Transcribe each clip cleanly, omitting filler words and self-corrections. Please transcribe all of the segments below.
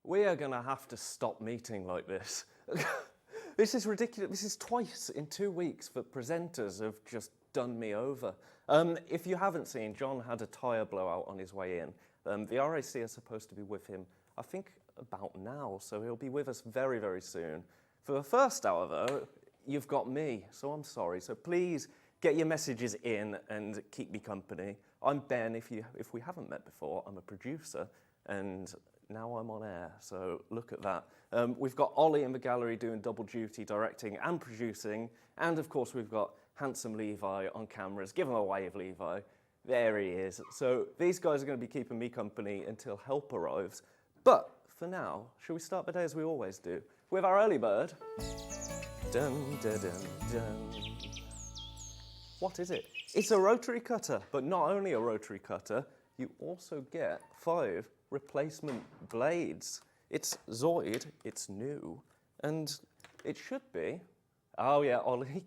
We are going to have to stop meeting like this. This is ridiculous. This is twice in 2 weeks that presenters have just done me over. If you haven't seen, John had a tyre blowout on his way in. The RAC are supposed to be with him, I think, about now, so he'll be with us very, very soon. For the first hour, though, you've got me, so I'm sorry. So please get your messages in and keep me company. I'm Ben, if we haven't met before. I'm a producer, and now I'm on air, so look at that. We've got Ollie in the gallery doing double duty, directing and producing, and of course we've got handsome Levi on cameras. Give him a wave, Levi. There he is. So these guys are going to be keeping me company until help arrives. But for now, shall we start the day as we always do, with our early bird? Dun, dun, dun, dun. What is it? It's a rotary cutter, but not only a rotary cutter, you also get 5 replacement blades. It's Zoid, it's new, and it should be. Oh yeah, Ollie.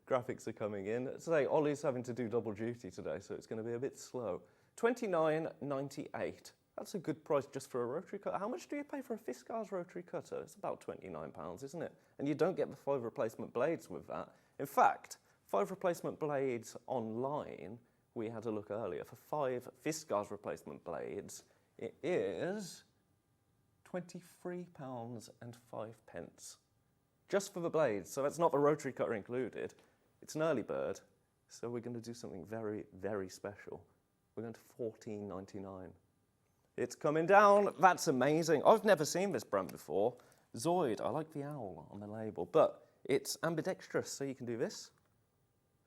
Graphics are coming in. Today, Ollie's having to do double duty today, so it's going to be a bit slow. $29.98. That's a good price just for a rotary cutter. How much do you pay for a Fiskars rotary cutter? It's about £29, isn't it? And you don't get the 5 replacement blades with that. In fact, 5 replacement blades online, we had a look earlier, for 5 Fiskars replacement blades, it is £23.05. Just for the blades, so that's not the rotary cutter included. It's an early bird, so we're going to do something very, very special. We're going to $14.99. It's coming down. That's amazing. I've never seen this brand before. Zoid, I like the owl on the label, but it's ambidextrous, so you can do this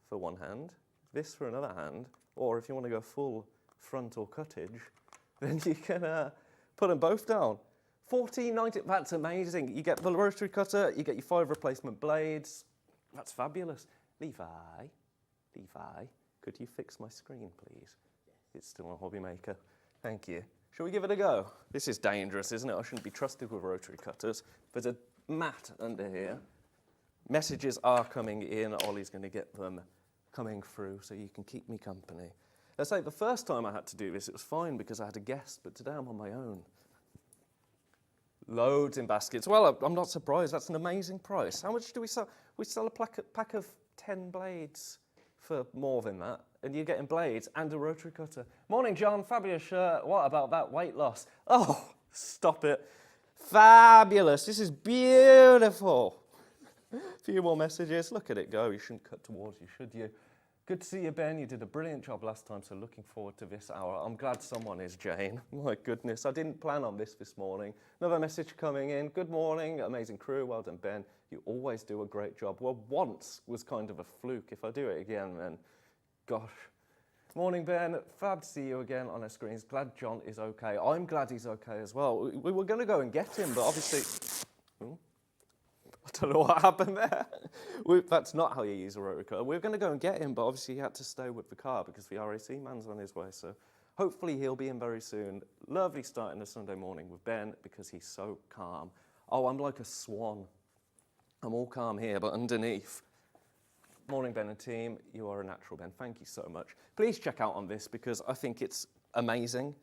for one hand, this for another hand, or if you want to go full frontal cuttage, then you can put them both down. $14.90, that's amazing. You get the rotary cutter, you get your 5 replacement blades. That's fabulous. Levi, could you fix my screen, please? Yes. It's still on Hobby Maker. Thank you. Shall we give it a go? This is dangerous, isn't it? I shouldn't be trusted with rotary cutters. There's a mat under here. Messages are coming in. Ollie's going to get them coming through so you can keep me company. Let's say the first time I had to do this, it was fine because I had a guest, but today I'm on my own. Loads in baskets. Well, I'm not surprised. That's an amazing price. How much do we sell? We sell a pack of 10 blades for more than that. And you're getting blades and a rotary cutter. Morning, John. Fabulous shirt. What about that weight loss? Oh, stop it. Fabulous. This is beautiful. A few more messages. Look at it go. You shouldn't cut towards you, should you? Good to see you, Ben. You did a brilliant job last time, so looking forward to this hour. I'm glad someone is, Jane. My goodness, I didn't plan on this morning. Another message coming in. Good morning, amazing crew. Well done, Ben. You always do a great job. Well, once was kind of a fluke. If I do it again, then gosh. Morning, Ben. Fab to see you again on our screens. Glad John is okay. I'm glad he's okay as well. We were going to go and get him, but obviously... Ooh. I don't know what happened there. That's not how you use a rotary cutter. We were going to go and get him, but obviously he had to stay with the car because the RAC man's on his way. So hopefully he'll be in very soon. Lovely starting a Sunday morning with Ben because he's so calm. Oh, I'm like a swan. I'm all calm here, but underneath. Morning, Ben and team. You are a natural, Ben. Thank you so much. Please check out on this because I think it's amazing.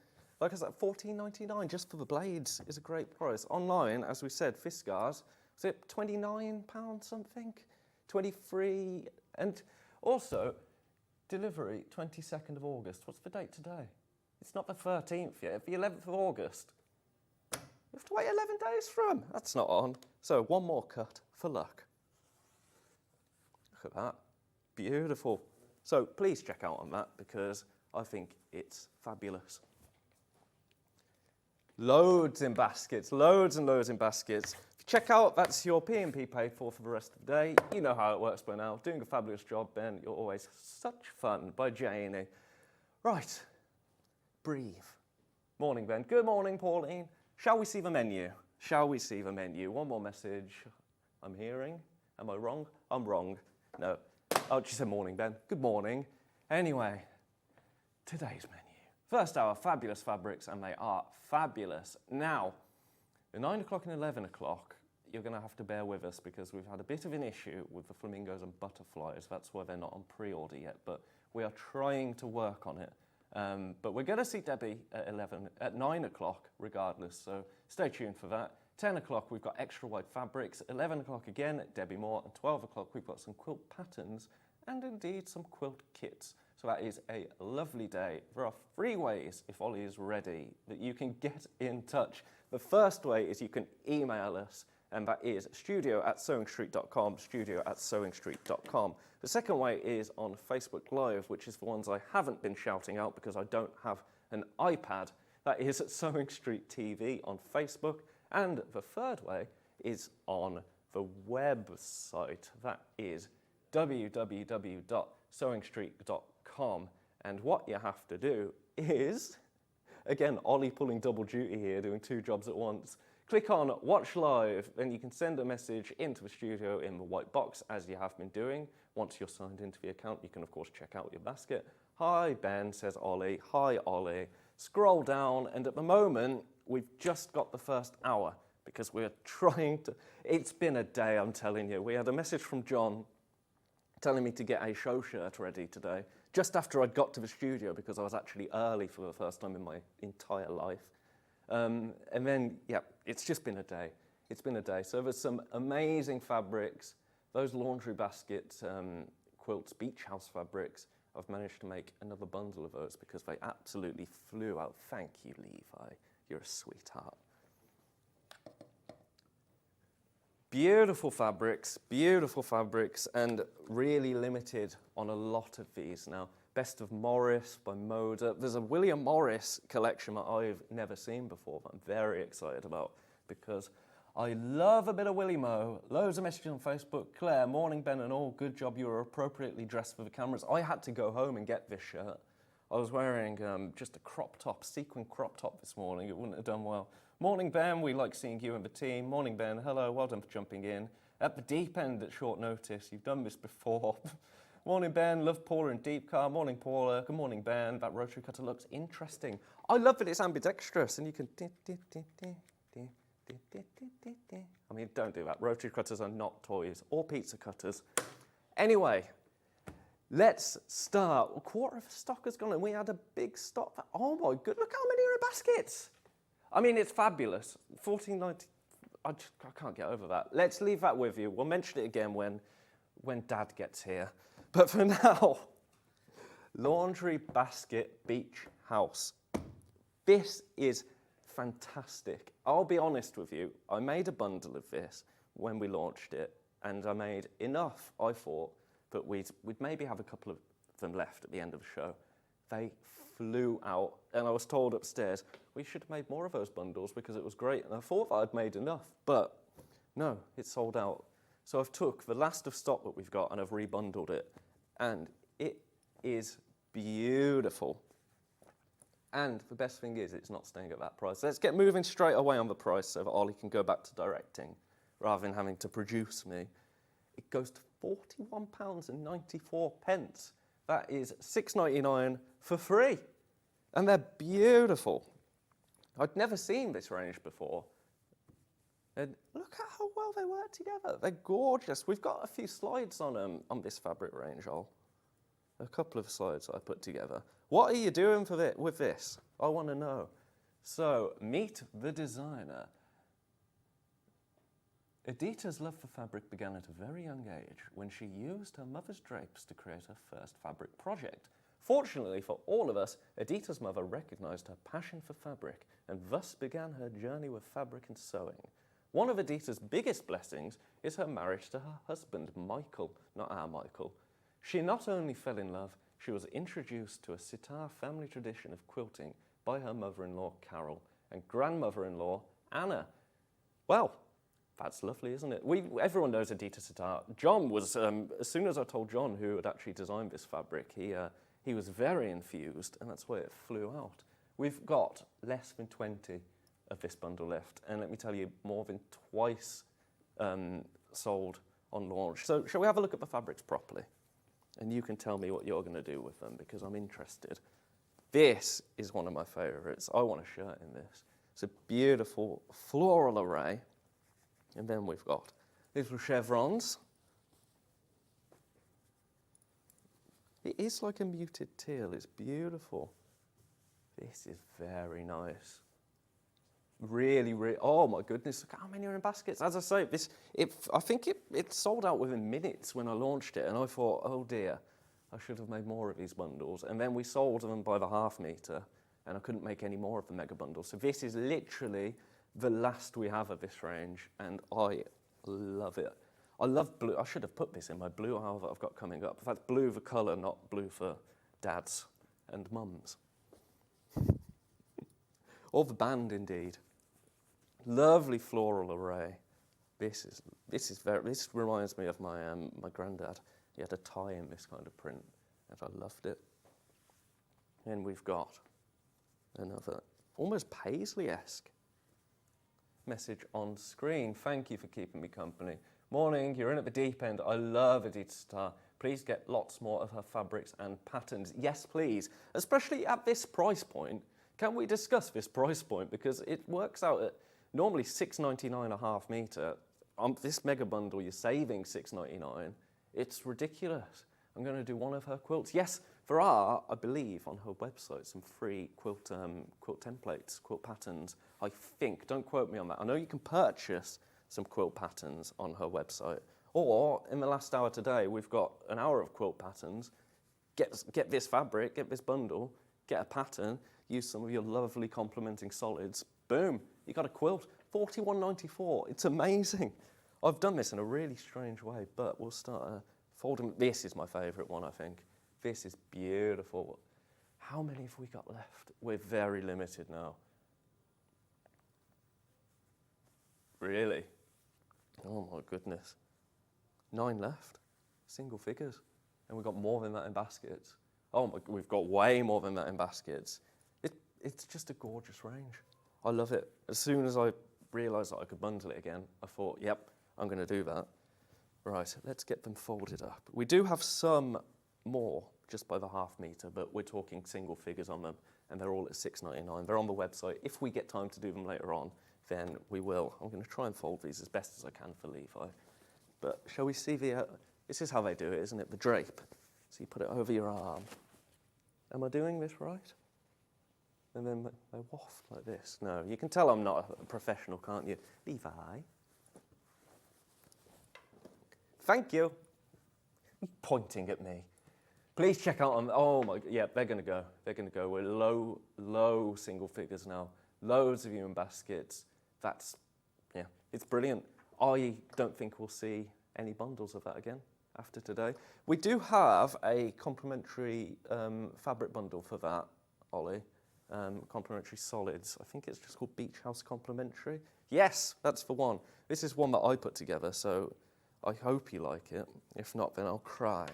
Like I said, $14.99 just for the blades is a great price. Online, as we said, Fiskars. Is it £29 something? 23, and also delivery 22nd of August. What's the date today? It's not the 13th yet. It's the 11th of August. You have to wait 11 days for them. That's not on. So one more cut for luck. Look at that. Beautiful. So please check out on that because I think it's fabulous. Loads in baskets, loads and loads in baskets. Check out, that's your P&P paid for the rest of the day. You know how it works by now. Doing a fabulous job, Ben. You're always such fun. By Janie. Right. Breathe. Morning, Ben. Good morning, Pauline. Shall we see the menu? Shall we see the menu? One more message I'm hearing. Am I wrong? I'm wrong. No. Oh, she said morning, Ben. Good morning. Anyway, today's menu. First hour, fabulous fabrics, and they are fabulous. Now, at 9 o'clock and 11 o'clock, you're going to have to bear with us because we've had a bit of an issue with the Flamingos and Butterflies. That's why they're not on pre-order yet, but we are trying to work on it. But we're going to see Debbie at 9 o'clock regardless, so stay tuned for that. 10 o'clock we've got extra wide fabrics, 11 o'clock again at Debbi Moore, and 12 o'clock we've got some quilt patterns and indeed some quilt kits. So that is a lovely day. There are 3 ways, if Ollie is ready, that you can get in touch. The first way is you can email us, and that is studio@sewingstreet.com, studio@sewingstreet.com. The second way is on Facebook Live, which is the ones I haven't been shouting out because I don't have an iPad. That is at Sewing Street TV on Facebook. And the third way is on the website. That is www.sewingstreet.com. And what you have to do is, again, Ollie pulling double duty here, doing 2 jobs at once. Click on Watch Live, then you can send a message into the studio in the white box, as you have been doing. Once you're signed into the account, you can, of course, check out your basket. Hi, Ben, says Ollie. Hi, Ollie. Scroll down, and at the moment, we've just got the first hour because we're trying to... It's been a day, I'm telling you. We had a message from John telling me to get a show shirt ready today, just after I'd got to the studio because I was actually early for the first time in my entire life. And then, yeah, it's just been a day. It's been a day. So there's some amazing fabrics. Those laundry basket quilts, beach house fabrics, I've managed to make another bundle of those because they absolutely flew out. Thank you, Levi. You're a sweetheart. Beautiful fabrics, and really limited on a lot of these now. Best of Morris by Moda. There's a William Morris collection that I've never seen before that I'm very excited about because I love a bit of Willie Mo. Loads of messages on Facebook. Claire, morning Ben and all, good job, you were appropriately dressed for the cameras. I had to go home and get this shirt. I was wearing just a crop top, sequin crop top this morning. It wouldn't have done well. Morning Ben, we like seeing you and the team. Morning Ben, hello, well done for jumping in. At the deep end at short notice, you've done this before. Morning Ben, love Paula and Deep Car. Morning Paula, good morning Ben. That rotary cutter looks interesting. I love that it's ambidextrous and you can... I mean, don't do that. Rotary cutters are not toys or pizza cutters. Anyway, let's start. A quarter of the stock has gone and we had a big stock. Oh my good, look how many are in baskets. I mean, it's fabulous. $14.90. I can't get over that. Let's leave that with you. We'll mention it again when Dad gets here. But for now, laundry basket beach house. This is fantastic. I'll be honest with you. I made a bundle of this when we launched it, and I made enough, I thought, that we'd maybe have a couple of them left at the end of the show. They flew out, and I was told upstairs, we should have made more of those bundles because it was great, and I thought that I'd made enough, but no, it's sold out. So I've took the last of stock that we've got and I've rebundled it, and it is beautiful. And the best thing is it's not staying at that price. Let's get moving straight away on the price so that Ollie can go back to directing rather than having to produce me. It goes to £41.94. That is $6.99 for free. And they're beautiful. I'd never seen this range before. And look at how well they work together. They're gorgeous. We've got a few slides on this fabric range, a couple of slides I put together. What are you doing with this? I want to know. So, meet the designer. Edita's love for fabric began at a very young age when she used her mother's drapes to create her first fabric project. Fortunately for all of us, Edita's mother recognized her passion for fabric and thus began her journey with fabric and sewing. One of Edita's biggest blessings is her marriage to her husband, Michael, not our Michael. She not only fell in love, she was introduced to a sitar family tradition of quilting by her mother-in-law, Carol, and grandmother-in-law, Anna. Well, that's lovely, isn't it? Everyone knows Edita sitar. John was, as soon as I told John who had actually designed this fabric, he was very enthused, and that's why it flew out. We've got less than 20 of this bundle left, and let me tell you, more than twice sold on launch. So shall we have a look at the fabrics properly? And you can tell me what you're going to do with them, because I'm interested. This is one of my favourites. I want a shirt in this. It's a beautiful floral array. And then we've got little chevrons. It is like a muted teal. It's beautiful. This is very nice. Really, really, oh my goodness, look how many are in baskets. As I say, I think it sold out within minutes when I launched it, and I thought, oh dear, I should have made more of these bundles. And then we sold them by the half metre, and I couldn't make any more of the mega bundles. So this is literally the last we have of this range, and I love it. I love blue. I should have put this in my blue owl that I've got coming up. That's blue the colour, not blue for dads and mums. Or the band, indeed. Lovely floral array. This reminds me of my my granddad. He had a tie in this kind of print, and I loved it. And we've got another almost paisley-esque message on screen. Thank you for keeping me company. Morning, you're in at the deep end. I love Adidas Star. Please get lots more of her fabrics and patterns. Yes, please. Especially at this price point. Can we discuss this price point? Because it works out at normally $6.99 a half metre. On this mega bundle, you're saving $6.99. It's ridiculous. I'm going to do one of her quilts. Yes, there are, I believe, on her website, some free quilt templates, quilt patterns. I think, don't quote me on that. I know you can purchase some quilt patterns on her website. Or, in the last hour today, we've got an hour of quilt patterns. Get this fabric, get this bundle, get a pattern, use some of your lovely complementing solids. Boom, you got a quilt. $41.94. It's amazing. I've done this in a really strange way, but we'll start folding. This is my favourite one, I think. This is beautiful. How many have we got left? We're very limited now. Really? Oh my goodness. 9 left. Single figures. And we've got more than that in baskets. Oh my, we've got way more than that in baskets. It's just a gorgeous range. I love it. As soon as I realised that I could bundle it again, I thought, yep, I'm going to do that. Right, let's get them folded up. We do have some more just by the half metre, but we're talking single figures on them, and they're all at $6.99. They're on the website. If we get time to do them later on, then we will. I'm going to try and fold these as best as I can for Levi. But shall we see this is how they do it, isn't it? The drape. So you put it over your arm. Am I doing this right? And then they waft like this. No, you can tell I'm not a professional, can't you? Levi. Thank you. Pointing at me. Please check out on, oh my, yeah, they're going to go. They're going to go. We're low single figures now. Loads of you in baskets. That's, yeah, it's brilliant. I don't think we'll see any bundles of that again after today. We do have a complimentary fabric bundle for that, Ollie. Complimentary solids. I think it's just called Beach House Complimentary. Yes, that's the one. This is one that I put together, so I hope you like it. If not, then I'll cry.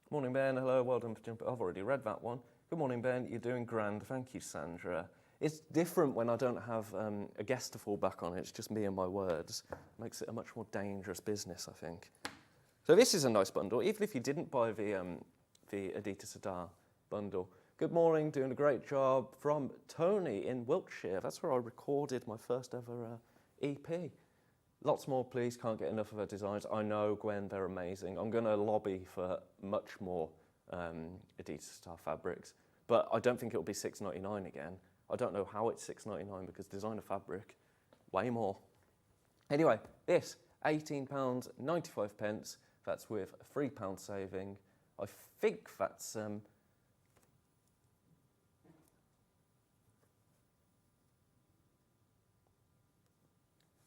Morning, Ben. Hello, well done for jumping. I've already read that one. Good morning, Ben. You're doing grand. Thank you, Sandra. It's different when I don't have a guest to fall back on. It's just me and my words. Makes it a much more dangerous business, I think. So this is a nice bundle, even if you didn't buy the Adidas Adar bundle. Good morning, doing a great job from Tony in Wiltshire. That's where I recorded my first ever EP. Lots more, please. Can't get enough of her designs. I know, Gwen, they're amazing. I'm going to lobby for much more Adidas Star fabrics, but I don't think it'll be $6.99 again. I don't know how it's $6.99 because designer fabric, way more. Anyway, this, £18.95. That's with a £3 saving. I think that's...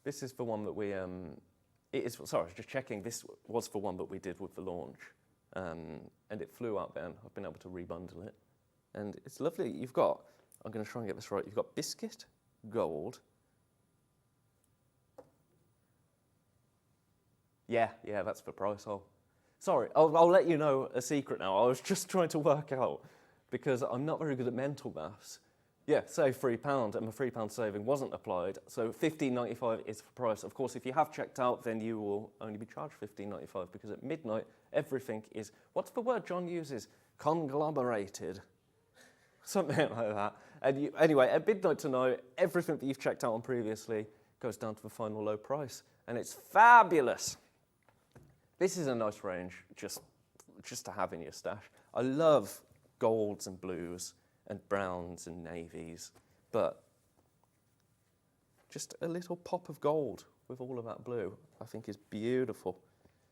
This is the one that we, sorry, I was just checking, this was the one that we did with the launch. And it flew out then. I've been able to rebundle it. And it's lovely. You've got, I'm going to try and get this right, you've got biscuit, gold. Yeah, that's the price. Sorry, I'll let you know a secret now. I was just trying to work out, because I'm not very good at mental maths. Yeah, say £3, and the £3 saving wasn't applied, so $15.95 is the price. Of course, if you have checked out, then you will only be charged $15.95, because at midnight, everything is, what's the word John uses? Conglomerated. Something like that. And anyway, at midnight tonight, everything that you've checked out on previously goes down to the final low price, and it's fabulous. This is a nice range, just to have in your stash. I love golds and blues, and browns and navies, but just a little pop of gold with all of that blue, I think is beautiful.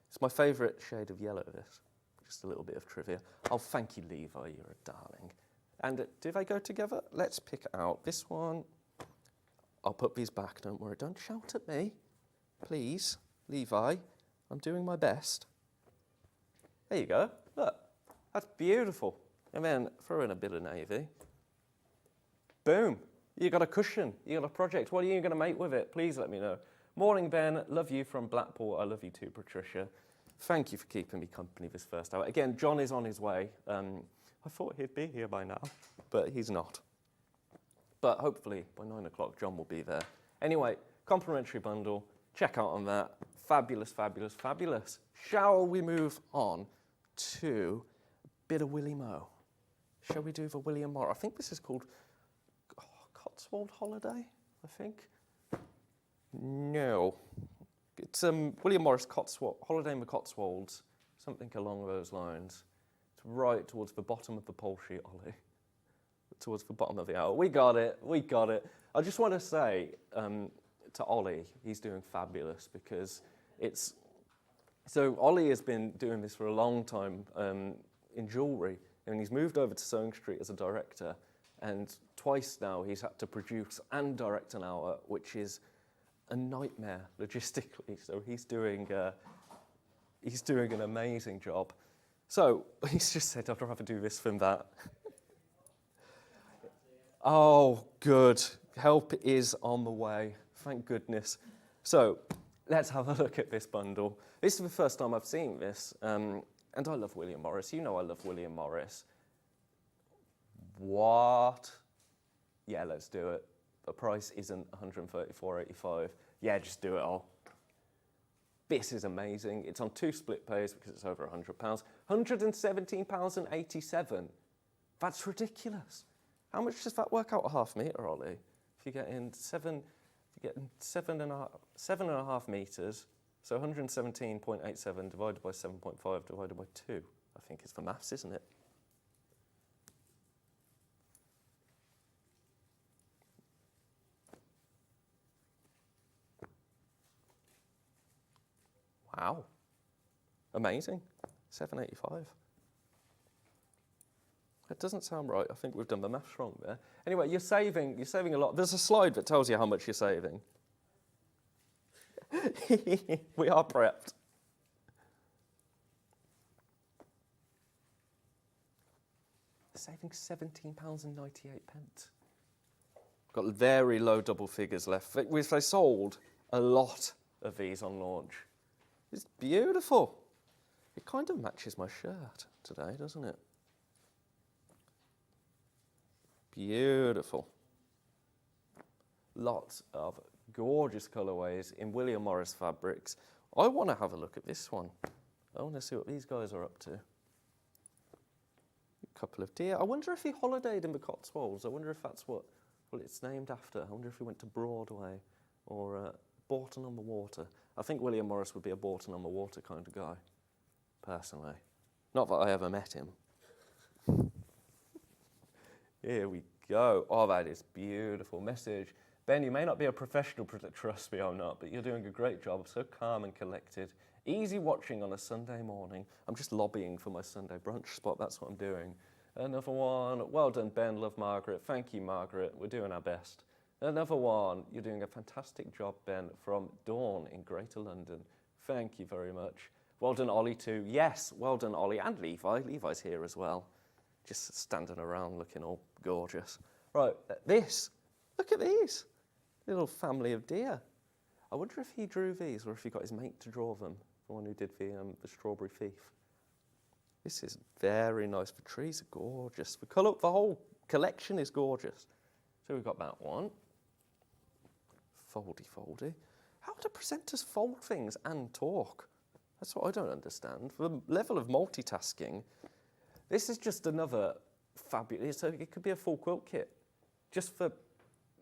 It's my favourite shade of yellow, this. Just a little bit of trivia. Oh, thank you, Levi, you're a darling. And do they go together? Let's pick out this one. I'll put these back, don't worry. Don't shout at me, please. Levi, I'm doing my best. There you go, look, that's beautiful. And then throw in a bit of navy. Boom, you got a cushion, you got a project. What are you gonna make with it? Please let me know. Morning, Ben, love you from Blackpool. I love you too, Patricia. Thank you for keeping me company this first hour. Again, John is on his way. I thought he'd be here by now, but he's not. But hopefully by 9 o'clock, John will be there. Anyway, complimentary bundle, check out on that. Fabulous, fabulous, fabulous. Shall we move on to a bit of Willie Moe? Shall we do the William Morris? I think this is called Cotswold Holiday, I think. No. It's William Morris Cotswold, Holiday in the Cotswolds, something along those lines. It's right towards the bottom of the pole sheet, Ollie. Towards the bottom of the hour. We got it, we got it. I just want to say to Ollie, he's doing fabulous because it's... So Ollie has been doing this for a long time in jewellery, and he's moved over to Sewing Street as a director, and twice now he's had to produce and direct an hour, which is a nightmare logistically. So he's doing an amazing job. So he's just said, I'd rather do this than that. Oh, good. Help is on the way. Thank goodness. So let's have a look at this bundle. This is the first time I've seen this, and I love William Morris. You know I love William Morris. What? Yeah, let's do it. The price isn't $134.85. Yeah, just do it all. This is amazing. It's on 2 split pays because it's over £100. £117.87. That's ridiculous. How much does that work out a half metre, Ollie? If you get in seven and a half metres, so 117.87 divided by 7.5 divided by 2, I think it's the maths, isn't it? Wow. Amazing. 785. That doesn't sound right. I think we've done the maths wrong there. Anyway, you're saving a lot. There's a slide that tells you how much you're saving. We are prepped. Saving £17.98. Got very low double figures left. They sold a lot of these on launch. It's beautiful. It kind of matches my shirt today, doesn't it? Beautiful. Lots of gorgeous colourways in William Morris fabrics. I want to have a look at this one. I want to see what these guys are up to. A couple of deer. I wonder if he holidayed in the Cotswolds. I wonder if that's what it's named after. I wonder if he went to Broadway or Bourton on the Water. I think William Morris would be a Bourton on the Water kind of guy, personally. Not that I ever met him. Here we go. Oh, that is beautiful. Message. Ben, you may not be a professional, trust me, I'm not, but you're doing a great job. So calm and collected. Easy watching on a Sunday morning. I'm just lobbying for my Sunday brunch spot. That's what I'm doing. Another one. Well done, Ben. Love Margaret. Thank you, Margaret. We're doing our best. Another one. You're doing a fantastic job, Ben, from Dawn in Greater London. Thank you very much. Well done, Ollie, too. Yes, well done, Ollie. And Levi. Levi's here as well. Just standing around looking all gorgeous. Right, this. Look at these. Little family of deer. I wonder if he drew these or if he got his mate to draw them. The one who did the strawberry thief. This is very nice. The trees are gorgeous. The colour, the whole collection is gorgeous. So we've got that one. Foldy, foldy. How do presenters fold things and talk? That's what I don't understand. The level of multitasking. This is just another fabulous, so it could be a full quilt kit. Just for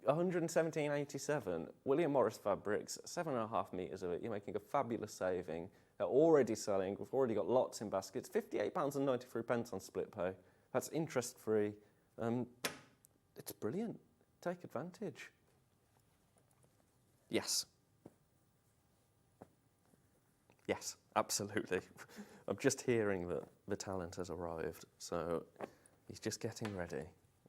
$117.87, William Morris fabrics, 7.5 metres of it, you're making a fabulous saving. They're already selling, we've already got lots in baskets, £58.93 on split pay. That's interest free. It's brilliant. Take advantage. Yes. Yes, absolutely. I'm just hearing that the talent has arrived, so he's just getting ready,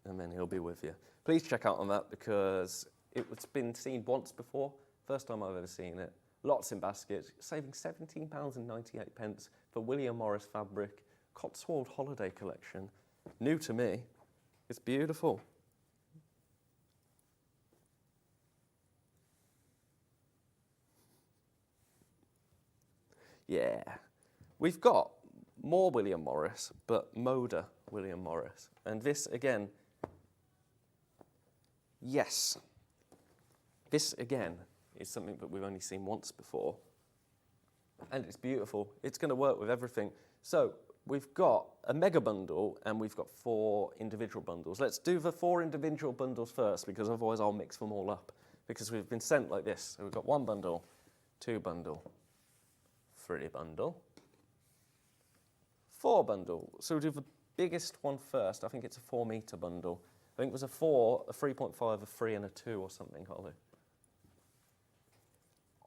and then he'll be with you. Please check out on that because it's been seen once before. First time I've ever seen it. Lots in baskets, saving £17.98 for William Morris fabric, Cotswold Holiday Collection. New to me. It's beautiful. Yeah. We've got more William Morris, but Moda William Morris. And this, again, yes. This, again, is something that we've only seen once before. And it's beautiful. It's going to work with everything. So we've got a mega bundle and we've got 4 individual bundles. Let's do the 4 individual bundles first because otherwise I'll mix them all up. Because we've been sent like this. So we've got 1 bundle, 2 bundle, 3 bundle, 4 bundle. So we'll do the biggest one first. I think it's a 4 metre bundle. I think it was a 4, a 3.5, a 3 and a 2 or something, Holly.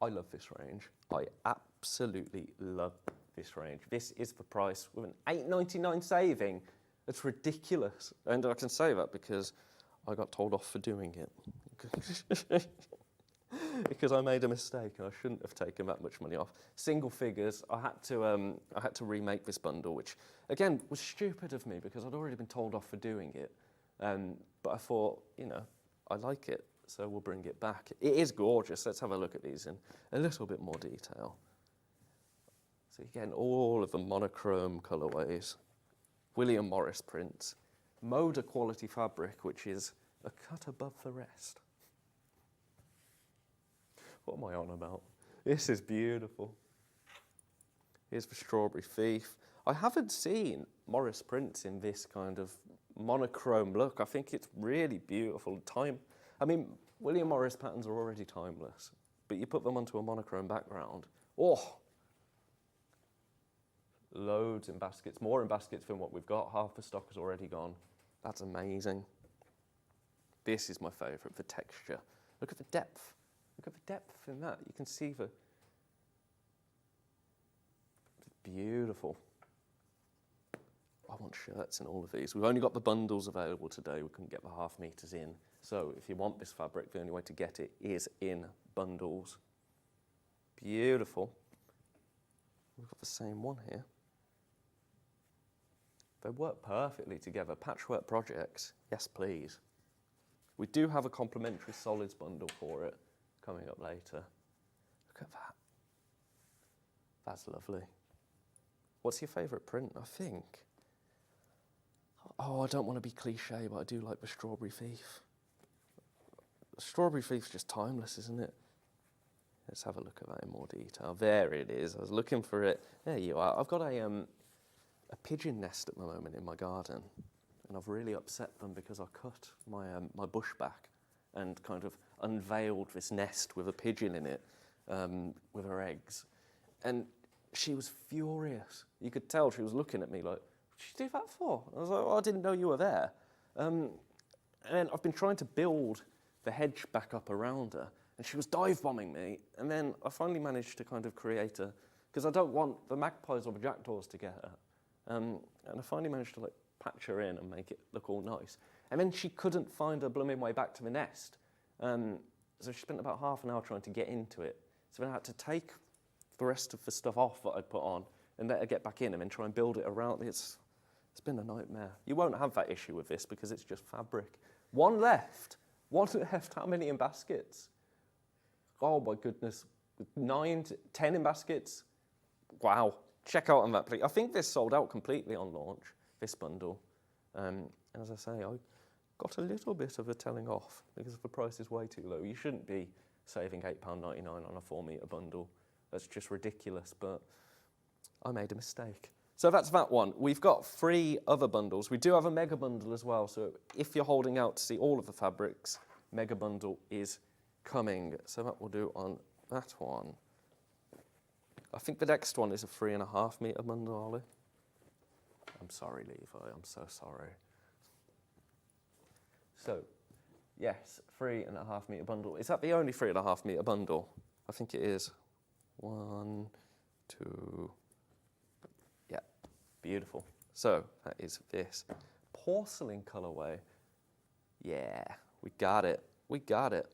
I love this range. I absolutely love this range. This is the price with an £8.99 saving. It's ridiculous. And I can say that because I got told off for doing it. Because I made a mistake and I shouldn't have taken that much money off. Single figures, I had to remake this bundle, which again was stupid of me because I'd already been told off for doing it. But I thought, you know, I like it, so we'll bring it back. It is gorgeous. Let's have a look at these in a little bit more detail. So again, all of the monochrome colourways, William Morris prints, Moda quality fabric, which is a cut above the rest. What am I on about? This is beautiful. Here's the strawberry thief. I haven't seen Morris prints in this kind of monochrome look. I think it's really beautiful. I mean, William Morris patterns are already timeless, but you put them onto a monochrome background. Oh, loads in baskets, more in baskets than what we've got. Half the stock is already gone. That's amazing. This is my favourite, the texture. Look at the depth. Look at the depth in that. You can see the beautiful. I want shirts in all of these. We've only got the bundles available today. We couldn't get the half meters in. So if you want this fabric, the only way to get it is in bundles. Beautiful. We've got the same one here. They work perfectly together. Patchwork projects, yes please. We do have a complimentary solids bundle for it coming up later. Look at that. That's lovely. What's your favourite print? I think. Oh, I don't want to be cliche, but I do like the strawberry thief. The strawberry thief's just timeless, isn't it? Let's have a look at that in more detail. There it is. I was looking for it. There you are. I've got a pigeon nest at the moment in my garden, and I've really upset them because I cut my bush back and kind of unveiled this nest with a pigeon in it, with her eggs. And she was furious. You could tell she was looking at me like, what did you do that for? I was like, oh, I didn't know you were there. And I've been trying to build the hedge back up around her, and she was dive bombing me. And then I finally managed to kind of create because I don't want the magpies or the jackdaws to get her. And I finally managed to like patch her in and make it look all nice. And then she couldn't find her blooming way back to the nest. So she spent about half an hour trying to get into it. So then I had to take the rest of the stuff off that I'd put on and let her get back in and then try and build it around. It's been a nightmare. You won't have that issue with this because it's just fabric. One left. How many in baskets? Oh my goodness. 9 to 10 in baskets. Wow. Check out on that, please. I think this sold out completely on launch, this bundle. And as I say, I got a little bit of a telling off because the price is way too low. You shouldn't be saving £8.99 on a 4 metre bundle. That's just ridiculous, but I made a mistake. So that's that one. We've got 3 other bundles. We do have a mega bundle as well, so if you're holding out to see all of the fabrics, mega bundle is coming. So that will do on that one. I think the next one is a 3.5 metre bundle, Ollie. I'm sorry, Levi, I'm so sorry. So, yes, 3.5 metre bundle. Is that the only 3.5 metre bundle? I think it is. 1, 2, yeah, beautiful. So, that is this porcelain colourway. Yeah, we got it. We got it.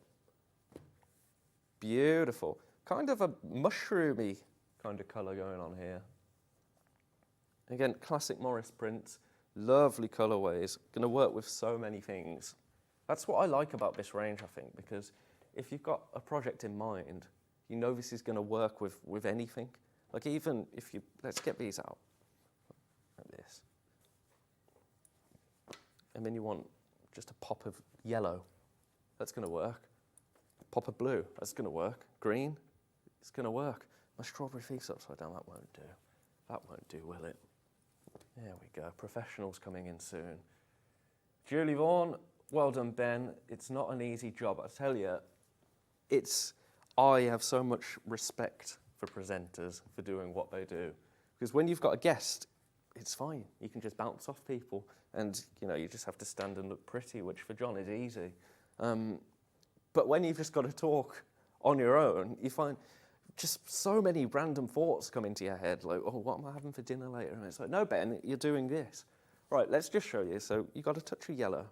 Beautiful. Kind of a mushroomy kind of colour going on here. Again, classic Morris prints, lovely colourways, going to work with so many things. That's what I like about this range, I think, because if you've got a project in mind, you know this is going to work with anything. Like even if you, let's get these out, like this. And then you want just a pop of yellow, that's going to work. Pop of blue, that's going to work. Green, it's going to work. My strawberry face upside down, that won't do. That won't do, will it? There we go, professionals coming in soon. Julie Vaughan, well done, Ben. It's not an easy job, I tell you. I have so much respect for presenters for doing what they do. Because when you've got a guest, it's fine. You can just bounce off people and, you know, you just have to stand and look pretty, which for John is easy. But when you've just got to talk on your own, you find just so many random thoughts come into your head, like, oh, what am I having for dinner later? And it's like, no, Ben, you're doing this. Right, let's just show you. So you've got a touch of yellow.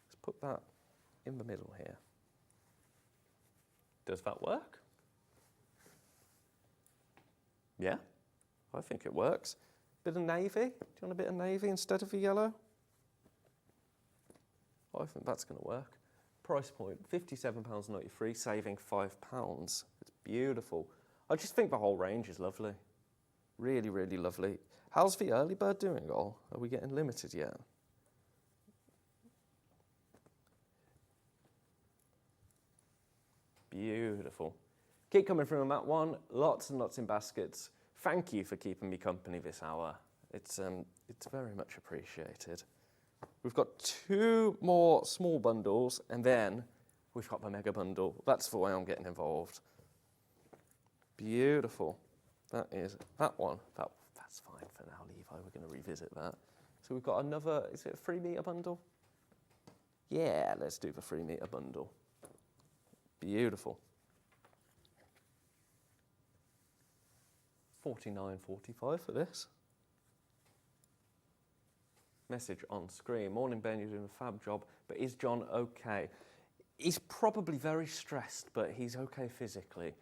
Let's put that in the middle here. Does that work? Yeah, I think it works. Bit of navy. Do you want a bit of navy instead of the yellow? I think that's going to work. Price point, £57.93, saving £5. It's beautiful. I just think the whole range is lovely. Really, really lovely. How's the early bird doing, all? Are we getting limited yet? Beautiful. Keep coming through on that one. Lots and lots in baskets. Thank you for keeping me company this hour. It's very much appreciated. We've got 2 more small bundles, and then we've got the mega bundle. That's the way I'm getting involved. Beautiful. That is that one. That's fine for now, Levi. We're going to revisit that. So we've got another, is it a 3 metre bundle? Yeah, let's do the 3 metre bundle. Beautiful. $49.45 for this. Message on screen. Morning, Ben, you're doing a fab job, but is John okay? He's probably very stressed, but he's okay physically.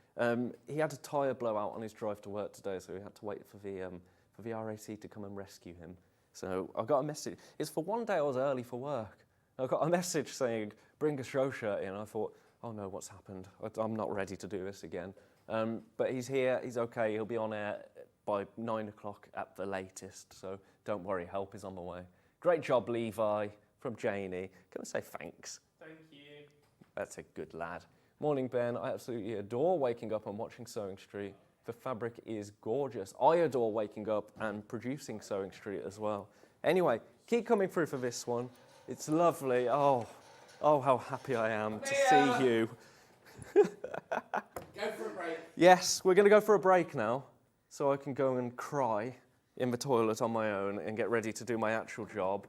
He had a tyre blowout on his drive to work today, so we had to wait for the RAC to come and rescue him. So I got a message. It's for one day I was early for work. I got a message saying, bring a show shirt in. I thought, oh no, what's happened? I'm not ready to do this again. But he's here, he's okay, he'll be on air by 9 o'clock at the latest, so don't worry, help is on the way. Great job, Levi, from Janie. Can I say thanks? Thank you. That's a good lad. Morning, Ben. I absolutely adore waking up and watching Sewing Street. The fabric is gorgeous. I adore waking up and producing Sewing Street as well. Anyway, keep coming through for this one. It's lovely. Oh, how happy I am to see you. Go for a break. Yes, we're going to go for a break now, so I can go and cry in the toilet on my own and get ready to do my actual job.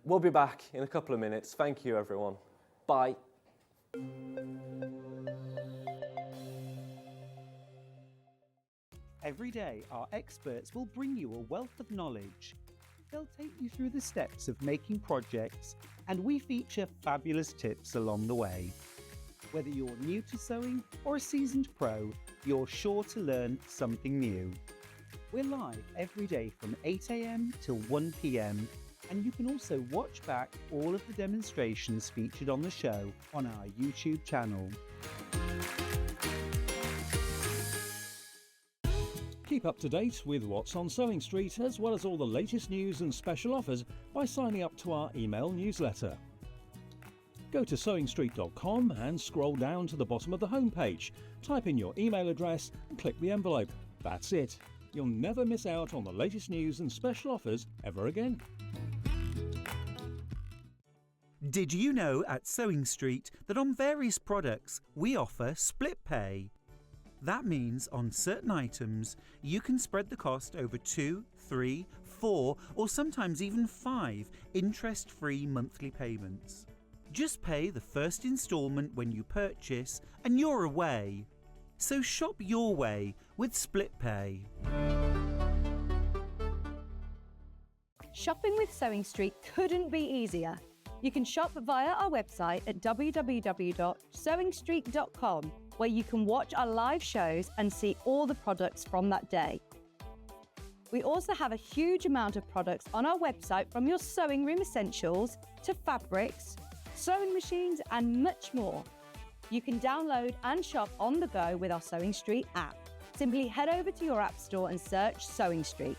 We'll be back in a couple of minutes. Thank you, everyone. Bye. Every day, our experts will bring you a wealth of knowledge. They'll take you through the steps of making projects, and we feature fabulous tips along the way. Whether you're new to sewing or a seasoned pro, you're sure to learn something new. We're live every day from 8 a.m. till 1 p.m, and you can also watch back all of the demonstrations featured on the show on our YouTube channel. Keep up to date with what's on Sewing Street, as well as all the latest news and special offers by signing up to our email newsletter. Go to sewingstreet.com and scroll down to the bottom of the homepage. Type in your email address and click the envelope. That's it. You'll never miss out on the latest news and special offers ever again. Did you know at Sewing Street that on various products we offer split pay? That means on certain items you can spread the cost over 2, 3, 4 or sometimes even 5 interest-free monthly payments. Just pay the first instalment when you purchase and you're away. So shop your way with Split Pay. Shopping with Sewing Street couldn't be easier. You can shop via our website at www.sewingstreet.com, where you can watch our live shows and see all the products from that day. We also have a huge amount of products on our website, from your sewing room essentials to fabrics, sewing machines and much more. You can download and shop on the go with our Sewing Street app. Simply head over to your app store and search Sewing Street.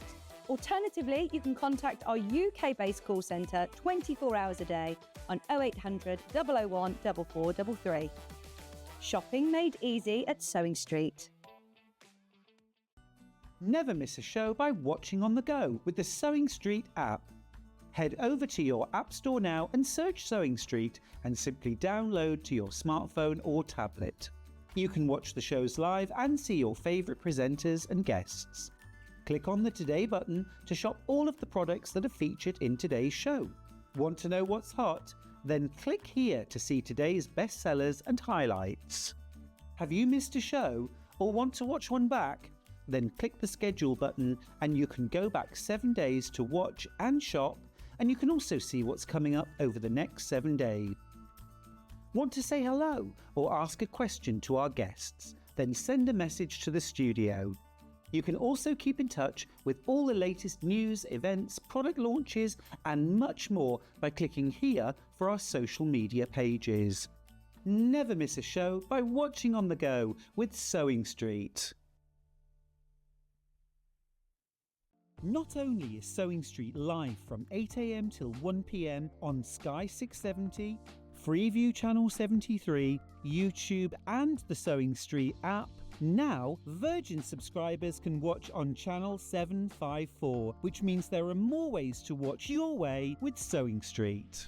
Alternatively, you can contact our UK-based call centre 24 hours a day on 0800 001 4433. Shopping made easy at Sewing Street. Never miss a show by watching on the go with the Sewing Street app. Head over to your app store now and search Sewing Street and simply download to your smartphone or tablet. You can watch the shows live and see your favourite presenters and guests. Click on the Today button to shop all of the products that are featured in today's show. Want to know what's hot? Then click here to see today's bestsellers and highlights. Have you missed a show or want to watch one back? Then click the schedule button and you can go back 7 days to watch and shop, and you can also see what's coming up over the next 7 days. Want to say hello or ask a question to our guests? Then send a message to the studio. You can also keep in touch with all the latest news, events, product launches and much more by clicking here for our social media pages. Never miss a show by watching on the go with Sewing Street. Not only is Sewing Street live from 8 AM till 1 PM on Sky 670, Freeview Channel 73, YouTube and the Sewing Street app, now Virgin subscribers can watch on Channel 754, which means there are more ways to watch your way with Sewing Street.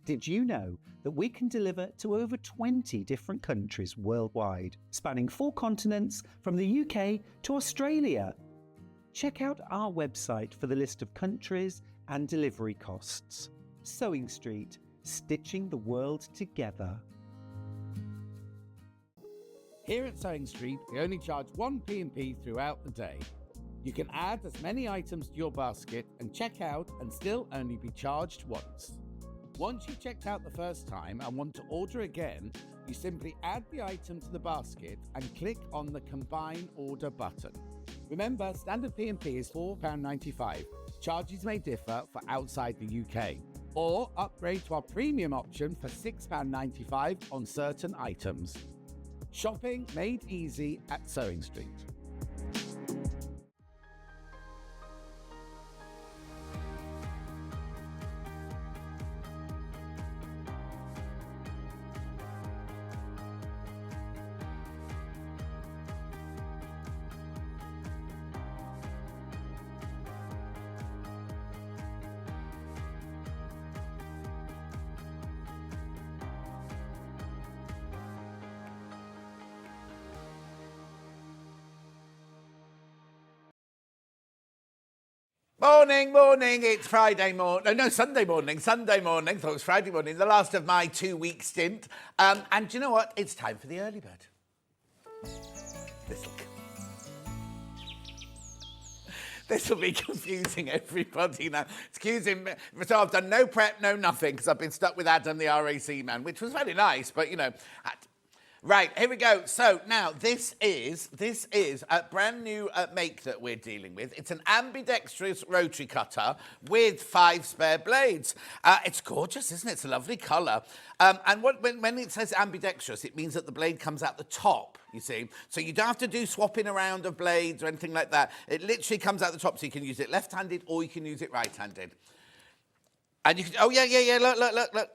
Did you know that we can deliver to over 20 different countries worldwide, spanning 4 continents from the UK to Australia? Check out our website for the list of countries and delivery costs. Sewing Street, stitching the world together. Here at Sewing Street, we only charge 1 P&P throughout the day. You can add as many items to your basket and check out and still only be charged once. Once you've checked out the first time and want to order again, you simply add the item to the basket and click on the Combine Order button. Remember, standard P&P is £4.95. Charges may differ for outside the UK. Or upgrade to our premium option for £6.95 on certain items. Shopping made easy at Sewing Street. Morning, it's Friday morning. No, Sunday morning. Thought it was Friday morning, the last of my 2-week stint. And do you know what? It's time for the early bird. This will be confusing everybody now. Excuse me. So I've done no prep, no nothing, because I've been stuck with Adam, the RAC man, which was very nice, but, you know... Right, here we go. So now this is a brand new make that we're dealing with. It's an ambidextrous rotary cutter with 5 spare blades. It's gorgeous, isn't it? It's a lovely colour. And when it says ambidextrous, it means that the blade comes out the top, you see. So you don't have to do swapping around of blades or anything like that. It literally comes out the top, so you can use it left-handed or you can use it right-handed. And you can, oh yeah, look.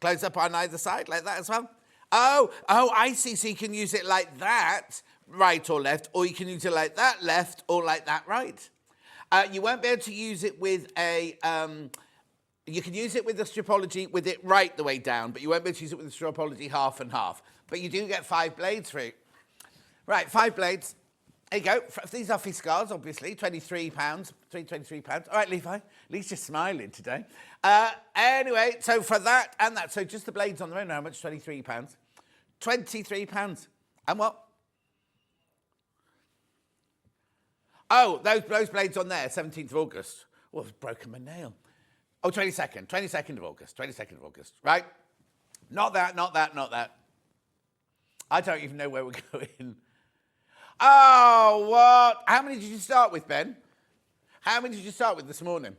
Close up on either side like that as well. Oh, I see. So you can use it like that, right or left, or you can use it like that, left, or like that, right. You won't be able to use it with a... you can use it with the stripology with it right the way down, but you won't be able to use it with the stripology half and half. But you do get 5 blades for it. Right, 5 blades. There you go. These are Fiscars, obviously. £23. £23. All right, Levi. At least you're smiling today. Anyway, so for that and that, so just the blades on their own, how much? £23. £23. And what? Oh, those blades on there, 17th of August. Oh, I've broken my nail. Oh, 22nd of August. Right? Not that. I don't even know where we're going. Oh, what? How many did you start with, Ben? How many did you start with this morning?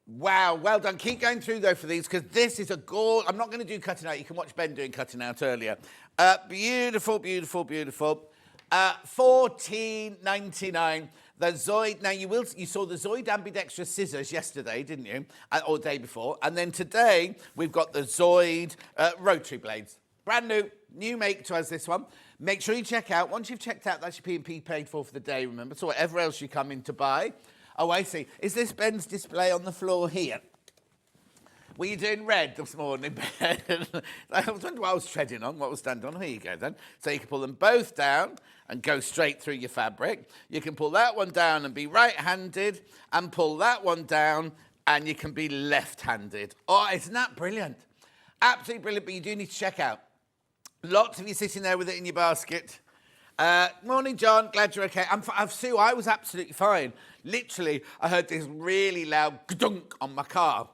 Wow, well done. Keep going through, though, for these, because this is a gore. I'm not going to do cutting out. You can watch Ben doing cutting out earlier. Beautiful. $14.99. The Zoid. Now, you saw the Zoid ambidextrous scissors yesterday, didn't you? Or the day before. And then today, we've got the Zoid rotary blades. Brand new make to us, this one. Make sure you check out. Once you've checked out, that's your P&P paid for the day, remember? So whatever else you come in to buy. Oh, I see. Is this Ben's display on the floor here? Were you doing red this morning, Ben? I was wondering what I was treading on, what was standing on. Here you go, then. So you can pull them both down and go straight through your fabric. You can pull that one down and be right-handed, and pull that one down and you can be left-handed. Oh, isn't that brilliant? Absolutely brilliant, but you do need to check out. Lots of you sitting there with it in your basket. Morning, John. Glad you're okay. Sue, I was absolutely fine. Literally, I heard this really loud gdunk on my car.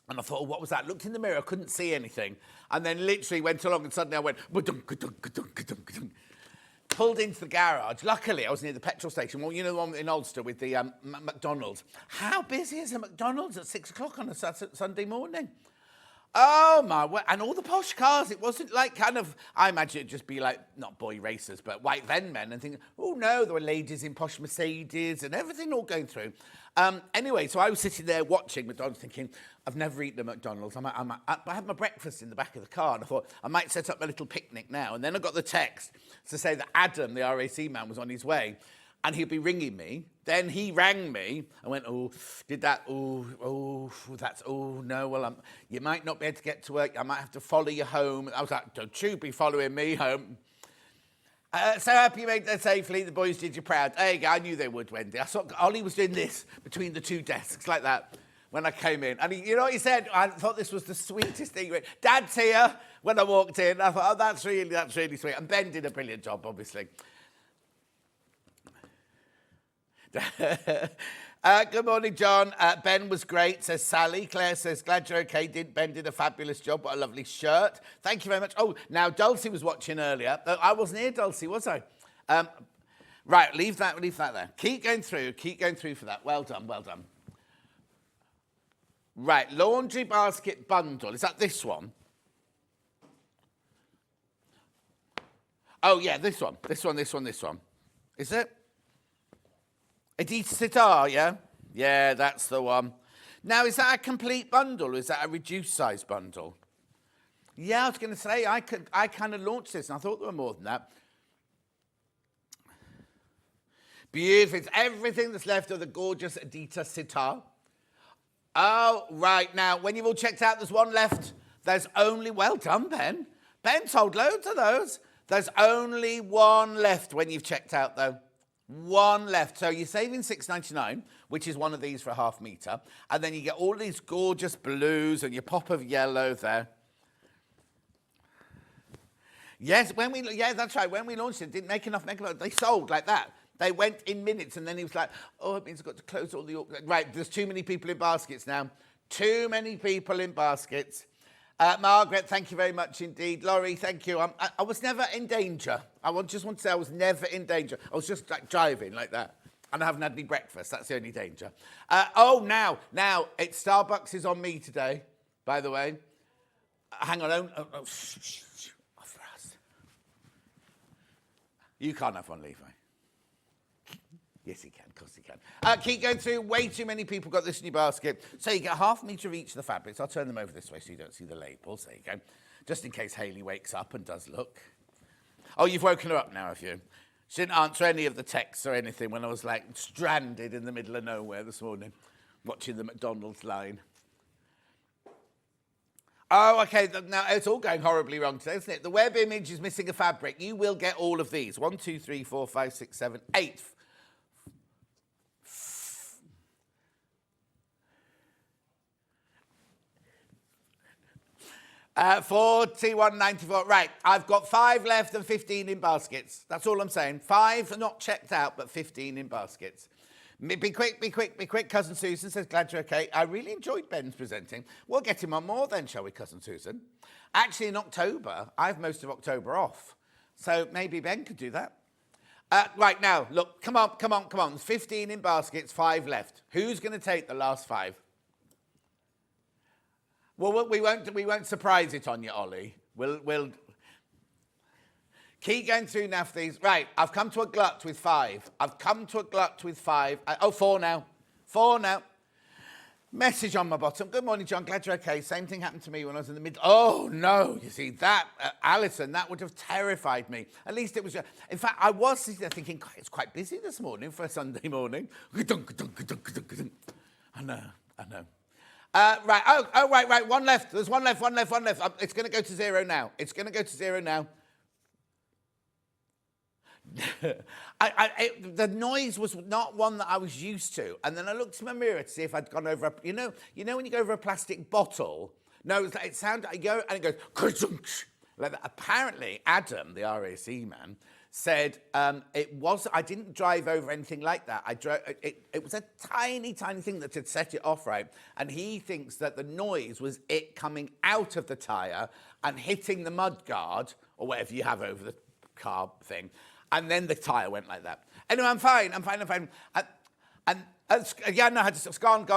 And I thought, oh, what was that? Looked in the mirror, couldn't see anything. And then literally went along and suddenly I went, gdunk, gdunk, gdunk, gdunk, gdunk. Pulled into the garage. Luckily, I was near the petrol station. Well, you know the one in Ulster with the McDonald's. How busy is a McDonald's at 6 o'clock on a Sunday morning? Oh, my word. And all the posh cars. It wasn't like kind of, I imagine it'd just be like, not boy racers, but white then men and thinking, oh, no, there were ladies in posh Mercedes and everything all going through. Anyway, so I was sitting there watching McDonald's thinking, I've never eaten at McDonald's. I had my breakfast in the back of the car and I thought, I might set up a little picnic now. And then I got the text to say that Adam, the RAC man, was on his way. And he'd be ringing me. Then he rang me. I went, oh, did that? Oh, no, well, you might not be able to get to work. I might have to follow you home. I was like, don't you be following me home. So happy you made that safely. The boys did you proud. There you go. I knew they would, Wendy. I saw Ollie was doing this between the two desks like that when I came in. And you know what he said? I thought this was the sweetest thing. He went, Dad's here. When I walked in, I thought, oh, that's really sweet. And Ben did a brilliant job, obviously. Good morning, John. Ben was great, says Sally. Claire says, glad you're okay. Ben did a fabulous job. What a lovely shirt. Thank you very much. Oh, now, Dulcie was watching earlier. I wasn't here, Dulcie, was I? Right, leave that there. Keep going through for that. Well done. Right, laundry basket bundle. Is that this one? Oh, yeah, this one. This one. Is it? Edith Sitar, yeah? Yeah, that's the one. Now, is that a complete bundle or is that a reduced size bundle? Yeah, I was going to say, I kind of launched this and I thought there were more than that. Beautiful. It's everything that's left of the gorgeous Edith Sitar. Oh, right. Now, when you've all checked out, there's one left. There's only, well done, Ben. Ben sold loads of those. There's only one left when you've checked out, though. One left. So you're saving $6.99, which is one of these for a half metre. And then you get all these gorgeous blues and your pop of yellow there. Yes, that's right. When we launched it didn't make enough. They sold like that. They went in minutes, and then he was like, oh, it means I've got to close all the... Right, there's too many people in baskets now. Too many people in baskets. Margaret, thank you very much indeed. Laurie, thank you. I was never in danger. Just want to say I was never in danger. I was just like driving like that. And I haven't had any breakfast. That's the only danger. Now, it's Starbucks is on me today, by the way. Hang on. Shh. For us. You can't have one, Levi. Yes, he can. Of course he can. Keep going through. Way too many people got this in your basket. So you get a half metre of each of the fabrics. I'll turn them over this way so you don't see the labels. There you go. Just in case Hayley wakes up and does look. Oh, you've woken her up now, have you? She didn't answer any of the texts or anything when I was, like, stranded in the middle of nowhere this morning, watching the McDonald's line. Oh, okay. Now it's all going horribly wrong today, isn't it? The web image is missing a fabric. You will get all of these. 1, 2, 3, 4, 5, 6, 7, 8. 41.94. Right, I've got 5 left and 15 in baskets. That's all I'm saying. 5 not checked out, but 15 in baskets. Be quick, be quick, be quick. Cousin Susan says, glad you're okay. I really enjoyed Ben's presenting. We'll get him on more then, shall we, Cousin Susan? Actually, in October, I have most of October off. So maybe Ben could do that. Right, now, look, come on. There's 15 in baskets, 5 left. Who's going to take the last 5? Well, we won't surprise it on you, Ollie. We'll keep going through now for these. Right, I've come to a glut with 5. 4 now. 4 now. Message on my bottom. Good morning, John. Glad you're okay. Same thing happened to me when I was in the mid. Oh, no. You see, that, Alison, that would have terrified me. At least it was... in fact, I was sitting there thinking, it's quite busy this morning for a Sunday morning. I know. Right. Oh, right. One left. There's one left. It's going to go to 0 now. The noise was not one that I was used to. And then I looked in my mirror to see if I'd gone over you know when you go over a plastic bottle? No, it sounded, I go and it goes, like that. Apparently, Adam, the RAC man, said I didn't drive over anything like that. It was a tiny thing that had set it off, right? And he thinks that the noise was it coming out of the tyre and hitting the mudguard or whatever you have over the car thing. And then the tyre went like that. Anyway, I'm fine. It's gone.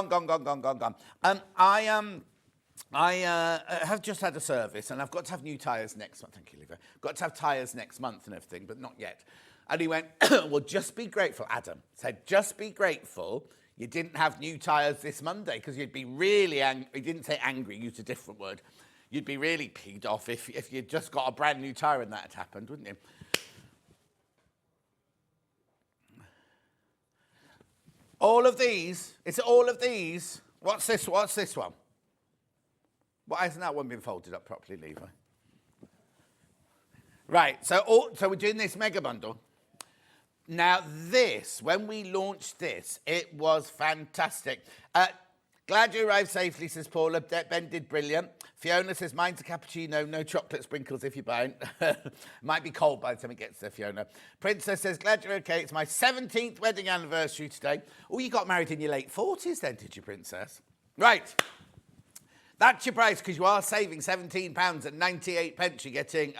I have just had a service and I've got to have new tyres next month. Thank you, Leva. Got to have tyres next month and everything, but not yet. And he went, well, just be grateful. Adam said, just be grateful you didn't have new tyres this Monday because you'd be really angry. He didn't say angry, he used a different word. You'd be really peed off if you'd just got a brand new tyre and that had happened, wouldn't you? All of these. What's this one? Why hasn't that one been folded up properly, Levi? Right, so we're doing this mega bundle. Now this, when we launched this, it was fantastic. Glad you arrived safely, says Paula. Ben did brilliant. Fiona says, mine's a cappuccino, no chocolate sprinkles if you buy it. Might be cold by the time it gets there, Fiona. Princess says, glad you're okay. It's my 17th wedding anniversary today. Oh, you got married in your late 40s then, did you, Princess? Right. That's your price because you are saving £17.98. You're getting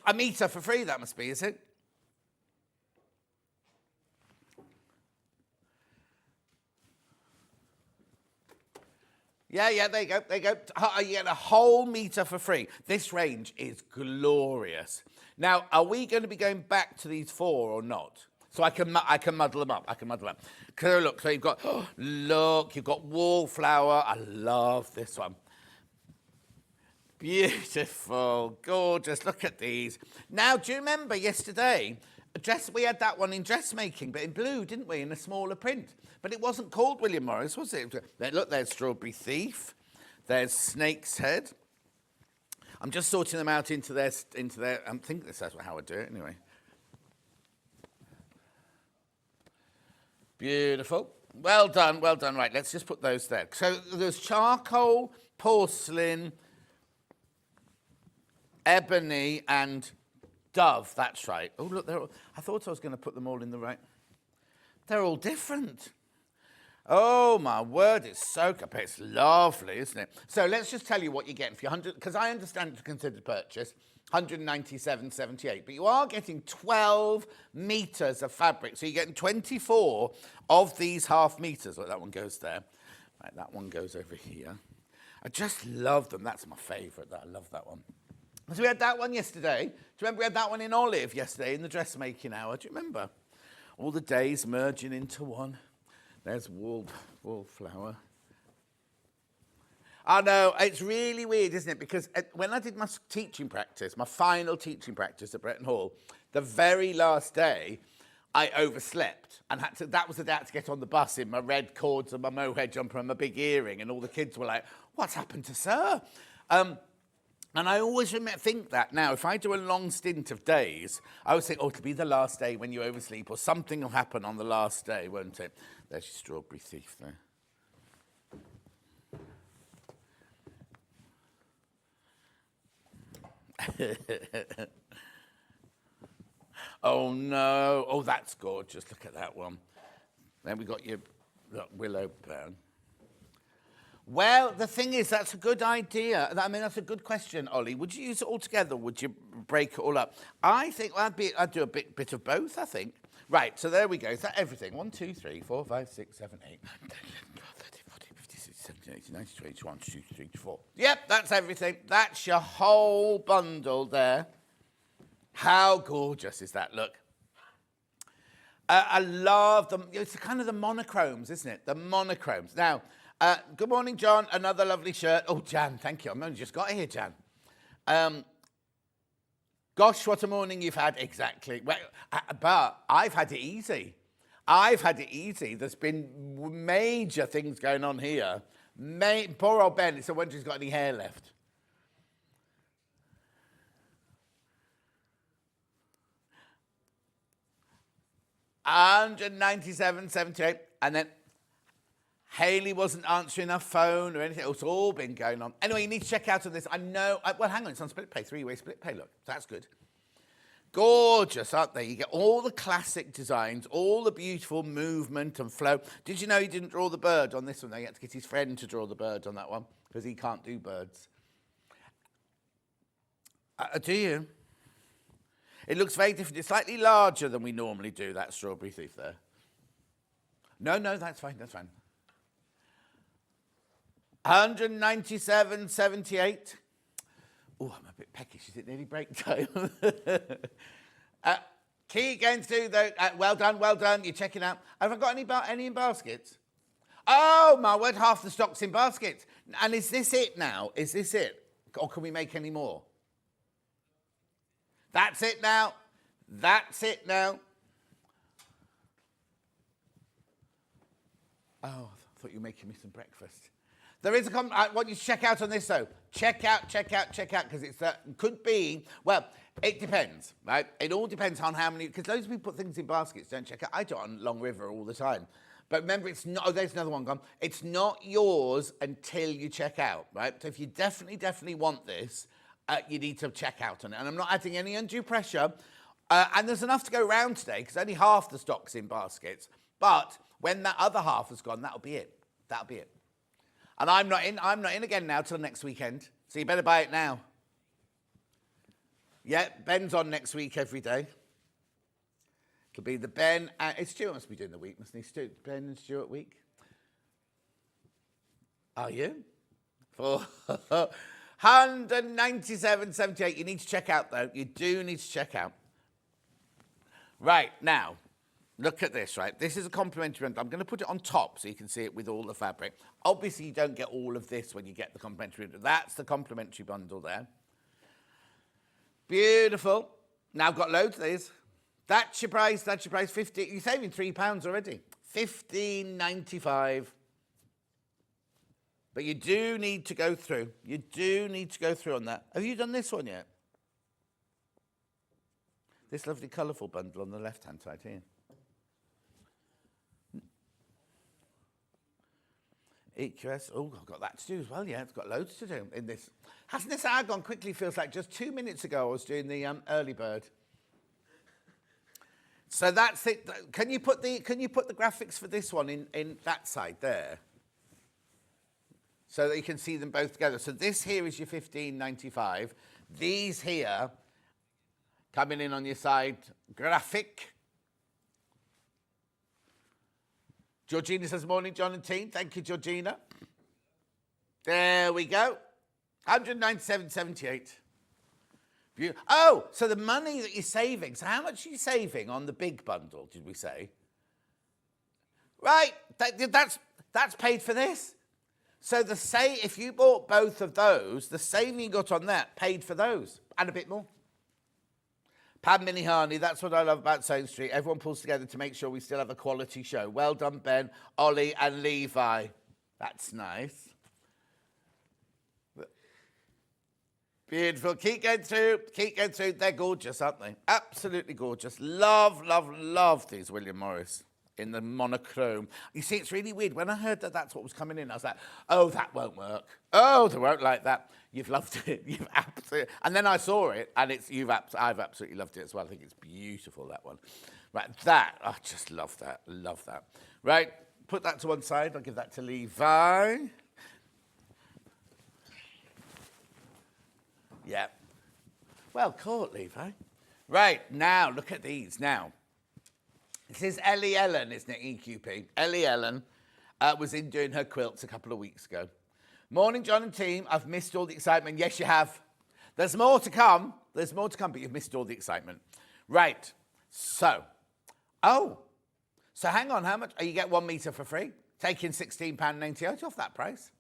a metre for free, that must be, is it? Yeah, there you go. You get a whole metre for free. This range is glorious. Now, are we going to be going back to these 4 or not? So I can muddle them up. So look, so you've got, you've got wallflower. I love this one. Beautiful, gorgeous. Look at these. Now, do you remember yesterday, we had that one in dressmaking, but in blue, didn't we, in a smaller print? But it wasn't called William Morris, was it? Look, there's Strawberry Thief. There's Snake's Head. I'm just sorting them out into their. I think that's how I do it anyway. Beautiful. Well done. Right, let's just put those there. So there's charcoal, porcelain, ebony, and dove. That's right. Oh, look, I thought I was going to put them all in the right. They're all different. Oh, my word, it's lovely, isn't it? So let's just tell you what you're getting for your 100, because I understand it's a considered purchase, 197.78, but you are getting 12 metres of fabric, so you're getting 24 of these half metres. Look, that one goes there. Right, that one goes over here. I just love them. That's my favourite. I love that one. So we had that one yesterday. Do you remember we had that one in olive yesterday in the dressmaking hour? Do you remember? All the days merging into one. There's wallflower. I know, it's really weird, isn't it? Because when I did my teaching practice, my final teaching practice at Bretton Hall, the very last day, I overslept and that was the day I had to get on the bus in my red cords and my mohair jumper and my big earring, and all the kids were like, what's happened to Sir? And I always think that now, if I do a long stint of days, I always think, oh, it'll be the last day when you oversleep, or something will happen on the last day, won't it? There's your strawberry thief there. Oh, no. Oh, that's gorgeous. Look at that one. Then we got your willow brown. Well, the thing is, that's a good idea. I mean, that's a good question, Ollie. Would you use it all together? Would you break it all up? I think I'd do a bit of both, I think. Right, so there we go. Is that everything? 1, 2, 3, 4, 5, 6, 7, 8, 9, 10, 11, 12, 13, 14, 15, 16, 17, 18, 19, 20, 21, 22, 23, 24. Yep, that's everything. That's your whole bundle there. How gorgeous is that? Look. I love them. It's kind of the monochromes, isn't it? The monochromes. Now, good morning, John. Another lovely shirt. Oh, Jan, thank you. I've only just got here, Jan. Gosh, what a morning you've had. Exactly. Well, but I've had it easy. I've had it easy. There's been major things going on here. Poor old Ben. It's a wonder he's got any hair left. $197.78, and then Hayley wasn't answering her phone or anything. It's all been going on. Anyway, you need to check out on this. I know. Well, hang on. It's on split pay. 3-way split pay. Look, that's good. Gorgeous, aren't they? You get all the classic designs, all the beautiful movement and flow. Did you know he didn't draw the bird on this one? They had to get his friend to draw the bird on that one because he can't do birds. Do you? It looks very different. It's slightly larger than we normally do, that strawberry thief there. No, that's fine, that's fine. 197.78. Oh, I'm a bit peckish. Is it nearly break time? Key again, Stu, though. Well done. You're checking out. Have I got any in baskets? Oh, my word, half the stock's in baskets. And is this it now? Is this it? Or can we make any more? That's it now. That's it now. Oh, I thought you were making me some breakfast. There is I want you to check out on this, though. Check out, because it could be, well, it depends, right? It all depends on how many, because loads of people put things in baskets, don't check out. I do it on Long River all the time. But remember, it's not, oh, there's another one gone. It's not yours until you check out, right? So if you definitely want this, you need to check out on it. And I'm not adding any undue pressure. And there's enough to go around today because only half the stock's in baskets. But when that other half has gone, that'll be it. That'll be it. And I'm not in again now till next weekend. So you better buy it now. Yeah, Ben's on next week every day. It'll be the Ben. Stuart must be doing the week, mustn't he? Ben and Stuart week. Are you? For 197.78. You need to check out, though. You do need to check out. Right, now, look at this, right? This is a complimentary bundle. I'm going to put it on top so you can see it with all the fabric. Obviously, you don't get all of this when you get the complimentary bundle. That's the complimentary bundle there. Beautiful. Now, I've got loads of these. That's your price. 50. You're saving £3 already. $15.95. But you do need to go through. You do need to go through on that. Have you done this one yet? This lovely colourful bundle on the left-hand side here. EQS. Oh, I've got that to do as well. Yeah, it's got loads to do in this. Hasn't this hour gone quickly? Feels like just 2 minutes ago I was doing the early bird. So that's it. Can you put the graphics for this one in that side there? So that you can see them both together. So this here is your $15.95. These here coming in on your side graphic. Georgina says, morning, John and team. Thank you, Georgina. There we go. 197.78. Oh, so the money that you're saving. So how much are you saving on the big bundle, did we say? Right, that's paid for this. So if you bought both of those, the saving you got on that paid for those and a bit more. Pam Minihani, that's what I love about Sewing Street. Everyone pulls together to make sure we still have a quality show. Well done, Ben, Ollie and Levi. That's nice. Beautiful. Keep going through. Keep going through. They're gorgeous, aren't they? Absolutely gorgeous. Love, love, love these William Morris in the monochrome. You see, it's really weird. When I heard that that's what was coming in, I was like, oh, that won't work. Oh, they won't like that. You've loved it. You've absolutely... And then I saw it, and I've absolutely loved it as well. I think it's beautiful, that one. Right, that. I just love that. Love that. Right, put that to one side. I'll give that to Levi. Yeah. Well caught, Levi. Right, now, look at these now. This is Ellie Ellen, isn't it, EQP? Ellie Ellen was in doing her quilts a couple of weeks ago. Morning, John and team. I've missed all the excitement. Yes, you have. There's more to come. There's more to come, but you've missed all the excitement. Right, so. Oh, so hang on. How much? Oh, you get 1 metre for free, taking £16.98 off that price.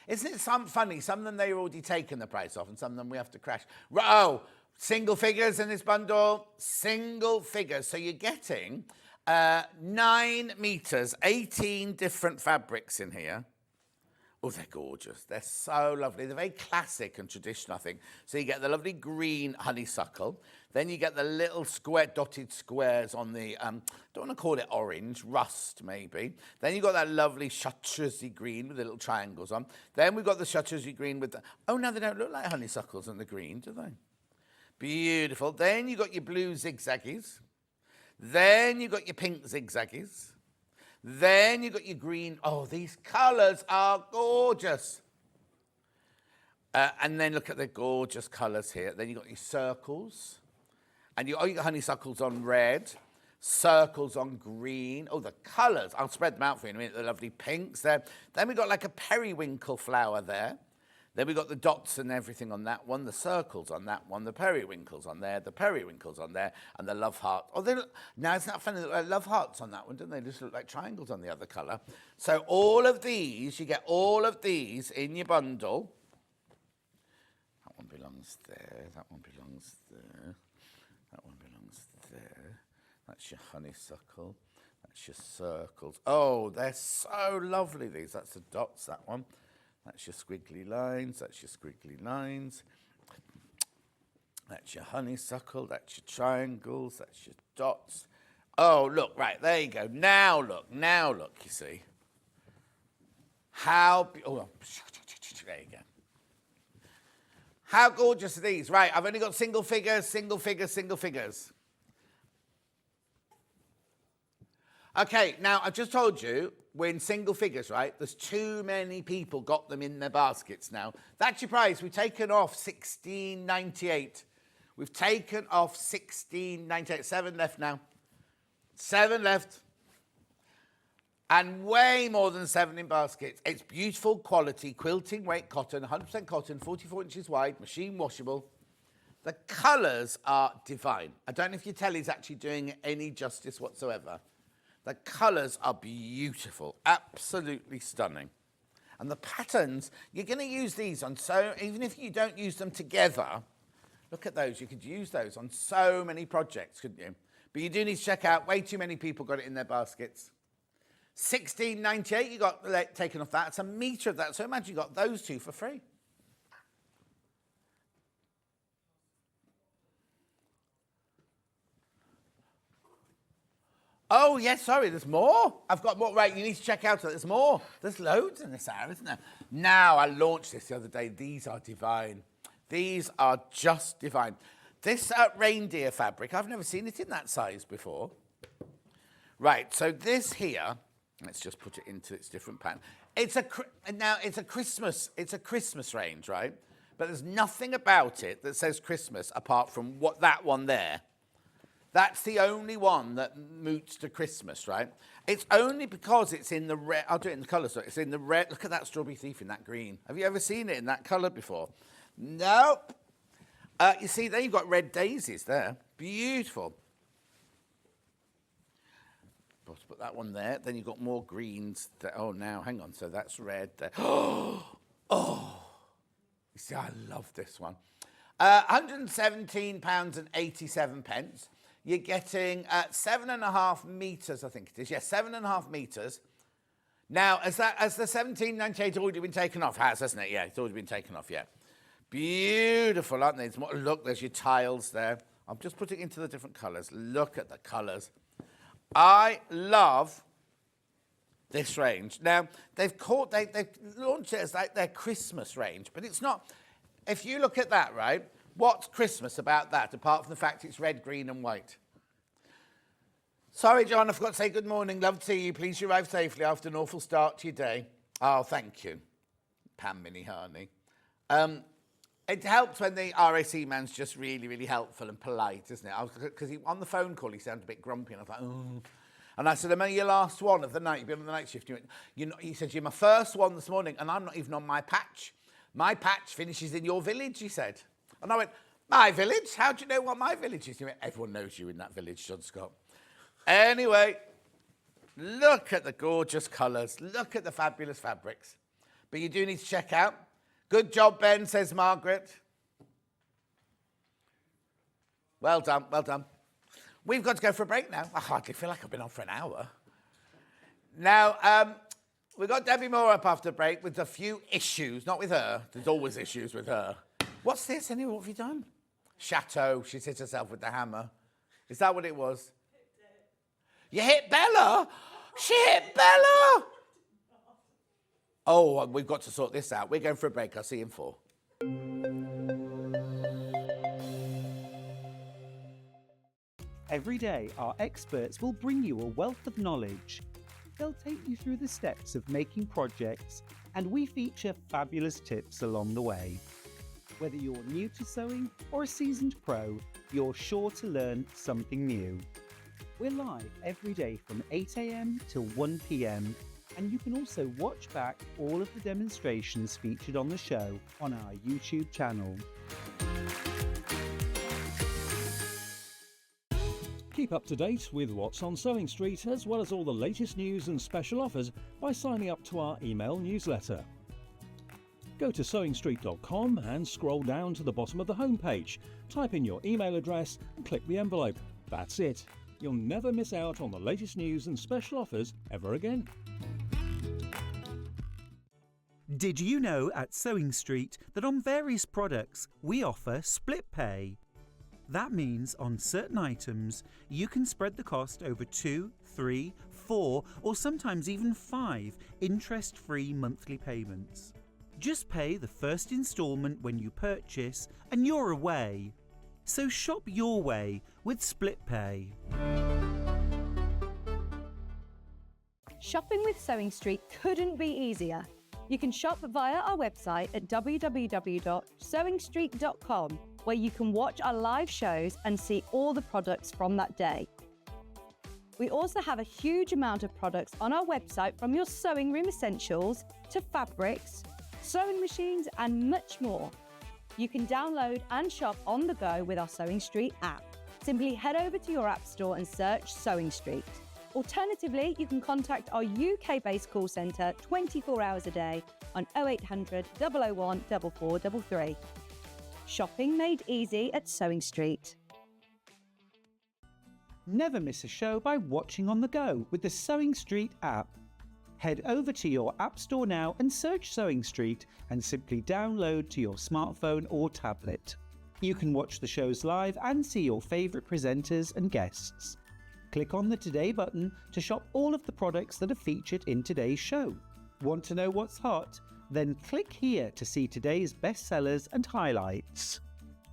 Isn't it funny? Some of them they've already taken the price off, and some of them we have to crash. Oh, single figures in this bundle. Single figures. So you're getting 9 metres, 18 different fabrics in here. Oh, they're gorgeous. They're so lovely. They're very classic and traditional, I think. So you get the lovely green honeysuckle. Then you get the little square dotted squares on the, don't want to call it orange, rust maybe. Then you've got that lovely chartreusey green with the little triangles on. Then we've got the chartreusey green with the, oh, no, they don't look like honeysuckles in the green, do they? Beautiful. Then you've got your blue zigzaggies. Then you've got your pink zigzaggies. Then you've got your green. Oh, these colours are gorgeous. And then look at the gorgeous colours here. Then you've got your circles. And you got honeysuckles on red, circles on green. Oh, the colours. I'll spread them out for you in a minute. The lovely pinks there. Then we've got like a periwinkle flower there. Then we've got the dots and everything on that one, the circles on that one, the periwinkles on there, the periwinkles on there, and the love heart. Oh, they look, now it's not funny, they look like love hearts on that one, don't they? They just look like triangles on the other colour. So all of these, you get all of these in your bundle. That one belongs there, that one belongs there, that one belongs there. That's your honeysuckle, that's your circles. Oh, they're so lovely, these. That's the dots, that one. That's your squiggly lines, that's your squiggly lines. That's your honeysuckle, that's your triangles, that's your dots. Oh, look, right, there you go. Now look, you see. How, oh, there you go. How gorgeous are these? Right, I've only got single figures, single figures, single figures. Okay, now I've just told you, we're in single figures, right? There's too many people got them in their baskets now. That's your price. We've taken off $16.98. We've taken off $16.98. 7 left now. 7 left. And way more than 7 in baskets. It's beautiful quality, quilting weight cotton, 100% cotton, 44 inches wide, machine washable. The colours are divine. I don't know if your telly's actually doing any justice whatsoever. The colours are beautiful, absolutely stunning. And the patterns, you're going to use these on so, even if you don't use them together, look at those, you could use those on so many projects, couldn't you? But you do need to check out, way too many people got it in their baskets. $16.98, you got taken off that. It's a metre of that, so imagine you got those two for free. Oh, yes, sorry, there's more. I've got more. Right, you need to check out. There's more. There's loads in this hour, isn't there? Now, I launched this the other day. These are divine. These are just divine. This reindeer fabric, I've never seen it in that size before. Right, so this here, let's just put it into its different pattern. It's a Christmas range, right? But there's nothing about it that says Christmas apart from that one there. That's the only one that moots to Christmas, right? It's only because it's in the red. I'll do it in the colour. So it's in the red. Look at that strawberry thief in that green. Have you ever seen it in that colour before? Nope. You see, there you've got red daisies there. Beautiful. Let's put that one there. Then you've got more greens. Oh, now, hang on. So that's red there. Oh! You see, I love this one. £117.87. You're getting 7.5 metres, I think it is. Yes, 7.5 metres. Now, has the $17.98 already been taken off? Hasn't it? Yeah, it's already been taken off, yeah. Beautiful, aren't they? Look, there's your tiles there. I'm just putting into the different colours. Look at the colours. I love this range. Now, they've launched it as like their Christmas range, but it's not. If you look at that, right, what's Christmas about that, apart from the fact it's red, green and white? Sorry, John, I forgot to say good morning. Love to see you. Please you arrive safely after an awful start to your day. Oh, thank you, Pam Minnie Harney. It helps when the RAC man's just really, really helpful and polite, isn't it? Because on the phone call, he sounded a bit grumpy, and I was like, oh. And I said, am I your last one of the night? You've been on the night shift. He said, you're my first one this morning, and I'm not even on my patch. My patch finishes in your village, he said. And I went, my village? How do you know what my village is? He went, everyone knows you in that village, John Scott. Anyway, look at the gorgeous colours. Look at the fabulous fabrics. But you do need to check out. Good job, Ben, says Margaret. Well done, well done. We've got to go for a break now. I hardly feel like I've been on for an hour. Now, we've got Debbi Moore up after the break with a few issues. Not with her. There's always issues with her. What's this anyway? What have you done? Chateau. She's hit herself with the hammer. Is that what it was? You hit Bella? She hit Bella? Oh, we've got to sort this out. We're going for a break. I'll see you in 4. Every day, our experts will bring you a wealth of knowledge. They'll take you through the steps of making projects, and we feature fabulous tips along the way. Whether you're new to sewing or a seasoned pro, you're sure to learn something new. We're live every day from 8 a.m. till 1 p.m, and you can also watch back all of the demonstrations featured on the show on our YouTube channel. Keep up to date with what's on Sewing Street, as well as all the latest news and special offers by signing up to our email newsletter. Go to sewingstreet.com and scroll down to the bottom of the homepage. Type in your email address and click the envelope. That's it. You'll never miss out on the latest news and special offers ever again. Did you know at Sewing Street that on various products we offer split pay? That means on certain items you can spread the cost over 2, 3, 4 or sometimes even 5 interest-free monthly payments. Just pay the first instalment when you purchase and you're away. So shop your way with split pay. Shopping with Sewing Street couldn't be easier. You can shop via our website at www.sewingstreet.com, where you can watch our live shows and see all the products from that day. We also have a huge amount of products on our website, from your sewing room essentials to fabrics, sewing machines and much more. You can download and shop on the go with our Sewing Street app. Simply head over to your app store and search Sewing Street. Alternatively, you can contact our UK-based call centre 24 hours a day on 0800 001 4433. Shopping made easy at Sewing Street. Never miss a show by watching on the go with the Sewing Street app. Head over to your app store now and search Sewing Street and simply download to your smartphone or tablet. You can watch the shows live and see your favourite presenters and guests. Click on the Today button to shop all of the products that are featured in today's show. Want to know what's hot? Then click here to see today's bestsellers and highlights.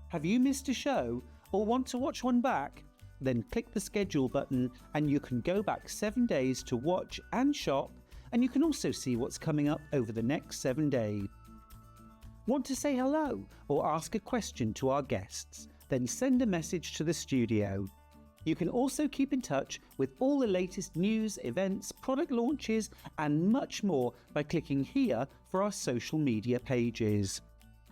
Have you missed a show or want to watch one back? Then click the schedule button and you can go back 7 days to watch and shop, and you can also see what's coming up over the next 7 days. Want to say hello or ask a question to our guests? Then send a message to the studio. You can also keep in touch with all the latest news, events, product launches and much more by clicking here for our social media pages.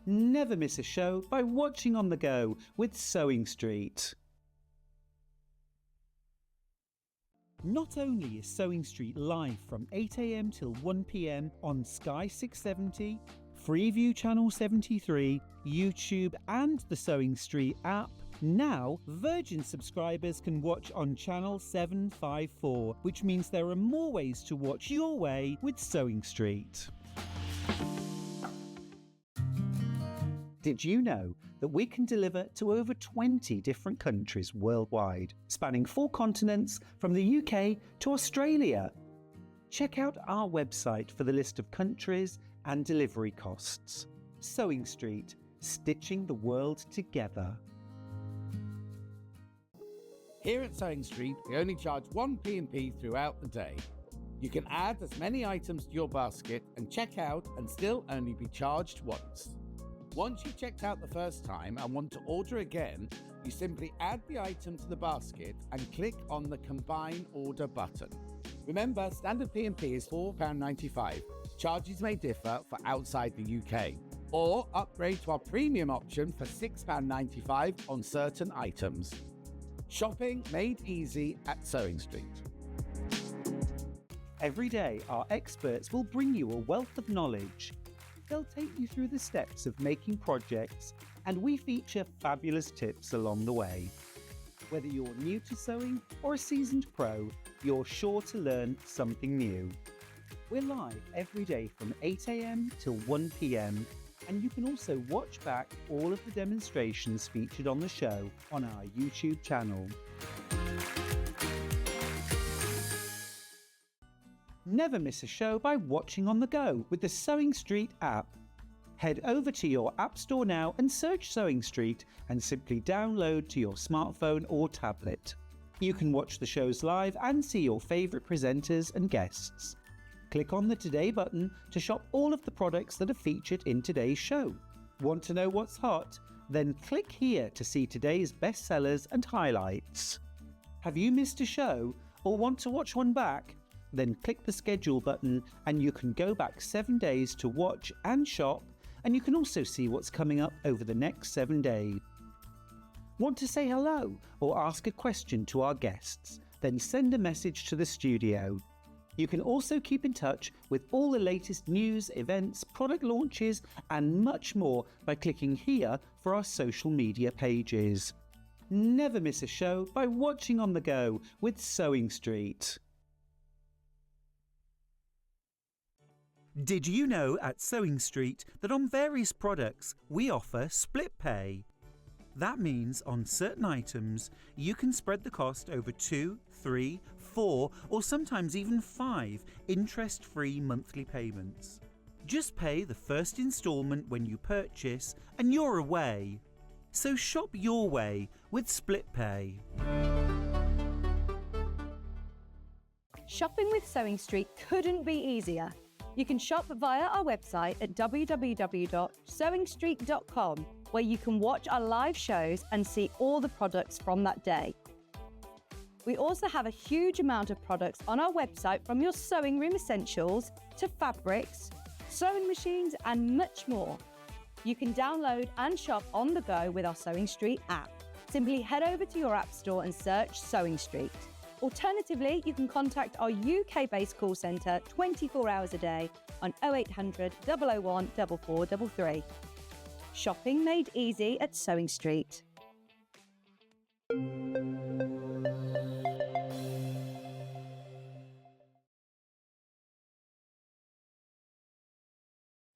Never miss a show by watching on the go with Sewing Street. Not only is Sewing Street live from 8 a.m. till 1 p.m. on Sky 670, Freeview Channel 73, YouTube and the Sewing Street app, now Virgin subscribers can watch on Channel 754, which means there are more ways to watch your way with Sewing Street. Did you know that we can deliver to over 20 different countries worldwide, spanning 4 continents from the UK to Australia? Check out our website for the list of countries and delivery costs. Sewing Street, stitching the world together. Here at Sewing Street, we only charge 1 P&P throughout the day. You can add as many items to your basket and check out and still only be charged once. Once you've checked out the first time and want to order again, you simply add the item to the basket and click on the Combine Order button. Remember, standard P&P is £4.95. Charges may differ for outside the UK. Or upgrade to our premium option for £6.95 on certain items. Shopping made easy at Sewing Street. Every day, our experts will bring you a wealth of knowledge. They'll take you through the steps of making projects, and we feature fabulous tips along the way. Whether you're new to sewing or a seasoned pro, you're sure to learn something new. We're live every day from 8 a.m. till 1 p.m. and you can also watch back all of the demonstrations featured on the show on our YouTube channel. Never miss a show by watching on the go with the Sewing Street app. Head over to your App Store now and search Sewing Street and simply download to your smartphone or tablet. You can watch the shows live and see your favourite presenters and guests. Click on the Today button to shop all of the products that are featured in today's show. Want to know what's hot? Then click here to see today's bestsellers and highlights. Have you missed a show or want to watch one back? Then click the schedule button and you can go back 7 days to watch and shop, and you can also see what's coming up over the next 7 days. Want to say hello or ask a question to our guests? Then send a message to the studio. You can also keep in touch with all the latest news, events, product launches and much more by clicking here for our social media pages. Never miss a show by watching on the go with Sewing Street. Did you know at Sewing Street that on various products we offer split pay? That means on certain items you can spread the cost over 2, 3, 4 or sometimes even 5 interest-free monthly payments. Just pay the first instalment when you purchase and you're away. So shop your way with split pay. Shopping with Sewing Street couldn't be easier. You can shop via our website at www.sewingstreet.com, where you can watch our live shows and see all the products from that day. We also have a huge amount of products on our website, from your sewing room essentials to fabrics, sewing machines and much more. You can download and shop on the go with our Sewing Street app. Simply head over to your app store and search Sewing Street. Alternatively, you can contact our UK-based call centre 24 hours a day on 0800 001 4433. Shopping made easy at Sewing Street.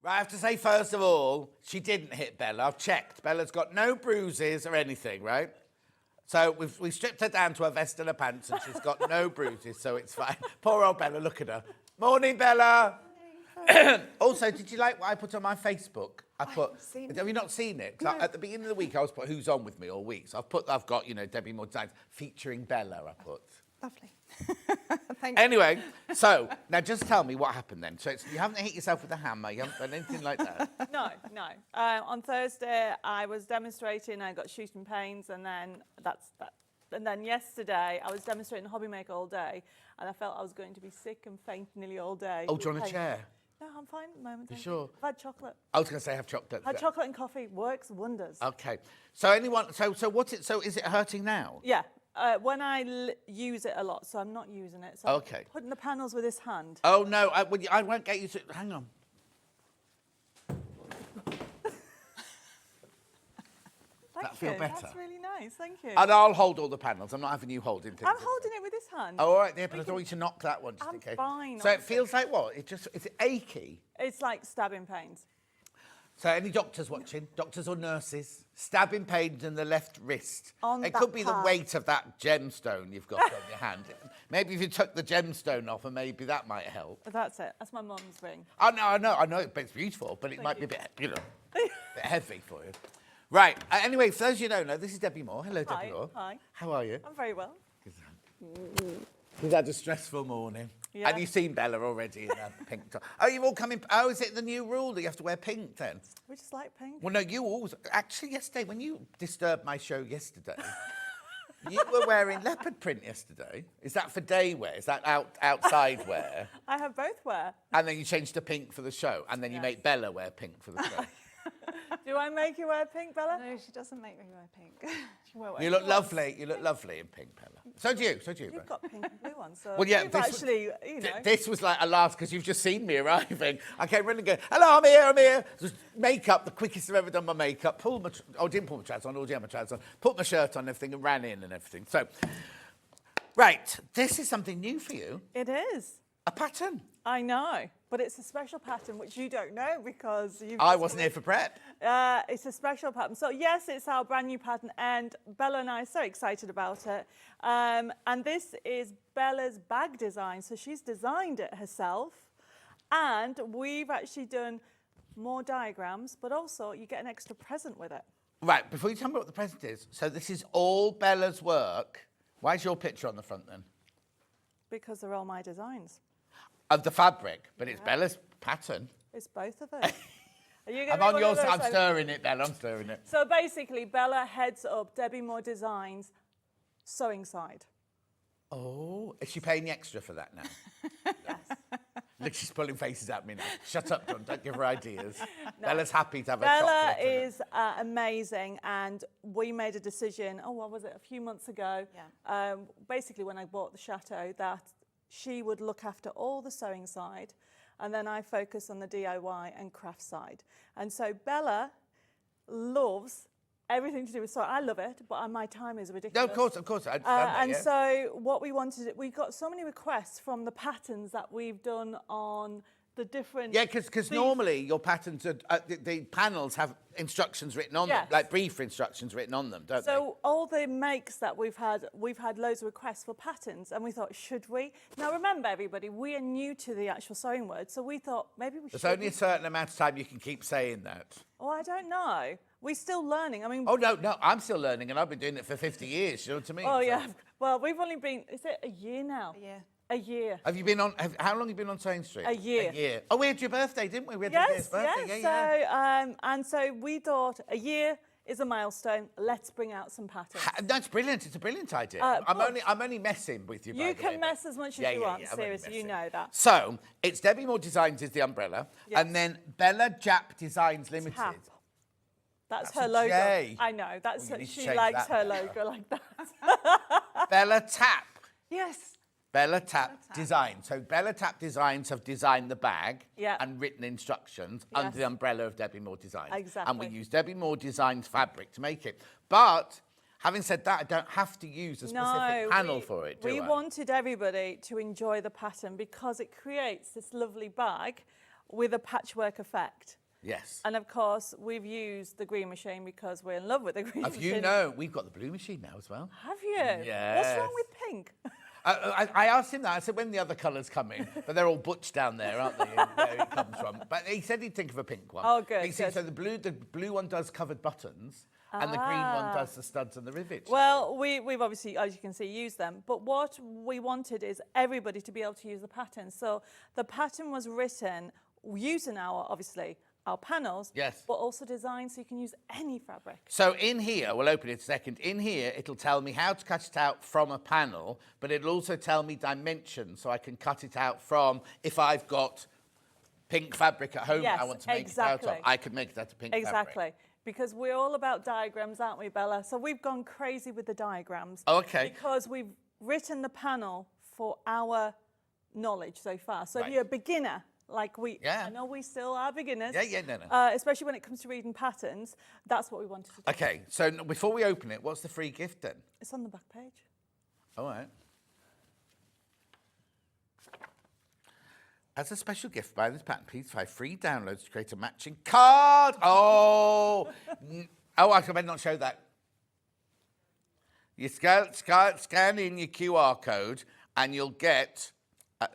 Right, I have to say, first of all, she didn't hit Bella. I've checked. Bella's got no bruises or anything, right? So we've stripped her down to her vest and her pants and she's got no bruises, so it's fine. Poor old Bella, look at her. Morning, Bella. Also, did you like what I put on my Facebook? Have you not seen it? No. At the beginning of the week, I was put who's on with me all week. So I've got, Debbi Moore Designs featuring Bella, I put. Lovely. Thank you. Anyway, so now just tell me what happened then. So you haven't hit yourself with a hammer, you haven't done anything like that? No. On Thursday, I was demonstrating, I got shooting pains, and then that's that. And then yesterday, I was demonstrating Hobby Maker all day, and I felt I was going to be sick and faint nearly all day. Oh, do you want a chair? No, I'm fine at the moment. You sure? I've had chocolate. I was going to say have chocolate. Had chocolate and coffee. Works wonders. Okay. So is it hurting now? Yeah. When I use it a lot, so I'm not using it. So Okay. I'm putting the panels with this hand. Oh, no, I won't get you to... Hang on. Thank feel you. better? That's really nice. Thank you. And I'll hold all the panels. I'm not having you holding things. I'm holding it with this hand. Oh, all right, yeah, but I don't want you to knock that one just I'm in case. fine, So it honestly. feels like what? Is it achy? It's like stabbing pains. So any doctors watching, doctors or nurses, stabbing pains in the left wrist. On It that could be the part. weight of that gemstone you've got on your hand. Maybe if you took the gemstone off, and maybe that might help. But that's it. That's my mum's ring. I know, it's beautiful, but it might be a bit, a bit heavy for you. Right. Anyway, for those you don't know, this is Debbi Moore. Hello, Hi, Debbi Moore. hi. How are you? I'm very well. We've had a stressful morning. Yeah. And you've seen Bella already in her pink top. Oh, you've all come in. Oh, is it the new rule that you have to wear pink then? We just like pink. Well, no, you always. Actually, yesterday, when you disturbed my show yesterday, you were wearing leopard print yesterday. Is that for day wear? Is that outside wear? I have both wear. And then you changed to pink for the show. And then you make Bella wear pink for the show. Do I make you wear pink, Bella? No, she doesn't make me wear pink. She won't You wear look lovely. You look lovely in pink, Bella. So do you. So do you. You've got pink and blue on, so Well, yeah, you've this actually, This was like a last, because you've just seen me arriving. I came running and go, hello, I'm here. Just makeup, the quickest I've ever done my makeup. Didn't pull my trousers on, didn't have my trousers on. Put my shirt on and everything and ran in and everything. So, right, this is something new for you. It is. A pattern. I know, but it's a special pattern which you don't know because you've. I just wasn't come here for prep. It's a special pattern. So yes, it's our brand new pattern, and Bella and I are so excited about it. And this is Bella's bag design. So she's designed it herself, and we've actually done more diagrams, but also you get an extra present with it. Right, before you tell me what the present is, so this is all Bella's work. Why is your picture on the front then? Because they're all my designs. Of the fabric, but it's Bella's pattern. It's both of us. Are you I'm on your side. I'm stirring it, Bella. I'm stirring it. So basically, Bella heads up Debbi Moore Designs sewing side. Oh, is she paying extra for that now? Yes. Look, she's pulling faces at me now. Shut up, John. Don't give her ideas. Bella's happy to have a Bella chocolate. is amazing, and we made a decision, what was it, a few months ago, basically when I bought the chateau, that she would look after all the sewing side, and then I focus on the DIY and craft side. And so Bella loves everything to do with sewing. I love it, but my time is ridiculous. No, of course. I understand that, And yeah. so what we wanted, we got so many requests from the patterns that we've done on the different... Yeah, because normally your patterns are, the panels have instructions written on them, Yes. like brief instructions written on them, don't So all the makes that we've had loads of requests for patterns, and we thought, should we? Now remember, everybody, we are new to the actual sewing word, so we thought maybe we should. There's only a certain amount of time you can keep saying that. Oh, I don't know. We're still learning. I mean. Oh, no, I'm still learning, and I've been doing it for 50 years, you know what I mean? Oh, So- yeah. Well, we've only been, is it a year now? Yeah. A year. Have you been on, how long have you been on Sewing Street? A year. A year. Oh, we had your birthday, didn't we? We had your Yes, birthday. yes. Yeah. So, and so we thought a year is a milestone. Let's bring out some patterns. That's brilliant. It's a brilliant idea. but I'm only messing with you. By You the way, can mess as much as yeah, you yeah, want, yeah, I'm only seriously, you messing. know that. So it's Debbi Moore Designs is the umbrella, Yes. and then Bella Jap Designs Limited. Tap. That's That's her a logo. J. I know. That's Well, you need to she change likes that her now. logo like that. Bella Tap. Yes. Bella Tap Design. So Bella Tap Designs have designed the bag Yeah. and written instructions under Yes. the umbrella of Debbi Moore Designs. Exactly. And we use Debbi Moore Designs fabric to make it. But having said that, I don't have to use a specific panel for it, do we I? wanted everybody to enjoy the pattern because it creates this lovely bag with a patchwork effect. Yes. And of course, we've used the green machine because we're in love with the green Have machine. you know, we've got the blue machine now as well. Have you? Yes. What's wrong with pink? I asked him that. I said, when the other colours coming? But they're all butch down there, aren't they? And where it comes from. But he said he'd think of a pink one. Oh, good, He said, good. so the blue one does covered buttons, and the green one does the studs and the rivets. Well, we've obviously, as you can see, used them. But what we wanted is everybody to be able to use the pattern. So the pattern was written using obviously, our panels, Yes. but also designed so you can use any fabric. So in here, we'll open it in a second. In here, it'll tell me how to cut it out from a panel, but it'll also tell me dimensions, so I can cut it out from, if I've got pink fabric at home Yes, I want to make exactly. it out of, I could make it out of pink Exactly. fabric. Because we're all about diagrams, aren't we, Bella? So we've gone crazy with the diagrams. Oh, okay. Because we've written the panel for our knowledge so far. So Right. if you're a beginner, like we, Yeah. I know we still are beginners. Yeah, no. Especially when it comes to reading patterns, that's what we wanted to do. Okay, so before we open it, what's the free gift then? It's on the back page. All right. As a special gift by this pattern, please try free downloads to create a matching card. Oh, I better not show that. You scan in your QR code and you'll get,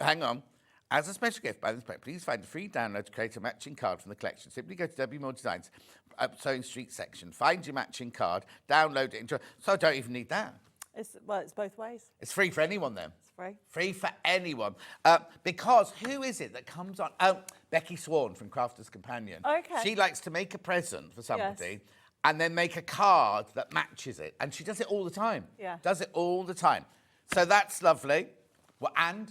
hang on. As a special gift by this pattern, please find a free download to create a matching card from the collection. Simply go to Debbi Moore Designs, Sewing Street section, find your matching card, download it, so I don't even need that. It's both ways. It's free for anyone then. It's free. Free for anyone. Because who is it that comes on? Oh, Becky Swan from Crafter's Companion. Okay. She likes to make a present for somebody Yes. and then make a card that matches it. And she does it all the time. Yeah. Does it all the time. So that's lovely. Well, and...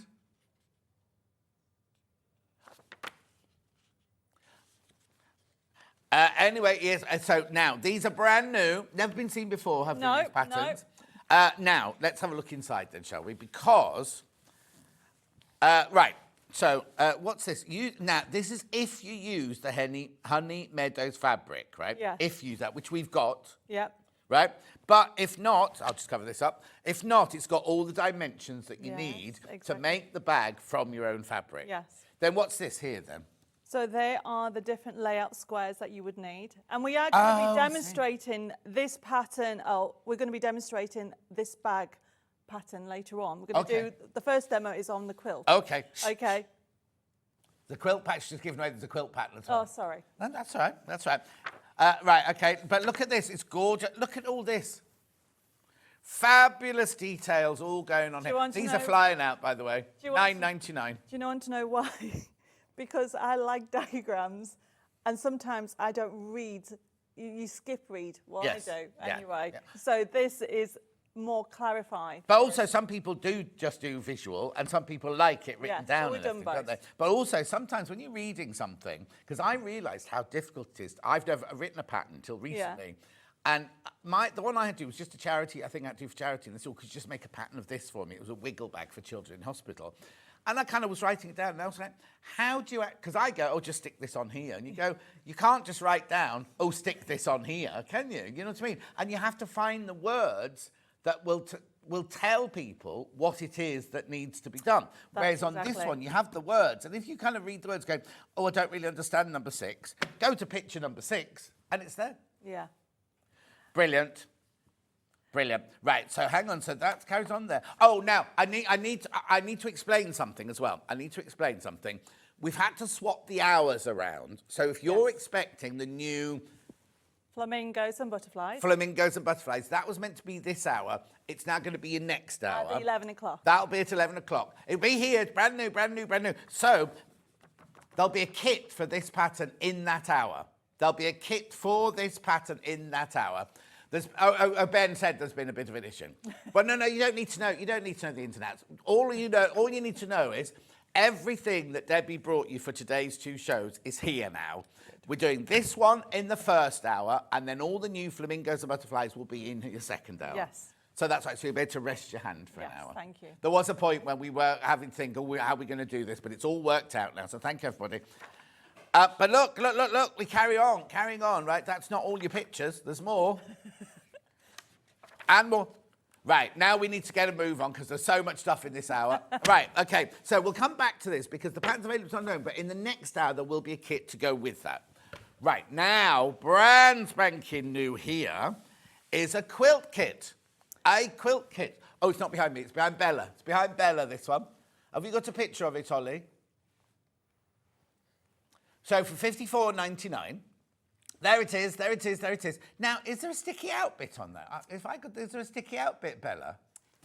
anyway, yes, so now, these are brand new. Never been seen before, have No, these patterns? no. Now, let's have a look inside then, shall we? Because, right, so what's this? Now, this is if you use the Honey Meadows fabric, right? Yes. If you use that, which we've got, Yep. right? But if not, I'll just cover this up. If not, it's got all the dimensions that you Yes, need to exactly. make the bag from your own fabric. Yes. Then what's this here then? So they are the different layout squares that you would need. And we are going to Oh, I be see. demonstrating this pattern. We're going to be demonstrating this bag pattern later on. We're going to Okay. do, the first demo is on the quilt. Okay. Okay. The quilt patch just given away. There's a quilt pattern as well. Oh, sorry. No, that's all right. That's all right. Right, okay. But look at this. It's gorgeous. Look at all this. Fabulous details all going on Do here. you want to These are know- flying out, by the way. Do you want to- $9.99. Do you want to know why? Because I like diagrams and sometimes I don't read. You skip read. Well, Yes. I do Yeah, anyway. yeah. So this is more clarified. But also, some people do just do visual, and some people like it written Yes, down. well, and we've done everything, don't both. they? But also, sometimes when you're reading something, because I realised how difficult it is. I've never written a pattern until recently. And the one I had to do was just a charity. I think I had to do for charity, and they said, could you just make a pattern of this for me? It was a wiggle bag for children in hospital. And I kind of was writing it down, and I was like, how do you, because I go, oh, just stick this on here. And you go, you can't just write down, oh, stick this on here, can you? You know what I mean? And you have to find the words that will tell people what it is that needs to be done. Whereas on this exactly. one, you have the words. And if you kind of read the words going, oh, I don't really understand number 6, go to picture number 6, and it's there. Yeah. Brilliant. Brilliant. Right, so hang on. So that carries on there. Oh, now, I need to explain something as well. I need to explain something. We've had to swap the hours around. So if you're expecting the new Flamingos and Butterflies. Flamingos and Butterflies, that was meant to be this hour. It's now going to be your next hour. At 11 o'clock. That'll be at 11 o'clock. It'll be here, brand new, brand new, brand new. So there'll be a kit for this pattern in that hour. There'll be a kit for this pattern in that hour. Ben said there's been a bit of an issue. But no, you don't need to know. You don't need to know the internet. All you need to know is everything that Debbie brought you for today's 2 shows is here now. We're doing this one in the first hour, and then all the new Flamingos and Butterflies will be in your second hour. Yes. So that's right. So you'll be able to rest your hand for an Yes, hour. thank you. There was a point when we were having to think, how are we going to do this? But it's all worked out now. So thank you, everybody. But look, we carrying on, right? That's not all your pictures. There's more. And more. Right, now we need to get a move on because there's so much stuff in this hour. Right, okay, so we'll come back to this because the pattern's available to unknown, but in the next hour there will be a kit to go with that. Right, now, brand spanking new here is a quilt kit. A quilt kit. Oh, it's not behind me, it's behind Bella. It's behind Bella, this one. Have you got a picture of it, Ollie? So for $54.99, there it is, there it is, there it is. Now, is there a sticky out bit on that? Is there a sticky out bit, Bella?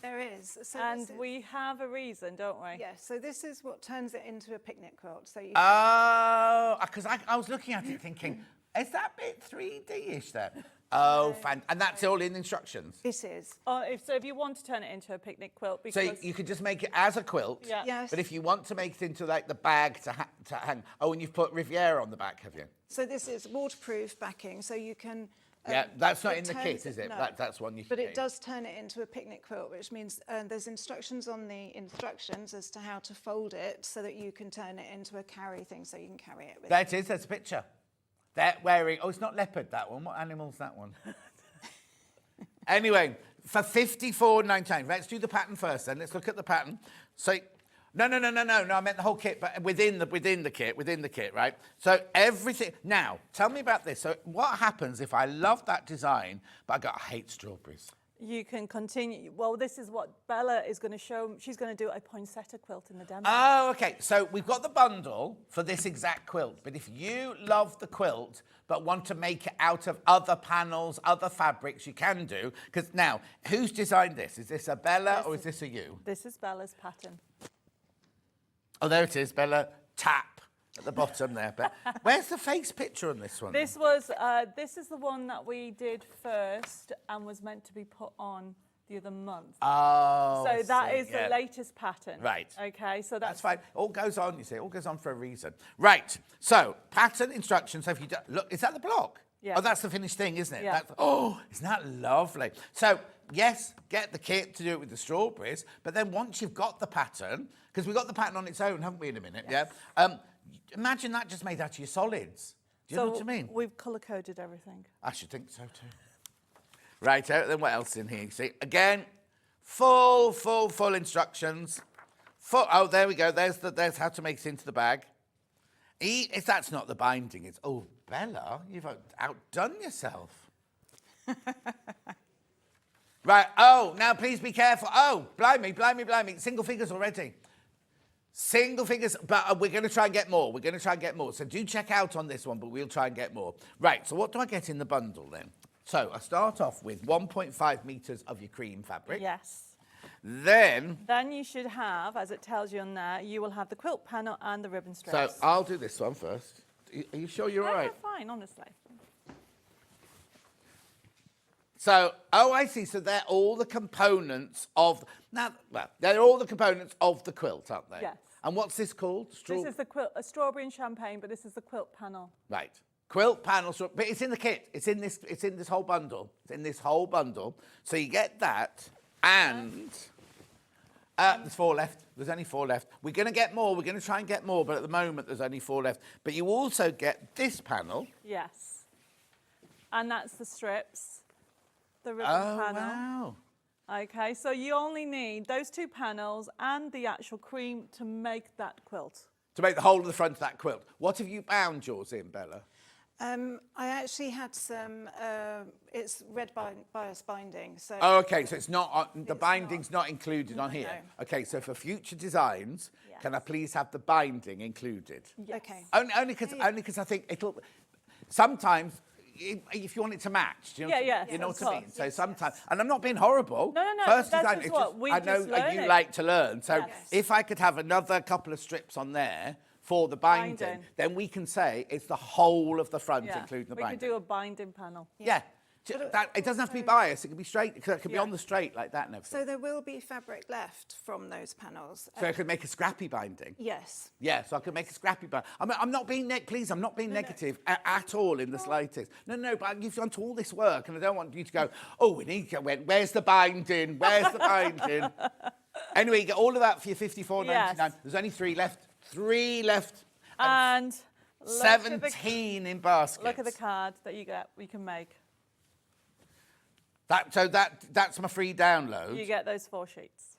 There is. So And this is, we have a reason, don't we? yes, so this is what turns it into a picnic quilt. So you Oh, because I was looking at it thinking, is that bit 3D-ish there? Oh, and that's all in instructions. it is. So if you want to turn it into a picnic quilt, So because you could just make it as a quilt. Yeah. Yes. But if you want to make it into like the bag to hang, and you've put Riviera on the back, have you? So this is waterproof backing, so you can. Yeah, that's not it in the turns kit, is it? No. That's one you. But can it does turn it into a picnic quilt, which means there's instructions on the instructions as to how to fold it so that you can turn it into a carry thing, so you can carry it with. There it is. There's a picture. They're wearing. Oh, it's not leopard. That one. What animal's that one? Anyway, for $54.99. Let's do the pattern first. Then let's look at the pattern. So, No, I meant the whole kit, but within the kit, right? So everything. Now, tell me about this. So what happens if I love that design, but I hate strawberries? You can continue. Well, this is what Bella is going to show. She's going to do a poinsettia quilt in the demo. Oh, okay. So we've got the bundle for this exact quilt, but if you love the quilt but want to make it out of other panels, other fabrics, you can do. Because now, who's designed this? Is this a Bella or is this a you? This is Bella's pattern. Oh, there it is, Bella. Tap at the bottom there. But where's the face picture on this one? This is the one that we did first and was meant to be put on the other month. Oh, so that is the latest pattern. Right. Okay, so That's fine. All goes on, you see. It all goes on for a reason. Right. So, pattern instructions. So if you do, look, is that the block? Yeah. Oh, that's the finished thing, isn't it? Yeah. Isn't that lovely? So, yes, get the kit to do it with the strawberries, but then once you've got the pattern, because we've got the pattern on its own, haven't we, in a minute? Yes. Yeah. Imagine that just made out of your solids. Do you know what I mean? We've colour-coded everything. I should think so too. Right, then what else in here? You see, again, full instructions. Oh, there we go. There's how to make it into the bag. If that's not the binding, it's, oh, Bella, you've outdone yourself. Right, oh, now please be careful. Oh, blimey, single figures already. Single figures, but we're going to try and get more. So do check out on this one, but we'll try and get more. Right, so what do I get in the bundle then? So I start off with 1.5 metres of your cream fabric. Yes. Then you should have, as it tells you on there, you will have the quilt panel and the ribbon So strips. I'll do this one first. Are you sure you're all right? Fine, honestly. So, I see. So they're all the components of they're all the components of the quilt, aren't they? Yes. And what's this called? This is the quilt, a strawberry and champagne, but this is the quilt panel. Right. Quilt panel, but it's in the kit. It's in this whole bundle. So you get that, and there's 4 left. There's only 4 left. We're going to get more. We're going to try and get more, but at the moment there's only 4 left. But you also get this panel. Yes. And that's the strips, the ribbon panel. Wow. Okay, so you only need those 2 panels and the actual cream to make that quilt. To make the whole of the front of that quilt. What have you bound yours in, Bella? I actually had some, it's red bias binding. So Oh, okay, so it's not the It's binding's not included on here. No. Okay, so for future designs, Yes. can I please have the binding included? Yes. Okay. Only because I think it'll sometimes if you want it to match, do you know, Yeah, you know of what I mean? course. So sometimes, and I'm not being horrible. No, First that's design, just it's what we I know just that you learning. like to learn. So Yes. if I could have another couple of strips on there for the binding, Binding. then we can say it's the whole of the front, Yeah. including the We binding. could do a binding panel. Yeah. It doesn't have to be biased. It can be straight. It could be Yeah. on the straight like that and everything. So there will be fabric left from those panels. So I could make a scrappy binding. Yes. Yeah, so I could make a scrappy binding. I'm not being please, I'm not being negative at all in the slightest. No, but you've done all this work, and I don't want you to go, oh, we need to go, where's the binding? Where's the binding? Anyway, you get all of that for your $54.99. Yes. There's only 3 left. 3 left. And look at the- 17 in baskets. Look at the card that you get. We can make. That's my free download. You get those 4 sheets.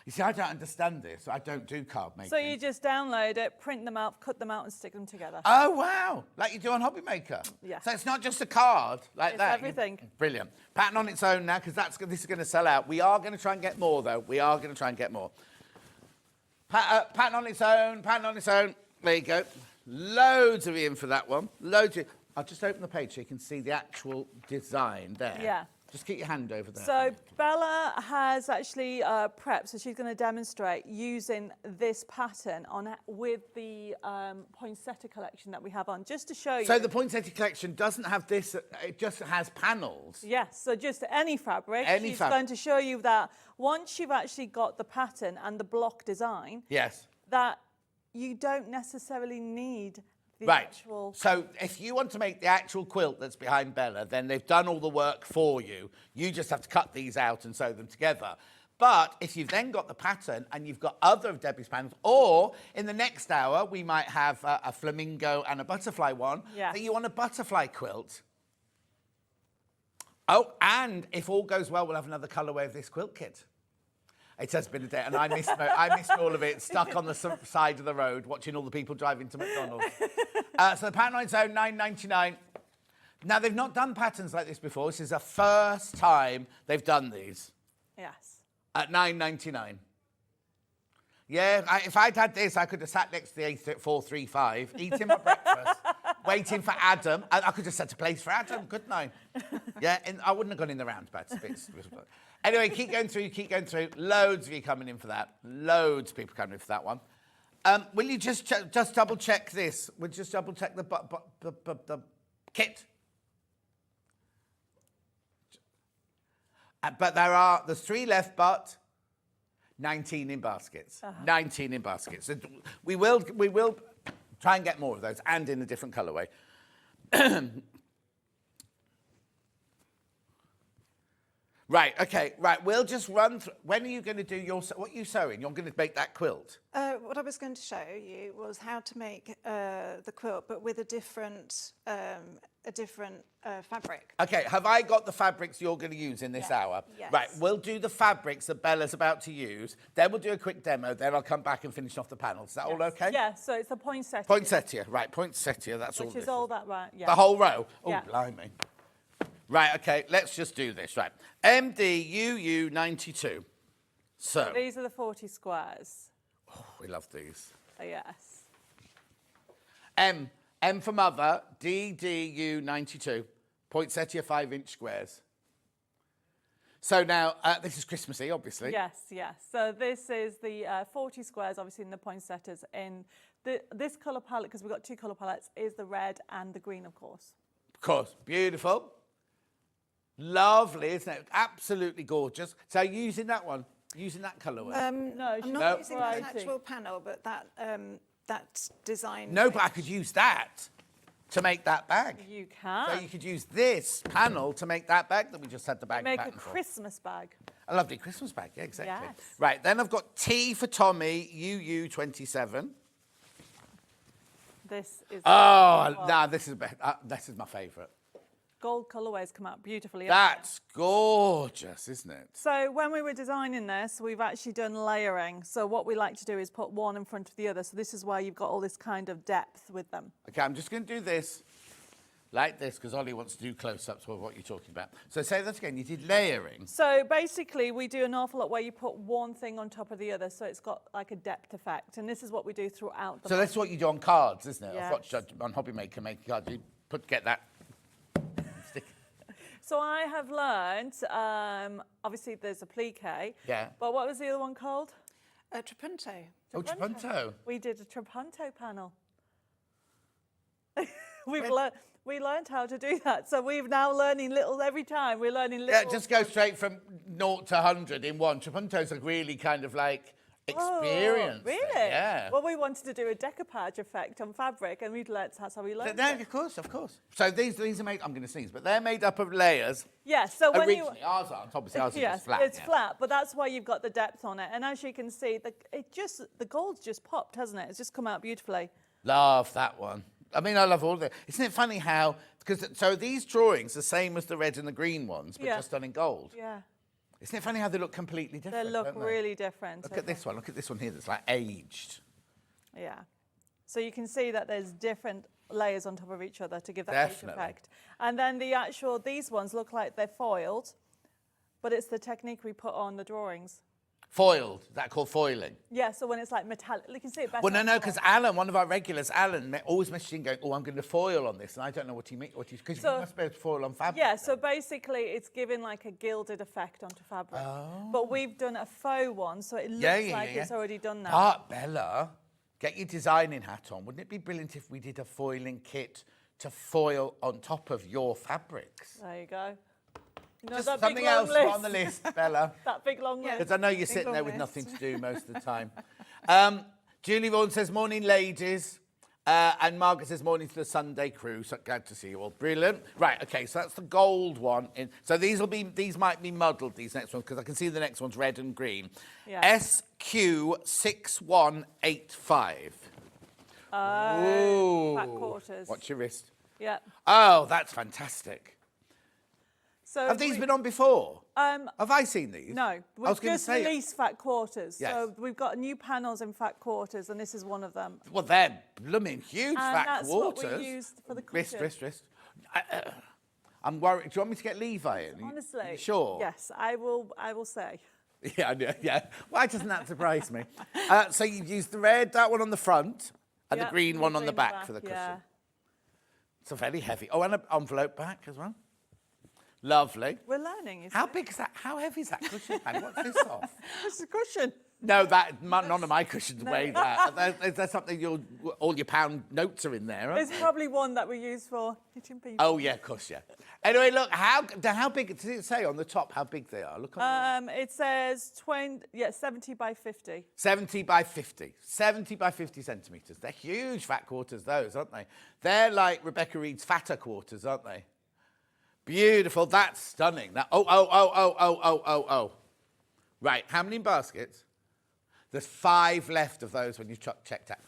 You see, I don't understand this. I don't do card making. So you just download it, print them out, cut them out, and stick them together. Oh, wow. Like you do on Hobby Maker? Yes. So it's not just a card like It's that? everything. Brilliant. Pattern on its own now, because this is going to sell out. We are going to try and get more, though. Pattern on its own, There you go. Loads of in for that one. I'll just open the page so you can see the actual design there. Yeah. Just keep your hand over there. So Bella has actually prepped, so she's going to demonstrate using this pattern with the poinsettia collection that we have on, just to show you. So the poinsettia collection doesn't have this, it just has panels. Yes, so just any fabric. Any She's fabric. going to show you that once you've actually got the pattern and the block design, Yes. that you don't necessarily need the Right. actual... So if you want to make the actual quilt that's behind Bella, then they've done all the work for you. You just have to cut these out and sew them together. But if you've then got the pattern and you've got other of Debbie's panels, or in the next hour, we might have a flamingo and a butterfly one, Yes. that you want a butterfly quilt. Oh, and if all goes well, we'll have another colourway of this quilt kit. It has been a day, and I missed all of it, stuck on the side of the road, watching all the people driving to McDonald's. So the pattern line zone, £9.99. Now, they've not done patterns like this before. This is the first time they've done these. Yes. At £9.99. Yeah, if I'd had this, I could have sat next to the A435, eating my breakfast, waiting for Adam. I could have set a place for Adam, couldn't I? Yeah, and I wouldn't have gone in the roundabout. Anyway, keep going through. Loads of you coming in for that. Loads of people coming in for that one. Will you just double check this? We'll just double check the kit. But there's 3 left, but 19 in baskets. 19 in baskets. So we will try and get more of those, and in a different colourway. Right, okay, right. We'll just run through. When are you going to do what are you sewing? You're going to make that quilt? What I was going to show you was how to make the quilt, but with a different fabric. Okay, have I got the fabrics you're going to use in this hour? Yes. Right, we'll do the fabrics that Bella's about to use. Then we'll do a quick demo. Then I'll come back and finish off the panels. Is that all okay? Yeah, so it's a poinsettia. Poinsettia, right, poinsettia, that's all Which this is all that, right? Yeah. The whole row? Oh, Yeah. blimey. Right, okay, let's just do this. Right, MDUU 92. So, These are the 40 squares. oh, we love these. Yes. M for mother, DDU 92. Poinsettia 5-inch squares. So now, this is Christmassy, obviously. Yes, yes. So this is the 40 squares, obviously, in the poinsettias. In this colour palette, because we've got 2 colour palettes, is the red and the green, of course. Of course, beautiful. Lovely, isn't it? Absolutely gorgeous. So using that one, using that colourway. No, I'm not using the actual panel, but that design. No, but I could use that to make that bag. You can. So you could use this panel to make that bag that we just had the bag Make a pattern for. Christmas bag. A lovely Christmas bag, yeah, exactly. Yes. Right, then I've got T for Tommy, UU 27. This is This is my favourite. gold colourways come out beautifully. That's gorgeous, isn't it? So when we were designing this, we've actually done layering. So what we like to do is put one in front of the other. So this is why you've got all this kind of depth with them. Okay, I'm just going to do this like this because Ollie wants to do close-ups of what you're talking about. So say that again. You did layering. So basically, we do an awful lot where you put one thing on top of the other, so it's got like a depth effect. And this is what we do throughout the So that's what you do on cards, isn't it? Yes. I've watched on Hobby Maker make cards. You get that. Stick. So I have learned, obviously there's a plique. Yeah. But what was the other one called? A trapunto. Oh, trapunto. We did a trapunto panel. We learned how to do that. So we're now learning little every time. We're learning little. Yeah, just go straight from 0 to 100 in one. Trapunto's a really kind of like experience. Oh, really? Yeah. Well, we wanted to do a decoupage effect on fabric, and that's how we learned it. Of course. So these are made, I'm going to sneeze, but they're made up of layers. Yeah, so when Originally, ours aren't. Obviously, ours is yes, just flat. it's flat, but that's why you've got the depth on it. And as you can see, the gold's just popped, hasn't it? It's just come out beautifully. Love that one. I mean, I love all of it. Isn't it funny how, so these drawings are the same as the red and the green ones, but just done in gold. Yeah. Isn't it funny how they look completely different? They look don't they? really different. Look at this one. Look at this one here that's like aged. Yeah. So you can see that there's different layers on top of each other to give that age effect. And then these ones look like they're foiled, but it's the technique we put on the drawings. Foiled. Is that called foiling? Yeah, so when it's like metallic, you can see it better. Well, no, because Alan, one of our regulars, Alan, always messaging going, oh, I'm going to foil on this. And I don't know what he means. Because you must be able to foil on fabric. Yeah, so basically it's giving like a gilded effect onto fabric. Oh. But we've done a faux one, so it looks like it's already done now. But, Bella, get your designing hat on. Wouldn't it be brilliant if we did a foiling kit to foil on top of your fabrics? There you go. You know, Just that something big long else list. on the list, Bella. That big long list. Because I know you're sitting there with nothing to do most of the time. Julie Vaughan says, morning, ladies. And Margaret says, morning to the Sunday crew. So glad to see you all. Brilliant. Right, okay, so that's the gold one. So these might be muddled, these next ones, because I can see the next one's red and green. Yeah. SQ6185. Back quarters. Watch your wrist. Yeah. Oh, that's fantastic. So Have these been on before? Have I seen these? No, I we've was going to just say. released fat quarters. Yes. So we've got new panels in fat quarters, and this is one of them. Well, they're blooming huge And fat that's quarters. what we used for the Wrist, cushion. wrist. I'm worried. Do you want me to get Levi in? Honestly, You sure? Yes, I will. I will say. Yeah, yeah. Why doesn't that surprise me? So you've used the red, that one on the front, and the Yep, green one on the green back for the cushion. Yeah. It's a very heavy. Oh, and an envelope back as well. Lovely. We're learning. You How see. big is that? How heavy is that cushion? Man? What's this off? It's a cushion. No, none of my cushions weigh that. Is there something all your pound notes are in there? Aren't It's they? probably one that we use for hitting people. Oh yeah, of course, yeah. Anyway, look, how big does it say on the top? How big they are? Look on It says 70 by 50. 70 by 50. 70 by 50 centimetres. They're huge fat quarters, those, aren't they? They're like Rebecca Reed's fatter quarters, aren't they? Beautiful. That's stunning. Oh. Right, how many baskets? There's 5 left of those when you've checked out.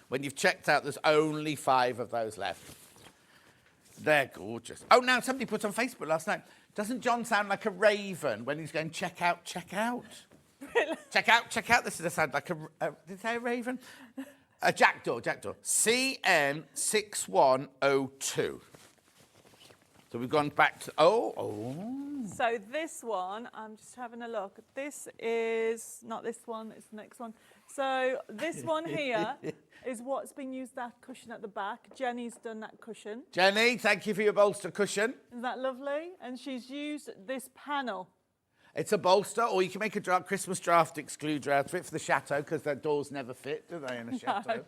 When you've checked out, there's only 5 of those left. They're gorgeous. Oh, now somebody put on Facebook last night, doesn't John sound like a raven when he's going, check out, check out? Really? Check out, check out. This does sound like did it say a raven? A jackdaw. CN6102. So we've gone back to, So this one, I'm just having a look. This is not this one, it's the next one. So this one here is what's been used, that cushion at the back. Jenny's done that cushion. Jenny, thank you for your bolster cushion. Isn't that lovely? And she's used this panel. It's a bolster, or you can make a Christmas draft excluder out of it for the chateau, because their doors never fit, do they, in a chateau?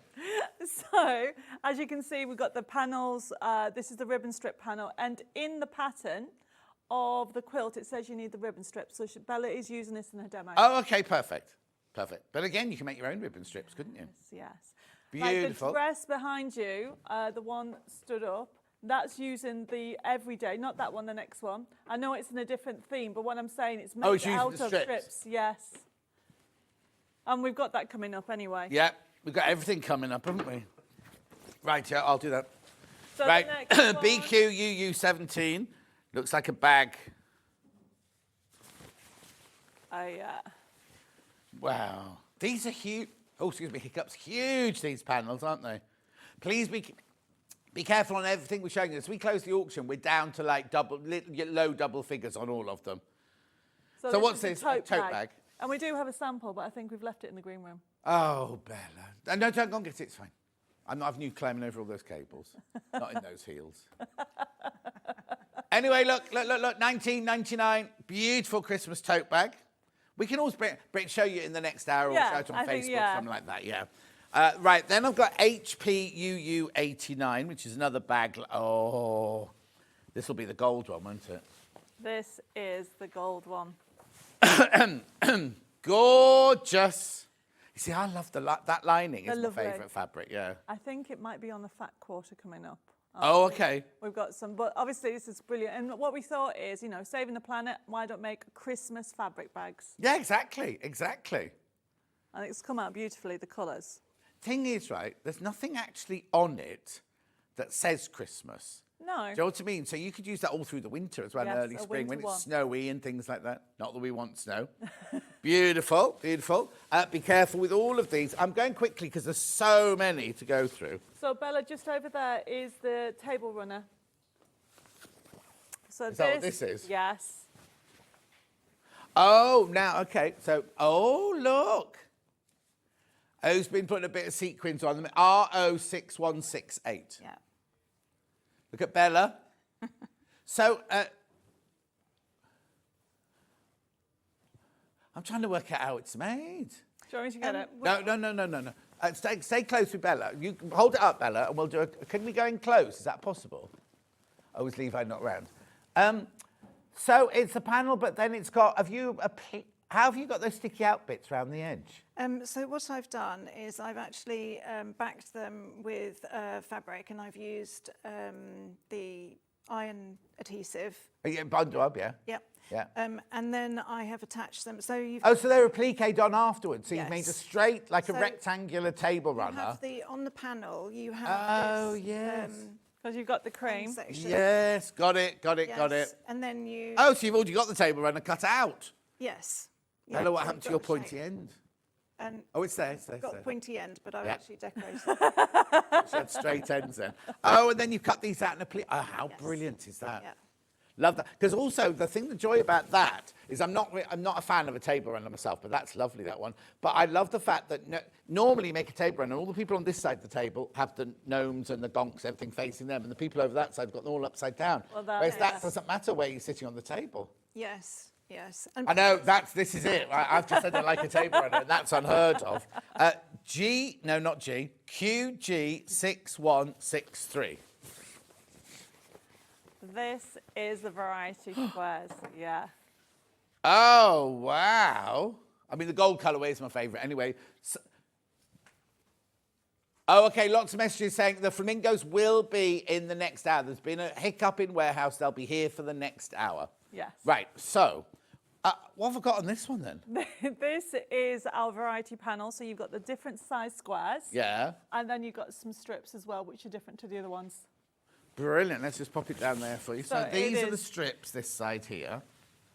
So, as you can see, we've got the panels. This is the ribbon strip panel. And in the pattern of the quilt, it says you need the ribbon strip. So Bella is using this in her demo. Oh, okay, perfect. But again, you can make your own ribbon strips, couldn't you? Yes. Beautiful. Like the dress behind you, the one stood up, that's using the everyday, not that one, the next one. I know it's in a different theme, but what I'm saying, it's made it's using out the of strips. strips. Yes. And we've got that coming up anyway. Yeah, we've got everything coming up, haven't we? Right, yeah, I'll do that. So Right, the next one, BQUU17 looks like a bag. Wow. These are huge. Oh, excuse me, hiccups. Huge, these panels, aren't they? Please be careful on everything we're showing you. As we close the auction, we're down to like low double figures on all of them. So what's is this? a A tote bag. And we do have a sample, but I think we've left it in the green room. Oh, Bella. No, don't go and get it. It's fine. I'm not having you climbing over all those cables. Not in those heels. Anyway, look. 19.99. Beautiful Christmas tote bag. We can always show you in the next hour or Yeah, show it on I think, Facebook, something like that, yeah. Right, then I've got HPUU89, which is another bag. Oh, this will be the gold one, won't it? This is the gold one. Gorgeous. You see, I love that lining. It's They're my lovely. favourite fabric, yeah. I think it might be on the fat quarter coming up. Oh, okay. We've got some, but obviously this is brilliant. And what we thought is, saving the planet, why don't make Christmas fabric bags? Yeah, exactly. And it's come out beautifully, the colours. Thing is, right, there's nothing actually on it that says Christmas. No. Do you know what I mean? So you could use that all through the winter as well, Yes, early a spring, when winter it's one. snowy and things like that. Not that we want snow. Beautiful. Be careful with all of these. I'm going quickly because there's so many to go through. So Bella, just over there is the table runner. So Is that what this is? Yes. Oh, now, okay. So, look. O's been putting a bit of sequins on them. RO6168. Yeah. Look at Bella. So, I'm trying to work out how it's made. Do you want me to get it? No. Stay close with Bella. You hold it up, Bella, and we'll do can we go in close? Is that possible? Oh, is Levi not round? So it's a panel, but then it's got, how have you got those sticky out bits around the edge? So what I've done is I've actually backed them with fabric, and I've used the iron adhesive. Yeah, bundle up, yeah. Yep. Yeah. And then I have attached them. So you've Oh, so they're appliqued on afterwards. So you've made a Yes. straight, like a So rectangular table you runner. have on the panel, you have Oh, this yes. Because you've got the cream. section. Yes, got it. Yes, and then you... Oh, so you've already got the table runner cut out. Yes. Hello, Yeah, what so happened to you've your got the pointy shape. end? And Oh, it's there, it's there. got a pointy end, but I've Yeah. actually decorated She had straight ends then. Oh, and then you cut these out in a pleat. Oh, how brilliant is that? Yeah. Love that. Because also, the joy about that is I'm not a fan of a table runner myself, but that's lovely, that one. But I love the fact that normally you make a table runner, all the people on this side of the table have the gnomes and the gonks, everything facing them, and the people over that side have got them all upside down. Well, that- Whereas that yes. doesn't matter where you're sitting on the table. Yes, yes. And I know, this is it. I've just said I like a table runner, and that's unheard of. QG6163. This is the variety squares. Yeah. Oh, wow. I mean, the gold colourway is my favourite anyway. Oh, okay, lots of messages saying the flamingos will be in the next hour. There's been a hiccup in warehouse. They'll be here for the next hour. Yes. Right, so what have I got on this one then? This is our variety panel. So you've got the different size squares. Yeah. And then you've got some strips as well, which are different to the other ones. Brilliant. Let's just pop it down there for you. So So these it are the is- strips this side here.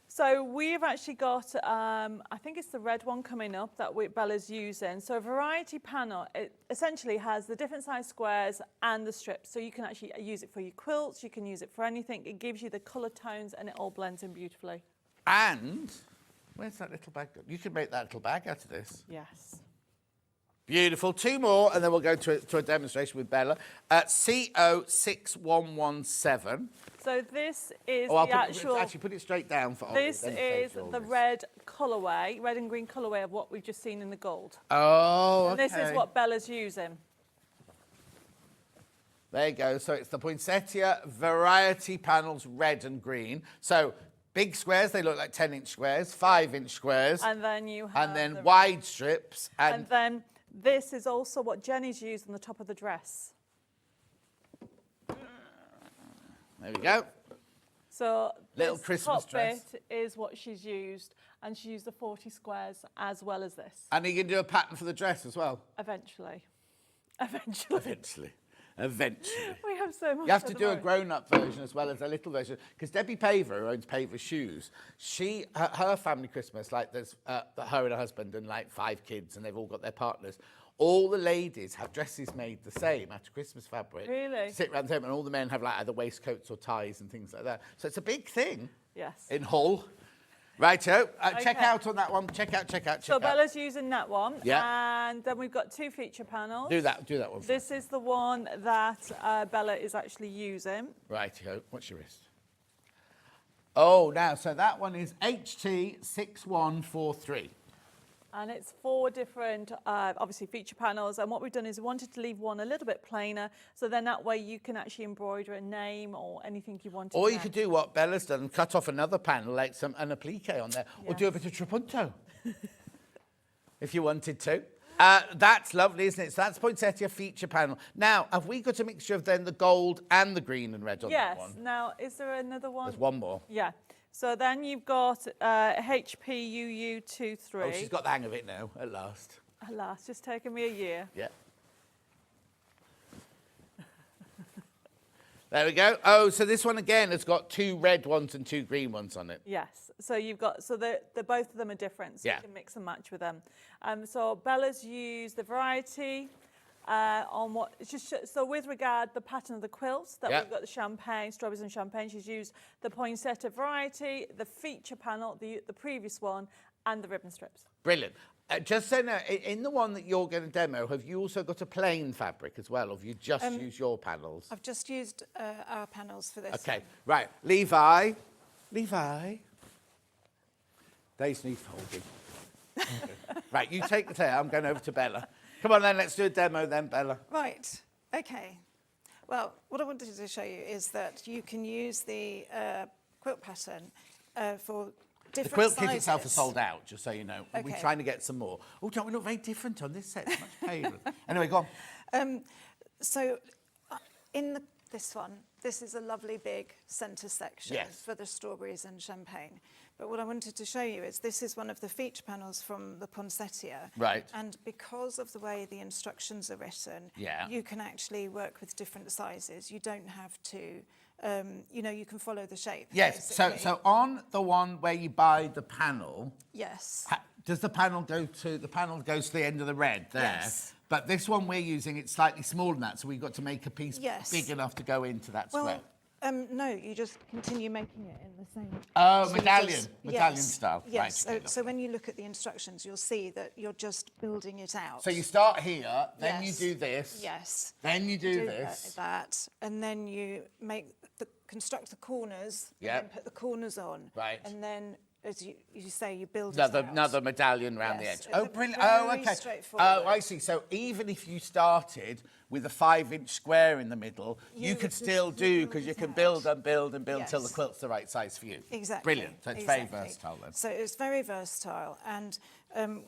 So we've actually got, I think it's the red one coming up that Bella's using. So a variety panel, it essentially has the different size squares and the strips. So you can actually use it for your quilts, you can use it for anything. It gives you the colour tones and it all blends in beautifully. And where's that little bag? You can make that little bag out of this. Yes. Beautiful. Two more, and then we'll go to a demonstration with Bella. CO6117. So this is Oh, the actual... actually put it straight down for Ollie, This then is save all the this. red colourway, red and green colourway of what we've just seen in the gold. Oh, And okay. this is what Bella's using. There you go. So it's the poinsettia variety panels, red and green. So big squares, they look like 10-inch squares, 5-inch squares, And then you have and then the- wide strips. And then this is also what Jenny's used on the top of the dress. There we go. So Little this Christmas top dress. bit is what she's used, and she used the 40 squares as well as this. And you can do a pattern for the dress as well. Eventually. Eventually. Eventually. We have so much. You have at to the do a moment. grown-up version as well as a little version. Because Debbie Paver, who owns Paver Shoes, her family Christmas, like there's her and her husband and like 5 kids, and they've all got their partners. All the ladies have dresses made the same out of Christmas fabric. Really? Sit around the table, and all the men have like either waistcoats or ties and things like that. So it's a big thing Yes. in Hull. Righto. Check Okay. out on that one. Check out. So Bella's using that one. Yeah. And then we've got 2 feature panels. Do that one. For This is the one that Bella is actually using. Righto. What's your wrist? Oh, now, so that one is HT6143. And it's 4 different, obviously, feature panels. And what we've done is we wanted to leave one a little bit plainer, so then that way you can actually embroider a name or anything you wanted. Or you there. could do what Bella's done, cut off another panel, like an applique on there, or do a Yes. bit of trapunto, if you wanted to. That's lovely, isn't it? So that's poinsettia feature panel. Now, have we got a mixture of then the gold and the green and red on that Yes. one? Now, is there another one? There's one more. Yeah. So then you've got HPUU23. Oh, she's got the hang of it now, at last. Alas, just taken me a year. Yeah. There we go. Oh, so this one again has got 2 red ones and 2 green ones on it. Yes. So you've got, so the both of them are different, so Yeah. you can mix and match with them. So Bella's used the variety on what, it's just, so with regard the pattern of the quilts, that Yeah. we've got the champagne, strawberries and champagne, she's used the poinsettia variety, the feature panel, the previous one, and the ribbon strips. Brilliant. Just so now, in the one that you're going to demo, have you also got a plain fabric as well, or have you just used your panels? I've just used our panels for this. Okay, right. Levi. Dave's needs holding. Right, you take the tail. I'm going over to Bella. Come on then, let's do a demo then, Bella. Right, okay. Well, what I wanted to show you is that you can use the quilt pattern for The different quilt sizes. kit itself is sold out, just so you know. We're Okay. trying to get some more. Oh, don't we look very different on this set? It's much paler. Anyway, go on. So in this one, this is a lovely big centre section Yes. for the strawberries and champagne. But what I wanted to show you is this is one of the feature panels from the poinsettia. Right. And because of the way the instructions are written, Yeah. you can actually work with different sizes. You don't have to, you know, you can follow the shape. Yes, basically. so on the one where you buy the panel, Yes. does the panel goes to the end of the red there? Yes. But this one we're using, it's slightly smaller than that, so we've got to make a piece Yes. big enough to go into that square. Well, no, you just continue making it in the same. Oh, so you medallion yes, style. Yes. Right, So when you look at the instructions, you'll see that you're just building it out. So you start here, then Yes. you do this. Yes. Then you do Do this. that, and then you construct the corners. Yep. And then put the corners on. Right. And then, as you say, you build it out. Another medallion around the Yes, edge. it's Oh, a brilliant. very Oh, okay. straightforward. Oh, I see. So even if you started with a 5-inch square in the middle, you You could would still just do, build because you it can out. build and build and build till the Yes. quilt's the right size for you. Exactly. Brilliant. So it's very exactly. versatile then. So it's very versatile. And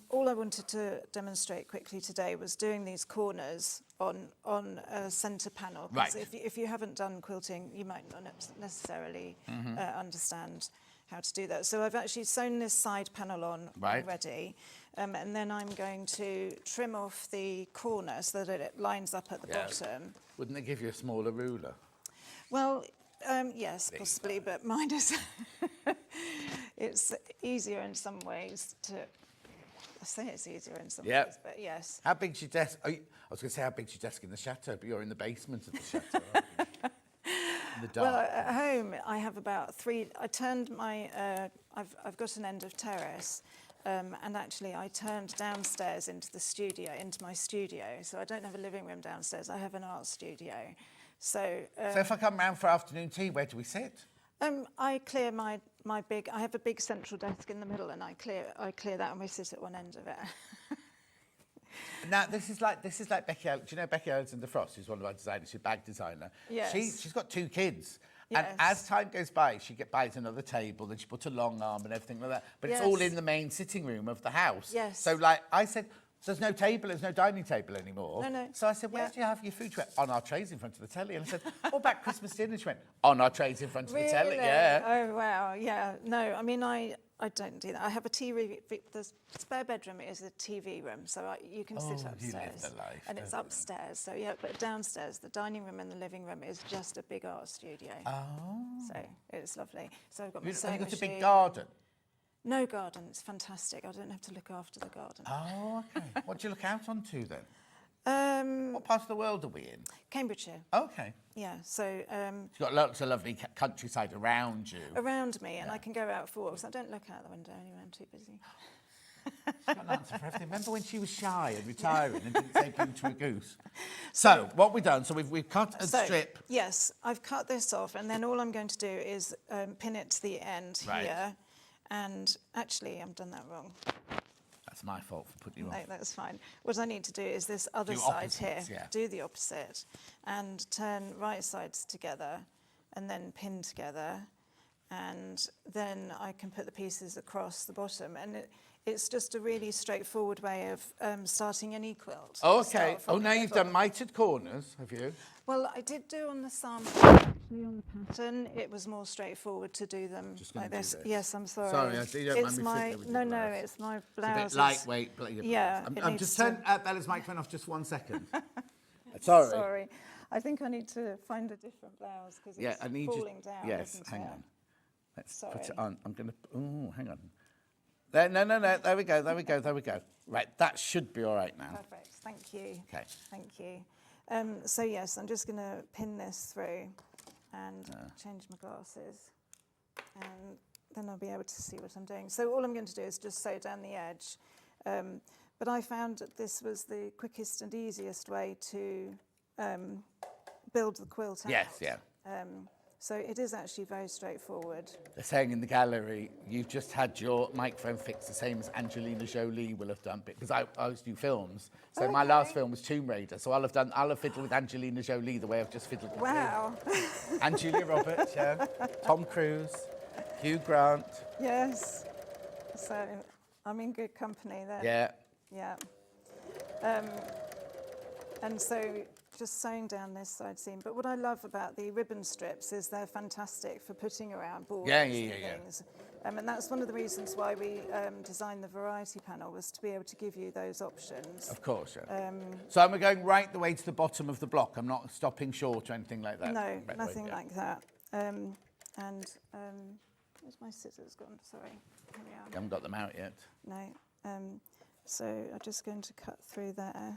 all I wanted to demonstrate quickly today was doing these corners on a centre panel. 'Cause Right. if you haven't done quilting, you might not necessarily understand how to do that. So I've actually sewn this side panel on Right. already. And then I'm going to trim off the corner so that it lines up at the Yeah. bottom. Wouldn't they give you a smaller ruler? Well, yes, possibly, but mine is. It's easier in some ways to. I say it's easier in some Yep. ways, but yes. How big's your desk? I was going to say how big's your desk in the chateau, but you're in the basement of the chateau, aren't you? In the dark. Well, at home I have about 3. I turned my. I've got an end of terrace, and actually I turned downstairs into my studio. So I don't have a living room downstairs. I have an art studio. So. So if I come round for afternoon tea, where do we sit? I clear my big. I have a big central desk in the middle, and I clear that, and we sit at one end of it. Now this is like Becky. Do you know Becky Alexander Frost, who's one of our designers, she's a bag designer? Yes. She's got 2 kids. Yes. And as time goes by, she buys another table, then she puts a long arm and everything like that. But it's all Yes. in the main sitting room of the house. Yes. So like I said, there's no table, there's no dining table anymore. No. So I said, where Yeah. do you have your food? She went, on our trays in front of the telly. And I said, what about Christmas dinner? She went, on our trays in front of the telly. Really? Yeah. Oh wow, yeah. No, I mean I don't do that. I have a TV. The spare bedroom is a TV room, so you can sit Oh, you upstairs. live the life, and it's don't you? upstairs. So yeah, but downstairs, the dining room and the living room is just a big art studio. Oh. So it's lovely. So I've got my Have sewing you got a big machine. garden? No garden. It's fantastic. I don't have to look after the garden. Oh, okay. What do you look out onto then? Um, What part of the world are we in? Cambridgeshire. Okay. Yeah. So You've got lots of lovely countryside around you. around me, and I can go out for walks. I don't look out the window anyway. I'm too busy. She's got an answer for everything. Remember when she was shy and retiring and didn't say boo to a goose? So, what we've done, so we've cut a So, strip. Yes, I've cut this off, and then all I'm going to do is pin it to the end Right. here. And actually, I've done that wrong. That's my fault for putting you No, off. that's fine. What I need to do is this other Do side here. opposites, yeah. Do the opposite, and turn right sides together, and then pin together, and then I can put the pieces across the bottom. And it's just a really straightforward way of starting any quilt. Oh, You okay. start from Oh, now the you've middle. done mitered corners, have you? Well, I did do on the sample. Actually, on the pattern, it was more straightforward to do them Just gonna like do this. this. Yes, I'm sorry. Sorry, you don't mind it's me my fiddling with your no, blouse. it's my It's a blouse. bit lightweight. Yeah, it I'm needs just to- turn Bella's microphone off just 1 second. Sorry. Sorry, I think I need to find a different blouse because Yeah, it's I need you. falling down. Yes, isn't hang it? on. Let's put Sorry. it on. I'm going to. Oh, hang on. There, no. There we go. Right, that should be all right now. Perfect. Thank you. Okay. Thank you. So yes, I'm just going to pin this through and change my glasses, and then I'll be able to see what I'm doing. So all I'm going to do is just sew down the edge. But I found that this was the quickest and easiest way to build the quilt out. Yes, yeah. So it is actually very straightforward. They're saying in the gallery, you've just had your microphone fixed the same as Angelina Jolie will have done, because I always do films. So my last film was Tomb Raider. So I'll have fiddled with Angelina Jolie the way I've just fiddled with Wow. you. And Julia Roberts, yeah. Tom Cruise, Hugh Grant. Yes. So I'm in good company there. Yeah. Yeah. And so just sewing down this side seam. But what I love about the ribbon strips is they're fantastic for putting around borders and things. And that's one of the reasons why we designed the variety panel, was to be able to give you those options. Of course, so I'm going right the way to the bottom of the block. I'm not stopping short or anything like that. No, nothing like that. Where's my scissors gone? Sorry. Here we are. I haven't got them out yet. No. So I'm just going to cut through there.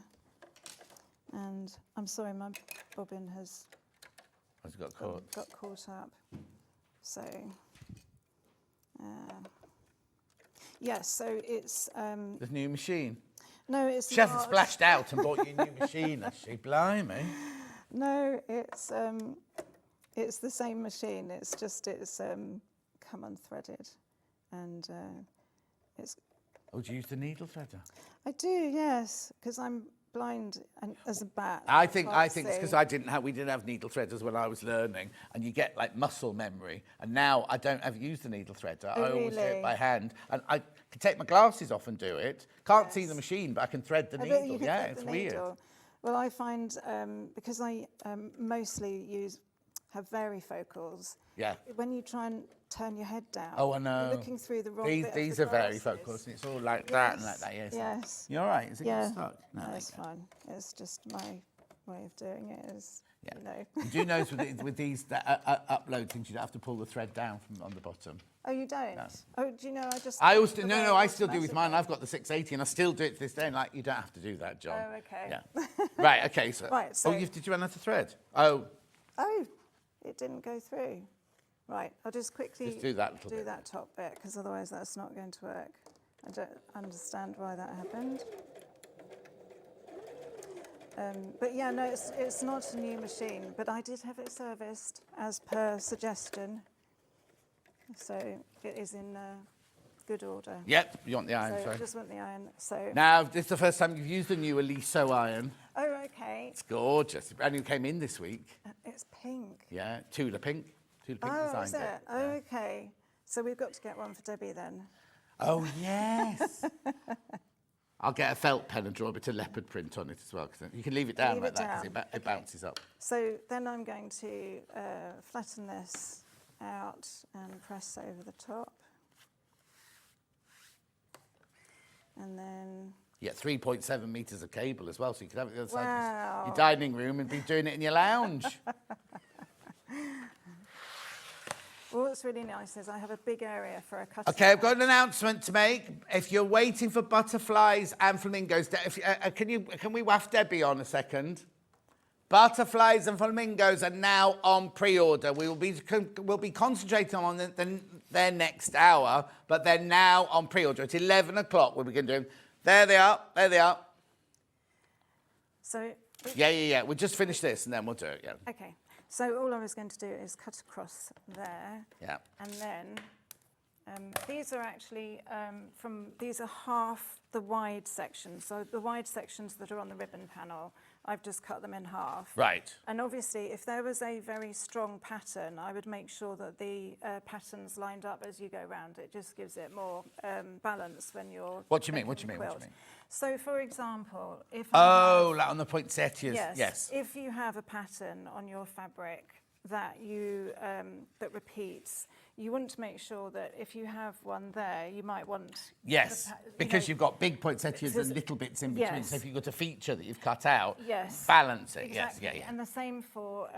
And I'm sorry, my bobbin has got caught. got caught up. So, yes, so it's... The new machine. No, it's She hasn't splashed out and bought you a new machine, has she? Blimey. No, it's the same machine. It's just come unthreaded, and it's. Oh, do you use the needle threader? I do, yes, because I'm blind and as a bat. I think it's because we didn't have needle threaders when I was learning, and you get like muscle memory. And now I don't ever use the needle threader. Oh, I always do really? it by hand, and I can take my glasses off and do it. Can't see the machine, but I can thread the I bet needle. you can Yeah, thread it's the weird. needle. Well, I find because I mostly have varifocals. Yeah. When you try and turn your head down, Oh, I know. you're looking through the wrong bit of These the are very glasses. focused, and it's all like that and like that. Yes. Yes. You all right? Is it Yeah. getting stuck? No, there it's you go. fine. It's just my way of doing it is, Yeah. you know. You do notice with these upload things, you don't have to pull the thread down from on the bottom. Oh, you don't? No. Oh, do you know, I always do. the No, way I still do with mine. automatically. I've got the 680, and I still do it to this day. And like, you don't have to do that, John. Oh, okay. Yeah. Right. Okay. So. Right, so- Did you run out of thread? Oh. Oh, it didn't go through. Right, I'll just quickly Just do that little do bit. that top bit, because otherwise that's not going to work. I don't understand why that happened. But yeah, no, it's not a new machine, but I did have it serviced as per suggestion. So it is in good order. Yep. You want the iron? So I Sorry. just want the iron. So, Now, this is the first time you've used the new Eliso iron. oh, okay. It's gorgeous. And you came in this week. It's pink. Yeah. Tula pink. Tula pink Oh, designed is it? it. Oh, okay. So we've got to get one for Debbie then. Oh, yes. I'll get a felt pen and draw a bit of leopard print on it as well. Cause you can leave it down Leave like it that because down. it bounces up. So then I'm going to flatten this out and press over the top. And then, Yeah, 3.7 metres of cable as well, so you can have it the other side Wow. of your dining room and be doing it in your lounge. well, what's really nice is I have a big area for a cutting. Okay, I've got an announcement to make. If you're waiting for butterflies and flamingos, can we waft Debbie on a second? Butterflies and flamingos are now on pre-order. We'll be concentrating on their next hour, but they're now on pre-order. At 11 o'clock, we'll begin doing. There they are. There they are. So, Yeah. We'll just finish this and then we'll do it. Yeah. okay. So all I was going to do is cut across there. Yeah. And then these are actually these are half the wide sections. So the wide sections that are on the ribbon panel, I've just cut them in half. Right. And obviously, if there was a very strong pattern, I would make sure that the patterns lined up as you go round. It just gives it more balance when you're. What do you mean? making What do you the mean? What do you quilt. mean? So, for example, if Oh, like on the poinsettias. yes, if you have a pattern on your fabric that you that repeats, you want to make sure that if you have one there, you might want Yes, because you've got big poinsettias There's- and little bits in between. yes. So if you've got a feature that you've cut out, Yes. balance it. Exactly. Yes, yeah. And the same for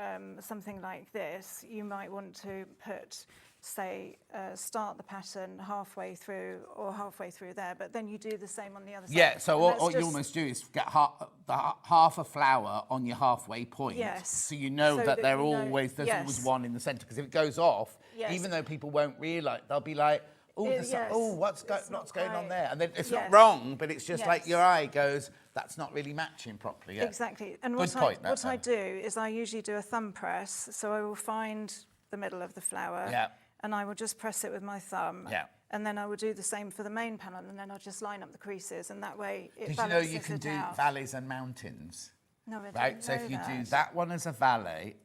something like this. You might want to put, say, start the pattern halfway through or halfway through there, but then you do the same on the other side. Yeah, so And what that's you just- almost do is get half a flower on your halfway point. Yes. So you know So that that there's you know- always yes. one in the centre. Because if it goes off, Yes. even though people won't realise, they'll be like, oh, Yes. what's It's not going on quite- there? And then it's Yes. not wrong, but it's just like Yes. your eye goes, that's not really matching properly. Yeah. Exactly. And Good what point, what I Nat. do is I usually do a thumb press. So I will find the middle of the flower. Yeah. And I will just press it with my thumb. Yeah. And then I will do the same for the main panel, and then I'll just line up the creases, and that way it Did you know balances you can it do out. valleys and mountains? No, I didn't Right, so know if you do that. that one as a valley,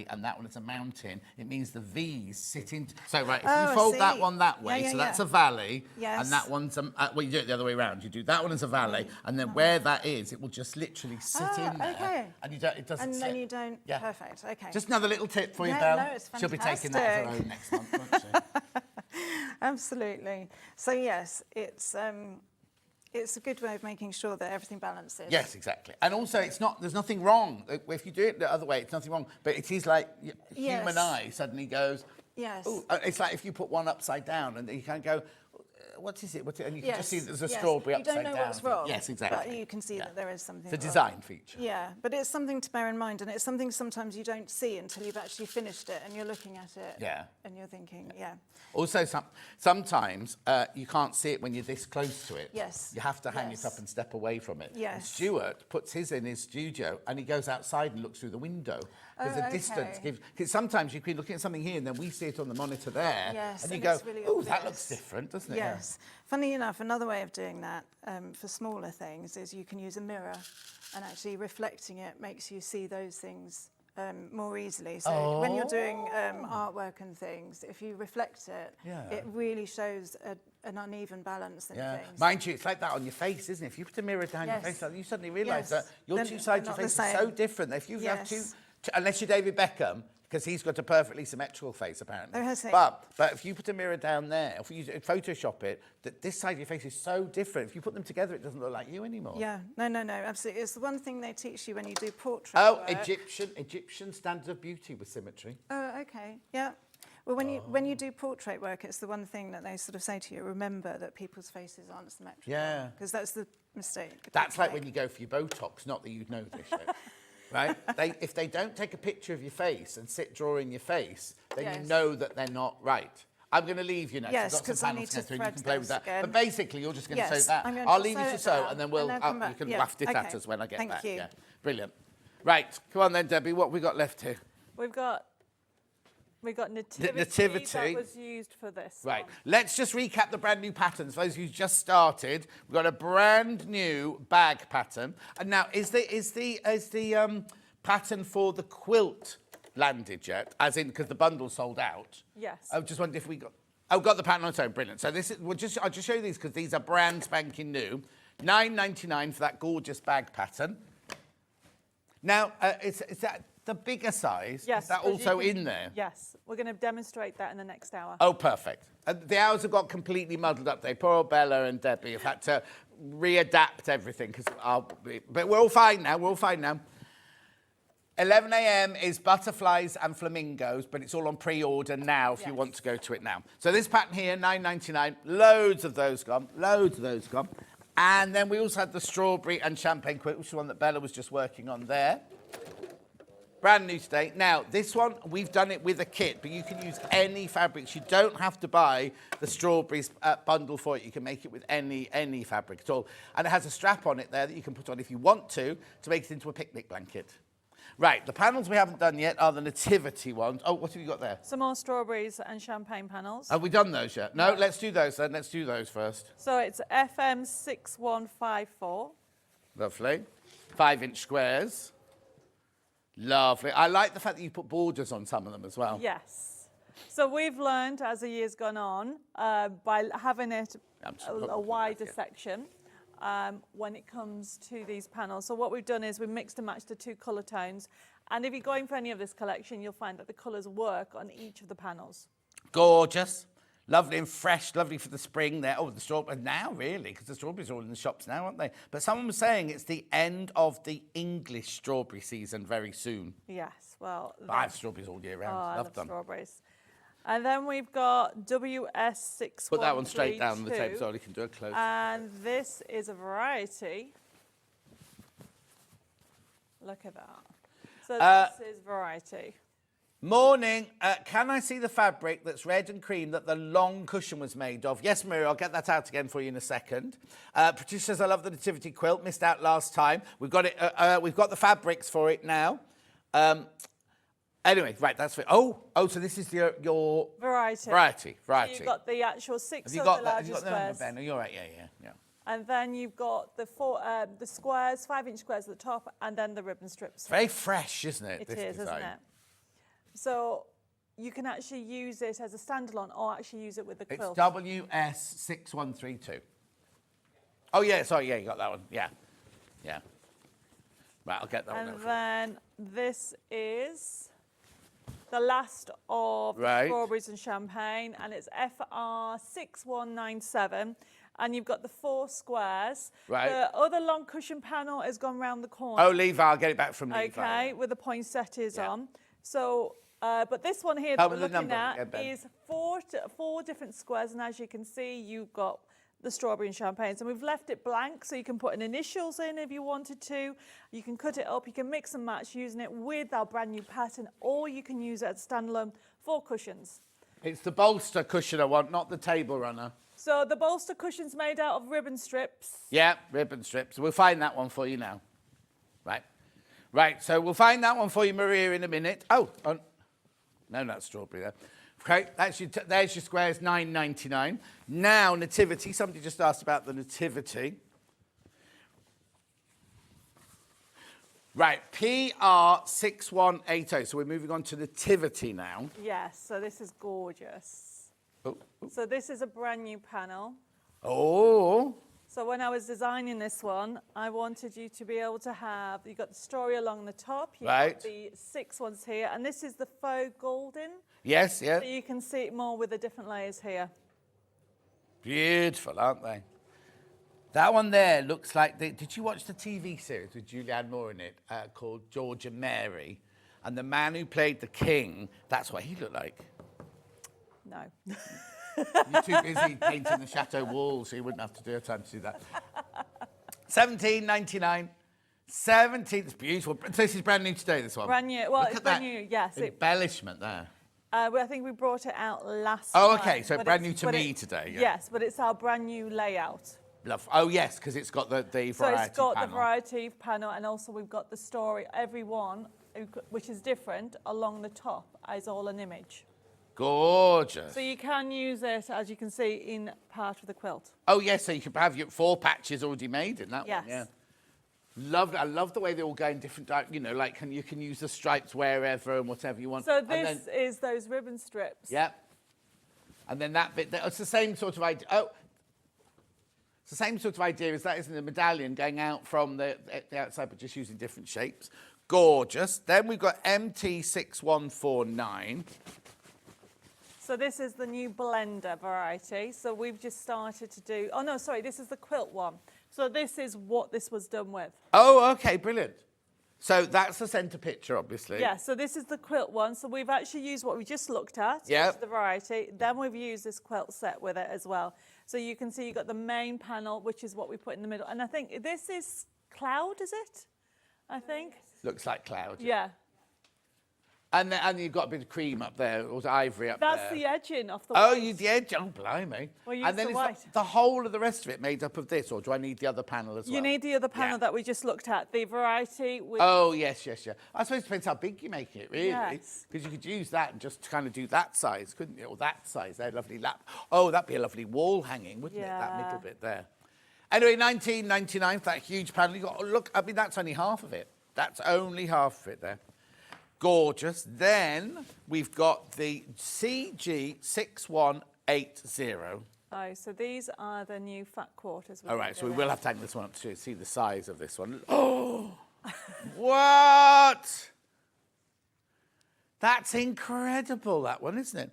and that one as a mountain, it means the V's sit in. So, right, if Oh, I you fold that see. one that Yeah, way, yeah, so that's yeah. a valley, Yes. and that one's well, you do it the other way around. You do that one as a valley, and then where that is, it will just literally sit in there, okay. and you don't. It doesn't. And sit. then you don't. Yeah. Perfect. Okay. Just another little tip for you, Yeah, Belle. no, it's She'll be taking that as her fantastic. own next month, won't she? Absolutely. So yes, it's a good way of making sure that everything balances. Yes, exactly. And also, it's not. There's nothing wrong if you do it the other way. It's nothing wrong. But it is like human Yes. eye suddenly goes. Yes. Ooh, it's like if you put one upside down and you can go, what is it? And you can just see that there's a yes. strawberry upside down. You don't know what's wrong. Yes, exactly. But you can see that there is something It's a wrong. design feature. Yeah, but it's something to bear in mind, and it's something sometimes you don't see until you've actually finished it and you're looking at it. Yeah. And you're thinking, yeah. Also, sometimes you can't see it when you're this close to it. Yes. You have to hang Yes. it up and step away from it. Yes. And Stuart puts his in his studio and he goes outside and looks through the window. Because the distance okay. gives... Because sometimes you can be looking at something here and then we see it on the monitor there. Yes, And you and go, it's really oh, that obvious. looks different, doesn't it? Yes. Funny enough, another way of doing that for smaller things is you can use a mirror, and actually reflecting it makes you see those things more easily. So when you're doing artwork and things, if you reflect it, it really shows an uneven balance in Yeah. things. Mind you, it's like that on your face, isn't it? If you put a mirror down your Yes. face, you suddenly realise Yes. that your Then two sides they're of your not face the are so same. different. If you have two, Yes. unless you're David Beckham, because he's got a perfectly symmetrical face, apparently. Oh, has he? But if you put a mirror down there, if you Photoshop it, that this side of your face is so different. If you put them together, it doesn't look like you anymore. Yeah, no, absolutely. It's the one thing they teach you when you do portrait Oh, work. Egyptian standard of beauty with symmetry. Oh, okay, yeah. Well, when you do portrait work, it's the one thing that they sort of say to you, remember that people's faces aren't symmetrical. Yeah. Because that's the mistake. That's like when you go for your Botox, not that you'd know this yet. Right? If they don't take a picture of your face and sit drawing your face, then you Yes. know that they're not right. I'm going to leave you now. Yes, I've got 'cause some I panels need to go through and you thread can play with those that. again. But basically, you're just going to Yes, sew that. I'm going I'll to leave you sew to it sew, down, and then we'll and then come back. you can Yeah, waft it at okay. us when I get Thank back. you. Yeah, brilliant. Right, come on then, Debbie. What have we got left here? We've got nativity, nativity. that was used for this. Right, one. let's just recap the brand new patterns. For those who've just started, we've got a brand new bag pattern. And now, is the pattern for the quilt landed yet? As in, because the bundle sold out. Yes. I just wondered if we got... Oh, got the pattern on its own. Brilliant. So this is... I'll just show you these because these are brand spanking new. £9.99 for that gorgeous bag pattern. Now, is that the bigger size? Yes. Is that 'cause you also can- in there? Yes. We're going to demonstrate that in the next hour. Oh, perfect. The hours have got completely muddled up there. Poor old Bella and Debbie have had to readapt everything. But we're all fine now. We're all fine now. 11 a.m. is Butterflies and Flamingos, but it's all on pre-order now if you want to go to it now. So this pattern here, £9.99, loads of those gone, loads of those gone. And then we also had the strawberry and champagne quilt, which is the one that Bella was just working on there. Brand new today. Now, this one, we've done it with a kit, but you can use any fabrics. You don't have to buy the strawberries bundle for it. You can make it with any fabric at all. And it has a strap on it there that you can put on if you want to make it into a picnic blanket. Right, the panels we haven't done yet are the nativity ones. Oh, what have you got there? Some more strawberries and champagne panels. Have we done those yet? No, let's do those then. Let's do those first. So it's FM 6154. Lovely. 5-inch squares. Lovely. I like the fact that you put borders on some of them as well. Yes. So we've learned as the year's gone on by having it a wider section when it comes to these panels. So what we've done is we mixed and matched the two colour tones. And if you're going for any of this collection, you'll find that the colours work on each of the panels. Gorgeous. Lovely and fresh, lovely for the spring there. Oh, the strawberries now, really, because the strawberries are all in the shops now, aren't they? But someone was saying it's the end of the English strawberry season very soon. Yes, well... But I have strawberries all year round. I love love them. strawberries. And then we've got WS6132. Put that one straight down on the table so you can do a close. And this is a variety. Look at that. So this is variety. Morning. Can I see the fabric that's red and cream that the long cushion was made of? Yes, Maria, I'll get that out again for you in a second. Patricia says, I love the nativity quilt. Missed out last time. We've got it. We've got the fabrics for it now. Anyway, right, that's it. Oh, so this is your Variety. variety. So you've got the actual 6 Have you of got the that? Have you largest got the number, squares. Ben? You're right. Yeah. And then you've got the squares, 5-inch squares at the top, and then the ribbon strips. Very fresh, isn't it? It this is, design? isn't it? So you can actually use it as a standalone or actually use it with the It's quilt. WS6132. Oh, yeah, sorry, yeah, you got that one. Yeah. Yeah. Right, I'll get that one. And then this is the last of the Right. strawberries and champagne, and it's FR6197. And you've got the 4 squares. Right. The other long cushion panel has gone round the corner. Oh, Levi, I'll get it back from Levi. Okay, with the poinsettias Yeah. on. So, but this one here Tell that me we're the looking number at again, Ben. is four different squares, and as you can see, you've got the strawberry and champagne. So we've left it blank, so you can put an initials in if you wanted to. You can cut it up, you can mix and match using it with our brand new pattern, or you can use it as standalone 4 cushions. It's the bolster cushion I want, not the table runner. So the bolster cushion's made out of ribbon strips. Yeah, ribbon strips. We'll find that one for you now. Right. Right, so we'll find that one for you, Maria, in a minute. Oh, no, that's strawberry there. Okay, there's your squares, $9.99. Now, nativity. Somebody just asked about the nativity. Right, PR6180. So we're moving on to nativity now. Yes, so this is gorgeous. Oh, So this is a brand new panel. oh. So when I was designing this one, I wanted you to be able to have, you've got the story along the top, you've Right. got the 6 ones here, and this is the faux golden. Yes, yeah. So you can see it more with the different layers here. Beautiful, aren't they? That one there looks like... Did you watch the TV series with Julianne Moore in it called George and Mary? And the man who played the king, that's what he looked like. No. You're too busy painting the chateau walls, so you wouldn't have to do time to do that. $17.99. 17. It's beautiful. So this is brand new today, this one. Brand new. Well, Look it's at brand that new, yes. embellishment there. Well, I think we brought it out last Oh, time, okay, so but brand new it's- to but me it- today, yeah. Yes, but it's our brand new layout. Love. Oh, yes, because it's got the variety So it's got panel. the variety panel, and also we've got the story, every one, which is different, along the top, is all an image. Gorgeous. So you can use it, as you can see, in part of the quilt. Oh, yes, so you could have your 4 patches already made in that Yes. one, yeah. I love the way they all go in different, you know, like you can use the stripes wherever and whatever you want. So And this then, is those ribbon strips. Yep. And then that bit, it's the same sort of idea. Oh, it's the same sort of idea as that, isn't it? The medallion going out from the outside, but just using different shapes. Gorgeous. Then we've got MT6149. So this is the new blender variety. So we've just started to do, oh no, sorry, this is the quilt one. So this is what this was done with. Oh, okay, brilliant. So that's the centre picture, obviously. Yeah, so this is the quilt one. So we've actually used what we just looked at, Yep. which is the variety. Then we've used this quilt set with it as well. So you can see you've got the main panel, which is what we put in the middle. And I think this is cloud, is it? I think. Looks like cloud. Yeah. And you've got a bit of cream up there, or ivory up there. That's the edging of the Oh, white. the edge. Oh, blimey. Well, use and then the is white. the whole of the rest of it made up of this, or do I need the other panel as well? You need the other panel Yeah. that we just looked at, the variety with Oh, yes. I suppose it depends how big you make it, really. Yes. Because you could use that and just kind of do that size, couldn't you? Or that size, that lovely lap. Oh, that'd be a lovely wall hanging, wouldn't it? That Yeah. middle bit there. Anyway, $19.99 for that huge panel. You got look. I mean, that's only half of it. That's only half of it there. Gorgeous. Then we've got the CG6180. Oh, so these are the new fat quarters. All right, so we doing. will have to hang this one up to see the size of this one. Oh, what? That's incredible, that one, isn't it?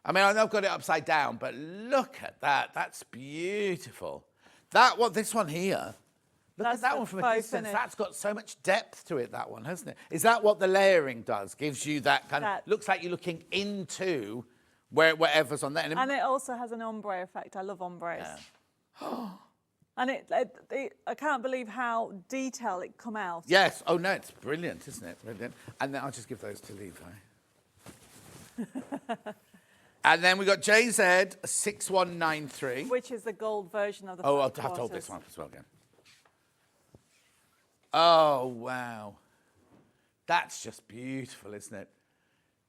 I mean, I know I've got it upside down, but look at that. That's beautiful. This one here. Look That's at that the one from a faux distance. finish. That's got so much depth to it, that one, hasn't it? Is that what the layering does? Gives you that kind of... Looks like you're looking into whatever's on there. And it also has an ombre effect. I love ombres. Yeah. And I can't believe how detailed it come out. Yes. Oh, no, it's brilliant, isn't it? Brilliant. And then I'll just give those to Levi. And then we got JZ6193. Which is the gold version of the Oh, I'll fat have to hold quarters. this one as well again. Oh, wow. That's just beautiful, isn't it?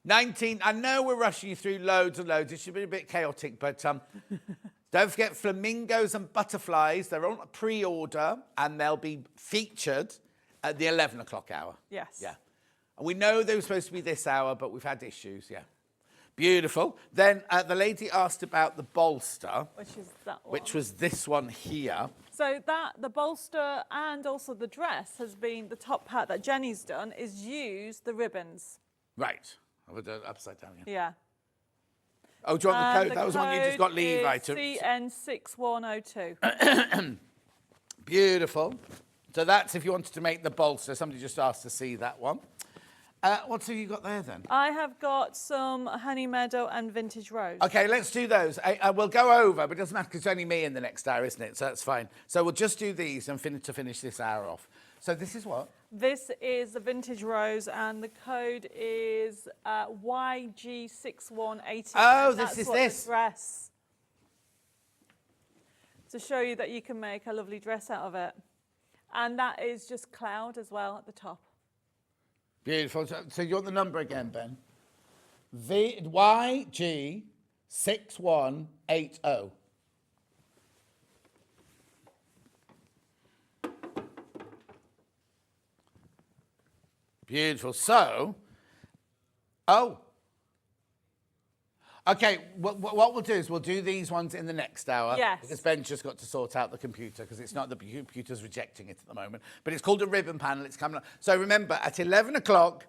19, I know we're rushing you through loads and loads. It should be a bit chaotic, but Don't forget Flamingos and Butterflies. They're on a pre-order and they'll be featured at the 11 o'clock hour. Yes. Yeah. And we know they were supposed to be this hour, but we've had issues, yeah. Beautiful. Then the lady asked about the bolster. Which is that one. Which was this one here. So the bolster and also the dress has been, the top part that Jenny's done is use the ribbons. Right. I would do it upside down, yeah. Yeah. Oh, do you want the code? That was one you just got leave items. CN6102. Beautiful. So that's if you wanted to make the bolster. Somebody just asked to see that one. What have you got there then? I have got some honey meadow and vintage rose. Okay, let's do those. We'll go over, but it doesn't matter because it's only me in the next hour, isn't it? So that's fine. So we'll just do these and finish this hour off. So this is what? This is the vintage rose, and the code is YG6180. Oh, That's this is what this. the dress. To show you that you can make a lovely dress out of it. And that is just cloud as well at the top. Beautiful. So you want the number again, Ben? YG6180. Beautiful. So, okay, what we'll do is we'll do these ones in the next hour. Yes. Because Ben's just got to sort out the computer because it's not the computer's rejecting it at the moment. But it's called a ribbon panel. It's coming up. So remember, at 11 o'clock,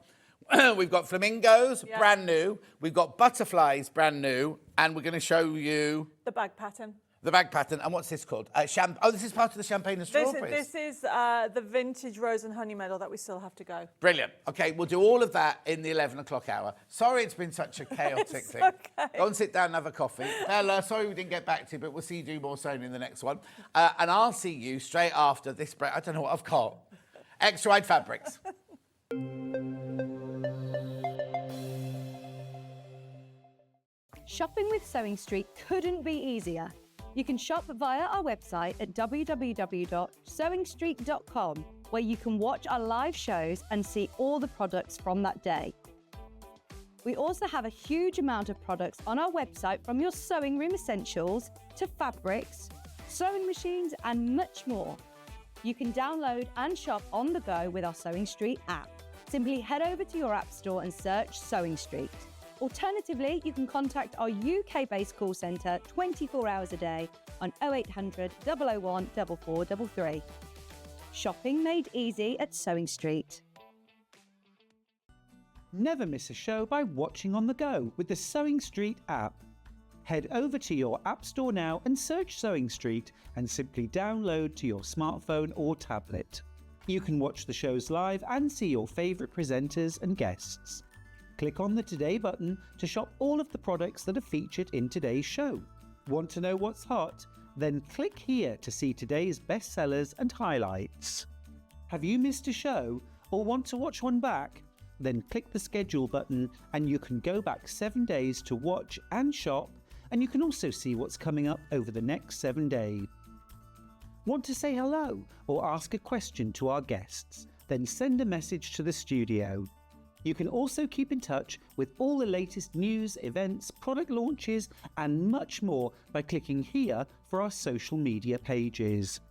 we've got flamingos, brand new. We've got butterflies, brand new. And we're going to show you The bag pattern. the bag pattern. And what's this called? This is part of the champagne and strawberries. This is the vintage rose and honey medal that we still have to go. Brilliant. Okay, we'll do all of that in the 11 o'clock hour. Sorry it's been such a chaotic thing. Okay. Go and sit down and have a coffee. Bella, sorry we didn't get back to you, but we'll see you do more sewing in the next one. And I'll see you straight after this break. I don't know what I've got. Extra wide fabrics. Shopping with Sewing Street couldn't be easier. You can shop via our website at www.sewingstreet.com, where you can watch our live shows and see all the products from that day. We also have a huge amount of products on our website, from your sewing room essentials to fabrics, sewing machines and much more. You can download and shop on the go with our Sewing Street app. Simply head over to your app store and search Sewing Street. Alternatively, you can contact our UK-based call centre 24 hours a day on 0800 001 4433. Shopping made easy at Sewing Street. Never miss a show by watching on the go with the Sewing Street app. Head over to your app store now and search Sewing Street and simply download to your smartphone or tablet. You can watch the shows live and see your favourite presenters and guests. Click on the Today button to shop all of the products that are featured in today's show. Want to know what's hot? Then click here to see today's bestsellers and highlights. Have you missed a show or want to watch one back? Then click the schedule button and you can go back 7 days to watch and shop, and you can also see what's coming up over the next 7 days. Want to say hello or ask a question to our guests? Then send a message to the studio. You can also keep in touch with all the latest news, events, product launches and much more by clicking here for our social media pages.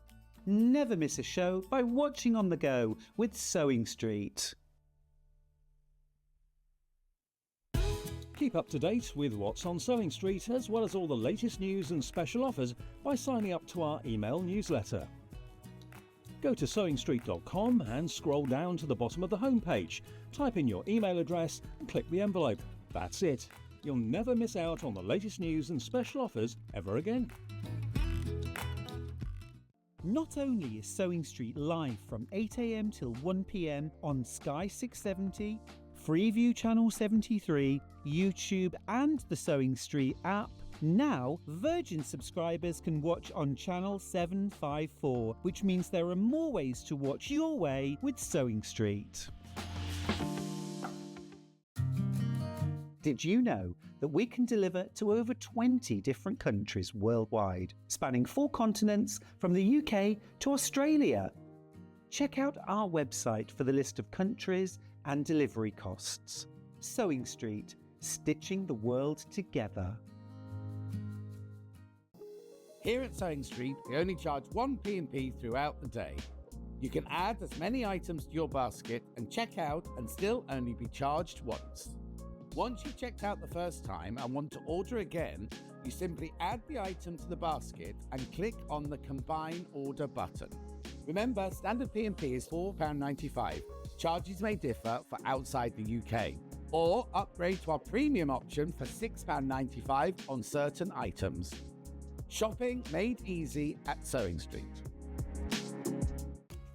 Never miss a show by watching on the go with Sewing Street. Keep up to date with what's on Sewing Street, as well as all the latest news and special offers by signing up to our email newsletter. Go to sewingstreet.com and scroll down to the bottom of the homepage. Type in your email address and click the envelope. That's it. You'll never miss out on the latest news and special offers ever again. Not only is Sewing Street live from 8 AM till 1 PM on Sky 670, Freeview Channel 73, YouTube and the Sewing Street app, now Virgin subscribers can watch on Channel 754, which means there are more ways to watch your way with Sewing Street. Did you know that we can deliver to over 20 different countries worldwide, spanning 4 continents from the UK to Australia? Check out our website for the list of countries and delivery costs. Sewing Street, stitching the world together. Here at Sewing Street, we only charge one P&P throughout the day. You can add as many items to your basket and check out and still only be charged once. Once you've checked out the first time and want to order again, you simply add the item to the basket and click on the Combine Order button. Remember, standard P&P is £4.95. Charges may differ for outside the UK. Or upgrade to our premium option for £6.95 on certain items. Shopping made easy at Sewing Street.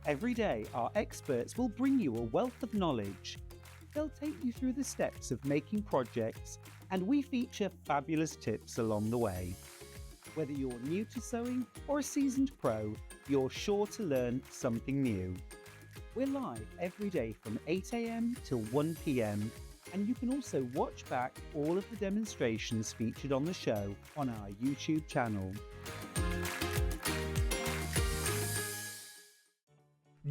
Every day, our experts will bring you a wealth of knowledge. They'll take you through the steps of making projects, and we feature fabulous tips along the way. Whether you're new to sewing or a seasoned pro, you're sure to learn something new. We're live every day from 8 a.m. till 1 p.m. and you can also watch back all of the demonstrations featured on the show on our YouTube channel.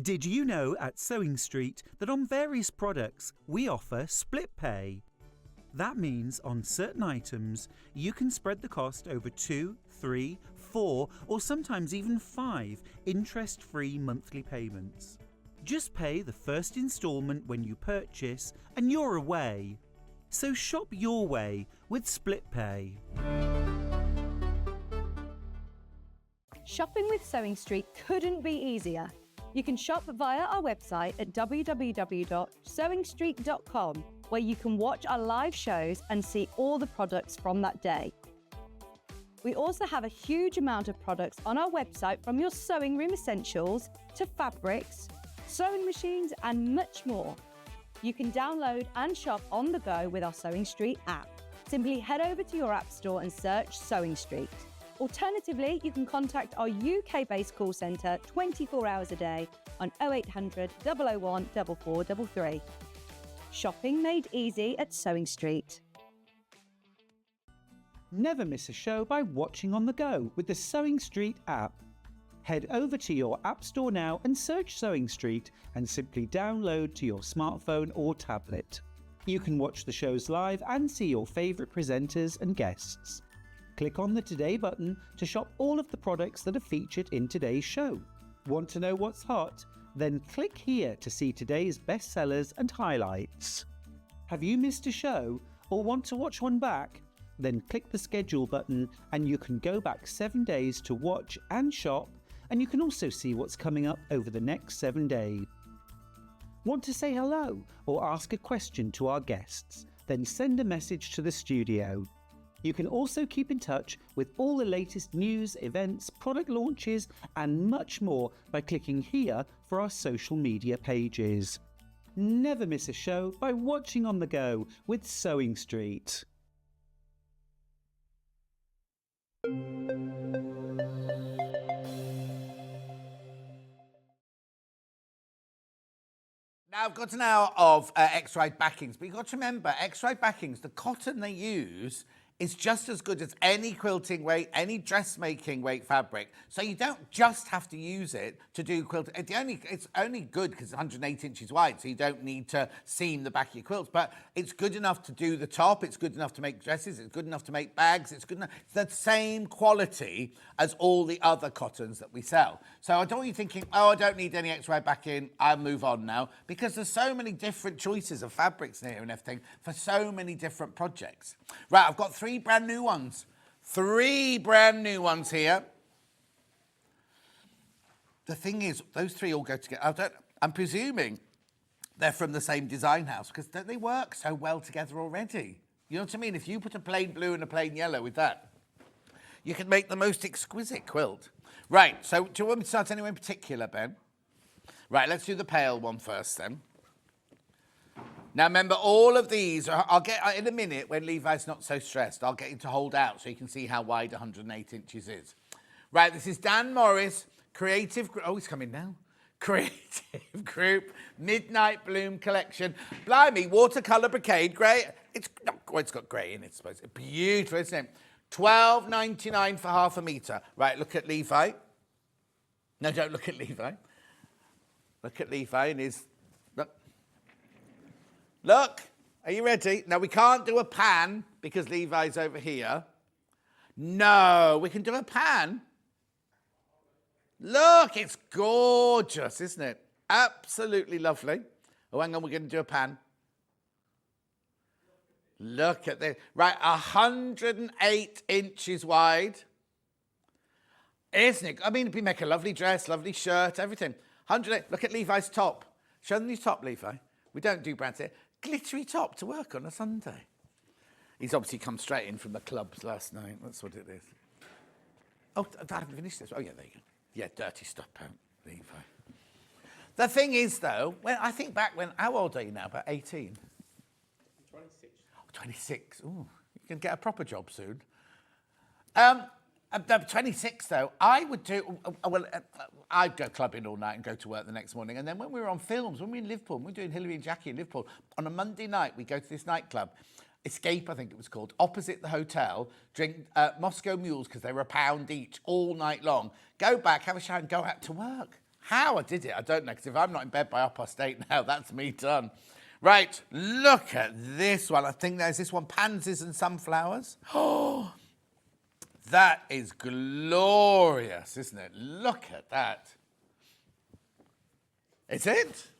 Did you know at Sewing Street that on various products we offer split pay? That means on certain items you can spread the cost over 2, 3, 4 or sometimes even 5 interest-free monthly payments. Just pay the first instalment when you purchase and you're away. So shop your way with split pay. Shopping with Sewing Street couldn't be easier. You can shop via our website at www.sewingstreet.com, where you can watch our live shows and see all the products from that day. We also have a huge amount of products on our website, from your sewing room essentials to fabrics, sewing machines and much more. You can download and shop on the go with our Sewing Street app. Simply head over to your app store and search Sewing Street. Alternatively, you can contact our UK-based call centre 24 hours a day on 0800 001 4433. Shopping made easy at Sewing Street. Never miss a show by watching on the go with the Sewing Street app. Head over to your app store now and search Sewing Street and simply download to your smartphone or tablet. You can watch the shows live and see your favourite presenters and guests. Click on the Today button to shop all of the products that are featured in today's show. Want to know what's hot? Then click here to see today's bestsellers and highlights. Have you missed a show or want to watch one back? Then click the schedule button and you can go back 7 days to watch and shop, and you can also see what's coming up over the next 7 days. Want to say hello or ask a question to our guests? Then send a message to the studio. You can also keep in touch with all the latest news, events, product launches and much more by clicking here for our social media pages. Never miss a show by watching on the go with Sewing Street. Now, I've got an hour of X-ride backings, but you've got to remember, X-ride backings, the cotton they use is just as good as any quilting weight, any dressmaking weight fabric. So you don't just have to use it to do quilting. It's only good because it's 108 inches wide, so you don't need to seam the back of your quilts, but it's good enough to do the top, it's good enough to make dresses, it's good enough to make bags, it's good enough. It's the same quality as all the other cottons that we sell. So I don't want you thinking, oh, I don't need any X-ride backing, I'll move on now, because there's so many different choices of fabrics in here and everything for so many different projects. Right, I've got 3 brand new ones. 3 brand new ones here. The thing is, those 3 all go together. I'm presuming they're from the same design house because don't they work so well together already? You know what I mean? If you put a plain blue and a plain yellow with that, you can make the most exquisite quilt. Right, so do you want me to start anywhere in particular, Ben? Right, let's do the pale one first then. Now, remember, all of these, I'll get, in a minute, when Levi's not so stressed, I'll get you to hold out so you can see how wide 108 inches is. Right, this is Dan Morris, Creative Group. Oh, he's coming now. Creative Group Midnight Bloom Collection. Blimey, watercolour brocade, grey. It's got grey in it, I suppose. Beautiful, isn't it? $12.99 for half a metre. Right, look at Levi. No, don't look at Levi. Look at Levi and his... Look, are you ready? Now, we can't do a pan because Levi's over here. No, we can do a pan. Look, it's gorgeous, isn't it? Absolutely lovely. Oh, hang on, we're going to do a pan. Look at this. Right, 108 inches wide. Isn't it? I mean, we make a lovely dress, lovely shirt, everything. 108. Look at Levi's top. Show them your top, Levi. We don't do brands here. Glittery top to work on a Sunday. He's obviously come straight in from the clubs last night. That's what it is. Oh, I haven't finished this. Oh, yeah, there you go. Yeah, dirty stuff out, Levi. The thing is, though, when I think back when, how old are you now? About 18? 26. Oh, 26. Ooh, you can get a proper job soon. 26, though, I would do, I'd go clubbing all night and go to work the next morning. And then when we were on films, when we were in Liverpool, we were doing Hilary and Jackie in Liverpool, on a Monday night, we go to this nightclub, Escape, I think it was called, opposite the hotel, drink Moscow Mules, because they were £1 each all night long, go back, have a shower and go out to work. How I did it, I don't know, because if I'm not in bed by 8:30 now, that's me done. Right, look at this one. I think there's this one, Pansies and Sunflowers. Oh, that is glorious, isn't it? Look at that. Is it?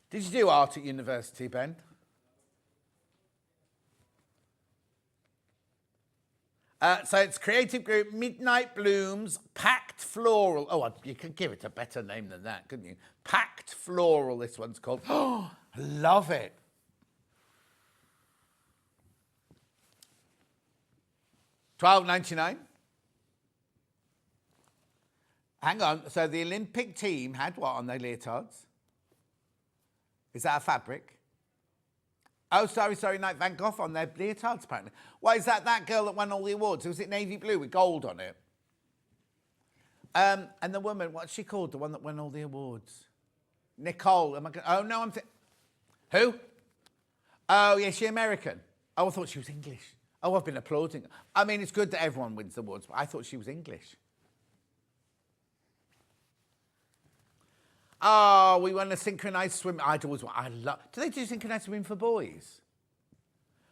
Did you do art at university, Ben? So it's creative group, Midnight Blooms, Packed Floral. Oh, you could give it a better name than that, couldn't you? Packed Floral, this one's called. Oh, I love it. $12.99. Hang on. So the Olympic team had what on their leotards? Is that a fabric? Oh, sorry, Night Van Gogh on their leotards, apparently. Why is that girl that won all the awards? Was it navy blue with gold on it? And the woman, what's she called? The one that won all the awards? Nicole. Oh, no, Who? Oh, yeah, she American. Oh, I thought she was English. Oh, I've been applauding. I mean, it's good that everyone wins the awards, but I thought she was English. Oh, we won a synchronised swim. I love. Do they do synchronised swimming for boys?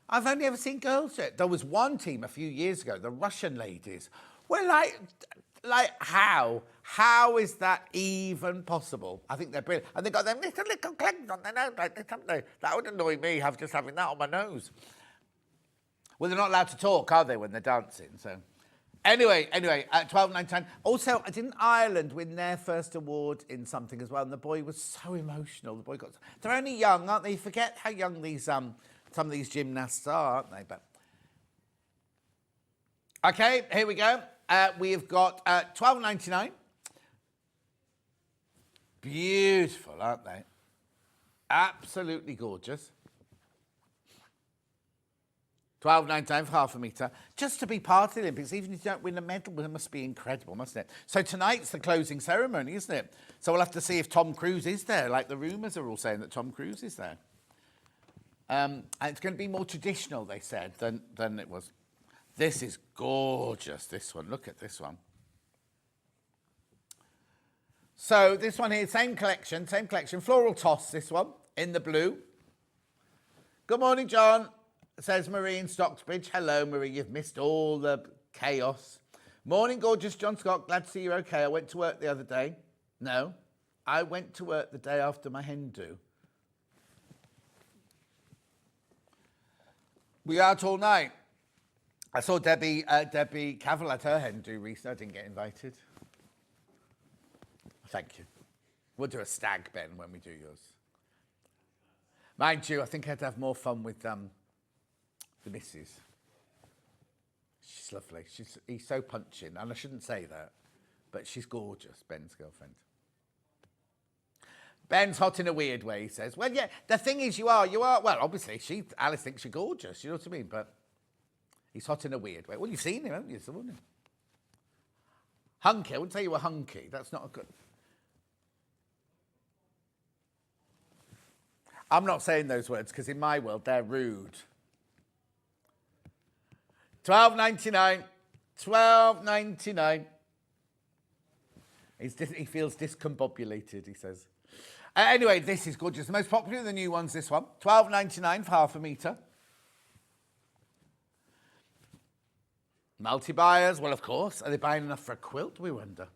I've only ever seen girls do it. There was one team a few years ago, the Russian ladies. Well, like how? How is that even possible? I think they're brilliant. And they got them little clegs on their nose like this, haven't they? That would annoy me, just having that on my nose. Well, they're not allowed to talk, are they, when they're dancing? So, anyway, at 12.99. Also, didn't Ireland win their first award in something as well? And the boy was so emotional. The boy got. They're only young, aren't they? You forget how young these some of these gymnasts are, aren't they? But okay, here we go. We've got $12.99. Beautiful, aren't they? Absolutely gorgeous. $12.99 for half a metre. Just to be part of the Olympics, even if you don't win a medal, it must be incredible, mustn't it? So tonight's the closing ceremony, isn't it? So we'll have to see if Tom Cruise is there, like the rumours are all saying that Tom Cruise is there. And it's going to be more traditional, they said, than it was. This is gorgeous, this one. Look at this one. So this one here, same collection. Floral Toss, this one, in the blue. Good morning, John. Says Marie in Stocksbridge. Hello, Marie. You've missed all the chaos. Morning, gorgeous John Scott. Glad to see you're okay. I went to work the other day. No, I went to work the day after my hen do. We out all night. I saw Debbie Cavell at her hen do recently. I didn't get invited. Thank you. We'll do a stag, Ben, when we do yours. Mind you, I think I'd have more fun with the missus. She's lovely. He's so punching, and I shouldn't say that, but she's gorgeous, Ben's girlfriend. Ben's hot in a weird way, he says. Well, yeah, the thing is, you are, well, obviously, Alice thinks you're gorgeous, you know what I mean? But he's hot in a weird way. Well, you've seen him, haven't you? So, wouldn't you? Hunky, I wouldn't say you were hunky. That's not a good... I'm not saying those words, because in my world, they're rude. $12.99. $12.99. He feels discombobulated, he says. Anyway, this is gorgeous. The most popular of the new ones, this one. $12.99 for half a metre. Multi-buyers, well, of course. Are they buying enough for a quilt, we wonder?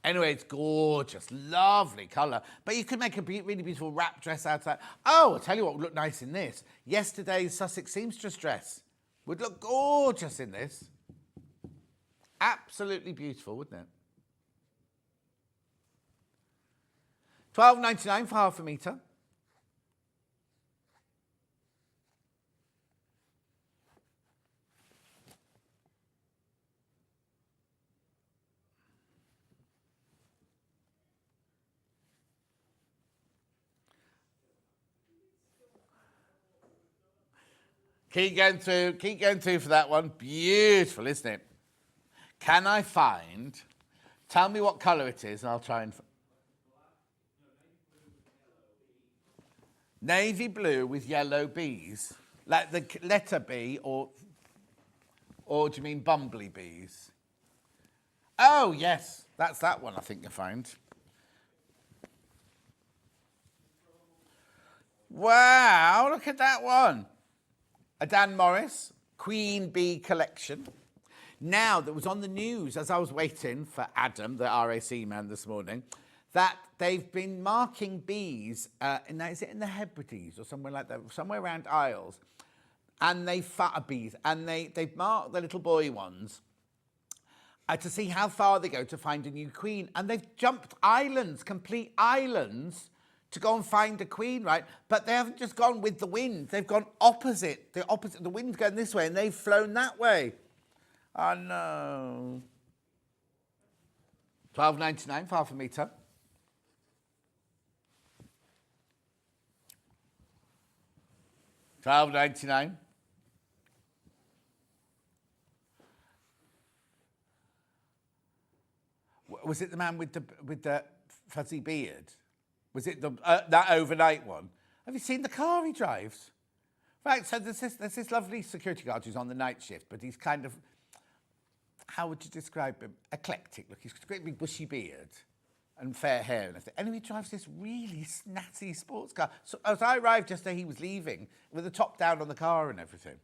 Anyway, it's gorgeous, lovely colour. But you could make a really beautiful wrap dress out of that. Oh, I'll tell you what would look nice in this. Yesterday's Sussex seamstress dress would look gorgeous in this. Absolutely beautiful, wouldn't it? £12.99 for half a metre. Keep going through for that one. Beautiful, isn't it? Can I find, tell me what colour it is, and I'll try and... Navy blue with yellow bees. Like the letter B, or do you mean bumbly bees? Oh, yes, that's that one I think you'll find. Wow, look at that one. A Dan Morris Queen Bee collection. Now, that was on the news as I was waiting for Adam, the RAC man this morning, that they've been marking bees, is it in the Hebrides or somewhere like that, somewhere around Isles, and they've marked the little boy ones to see how far they go to find a new queen. And they've jumped islands, complete islands, to go and find a queen, right? But they haven't just gone with the wind. They've gone opposite. The wind's going this way, and they've flown that way. Oh, no. £12.99 for half a metre. £12.99. Was it the man with the fuzzy beard? Was it that overnight one? Have you seen the car he drives? Right, so there's this lovely security guard who's on the night shift, but he's kind of, how would you describe him? Eclectic. Look, he's got a great big bushy beard and fair hair and everything. Anyway, he drives this really snazzy sports car. So as I arrived yesterday, he was leaving with the top down on the car and everything.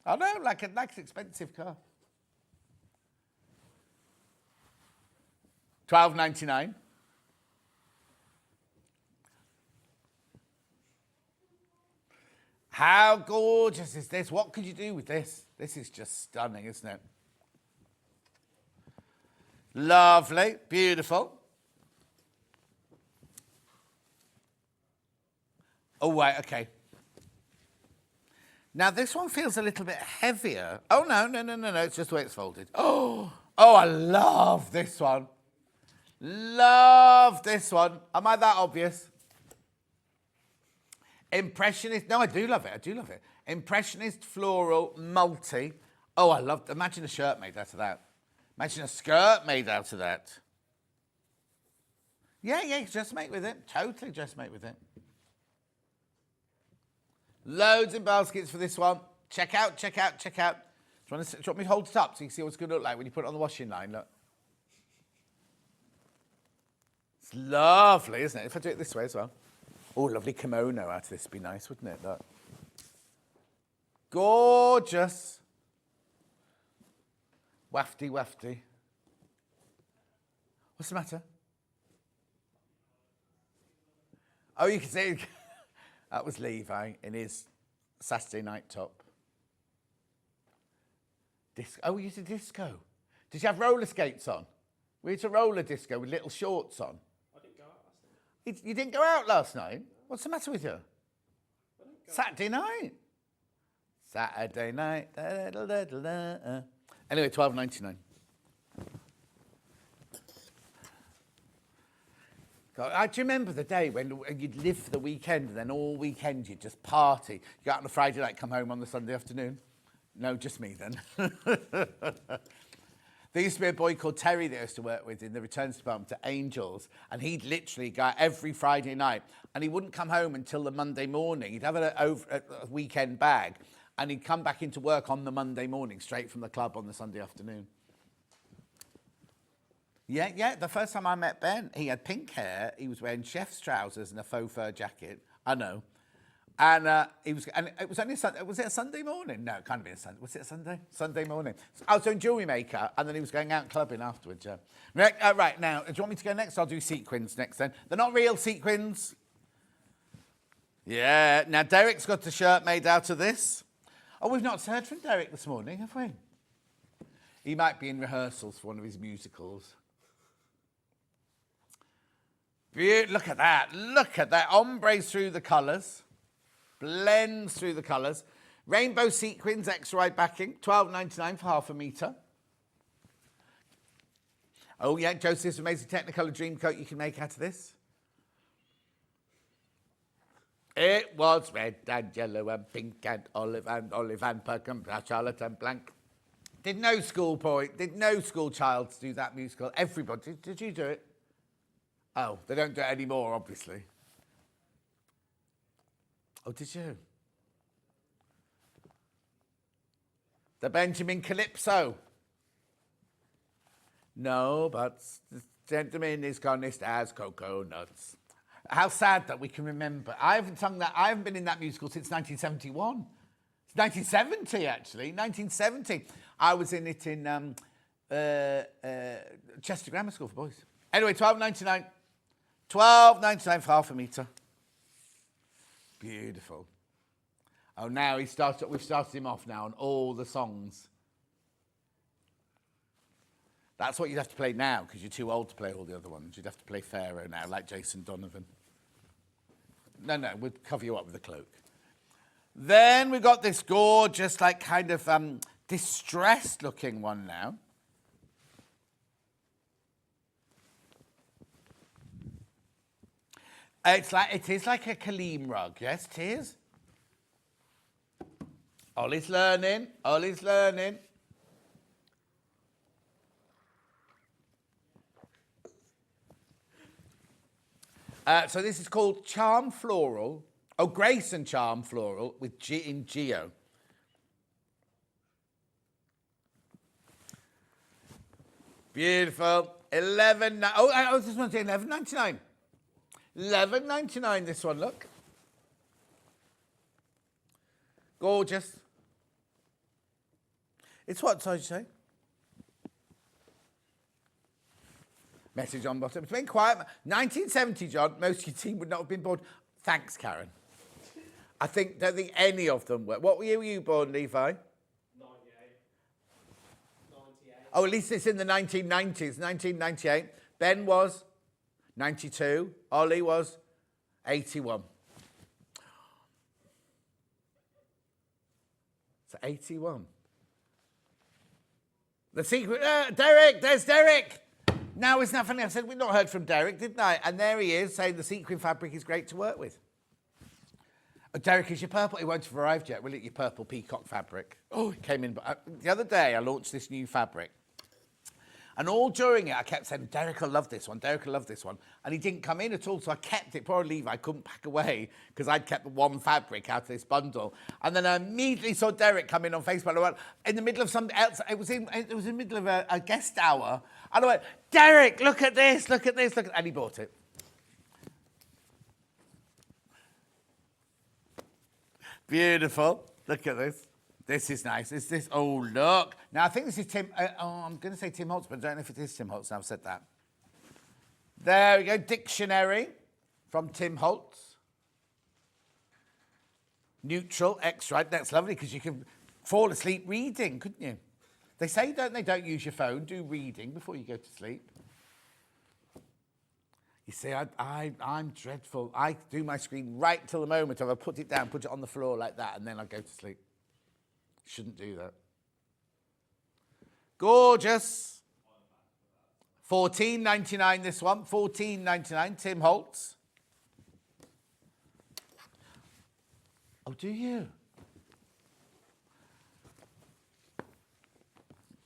I know, like an expensive car. £12.99. How gorgeous is this? What could you do with this? This is just stunning, isn't it? Lovely, beautiful. Oh, right, okay. Now, this one feels a little bit heavier. Oh, no, it's just the way it's folded. Oh, I love this one. Love this one. Am I that obvious? Impressionist, no, I do love it. Impressionist, floral, multi. Oh, I love, imagine a shirt made out of that. Imagine a skirt made out of that. Yeah, just make with it. Totally just make with it. Loads in baskets for this one. Check out. Do you want me to hold it up so you can see what it's going to look like when you put it on the washing line? Look. It's lovely, isn't it? If I do it this way as well. Oh, lovely kimono out of this would be nice, wouldn't it? Look. Gorgeous. Wafty. What's the matter? Oh, you can see that was Levi in his Saturday night top. Oh, you did disco. Did you have roller skates on? We had a roller disco with little shorts on. You didn't go out last night? What's the matter with you? Saturday night. Anyway, £12.99. God, do you remember the day when you'd live for the weekend and then all weekend you'd just party? You go out on a Friday night, come home on the Sunday afternoon? No, just me then. There used to be a boy called Terry that I used to work with in the returns department at Angels, and he'd literally go out every Friday night, and he wouldn't come home until the Monday morning. He'd have a weekend bag, and he'd come back into work on the Monday morning, straight from the club on the Sunday afternoon. Yeah, the first time I met Ben, he had pink hair, he was wearing chef's trousers and a faux fur jacket. I know. And it was only was it a Sunday morning? No, it can't have been a Sunday. Was it a Sunday? Sunday morning. I was doing jewellery maker, and then he was going out clubbing afterwards. Yeah. Right, now, do you want me to go next? I'll do sequins next then. They're not real sequins. Yeah. Now, Derek's got a shirt made out of this. Oh, we've not heard from Derek this morning, have we? He might be in rehearsals for one of his musicals. Look at that. Look at that. Ombres through the colours. Blends through the colours. Rainbow sequins, X-ride backing. $12.99 for half a metre. Oh, yeah, Joseph's amazing Technicolor dream coat you can make out of this. It was red and yellow and pink and olive and purple and charlotte and blank. Did no school child do that musical? Everybody. Did you do it? Oh, they don't do it anymore, obviously. Oh, did you? The Benjamin Calypso. No, but the gentleman is garnished as cocoa nuts. How sad that we can remember. I haven't sung that. I haven't been in that musical since 1971. It's 1970, actually. 1970. I was in it in Chester Grammar School for boys. Anyway, $12.99. $12.99 for half a metre. Beautiful. Oh, now we've started him off now on all the songs. That's what you'd have to play now, because you're too old to play all the other ones. You'd have to play Pharaoh now, like Jason Donovan. No, we'll cover you up with a cloak. Then we got this gorgeous, like, kind of distressed-looking one now. It is like a Kaleem rug, yes, it is. Ollie's learning. So this is called Charm Floral. Oh, Grace and Charm Floral with in Geo. Beautiful. I just want to say $11.99. $11.99 this one, look. Gorgeous. It's what size you say? Message on bottom. It's been quiet. 1970, John. Most of your team would not have been born. Thanks, Karen. Don't think any of them were. What year were you born, Levi? 98. Oh, at least it's in the 1990s. 1998. Ben was 92. Ollie was 81. So 81. The secret. Derek! There's Derek! Now, isn't that funny? I said we've not heard from Derek, didn't I? And there he is, saying the sequin fabric is great to work with. Oh, Derek, is your purple? It won't have arrived yet, will it? Your purple peacock fabric. Oh, it came in. The other day, I launched this new fabric. And all during it, I kept saying, Derek will love this one, Derek will love this one. And he didn't come in at all, so I kept it. Poor Levi, I couldn't pack away because I'd kept the one fabric out of this bundle. And then I immediately saw Derek come in on Facebook. I went, in the middle of something else, it was in the middle of a guest hour. And I went, Derek, look at this, look at this, look at this. And he bought it. Beautiful. Look at this. This is nice. Is this? Oh, look. Now, I think this is Tim. I'm going to say Tim Holtz, but I don't know if it is Tim Holtz. Now I've said that. There we go. Dictionary from Tim Holtz. Neutral, X-ride. That's lovely because you can fall asleep reading, couldn't you? They say, don't use your phone. Do reading before you go to sleep. You see, I'm dreadful. I do my screen right till the moment of I put it down, put it on the floor like that, and then I go to sleep. Shouldn't do that. Gorgeous. $14.99 this one. $14.99. Tim Holtz. Oh, do you?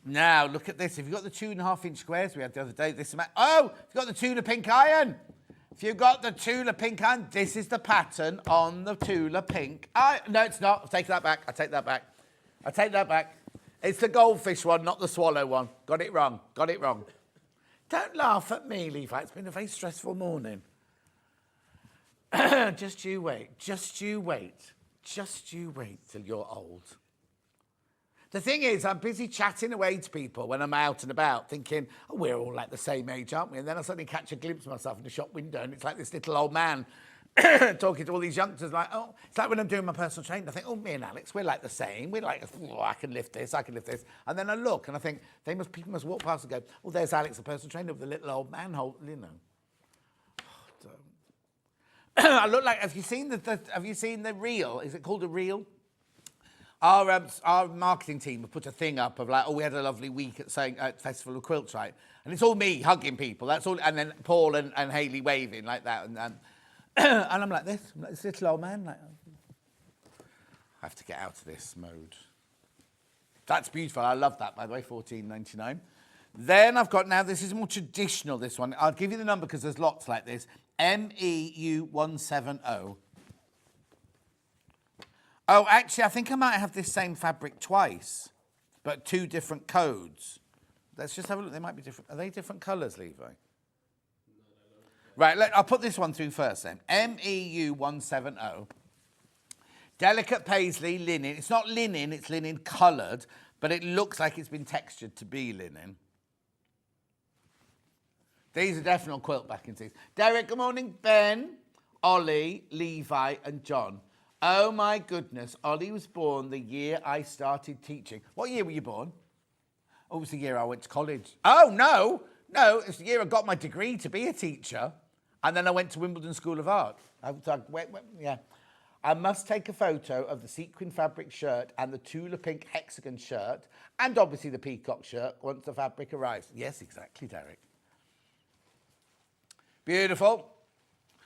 Now, look at this. If you've got the 2.5-inch squares we had the other day, this is... Oh, if you've got the Tula pink iron. If you've got the Tula pink iron, this is the pattern on the Tula pink iron. No, it's not. I'll take that back. I take that back. I take that back. It's the goldfish one, not the swallow one. Got it wrong. Got it wrong. Don't laugh at me, Levi. It's been a very stressful morning. Just you wait. Just you wait. Just you wait till you're old. The thing is, I'm busy chatting away to people when I'm out and about, thinking, oh, we're all like the same age, aren't we? And then I suddenly catch a glimpse of myself in the shop window, and it's like this little old man talking to all these youngsters, like, oh, it's like when I'm doing my personal training, I think, oh, me and Alex, we're like the same. We're like, oh, I can lift this, I can lift this. And then I look, and I think, people must walk past and go, oh, there's Alex, the personal trainer, with the little old man holding, you know. I look like, have you seen the reel? Is it called a reel? Our marketing team have put a thing up of like, oh, we had a lovely week at Festival of Quilts, right? And it's all me hugging people. That's all, and then Paul and Hayley waving like that, and I'm like this. I'm like this little old man. Like, I have to get out of this mode. That's beautiful. I love that, by the way. $14.99. Then I've got now. This is more traditional. This one. I'll give you the number because there's lots like this. MEU170. Oh, actually, I think I might have this same fabric twice, but 2 different codes. Let's just have a look. They might be different. Are they different colours, Levi? No. Right, I'll put this one through first then. MEU170. Delicate paisley, linen. It's not linen, it's linen coloured, but it looks like it's been textured to be linen. These are definitely quilt backing tees. Derek, good morning. Ben, Ollie, Levi, and John. Oh my goodness, Ollie was born the year I started teaching. What year were you born? Oh, it was the year I went to college. Oh, no, it's the year I got my degree to be a teacher. And then I went to Wimbledon School of Art. I must take a photo of the sequin fabric shirt and the Tula pink hexagon shirt, and obviously the peacock shirt once the fabric arrives. Yes, exactly, Derek. Beautiful.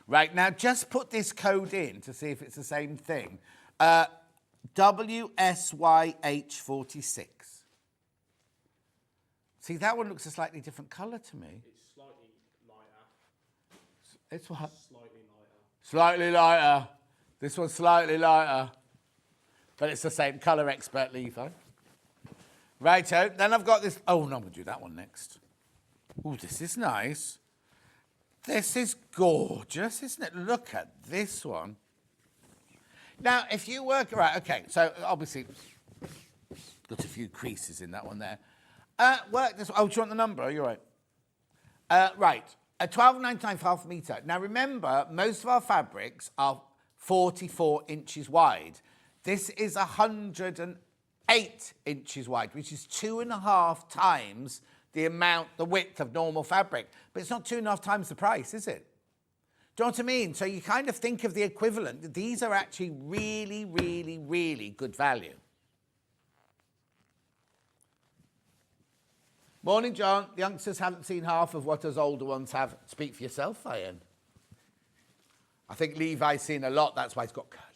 Right, now just put this code in to see if it's the same thing. WSYH46. See, that one looks a slightly different colour to me. It's slightly lighter. It's what? Slightly lighter. Slightly lighter. This one's slightly lighter. But it's the same colour, expert Levi. Righto, then I've got this. Oh, no, I'm going to do that one next. Oh, this is nice. This is gorgeous, isn't it? Look at this one. Now, if you work... Right, OK, so obviously got a few creases in that one there. Work this... Oh, do you want the number? You're right. Right, $12.99 for half a metre. Now, remember, most of our fabrics are 44 inches wide. This is 108 inches wide, which is 2.5 times the width of normal fabric. But it's not 2.5 times the price, is it? Do you know what I mean? So you kind of think of the equivalent. These are actually really, really, really good value. Morning, John. The youngsters haven't seen half of what us older ones have. Speak for yourself, Ian. I think Levi's seen a lot. That's why he's got curly hair.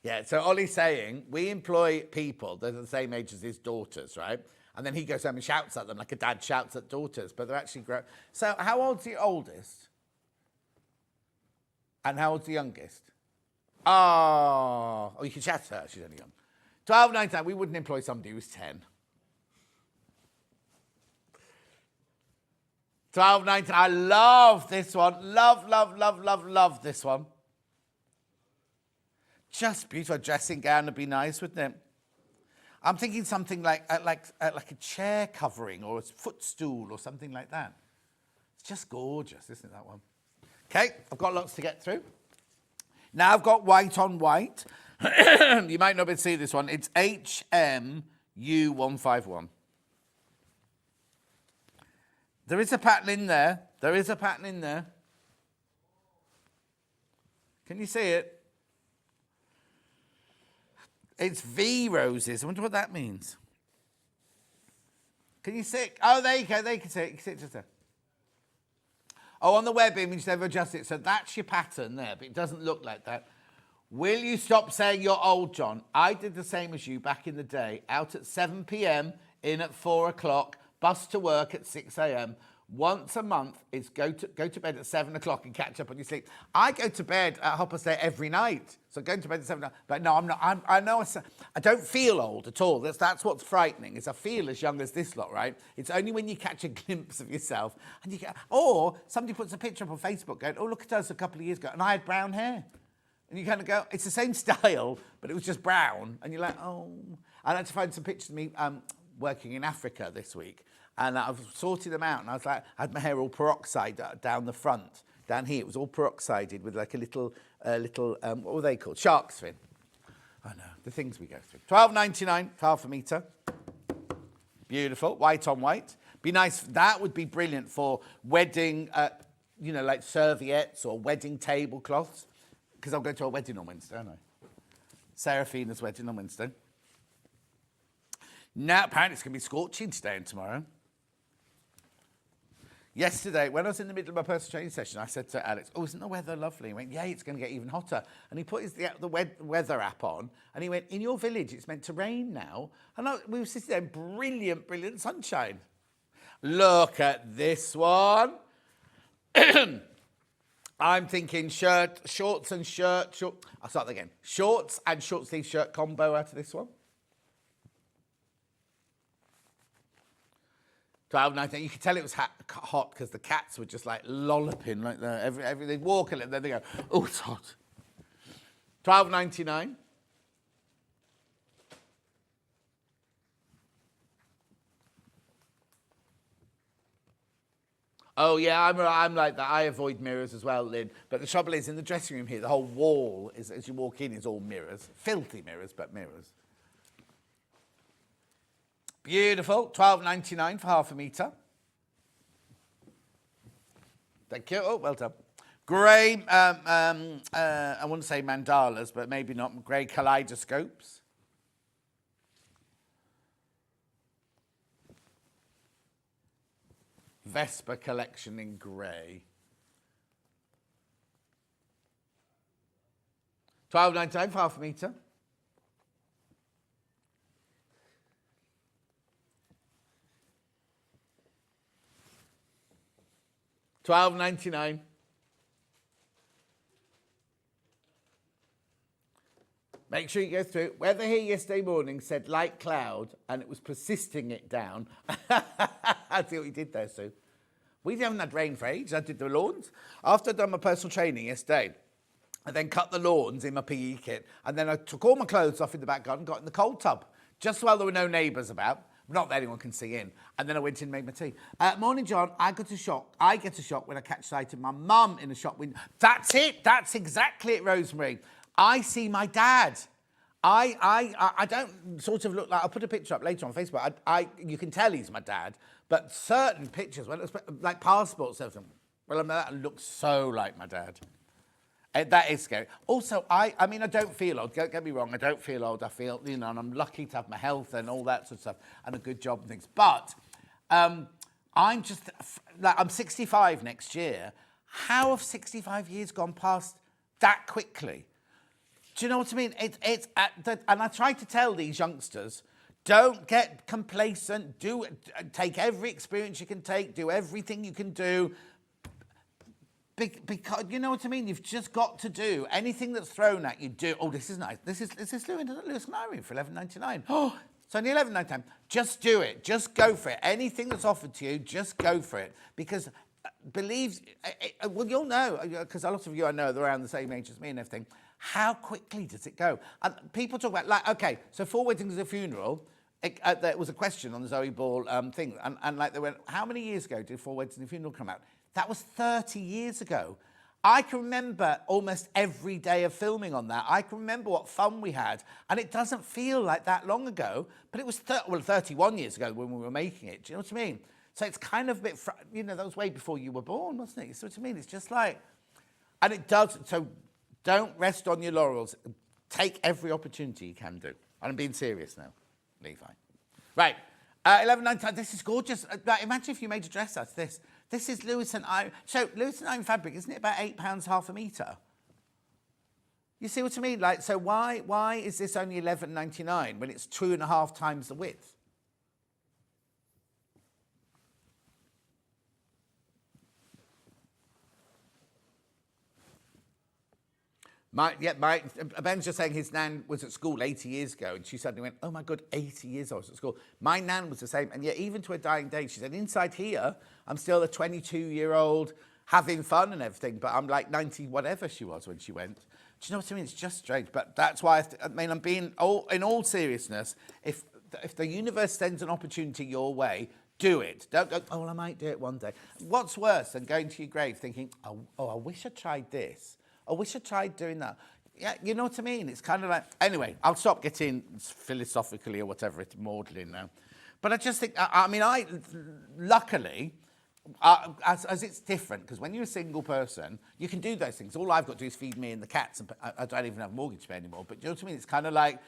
Yeah, so Ollie's saying, we employ people that are the same age as his daughters, right? And then he goes home and shouts at them like a dad shouts at daughters, but they're actually grown. So how old's the oldest? And how old's the youngest? Oh, you can chat to her, she's only young. 12.99, we wouldn't employ somebody who's 10. 12.99, I love this one. Love this one. Just beautiful. A dressing gown would be nice, wouldn't it? I'm thinking something like a chair covering or a footstool or something like that. It's just gorgeous, isn't it, that one? Okay, I've got lots to get through. Now I've got white on white. You might not be able to see this one. It's HMU151. There is a pattern in there. Can you see it? It's V roses. I wonder what that means. Can you see it? Oh, there you go. There you can see it. You can see it just there. Oh, on the web image, they've adjusted it. So that's your pattern there, but it doesn't look like that. Will you stop saying you're old, John? I did the same as you back in the day. Out at 7 p.m., in at 4 o'clock, bus to work at 6 a.m. Once a month is go to bed at 7 o'clock and catch up on your sleep. I go to bed at 8:30 every night. So going to bed at 7 o'clock. But no, I'm not. I know I don't feel old at all. That's what's frightening, is I feel as young as this lot, right? It's only when you catch a glimpse of yourself and you get, or somebody puts a picture up on Facebook going, oh, look at us a couple of years ago and I had brown hair. And you kind of go, it's the same style, but it was just brown. And you're like, oh. I had to find some pictures of me working in Africa this week. And I've sorted them out. And I was like, I had my hair all peroxide down the front. Down here, it was all peroxided with like a little, what were they called? Shark's fin. I know, the things we go through. $12.99, half a metre. Beautiful, white on white. Be nice, that would be brilliant for wedding, like serviettes or wedding tablecloths. Because I'll go to a wedding on Wednesday, don't I? Seraphina's wedding on Wednesday. Now, apparently it's going to be scorching today and tomorrow. Yesterday, when I was in the middle of my personal training session, I said to Alex, oh, isn't the weather lovely? He went, yeah, it's going to get even hotter. And he put the weather app on, and he went, in your village, it's meant to rain now. And we were sitting there in brilliant, brilliant sunshine. Look at this one. I'm thinking shorts and shirt. I'll start again. Shorts and short sleeve shirt combo out of this one. $12.99. You could tell it was hot because the cats were just like lolloping like that. They'd walk a little, then they go, oh, it's hot. $12.99. Oh, yeah, I'm like that. I avoid mirrors as well, Lynn. But the trouble is, in the dressing room here, the whole wall, as you walk in, is all mirrors. Filthy mirrors, but mirrors. Beautiful. $12.99 for half a metre. Thank you. Oh, well done. Grey, I wouldn't say mandalas, but maybe not. Grey kaleidoscopes. Vespa collection in grey. $12.99 for half a metre. $12.99. Make sure you go through. Weather here yesterday morning said light cloud, and it was persisting it down. I see what you did there, Sue. We haven't had rain for ages. I did the lawns. After I'd done my personal training yesterday, I then cut the lawns in my PE kit, and then I took all my clothes off in the back garden, got in the cold tub, just while there were no neighbours about. Not that anyone can see in. And then I went in and made my tea. Morning, John. I get a shock when I catch sight of my mum in a shop window. That's it. That's exactly it, Rosemary. I see my dad. I don't sort of look like... I'll put a picture up later on Facebook. You can tell he's my dad. But certain pictures, like passports, well, that looks so like my dad. That is scary. Also, I don't feel old. Don't get me wrong. I don't feel old. I feel, and I'm lucky to have my health and all that sort of stuff and a good job and things. But I'm 65 next year. How have 65 years gone past that quickly? Do you know what I mean? And I try to tell these youngsters, don't get complacent. Take every experience you can take. Do everything you can do. Because you know what I mean? You've just got to do anything that's thrown at you. Do. Oh, this is nice. This is Lewis and Irene for $11.99. Oh, it's only $11.99. Just do it. Just go for it. Anything that's offered to you, just go for it. Because you'll know, because a lot of you I know, they're around the same age as me and everything. How quickly does it go? And people talk about, okay, so 4 weddings and a funeral. There was a question on the Zoe Ball thing. And they went, how many years ago did 4 weddings and a funeral come out? That was 30 years ago. I can remember almost every day of filming on that. I can remember what fun we had. And it doesn't feel like that long ago. But it was 31 years ago when we were making it. Do you know what I mean? So it's kind of a bit, that was way before you were born, wasn't it? You see what I mean? It's just like, and it does, so don't rest on your laurels. Take every opportunity you can do. And I'm being serious now, Levi. Right, 11.99, this is gorgeous. Imagine if you made a dress out of this. This is Lewis and Irene. So Lewis and Irene fabric, isn't it about £8 half a metre? You see what I mean? So why is this only $11.99 when it's 2.5 times the width? Ben's just saying his nan was at school 80 years ago, and she suddenly went, oh my God, 80 years I was at school. My nan was the same, and yet even to her dying day, she said, inside here, I'm still a 22-year-old having fun and everything, but I'm like 90 whatever she was when she went. Do you know what I mean? It's just strange, but that's why, I'm being, in all seriousness, if the universe sends an opportunity your way, do it. Don't go, oh, well, I might do it one day. What's worse than going to your grave thinking, oh, I wish I tried this. I wish I tried doing that. Yeah, you know what I mean? It's kind of like... Anyway, I'll stop getting philosophically or whatever it's maudlin now. But I just think... luckily, as it's different, because when you're a single person, you can do those things. All I've got to do is feed me and the cats, and I don't even have a mortgage to pay anymore. But you know what I mean? It's kind of like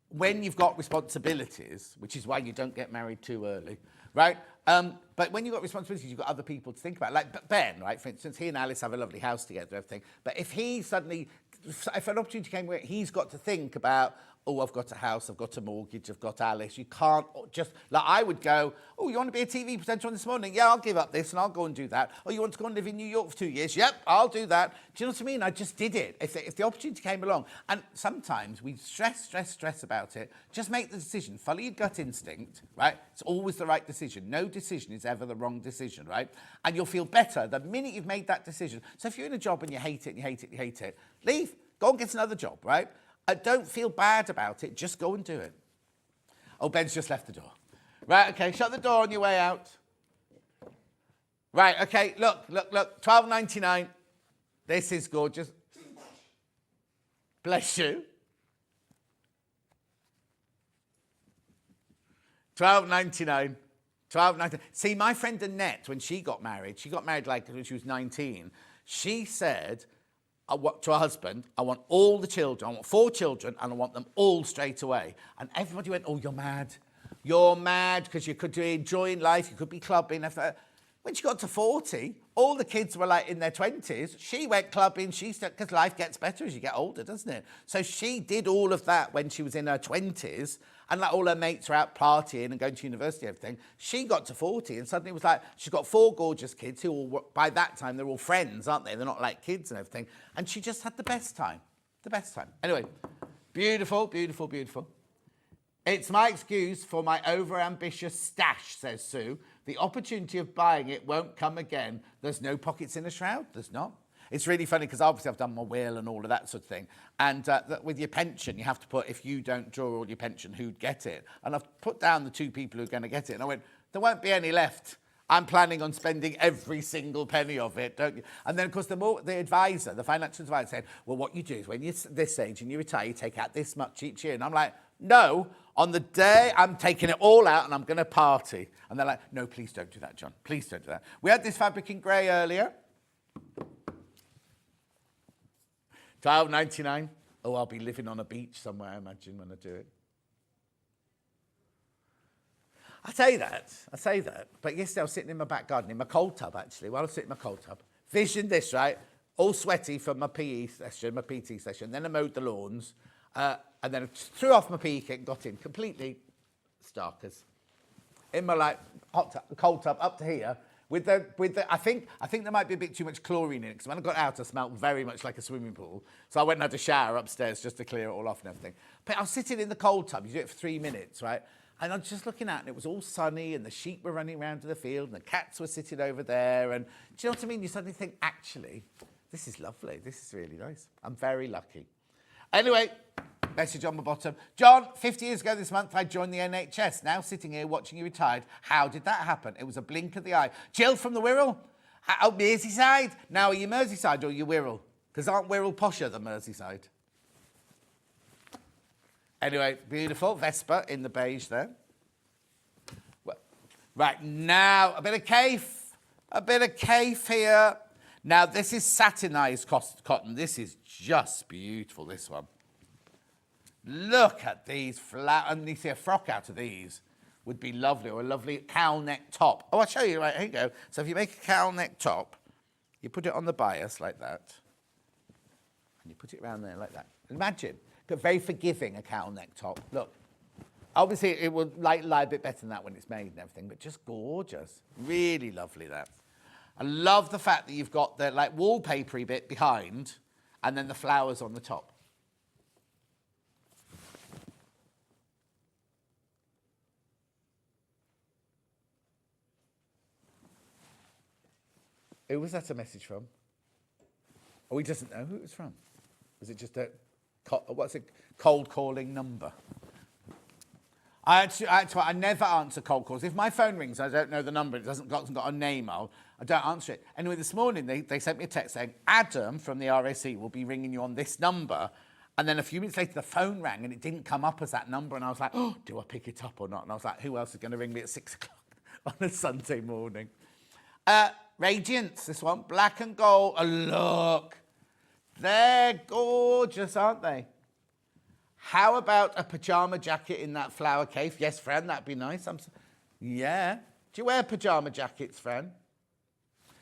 when you've got responsibilities, which is why you don't get married too early, right? But when you've got responsibilities, you've got other people to think about. Like Ben, right? For instance, he and Alice have a lovely house together, everything. But if an opportunity came where he's got to think about, oh, I've got a house, I've got a mortgage, I've got Alice. You can't just, like I would go, oh, you want to be a TV presenter on This Morning? Yeah, I'll give up this and I'll go and do that. Oh, you want to go and live in New York for 2 years? Yep, I'll do that. Do you know what I mean? I just did it. If the opportunity came along, and sometimes we stress about it, just make the decision. Follow your gut instinct, right? It's always the right decision. No decision is ever the wrong decision, right? And you'll feel better the minute you've made that decision. So if you're in a job and you hate it, leave. Go and get another job, right? Don't feel bad about it. Just go and do it. Oh, Ben's just left the door. Right, okay, shut the door on your way out. Right, okay, look, $12.99. This is gorgeous. Bless you. $12.99. $12.99. See, my friend Annette, when she got married like when she was 19, she said... to her husband, I want all the children, I want 4 children, and I want them all straight away. And everybody went, oh, you're mad. You're mad because you could be enjoying life, you could be clubbing. When she got to 40, all the kids were like in their 20s. She went clubbing, because life gets better as you get older, doesn't it? So she did all of that when she was in her 20s, and like all her mates were out partying and going to university and everything. She got to 40 and suddenly it was like, she's got 4 gorgeous kids who all, by that time, they're all friends, aren't they? They're not like kids and everything. And she just had the best time. The best time. Anyway, beautiful, beautiful, beautiful. It's my excuse for my over-ambitious stash, says Sue. The opportunity of buying it won't come again. There's no pockets in a shroud. There's not. It's really funny because obviously I've done my will and all of that sort of thing. And with your pension, you have to put, if you don't draw all your pension, who'd get it? And I've put down the 2 people who are going to get it. And I went, there won't be any left. I'm planning on spending every single penny of it, don't you? And then, of course, the advisor, the financial advisor said, well, what you do is when you're this age and you retire, you take out this much each year. And I'm like, no, on the day I'm taking it all out and I'm going to party. And they're like, no, please don't do that, John. Please don't do that. We had this fabric in grey earlier. $12.99. Oh, I'll be living on a beach somewhere, I imagine, when I do it. I say that. But yesterday I was sitting in my back garden, in my cold tub, actually, while I was sitting in my cold tub. Visioned this, right? All sweaty from my PE session, my PT session. Then I mowed the lawns. And then I threw off my PE kit and got in, completely starkers. In my, like, cold tub up to here. With the, I think there might be a bit too much chlorine in it, because when I got out, I smelled very much like a swimming pool. So I went and had a shower upstairs just to clear it all off and everything. But I was sitting in the cold tub. You do it for 3 minutes, right? And I was just looking out, and it was all sunny, and the sheep were running around to the field, and the cats were sitting over there. And do you know what I mean? You suddenly think, actually, this is lovely. This is really nice. I'm very lucky. Anyway, message on the bottom. John, 50 years ago this month, I joined the NHS. Now sitting here watching you retired. How did that happen? It was a blink of the eye. Jill from the Wirral. Oh, Merseyside. Now, are you Merseyside or are you Wirral? Because aren't Wirral posher than Merseyside? Anyway, beautiful. Vespa in the beige there. Well, right, now, a bit of caif here. Now, this is satinised cotton. This is just beautiful, this one. Look at these and you see a frock out of these would be lovely, or a lovely cowl neck top. Oh, I'll show you, right, here you go. So if you make a cowl neck top, you put it on the bias like that, and you put it around there like that. Imagine, very forgiving, a cowl neck top. Look, obviously it will lie a bit better than that when it's made and everything, but just gorgeous. Really lovely, that. I love the fact that you've got the like wallpapery bit behind, and then the flowers on the top. Who was that a message from? Oh, he doesn't know who it was from. Was it just a, cold calling number? I never answer cold calls. If my phone rings, I don't know the number, it hasn't got a name, I don't answer it. Anyway, this morning they sent me a text saying, Adam from the RAC will be ringing you on this number. And then a few minutes later, the phone rang and it didn't come up as that number. And I was like, oh, do I pick it up or not? And I was like, who else is going to ring me at 6 o'clock on a Sunday morning? Radiance, this one, black and gold. Oh, look. They're gorgeous, aren't they? How about a pyjama jacket in that flower cave? Yes, Fran, that'd be nice. Yeah. Do you wear pyjama jackets, Fran?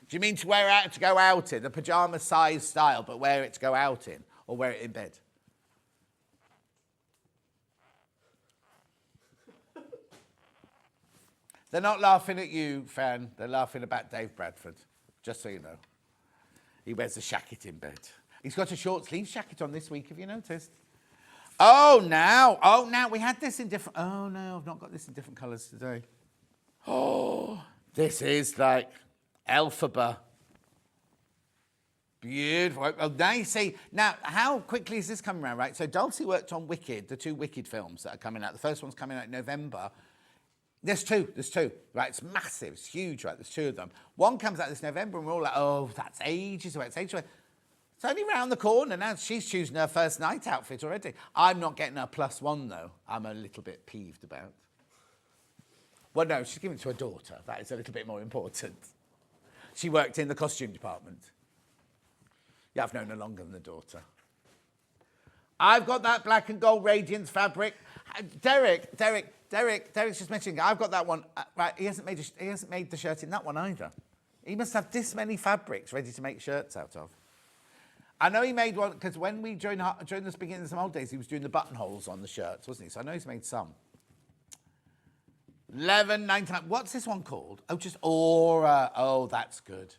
Do you mean to wear out to go out in? A pyjama size style, but wear it to go out in? Or wear it in bed? They're not laughing at you, Fran. They're laughing about Dave Bradford, just so you know. He wears a jacket in bed. He's got a short sleeve jacket on this week, have you noticed? Oh, now we had this in different... Oh, no, I've not got this in different colours today. Oh, this is like Elphaba. Beautiful. Oh, now you see... Now, how quickly is this coming around, right? So Dulcie worked on Wicked, the 2 Wicked films that are coming out. The first one's coming out in November. There's two, right? It's massive, it's huge, right? There's 2 of them. One comes out this November and we're all like, oh, that's ages away, it's ages away. It's only round the corner now. She's choosing her first night outfit already. I'm not getting her +1 though. I'm a little bit peeved about. Well, no, she's giving it to her daughter. That is a little bit more important. She worked in the costume department. Yeah, I've known her longer than the daughter. I've got that black and gold Radiance fabric. Derek's just mentioning, I've got that one. Right, he hasn't made the shirt in that one either. He must have this many fabrics ready to make shirts out of. I know he made one, because when we, during the beginning of some old days, he was doing the buttonholes on the shirts, wasn't he? So I know he's made some. $11.99. What's this one called? Oh, just Aura. Oh, that's good.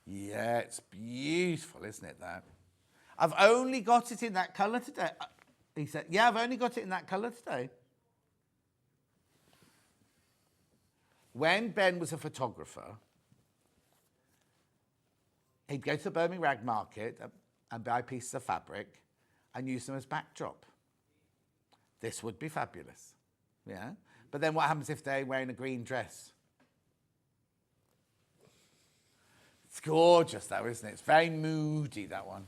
Yeah, it's beautiful, isn't it, that? I've only got it in that colour today. He said, yeah, I've only got it in that colour today. When Ben was a photographer, he'd go to the Birmingham Rag Market and buy pieces of fabric and use them as backdrop. This would be fabulous, yeah? But then what happens if they're wearing a green dress? It's gorgeous though, isn't it? It's very moody, that one.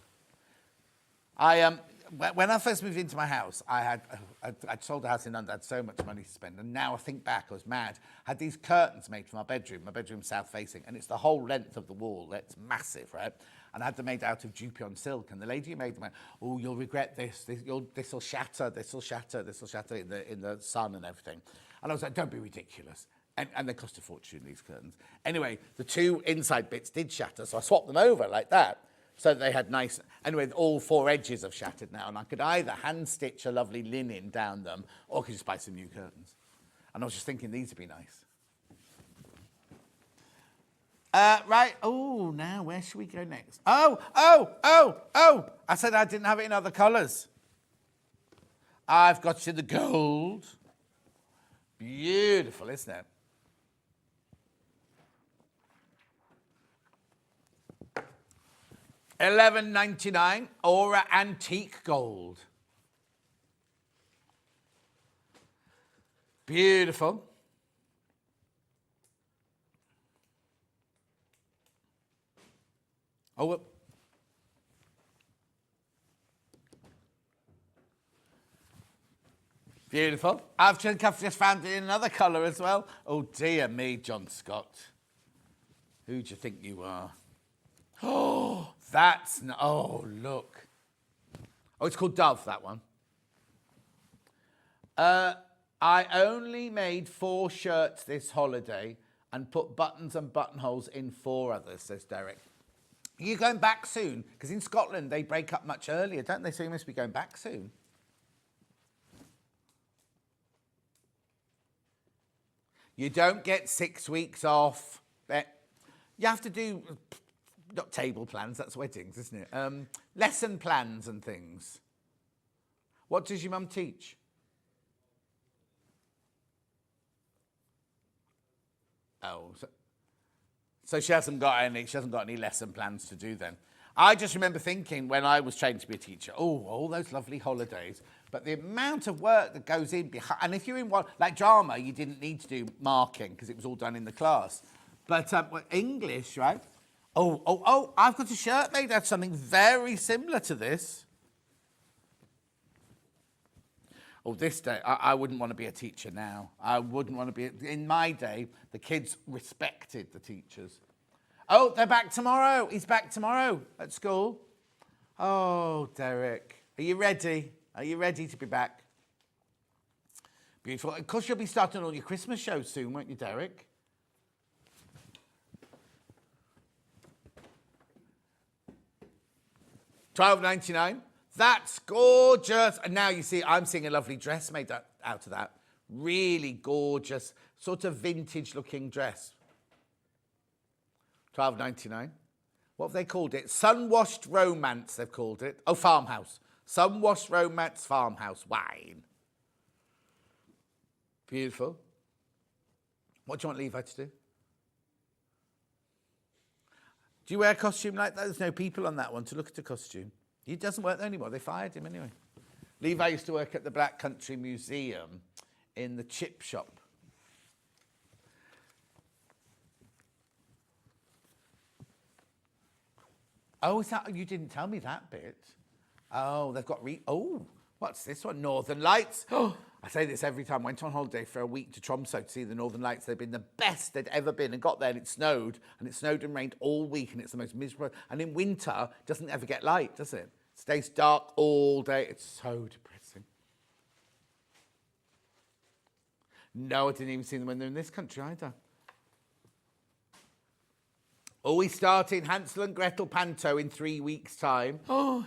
When I first moved into my house, I'd sold a house in London, I had so much money to spend, and now I think back, I was mad. I had these curtains made for my bedroom's south-facing, and it's the whole length of the wall. It's massive, right? And I had them made out of Dupion silk, and the lady who made them went, oh, you'll regret this. This'll shatter in the sun and everything. And I was like, don't be ridiculous. And they cost a fortune, these curtains. Anyway, the 2 inside bits did shatter, so I swapped them over like that. So they had nice... Anyway, all 4 edges have shattered now, and I could either hand-stitch a lovely linen down them, or I could just buy some new curtains. And I was just thinking these would be nice. Right. Oh, now, where should we go next? Oh! I said I didn't have it in other colours. I've got you the gold. Beautiful, isn't it? $11.99, Aura Antique Gold. Beautiful. Oh, beautiful. I've just found it in another colour as well. Oh, dear me, John Scott. Who do you think you are? Oh, oh, look. Oh, it's called Dove, that one. I only made 4 shirts this holiday and put buttons and buttonholes in 4 others, says Derek. Are you going back soon? Because in Scotland, they break up much earlier, don't they? So you must be going back soon. You don't get 6 weeks off. You have to do not table plans, that's weddings, isn't it? Lesson plans and things. What does your mum teach? Oh, so she hasn't got any lesson plans to do then. I just remember thinking when I was trained to be a teacher, oh, all those lovely holidays, but the amount of work that goes in behind, and if you're in one, like drama, you didn't need to do marking because it was all done in the class. But English, right? Oh, I've got a shirt made out of something very similar to this. Oh, this day, I wouldn't want to be a teacher now. I wouldn't want to be, in my day, the kids respected the teachers. Oh, they're back tomorrow. He's back tomorrow at school. Oh, Derek, are you ready? Are you ready to be back? Beautiful. Of course, you'll be starting all your Christmas shows soon, won't you, Derek? $12.99. That's gorgeous. And now you see, I'm seeing a lovely dress made out of that. Really gorgeous, sort of vintage looking dress. $12.99. What have they called it? Sun-washed romance, they've called it. Oh, farmhouse. Sun-washed romance farmhouse wine. Beautiful. What do you want Levi to do? Do you wear a costume like that? There's no people on that one to look at a costume. He doesn't work there anymore. They fired him anyway. Levi used to work at the Black Country Museum in the chip shop. Oh, is that, you didn't tell me that bit. Oh, they've got, what's this one? Northern Lights. Oh, I say this every time. Went on holiday for a week to Tromsø to see the Northern Lights. They've been the best they'd ever been, and got there and it snowed and rained all week, and it's the most miserable. And in winter, it doesn't ever get light, does it? It stays dark all day. It's so depressing. No, I didn't even see them when they're in this country either. Oh, we starting Hansel and Gretel Panto in 3 weeks' time. Oh,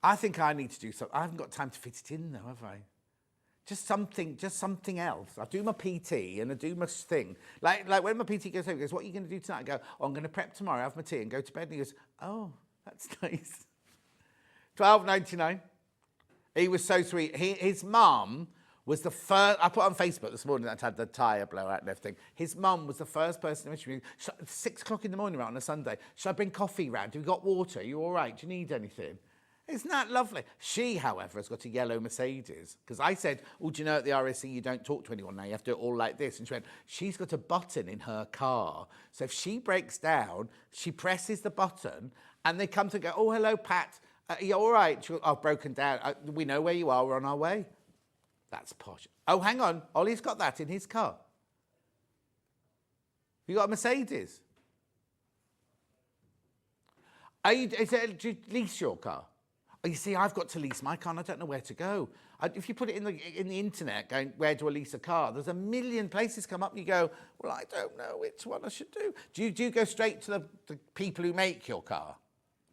I think I need to do something. I haven't got time to fit it in, though, have I? Just something else. I do my PT and I do my thing. Like when my PT goes home, he goes, what are you going to do tonight? I go, oh, I'm going to prep tomorrow, have my tea and go to bed. And he goes, oh, that's nice. $12.99. He was so sweet. His mum was the first, I put on Facebook this morning that had the tyre blowout and everything. His mum was the first person to mention me. 6 o'clock in the morning on a Sunday. Should I bring coffee round? Have you got water? Are you all right? Do you need anything? Isn't that lovely? She, however, has got a yellow Mercedes. Because I said, oh, do you know at the RSC you don't talk to anyone now, you have to do it all like this. And she went, she's got a button in her car. So if she breaks down, she presses the button and they come to go, oh, hello, Pat. Are you all right? She goes, oh, I've broken down. We know where you are. We're on our way. That's posh. Oh, hang on. Ollie's got that in his car. You got a Mercedes? Do you lease your car? Oh, you see, I've got to lease my car and I don't know where to go. If you put it in the internet, going, where do I lease a car? There's a million places come up and you go, well, I don't know which one I should do. Do you go straight to the people who make your car?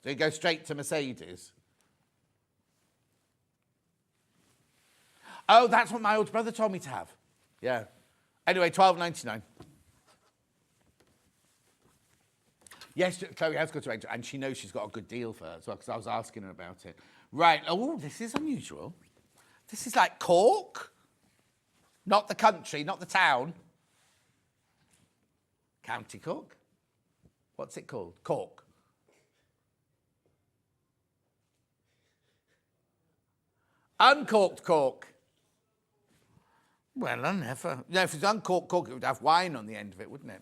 Do you go straight to Mercedes? Oh, that's what my older brother told me to have. Yeah. Anyway, $12.99. Yes, Chloe has got to enter, and she knows she's got a good deal for her as well, because I was asking her about it. Right. Oh, this is unusual. This is like Cork. Not the country, not the town. County Cork. What's it called? Cork. Uncorked cork. Well, I never. No, if it's uncorked cork, it would have wine on the end of it, wouldn't it?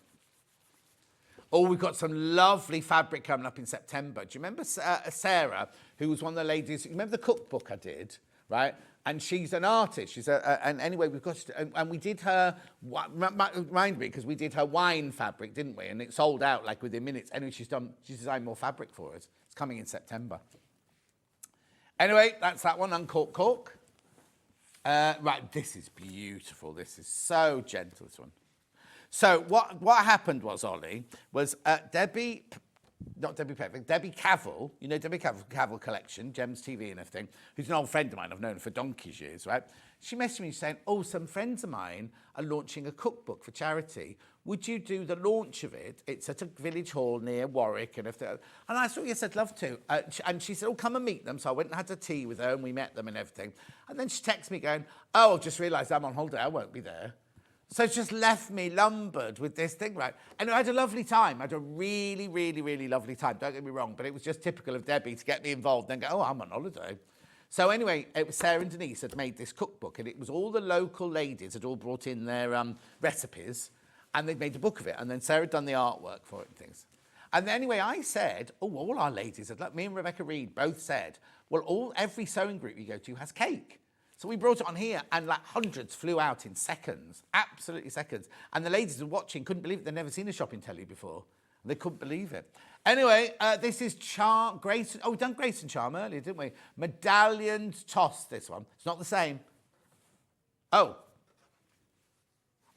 Oh, we've got some lovely fabric coming up in September. Do you remember Sarah, who was one of the ladies? You remember the cookbook I did, right? And she's an artist. She's and anyway, we've got and we did her. Remind me, because we did her wine fabric, didn't we? And it sold out like within minutes. Anyway, she's designed more fabric for us. It's coming in September. Anyway, that's that one, uncorked cork. Right, this is beautiful. This is so gentle, this one. So what happened was, Ollie, was Debbi not Debbie Petvick, Debbie Cavill, you know Debbie Cavill Collection, Gems TV and everything, who's an old friend of mine, I've known her for donkey's years, right? She messaged me saying, oh, some friends of mine are launching a cookbook for charity. Would you do the launch of it? It's at a village hall near Warwick and everything. And I thought, yes, I'd love to. And she said, oh, come and meet them. So I went and had a tea with her and we met them and everything. And then she texted me going, oh, I've just realised I'm on holiday, I won't be there. So it's just left me lumbered with this thing, right? And I had a lovely time. I had a really, really, really lovely time. Don't get me wrong, but it was just typical of Debbie to get me involved and then go, oh, I'm on holiday. So anyway, it was Sarah and Denise had made this cookbook, and it was all the local ladies had all brought in their recipes, and they'd made a book of it. And then Sarah had done the artwork for it and things. And then anyway, I said, oh, all our ladies had, like me and Rebecca Reed both said, well, every sewing group you go to has cake. So we brought it on here, and like hundreds flew out in seconds, absolutely seconds. And the ladies were watching, couldn't believe it. They'd never seen a shopping telly before. They couldn't believe it. Anyway, this is Grace. Oh, we've done Grace and Charm earlier, didn't we? Medallioned Toss, this one. It's not the same. Oh.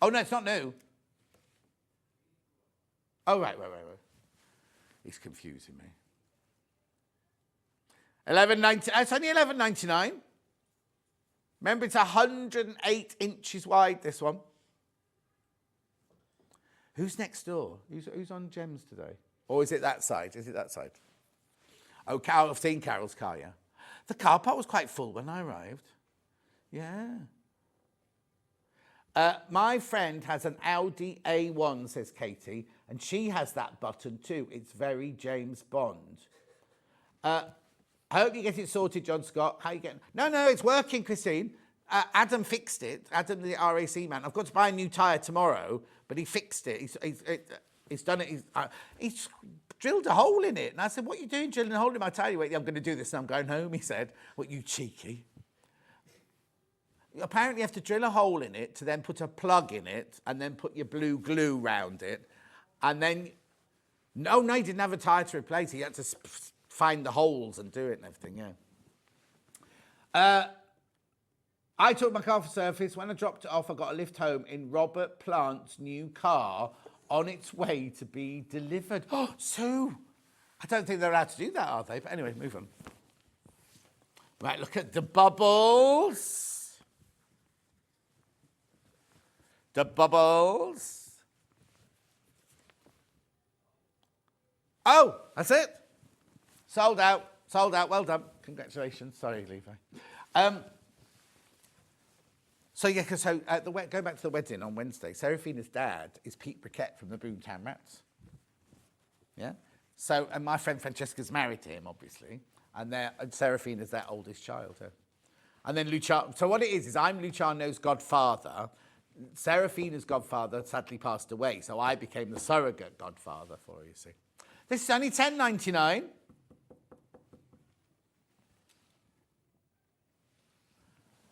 Oh, no, it's not new. Oh, right. He's confusing me. It's only $11.99. Remember, it's 108 inches wide, this one. Who's next door? Who's on Gems today? Or is it that side? Oh, I've seen Carol's car, yeah. The car park was quite full when I arrived. Yeah. My friend has an Audi A1, says Katie, and she has that button too. It's very James Bond. I hope you get it sorted, John Scott. How you getting? No, it's working, Christine. Adam fixed it. Adam, the RAC man. I've got to buy a new tyre tomorrow, but he fixed it. He's done it. He's drilled a hole in it. And I said, what are you doing drilling a hole in my tyre? Wait, I'm going to do this and I'm going home, he said. What, you cheeky? Apparently you have to drill a hole in it to then put a plug in it and then put your blue glue round it. And then, no, he didn't have a tyre to replace. He had to find the holes and do it and everything, yeah. I took my car for service. When I dropped it off, I got a lift home in Robert Plant's new car on its way to be delivered. Oh, Sue! I don't think they're allowed to do that, are they? But anyway, move on. Right, look at the bubbles. The bubbles. Oh, that's it. Sold out. Well done. Congratulations. Sorry, Levi. Going back to the wedding on Wednesday, Seraphina's dad is Pete Briquette from the Boomtown Rats. Yeah? So, and my friend Francesca's married to him, obviously, and Seraphina's their oldest child. Yeah? And then Luciano. So what it is I'm Luciano's godfather. Seraphina's godfather sadly passed away, so I became the surrogate godfather for her, you see. This is only $10.99.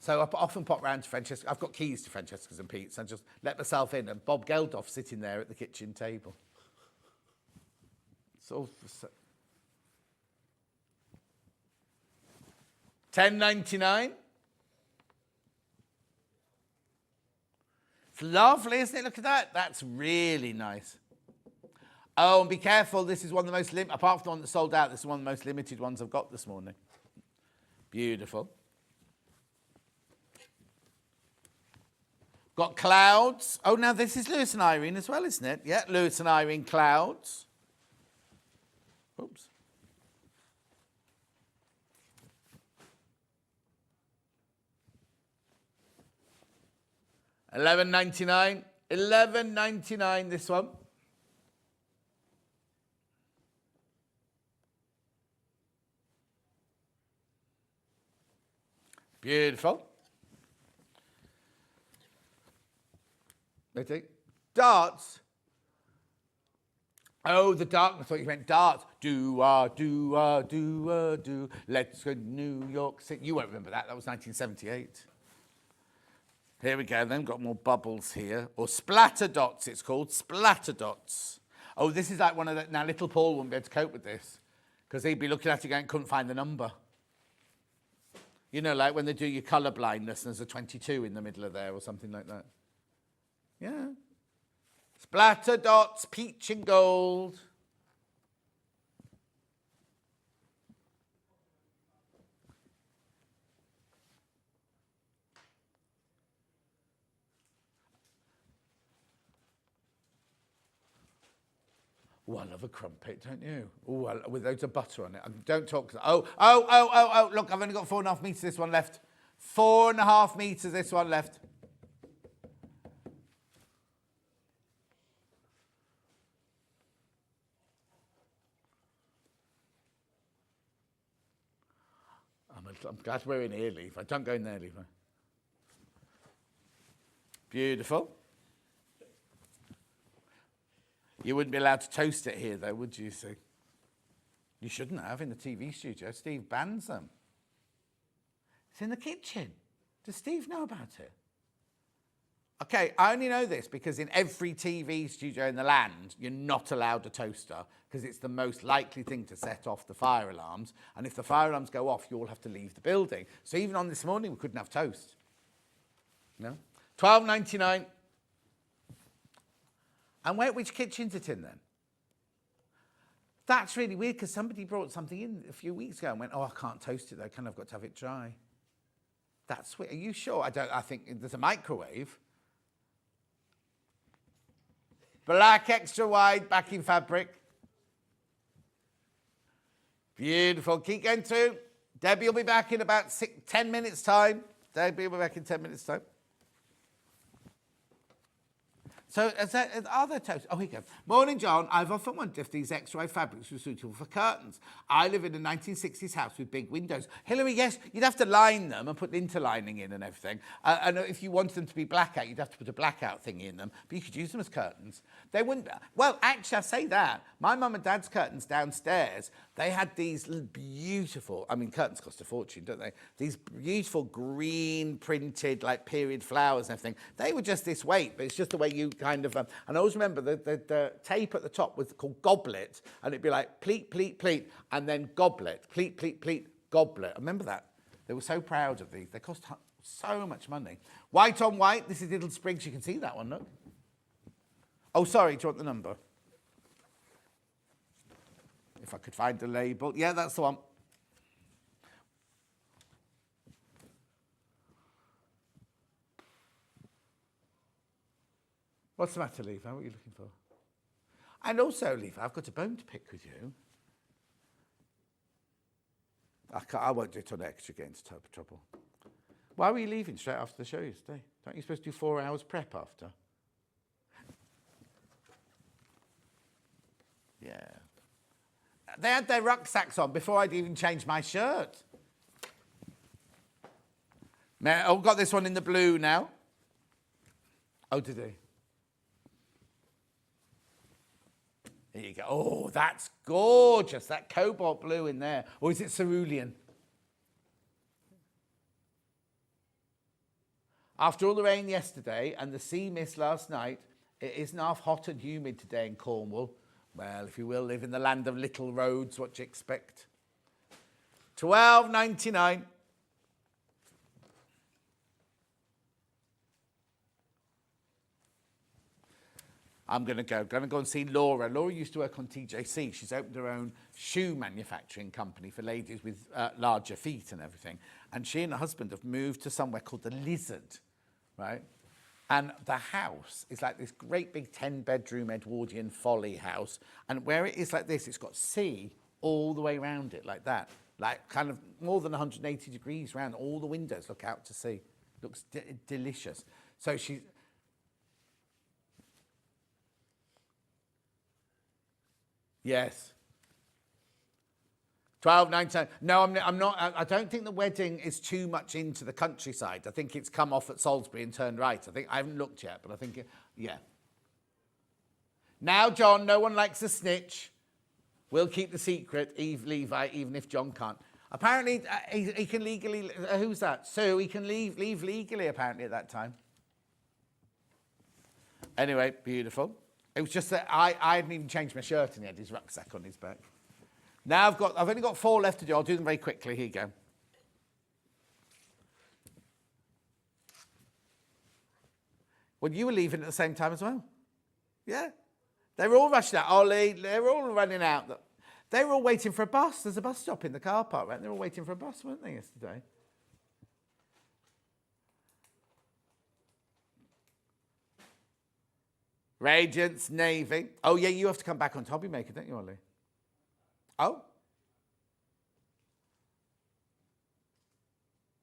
So I often pop round to Francesca. I've got keys to Francesca's and Pete's. I just let myself in, and Bob Geldof sitting there at the kitchen table. So $10.99. It's lovely, isn't it? Look at that. That's really nice. Oh, and be careful. This is one of the most apart from the one that sold out, this is one of the most limited ones I've got this morning. Beautiful. Got clouds. Oh, now this is Lewis and Irene as well, isn't it? Yeah, Lewis and Irene clouds. Oops. $11.99. $11.99 this one. Beautiful. Ready? Darts. Oh, the darkness. I thought you meant darts. Do. Let's go to New York City. You won't remember that. That was 1978. Here we go. Then got more bubbles here. Or splatter dots, it's called. Splatter dots. Oh, this is like one of the... Now, little Paul wouldn't be able to cope with this because he'd be looking at it going, couldn't find the number. You know, like when they do your colour blindness and there's a 22 in the middle of there or something like that. Yeah. Splatter dots, peach and gold. Oh, I love a crumpet, don't you? Oh, with loads of butter on it. Don't talk. Oh, look, I've only got 4.5 metres this one left. 4.5 metres this one left. I'm glad we're in here, Levi. Don't go in there, Levi. Beautiful. You wouldn't be allowed to toast it here, though, would you, Sue? You shouldn't have in the TV studio. Steve bans them. It's in the kitchen. Does Steve know about it? Okay, I only know this because in every TV studio in the land, you're not allowed a toaster because it's the most likely thing to set off the fire alarms. And if the fire alarms go off, you all have to leave the building. So even on this morning, we couldn't have toast. No? $12.99. And which kitchen's it in then? That's really weird because somebody brought something in a few weeks ago and went, oh, I can't toast it though, I've got to have it dry. That's weird. Are you sure? I think there's a microwave. Black extra wide backing fabric. Beautiful. Keep going through. Debbie will be back in about 10 minutes' time. Debbie will be back in 10 minutes' time. So, are there toast? Oh, here you go. Morning, John. I've often wondered if these extra wide fabrics were suitable for curtains. I live in a 1960s house with big windows. Hilary, yes, you'd have to line them and put interlining in and everything. And if you wanted them to be blackout, you'd have to put a blackout thing in them. But you could use them as curtains. They wouldn't... Well, actually, I say that. My mum and dad's curtains downstairs, they had these beautiful... I mean, curtains cost a fortune, don't they? These beautiful green printed, like, period flowers and everything. They were just this weight, but it's just the way you... kind of, and I always remember the tape at the top was called goblet, and it'd be like pleat, pleat, pleat, and then goblet, pleat, pleat, pleat, goblet. I remember that. They were so proud of these. They cost so much money. White on white. This is Little Sprigs. You can see that one, look. Oh, sorry, do you want the number? If I could find the label. Yeah, that's the one. What's the matter, Levi? What are you looking for? And also, Levi, I've got a bone to pick with you. I won't do it on extra, get into trouble. Why were you leaving straight after the show yesterday? Aren't you supposed to do 4 hours prep after? Yeah. They had their rucksacks on before I'd even changed my shirt. Now, I've got this one in the blue now. Oh, did he? There you go. Oh, that's gorgeous. That cobalt blue in there. Or is it cerulean? After all the rain yesterday and the sea mist last night, it isn't half hot and humid today in Cornwall. Well, if you will live in the land of little roads, what do you expect? $12.99. I'm going to go and see Laura. Laura used to work on TJC. She's opened her own shoe manufacturing company for ladies with larger feet and everything. And she and her husband have moved to somewhere called the Lizard, right? And the house is like this great big 10-bedroom Edwardian folly house. And where it is like this, it's got sea all the way around it like that. Like kind of more than 180 degrees round. All the windows look out to sea. Looks delicious. So she's... Yes. $12.99. No, I'm not. I don't think the wedding is too much into the countryside. I think it's come off at Salisbury and turned right. I haven't looked yet, but I think, yeah. Now, John, no one likes a snitch. We'll keep the secret, Levi, even if John can't. Apparently, he can legally, who's that? Sue, he can leave legally, apparently, at that time. Anyway, beautiful. It was just that I hadn't even changed my shirt and he had his rucksack on his back. Now I've only got 4 left to do. I'll do them very quickly. Here you go. Well, you were leaving at the same time as well. Yeah. They were all rushing out. Ollie, they were all running out. They were all waiting for a bus. There's a bus stop in the car park, right? They were all waiting for a bus, weren't they, yesterday? Radiance, navy. Oh, yeah, you have to come back on Hobby Maker, don't you, Ollie? Oh.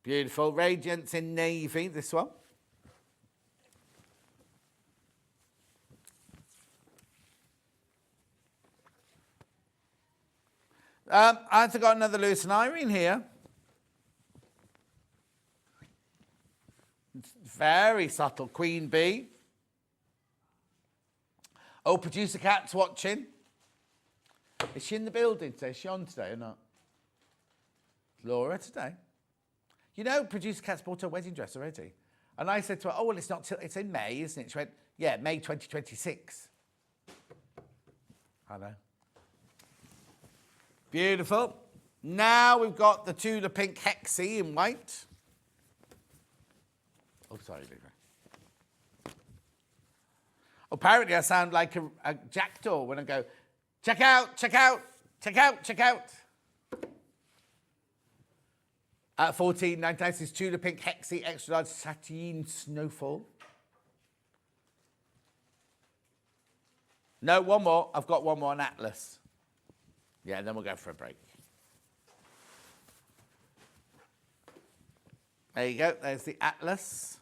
Beautiful. Radiance in navy, this one. I've got another Lewis and Irene here. It's very subtle. Queen Bee. Oh, producer Cat's watching. Is she in the building today? Is she on today or not? Laura today. You know, producer Cat's bought her wedding dress already. And I said to her, oh, well, it's not till, it's in May, isn't it? She went, yeah, May 2026. I know. Beautiful. Now we've got the Tudor Pink Hexie in white. Oh, sorry, Lisa. Apparently I sound like a jackdaw when I go, check out, check out, check out, check out. At $14.99, this is Tudor Pink Hexie Extra Large Sateen Snowfall. No, one more. I've got one more on Atlas. Yeah, then we'll go for a break. There you go. There's the Atlas.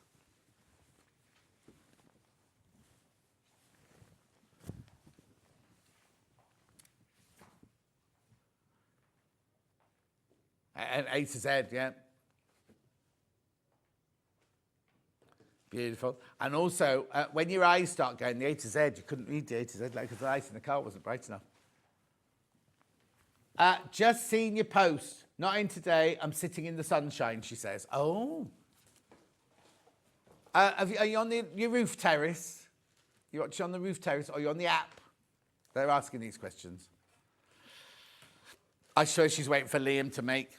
And A to Z, yeah. Beautiful. And also, when your eyes start going, the A to Z, you couldn't read the A to Z because the light in the car wasn't bright enough. Just seen your post. Not in today. I'm sitting in the sunshine, she says. Oh. Are you on your roof terrace? You watching on the roof terrace or are you on the app? They're asking these questions. I'm sure she's waiting for Liam to make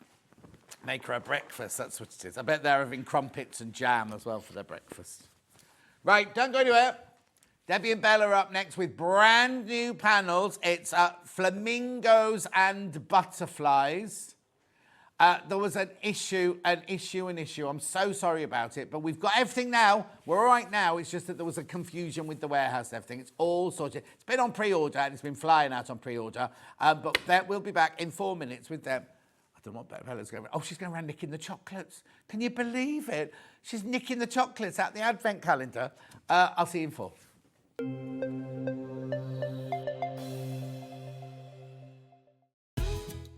her a breakfast. That's what it is. I bet they're having crumpets and jam as well for their breakfast. Right, don't go anywhere. Debbie and Bella are up next with brand new panels. It's Flamingos and Butterflies. There was an issue. I'm so sorry about it, but we've got everything now. We're all right now. It's just that there was a confusion with the warehouse and everything. It's all sorted. It's been on pre-order and it's been flying out on pre-order. But we'll be back in 4 minutes with them. I don't know what Bella's going around. Oh, she's going around nicking the chocolates. Can you believe it? She's nicking the chocolates out the advent calendar. I'll see you in 4.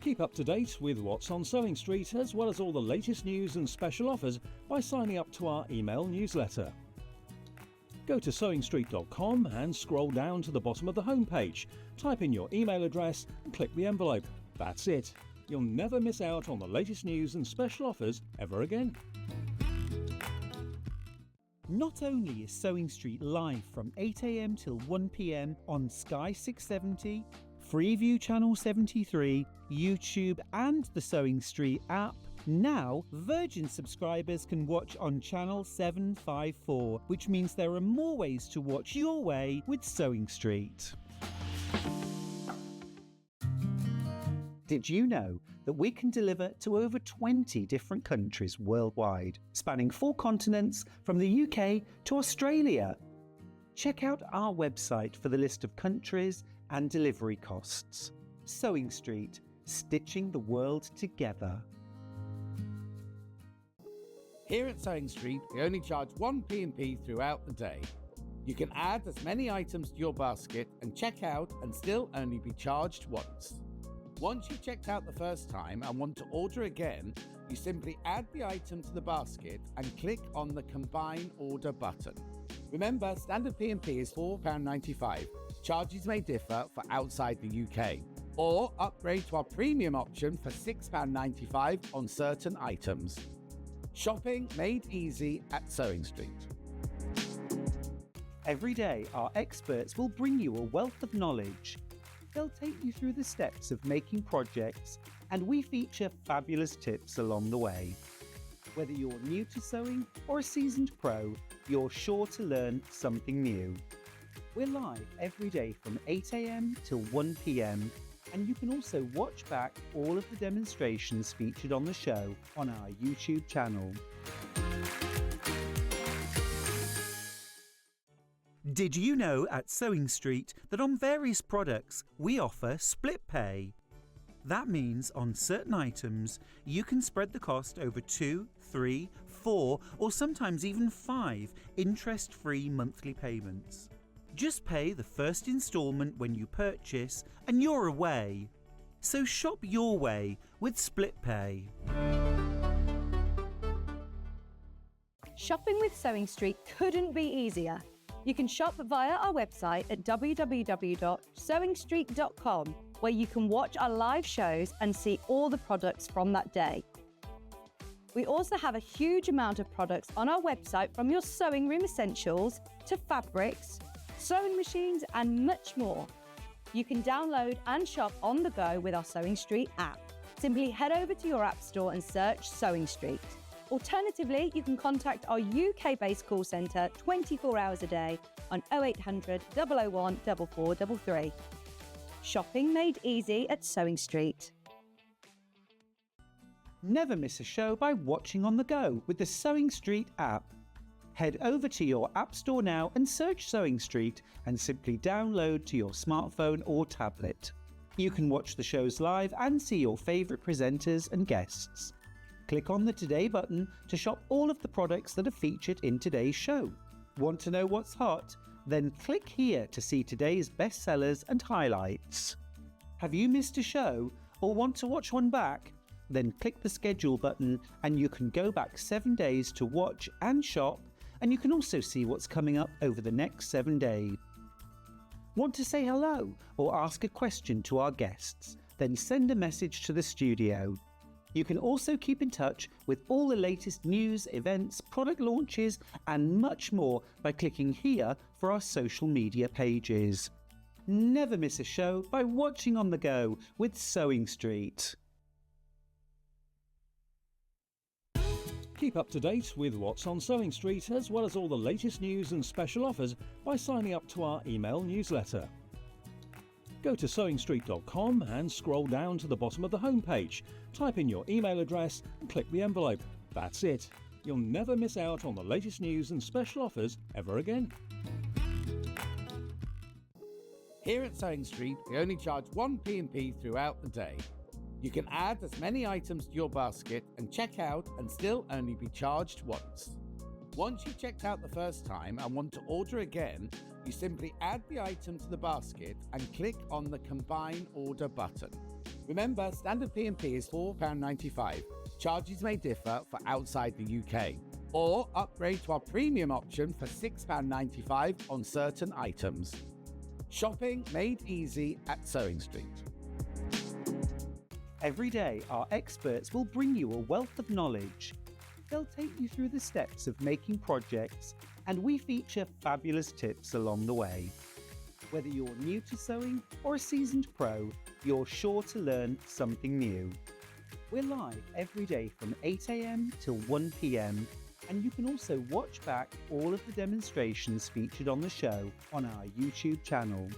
Keep up to date with what's on Sewing Street, as well as all the latest news and special offers by signing up to our email newsletter. Go to sewingstreet.com and scroll down to the bottom of the homepage. Type in your email address and click the envelope. That's it. You'll never miss out on the latest news and special offers ever again. Not only is Sewing Street live from 8 a.m. till 1 p.m. on Sky 670, Freeview Channel 73, YouTube and the Sewing Street app, now Virgin subscribers can watch on Channel 754, which means there are more ways to watch your way with Sewing Street. Did you know that we can deliver to over 20 different countries worldwide, spanning 4 continents from the UK to Australia? Check out our website for the list of countries and delivery costs. Sewing Street, stitching the world together. Here at Sewing Street, we only charge 1 P&P throughout the day. You can add as many items to your basket and check out and still only be charged once. Once you've checked out the first time and want to order again, you simply add the item to the basket and click on the Combine Order button. Remember, standard P&P is £4.95. Charges may differ for outside the UK. Or upgrade to our premium option for £6.95 on certain items. Shopping made easy at Sewing Street. Every day, our experts will bring you a wealth of knowledge. They'll take you through the steps of making projects, and we feature fabulous tips along the way. Whether you're new to sewing or a seasoned pro, you're sure to learn something new. We're live every day from 8 a.m. till 1 p.m, and you can also watch back all of the demonstrations featured on the show on our YouTube channel. Did you know at Sewing Street that on various products we offer split pay? That means on certain items you can spread the cost over 2, 3, 4 or sometimes even 5 interest-free monthly payments. Just pay the first instalment when you purchase and you're away. So shop your way with split pay. Shopping with Sewing Street couldn't be easier. You can shop via our website at www.sewingstreet.com, where you can watch our live shows and see all the products from that day. We also have a huge amount of products on our website, from your sewing room essentials to fabrics, sewing machines and much more. You can download and shop on the go with our Sewing Street app. Simply head over to your app store and search Sewing Street. Alternatively, you can contact our UK-based call centre 24 hours a day on 0800 001 4433. Shopping made easy at Sewing Street. Never miss a show by watching on the go with the Sewing Street app. Head over to your app store now and search Sewing Street and simply download to your smartphone or tablet. You can watch the shows live and see your favourite presenters and guests. Click on the Today button to shop all of the products that are featured in today's show. Want to know what's hot? Then click here to see today's bestsellers and highlights. Have you missed a show or want to watch one back? Then click the schedule button and you can go back 7 days to watch and shop, and you can also see what's coming up over the next 7 days. Want to say hello or ask a question to our guests? Then send a message to the studio. You can also keep in touch with all the latest news, events, product launches and much more by clicking here for our social media pages. Never miss a show by watching on the go with Sewing Street. Keep up to date with what's on Sewing Street, as well as all the latest news and special offers by signing up to our email newsletter. Go to sewingstreet.com and scroll down to the bottom of the homepage. Type in your email address and click the envelope. That's it. You'll never miss out on the latest news and special offers ever again. Here at Sewing Street, we only charge 1 P&P throughout the day. You can add as many items to your basket and check out and still only be charged once. Once you've checked out the first time and want to order again, you simply add the item to the basket and click on the Combine Order button. Remember, standard P&P is £4.95. Charges may differ for outside the UK. Or upgrade to our premium option for £6.95 on certain items. Shopping made easy at Sewing Street. Every day, our experts will bring you a wealth of knowledge. They'll take you through the steps of making projects, and we feature fabulous tips along the way. Whether you're new to sewing or a seasoned pro, you're sure to learn something new. We're live every day from 8 AM till 1 PM, and you can also watch back all of the demonstrations featured on the show on our YouTube channel.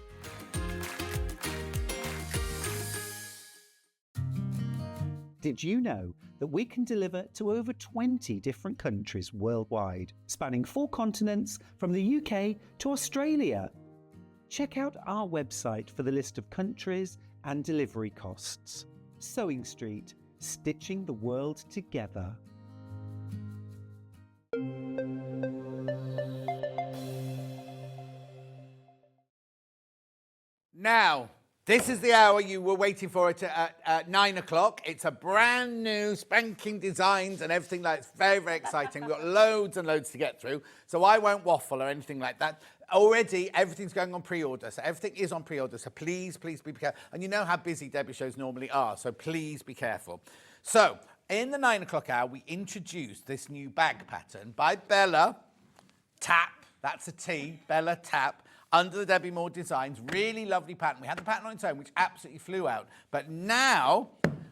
Did you know that we can deliver to over 20 different countries worldwide, spanning 4 continents from the UK to Australia? Check out our website for the list of countries and delivery costs. Sewing Street, stitching the world together. Now, this is the hour you were waiting for it at 9 o'clock. It's a brand new spanking designs and everything like that. It's very, very exciting. We've got loads and loads to get through, so I won't waffle or anything like that. Already, everything's going on pre-order, so everything is on pre-order, so please, please be careful. And you know how busy Debbie shows normally are, so please be careful. So, in the 9 o'clock hour, we introduced this new bag pattern by Bella Tap, that's a T, Bella Tap, under the Debbi Moore Designs. Really lovely pattern. We had the pattern on its own, which absolutely flew out. But now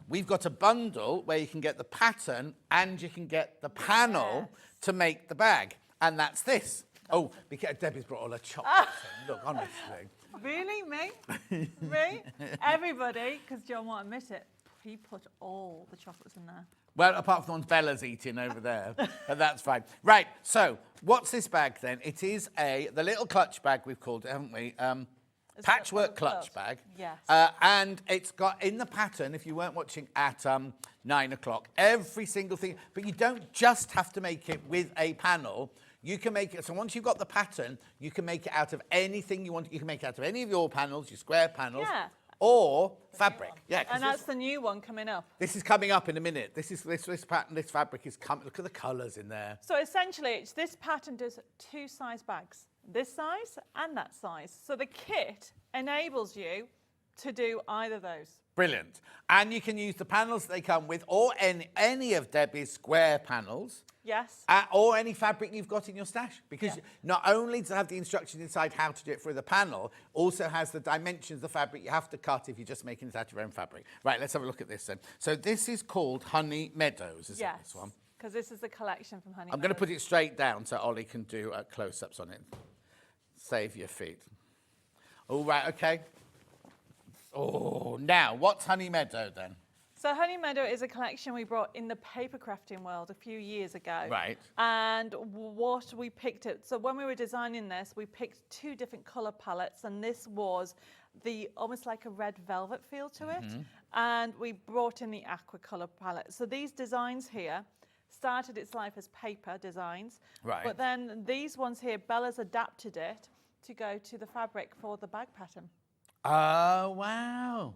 we've got a bundle where you can get the pattern and you can get the panel to make the bag. And that's this. Oh, because Debbie's brought all her chocolates in. Look, honestly. Really? Me? Me? Everybody, because John won't admit it, He put all the chocolates in there. Well, apart from the ones Bella's eating over there, but that's fine. Right, so what's this bag then? It is the little clutch bag we've called it, haven't we? Patchwork clutch bag. Yes. And it's got in the pattern, if you weren't watching at 9 o'clock, every single thing. But you don't just have to make it with a panel. You can make it, so once you've got the pattern, you can make it out of anything you want. You can make it out of any of your panels, your square panels. Yeah. Or fabric. Yeah, And that's the new one coming up. this is coming up in a minute. This pattern, this fabric is coming. Look at the colours in there. So essentially, this pattern does 2 size bags, this size and that size. So the kit enables you to do either those. Brilliant. And you can use the panels that they come with, or any of Debbie's square panels. Yes. Or any fabric you've got in your stash. Because not only does it have the instructions inside how to do it for the panel, also has the dimensions of the fabric you have to cut if you're just making it out of your own fabric. Right, let's have a look at this then. So this is called Honey Meadows, isn't it, this one? Because this is the collection from Honey I'm going to put it straight down so Ollie can do close-ups on it. Save your feet. All right, okay. Oh, now, what's Honey Meadow then? So Honey Meadow is a collection we brought in the paper crafting world a few years ago. Right. And what we picked it, so when we were designing this, we picked 2 different colour palettes, and this was the almost like a red velvet feel to it. And we brought in the aqua colour palette. So these designs here started its life as paper designs. Right. But then these ones here, Bella's adapted it to go to the fabric for the bag pattern. Oh, wow.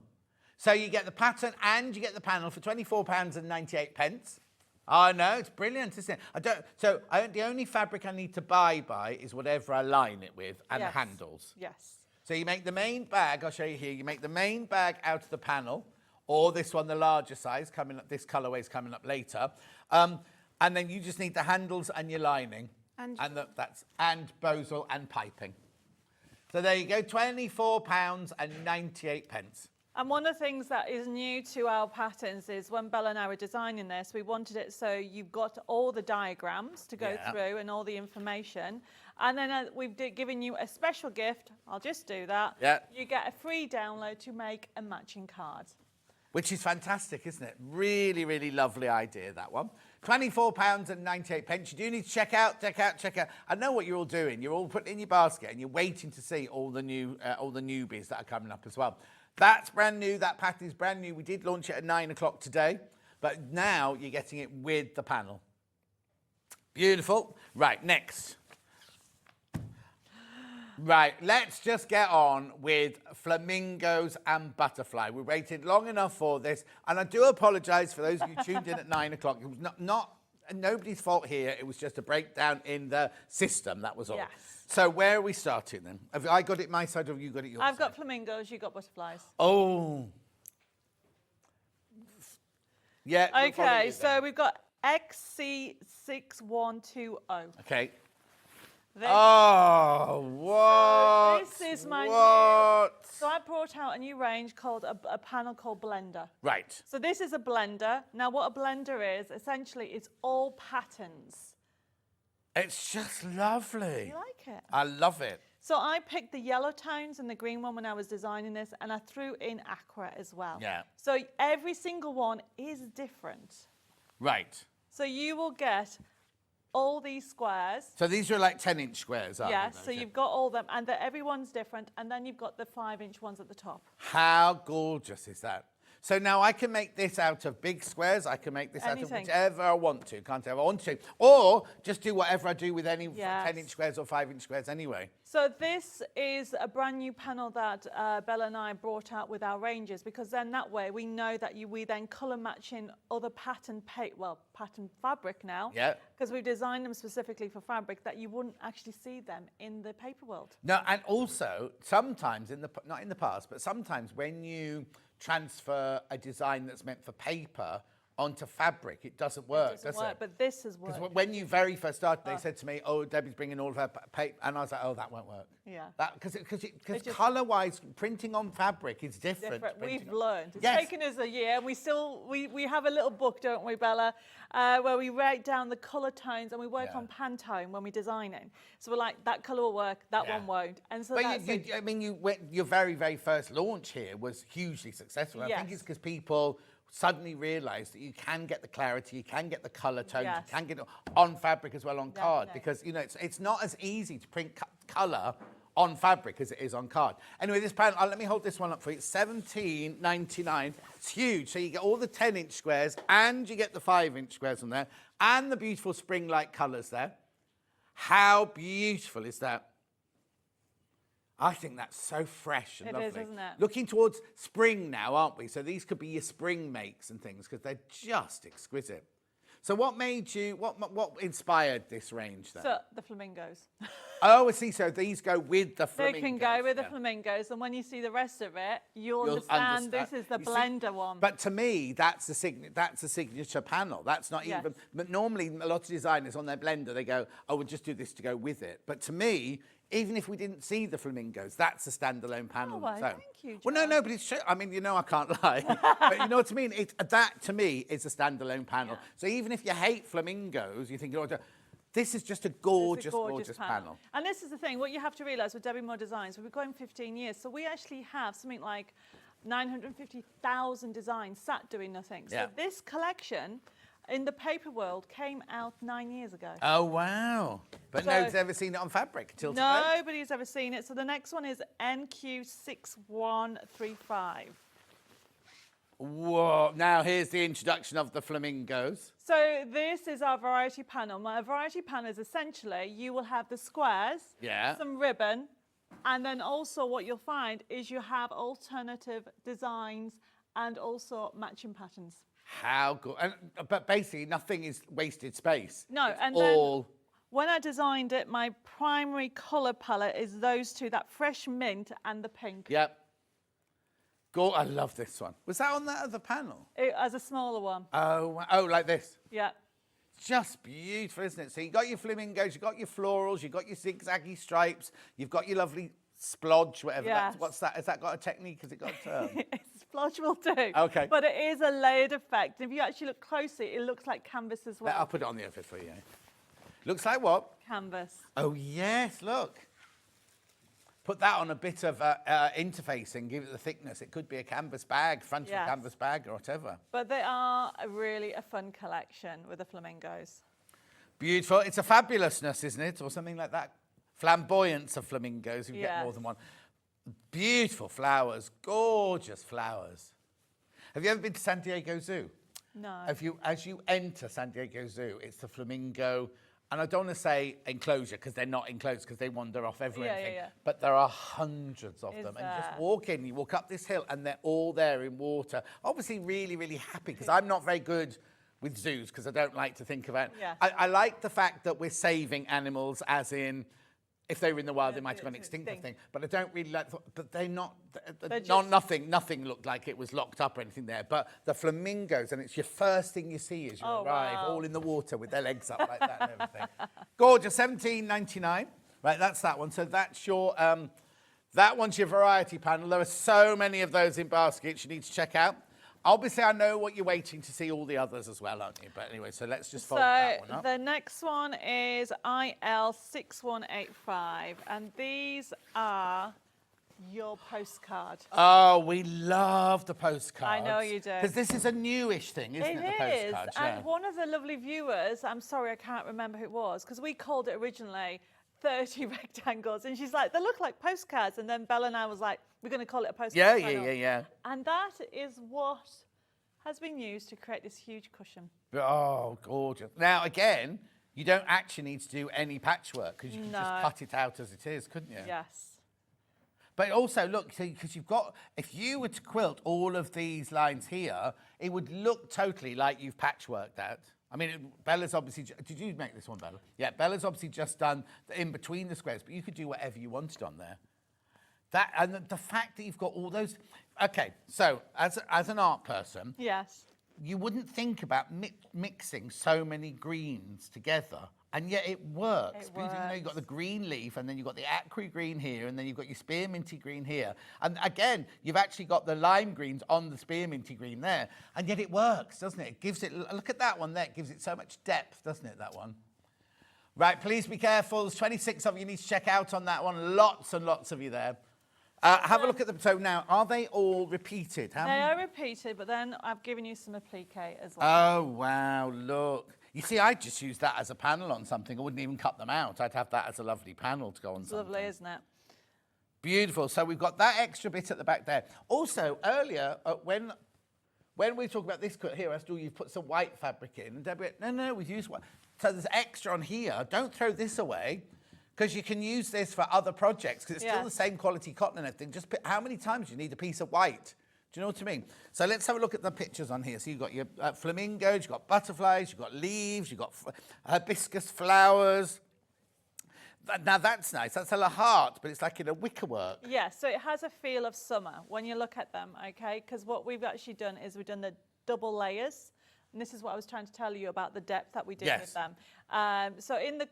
So you get the pattern and you get the panel for £24.98. Oh, no, it's brilliant, isn't it? The only fabric I need to buy is whatever I line it with and the handles. Yes. So you make the main bag, I'll show you here, you make the main bag out of the panel, or this one, the larger size, coming up, this colourway is coming up later. And then you just need the handles and your lining. And bosal and piping. So there you go, £24.98. And one of the things that is new to our patterns is when Bella and I were designing this, we wanted it so you've got all the diagrams to go through and all the information. And then we've given you a special gift. I'll just do that. Yeah. You get a free download to make a matching card. Which is fantastic, isn't it? Really, really lovely idea, that one. £24.98. You do need to check out. I know what you're all doing. You're all putting in your basket and you're waiting to see all the newbies that are coming up as well. That's brand new. That pattern is brand new. We did launch it at 9 o'clock today, but now you're getting it with the panel. Beautiful. Right, next. Right, let's just get on with Flamingos and Butterfly. We waited long enough for this, and I do apologise for those of you tuned in at 9 o'clock. It was not nobody's fault here. It was just a breakdown in the system, that was all. Yes. So where are we starting then? Have I got it my side or have you got it your side? I've got flamingos, you've got butterflies. Oh. Yeah. we'll follow Okay, you so then. we've got XC6120. Okay. This, Oh, what? this is my what? So I brought out a new range called a panel called Blender. Right. So this is a blender. Now what a blender is, essentially it's all patterns. It's just lovely. You like it? I love it. So I picked the yellow tones and the green one when I was designing this, and I threw in aqua as well. Yeah. So every single one is different. Right. So you will get all these squares. So these are like 10-inch squares, aren't Yes, they? so you've got all them, and everyone's different, and then you've got the 5-inch ones at the top. How gorgeous is that? So now I can make this out of big squares. I can make this out of Anything. whichever I want to. Can't I want to? Or just do whatever I do with any Yes. 10-inch squares or 5-inch squares anyway. So this is a brand new panel that Bella and I brought out with our ranges, because then that way we know that we then colour match in other pattern fabric now. Yeah. Because we've designed them specifically for fabric that you wouldn't actually see them in the paper world. No, and also sometimes not in the past, but sometimes when you transfer a design that's meant for paper onto fabric, it doesn't work, It doesn't does work, it? but this has worked. Because when you very first started, they said to me, "Oh, Debbie's bringing all of her paper," and I was like, "Oh, that won't work." Yeah. Because just- colour-wise, printing on fabric is different. Different. to printing We've on- learned. It's Yes. taken us a year, and we have a little book, don't we, Bella, where we write down the colour tones and we work on Pantone when we're designing. So we're like, that colour will work, that Yeah. one won't, and so But that's it. your very, very first launch here was hugely successful. I think Yes. it's because people suddenly realised that you can get the clarity, you can get the colour tones, Yes. you can get it on fabric as well on card, Definitely. because you know it's not as easy to print colour on fabric as it is on card. Anyway, this panel, let me hold this one up for you. It's $17.99. It's huge. So you get all the 10-inch squares and you get the 5-inch squares on there and the beautiful spring-like colours there. How beautiful is that? I think that's so fresh and It lovely. is, isn't it? Looking towards spring now, aren't we? So these could be your spring makes and things because they're just exquisite. So what made you, what inspired this range then? So the flamingos. Oh, I see. So these go with the They flamingos. can go with the yeah. flamingos, and when you see the rest of it, you'll You'll understand this understand. is the You see, blender one. But to me, that's a signature panel. That's not Yes. even. But normally, a lot of designers on their blender, they go, "Oh, we'll just do this to go with it." But to me, even if we didn't see the flamingos, that's a standalone panel. Oh, well, on its own. thank you, Well, no, John. no, but it's true. I mean, you know, I can't lie. But you know what I mean? That to me is a standalone panel. Yeah. So even if you hate flamingos, you think, "Oh, this is just a gorgeous, gorgeous panel." And this is the thing, what you have to realise with Debbi Moore Designs, we've been going 15 years, so we actually have something like 950,000 designs sat doing nothing. So Yeah. this collection in the paper world came out 9 years ago. Oh, wow. But So- nobody's ever seen it on fabric till today. Nobody's ever seen it. So the next one is NQ6135. Whoa. Now, here's the introduction of the flamingos. So this is our variety panel. My variety panel is essentially you will have the squares, Yeah. some ribbon, and then also what you'll find is you have alternative designs and also matching patterns. How good. But basically, nothing is wasted space. No, It's and all... then when I designed it, my primary colour palette is those two, that fresh mint and the pink. Yep. I love this one. Was that on that other panel? As a smaller one. Oh, like this. Yeah. Just beautiful, isn't it? So you've got your flamingos, you've got your florals, you've got your zigzaggy stripes, you've got your lovely splodge, whatever. Yes. What's that? Has that got a technique? Has it got a term? Splodge will do. Okay. But it is a layered effect. If you actually look closely, it looks like canvas as well. I'll put it on the other for you. Looks like what? Canvas. Oh, yes, look. Put that on a bit of interfacing, give it the thickness. It could be a canvas bag, front of a Yes. canvas bag or whatever. But they are really a fun collection with the flamingos. Beautiful. It's a fabulousness, isn't it? Or something like that. Flamboyance of flamingos. You get more Yes. than one. Beautiful flowers. Gorgeous flowers. Have you ever been to San Diego Zoo? No. As you enter San Diego Zoo, it's the flamingo, and I don't want to say enclosure because they're not enclosed because they wander off everything. yeah. But there are hundreds of Is them, and you just there? walk in, you walk up this hill, and they're all there in water. Obviously, really, really happy because I'm not very good with zoos because I don't like to think about. Yes. I like the fact that we're saving animals, as in. If they were in the wild, they might have gone extinct, I think. But I don't really like. But they're not. Nothing looked like it was locked up or anything there. But the flamingos, and it's your first thing you see as you arrive, wow. all in the water with their legs up like that and everything. Gorgeous, $17.99. Right, that's that one. So that's your. That one's your variety panel. There are so many of those in baskets you need to check out. Obviously, I know what you're waiting to see all the others as well, aren't you? But anyway, so let's just fold that one up. The next one is IL6185, and these are your postcard. Oh, we love the postcards. I know you do. Because this is a newish thing, isn't it? The It is, postcards, and one of the lovely viewers, I'm sorry I can't remember who it was, because we called it originally 30 rectangles, and she's like, they look like postcards, and then Bella and I was like, we're going to call it a postcard panel. Yeah. And that is what has been used to create this huge cushion. Oh, gorgeous. Now, again, you don't actually need to do any patchwork because you can just No. cut it out as it is, couldn't you? Yes. But also, look, because you've got, if you were to quilt all of these lines here, it would look totally like you've patchworked that. I mean, Bella's obviously, did you make this one, Bella? Yeah, Bella's obviously just done the in between the squares, but you could do whatever you wanted on there. That, and the fact that you've got all those, okay, so as an art person, Yes. you wouldn't think about mixing so many greens together, and yet it works. It Because, you know, you've got works. the green leaf, and then you've got the acry green here, and then you've got your spearminty green here. And again, you've actually got the lime greens on the spearminty green there, and yet it works, doesn't it? It gives it, look at that one there, it gives it so much depth, doesn't it, that one? Right, please be careful. There's 26 of you need to check out on that one. Lots and lots of you there. Have a look at them. So now, are they all repeated? How They many? are repeated, but then I've given you some applique as well. Oh, wow, look. You see, I'd just use that as a panel on something. I wouldn't even cut them out. I'd have that as a lovely panel to go on It's something. lovely, isn't it? Beautiful. So we've got that extra bit at the back there. Also, earlier, when we talk about this cut here, Estelle, you've put some white fabric in. And Debbie went, no, we've used white. So there's extra on here. Don't throw this away, because you can use this for other projects, because it's still the same quality cotton and everything. Just how many times do you need a piece of white? Do you know what I mean? So let's have a look at the pictures on here. So you've got your flamingos, you've got butterflies, you've got leaves, you've got hibiscus flowers. Now that's nice. That's a heart, but it's like in a wicker work. Yeah, so it has a feel of summer when you look at them, okay? Because what we've actually done is we've done the double layers. And this is what I was trying to tell you about the depth that we did with them. So in the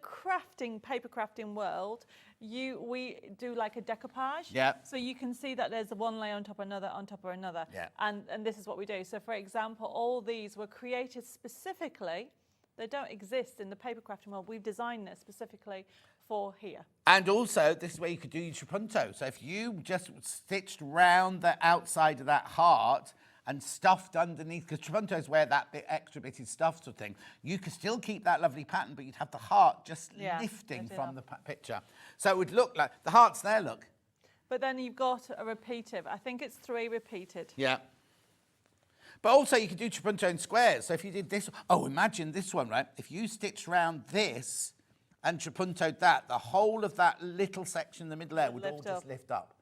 paper crafting world, we do like a decoupage. Yeah. So you can see that there's one layer on top of another, on top of another. Yeah. And this is what we do. So for example, all these were created specifically. They don't exist in the paper crafting world. We've designed this specifically for here. And also, this is where you could do your trapunto. So if you just stitched round the outside of that heart and stuffed underneath, because trapunto is where that extra bit is stuffed sort of thing, you could still keep that lovely pattern, but you'd have the heart just lifting from the picture. So it would look like, the heart's there, look. But then you've got a repeative. I think it's 3 repeated. Yeah. But also you could do trapunto in squares. So if you did this, imagine this one, right? If you stitched round this and trapuntoed that, the whole of that little section in the middle there would all just lift up.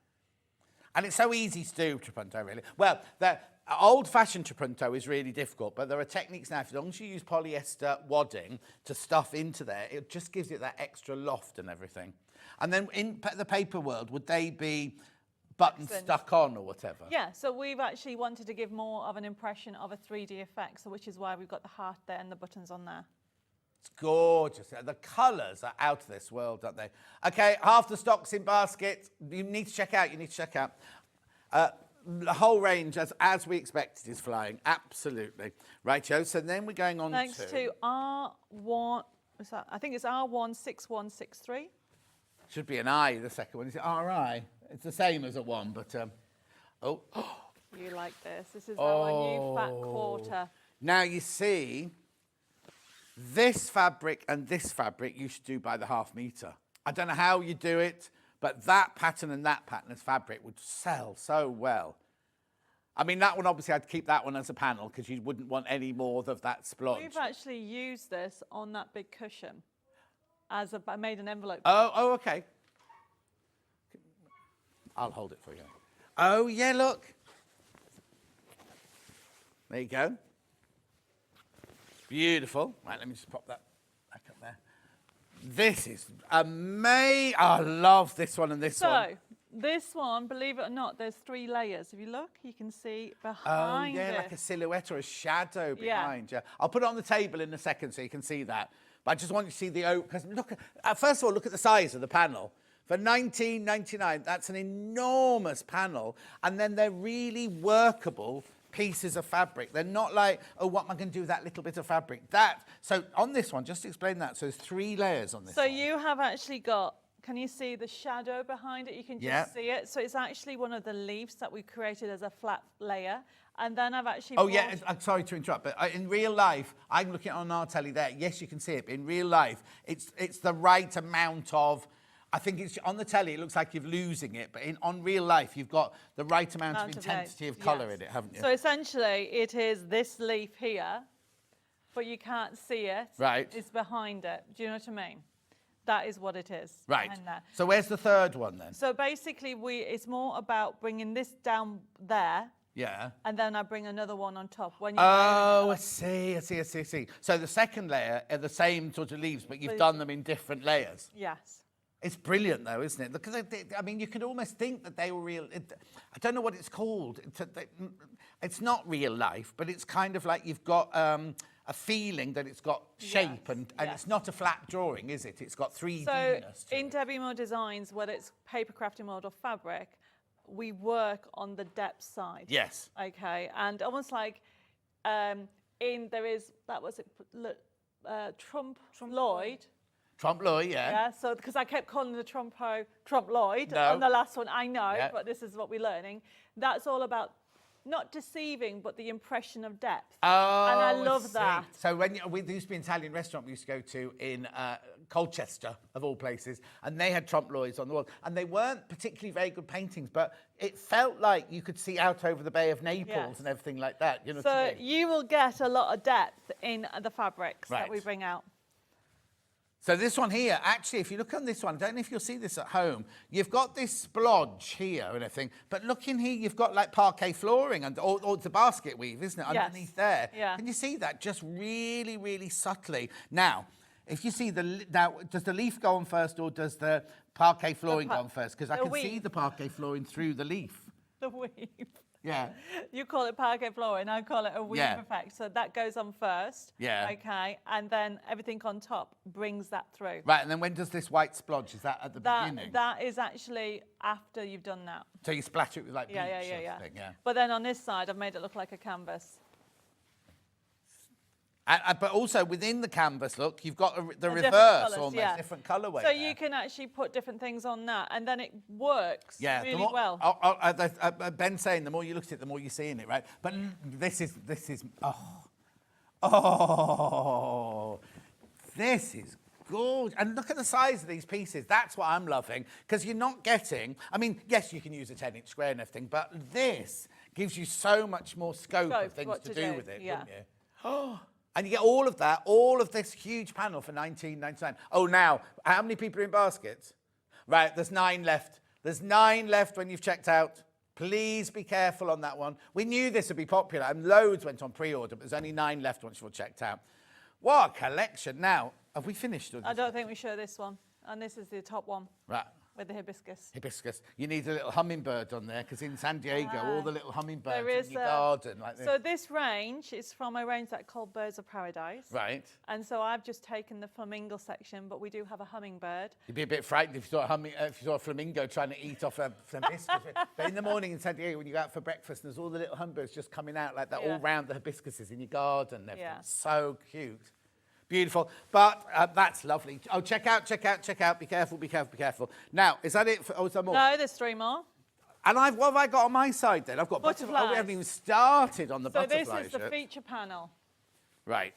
And it's so easy to do trapunto, really. Well, the old-fashioned trapunto is really difficult, but there are techniques now, as long as you use polyester wadding to stuff into there, it just gives it that extra loft and everything. And then in the paper world, would they be buttons stuck on or whatever? Yeah, so we've actually wanted to give more of an impression of a 3D effect, so which is why we've got the heart there and the buttons on there. It's gorgeous. The colours are out of this world, aren't they? Okay, half the stock's in basket. You need to check out. The whole range, as we expected, is flying. Absolutely. Right, Joe. So then we're going on Thanks to R1, what's that? I think it's R16163. Should be an I, the second one. Is it RI? It's the same as a 1, but... You like this. This is our new fat quarter. Now, you see, this fabric and this fabric you should do by the ½ metre. I don't know how you do it, but that pattern and that pattern as fabric would sell so well. I mean, that one, obviously, I'd keep that one as a panel because you wouldn't want any more of that splodge. We've actually used this on that big cushion. I made an envelope. Oh, okay. I'll hold it for you. Oh, yeah, look. There you go. Beautiful. Right, let me just pop that back up there. This is amazing. I love this one and this one. So, this one, believe it or not, there's 3 layers. If you look, you can see behind it. Like a silhouette or a shadow behind. Yeah. I'll put it on the table in a second so you can see that. But I just want you to see the oak. Because look, first of all, look at the size of the panel. For $19.99, that's an enormous panel. And then they're really workable pieces of fabric. They're not like, what am I going to do with that little bit of fabric? So on this one, just explain that. So there's 3 layers on this one. So you have actually got, can you see the shadow behind it? You can just see it. So it's actually one of the leaves that we created as a flat layer. And then I've actually... I'm sorry to interrupt, but in real life, I'm looking on our telly there. Yes, you can see it, but in real life, it's the right amount of... I think it's on the telly, it looks like you're losing it, but on real life, you've got the right amount of intensity of colour in it, haven't you? So essentially, it is this leaf here, but you can't see it. Right. It's behind it. Do you know what I mean? That is what it is. Right. Behind that. So where's the third one then? So basically, it's more about bringing this down there. Yeah. And then I bring another one on top. I see. So the second layer are the same sort of leaves, but you've done them in different layers. Yes. It's brilliant, though, isn't it? Because, I mean, you could almost think that they were real. I don't know what it's called. It's not real life, but it's kind of like you've got a feeling that it's got shape, and it's not a flat drawing, is it? It's got 3D-ness. So in Debbi Moore Designs, whether it's paper crafting mold or fabric, we work on the depth side. Yes. Okay, and almost like Trump Lloyd. Trompe l'oeil, yeah. Yeah, so because I kept calling the Trompe l'oeil No. on the last one, I know, Yeah. but this is what we're learning. That's all about not deceiving, but the impression of depth. Oh, and I love see. that. So we there used to be an Italian restaurant we used to go to in Colchester, of all places, and they had trompe l'oeils on the wall, and they weren't particularly very good paintings, but it felt like you could see out over the Bay of Naples Yes. and everything like that. You know So what I mean? you will get a lot of depth in the fabrics Right. that we bring out. So this one here, actually, if you look on this one, I don't know if you'll see this at home, you've got this splodge here and everything, but look in here, you've got like parquet flooring, and or it's a basket weave, isn't it, Yes. underneath there? Yeah. Can you see that? Just really, really subtly. Now, if you see does the leaf go on first or does the parquet flooring go on first? Because I the can see weave. the parquet flooring through the leaf. The weave. Yeah. You call it parquet flooring, I call it a weave Yeah. effect. So that goes on first. Yeah. Okay, and then everything on top brings that through. Right, and then when does this white splodge? Is that at the beginning? That is actually after you've done that. So you splatter it with like bleach Yeah. or something, yeah. But then on this side, I've made it look like a canvas. But also within the canvas, look, you've got the different reverse colours, almost, yeah. different colourway. So there. you can actually put different things on that, and then it works Yeah, really well. Ben's saying the more you look at it, the more you're seeing it, right? But this is this is gorgeous. And look at the size of these pieces. That's what I'm loving, because you're not getting, I mean, yes, you can use a 10-inch square and everything, but this gives you so much more scope of things what to to do do, with it, yeah. wouldn't you? And you get all of that, all of this huge panel for $19.99. Oh, now, how many people are in baskets? Right, there's 9 left. There's 9 left when you've checked out. Please be careful on that one. We knew this would be popular, and loads went on pre-order, but there's only 9 left once you've checked out. What a collection. Now, have we finished? I don't think we show this one. And this is the top one Right. with the hibiscus. Hibiscus. You need a little hummingbird on there, because in San Diego, all the little hummingbirds There is in your garden like this. So this range is from a range that called Birds of Paradise. Right. And so I've just taken the flamingo section, but we do have a hummingbird. You'd be a bit frightened if you saw a flamingo trying to eat off some hibiscus. But in the morning in San Diego, when you go out for breakfast, there's all the little hummingbirds just coming out like that, all round the hibiscuses in your garden and everything. Yeah. So cute. Beautiful. But that's lovely. Oh, check out. Be careful. Now, is that it? Oh, is there more? No, there's 3 more. And what have I got on my side then? I've got butterflies. Oh, we haven't even started on the So butterflies this is the yet. feature panel. Right.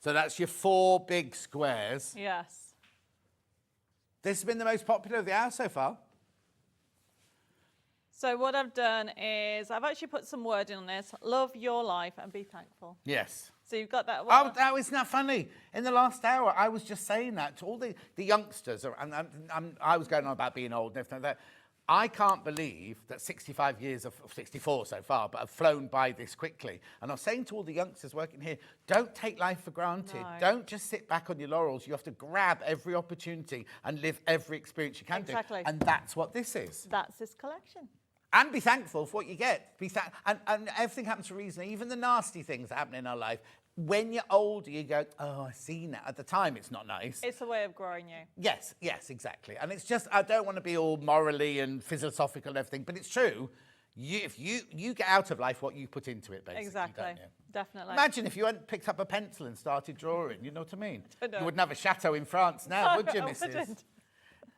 So that's your 4 big squares. Yes. This has been the most popular of the hour so far. So what I've done is I've actually put some wording on this. Love your life and be thankful. Yes. So you've got that Oh, one. that isn't that funny? In the last hour, I was just saying that to all the youngsters, and I was going on about being old and everything like that. I can't believe that 65 years of 64 so far, but have flown by this quickly. And I'm saying to all the youngsters working here, don't take life for granted. No. Don't just sit back on your laurels. You have to grab every opportunity and live every experience you can Exactly. do. And that's what this is. That's this collection. And be thankful for what you get. And everything happens for a reason. Even the nasty things that happen in our life. When you're older, you go, oh, I see now. At the time, it's not nice. It's a way of growing you. Yes, exactly. And it's just, I don't want to be all morally and philosophical and everything, but it's true. If you get out of life what you put into it, basically. Exactly. Don't you? Definitely. Imagine if you hadn't picked up a pencil and started drawing. You know what I mean? I know. You wouldn't have a chateau in France now, would you, I Mrs.? wouldn't.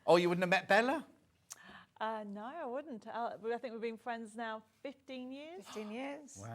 Or you wouldn't have met Bella? No, I wouldn't. I think we've been friends now 15 years. 15 years. Wow.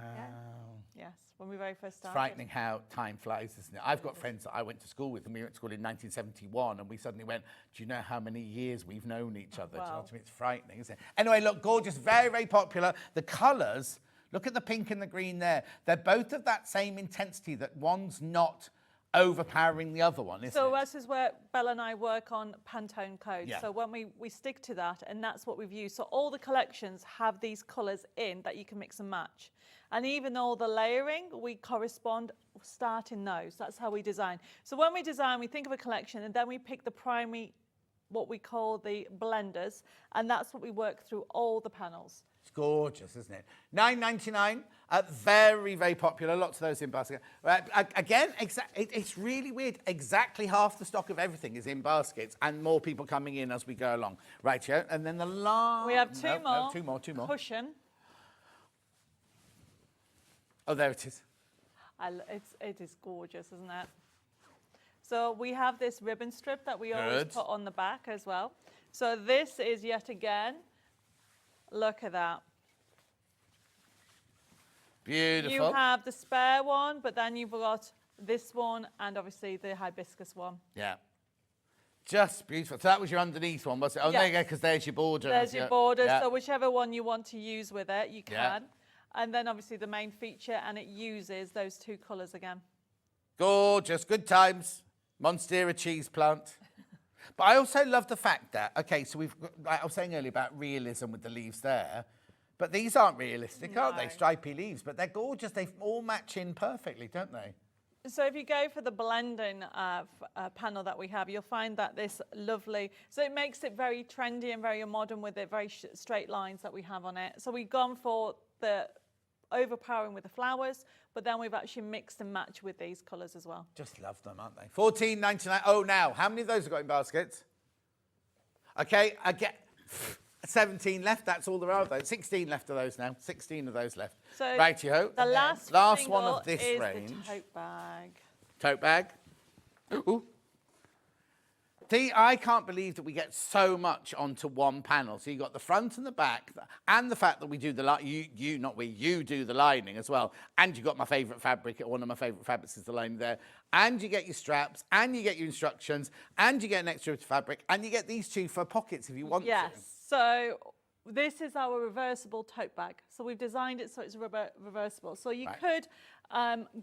Yes, when we very first started. Frightening how time flies, isn't it? I've got friends that I went to school with, and we went to school in 1971, and we suddenly went, do you know how many years we've known each other? Do you know Wow. what I mean? It's frightening, isn't it? Anyway, look, gorgeous, very, very popular. The colours, look at the pink and the green there. They're both of that same intensity, that one's not overpowering the other one, isn't So it? this is where Bella and I work on Pantone codes. Yeah. So when we stick to that, and that's what we've used. So all the collections have these colours in that you can mix and match. And even all the layering, we correspond, start in those. That's how we design. So when we design, we think of a collection, and then we pick the primary, what we call the blenders, and that's what we work through all the panels. It's gorgeous, isn't it? $9.99, very, very popular. Lots of those in basket. Again, it's really weird. Exactly half the stock of everything is in baskets, and more people coming in as we go along. Right, yeah. And then the last... We have two more. Cushion. Oh, there it is. It is gorgeous, isn't it? So we have this ribbon strip that we always Good. put on the back as well. So this is yet again, look at that. Beautiful. You have the spare one, but then you've got this one and obviously the hibiscus one. Yeah. Just beautiful. So that was your underneath one, was it? Oh, there you go, Yes. because there's your border. There's your Yeah. border, Yeah. so whichever one you want to use with it, you Yeah. can. And then obviously the main feature, and it uses those two colours again. Gorgeous. Good times. Monstera cheese plant. But I also love the fact that, okay, so we've, like I was saying earlier about realism with the leaves there, but these aren't realistic, aren't they? No. Stripy leaves, but they're gorgeous. They all match in perfectly, don't they? So if you go for the blending panel that we have, you'll find that this lovely, so it makes it very trendy and very modern with the very straight lines that we have on it. So we've gone for the overpowering with the flowers, but then we've actually mixed and matched with these colours as well. Just love them, aren't they? $14.99. Oh, now, how many of those have got in baskets? Okay, I get 17 left. That's all there are of those. 16 left of those now. 16 of those left. So Righty-ho. the And then last one single of this is range. the tote bag. Tote bag. Ooh. See, I can't believe that we get so much onto one panel. So you've got the front and the back, and the fact that we do the you do the lining as well. And you've got my favourite fabric. One of my favourite fabrics is the lining there. And you get your straps, and you get your instructions, and you get an extra bit of fabric, and you get these two for pockets if you want to. Yes, so this is our reversible tote bag. So we've designed it so it's reversible. So you could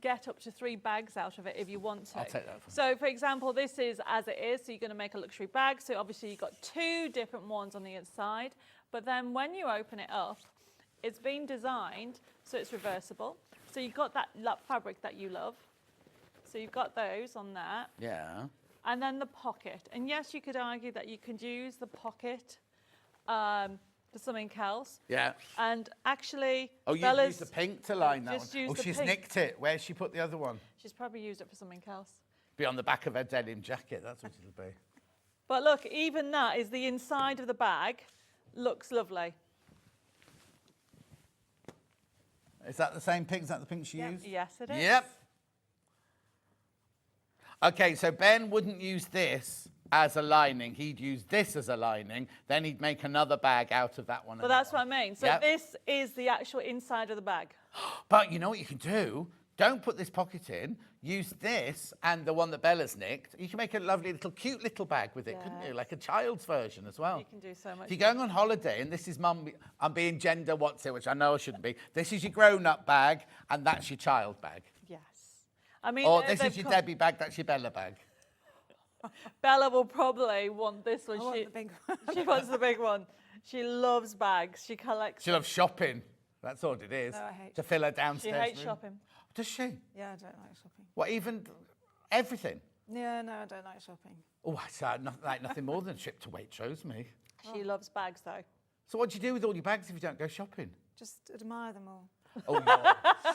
get up to 3 bags out of it if you want to. I'll take that. So for example, this is as it is. So you're going to make a luxury bag. So obviously you've got 2 different ones on the inside. But then when you open it up, it's been designed so it's reversible. So you've got that fabric that you love. So you've got those on there. Yeah. And then the pocket. And yes, you could argue that you could use the pocket for something else. Yeah. And actually, Oh, you Bella's used the pink to line that just one. used Oh, the she's pink. nicked it. Where's she put the other one? She's probably used it for something else. Be on the back of her denim jacket. That's what it'll be. But look, even that is the inside of the bag. Looks lovely. Is that the same pink? Is that the pink she used? Yes, it is. Yep. Okay, so Ben wouldn't use this as a lining. He'd use this as a lining. Then he'd make another bag out of that one. But that's what I mean. So Yep. this is the actual inside of the bag. But you know what you can do? Don't put this pocket in. Use this and the one that Bella's nicked. You can make a lovely little, cute little bag with it, couldn't you? Like a child's version as well. You can do so much. If you're going on holiday and this is mum, I'm being gender what's it, which I know I shouldn't be. This is your grown-up bag and that's your child bag. Yes. I mean, Or this they've is your come- Debbie bag, that's your Bella bag. Bella will probably want this one. I want the big one. She wants the big one. She loves bags. She collects. She loves shopping. That's all it is. No, I hate to fill her She downstairs hates room. shopping. Does she? Yeah, I don't like shopping. What, even everything? Yeah, no, I don't like shopping. Oh, I say like nothing more than trip to Waitrose, me. She loves bags though. So what do you do with all your bags if you don't go shopping? Just admire them all. Oh,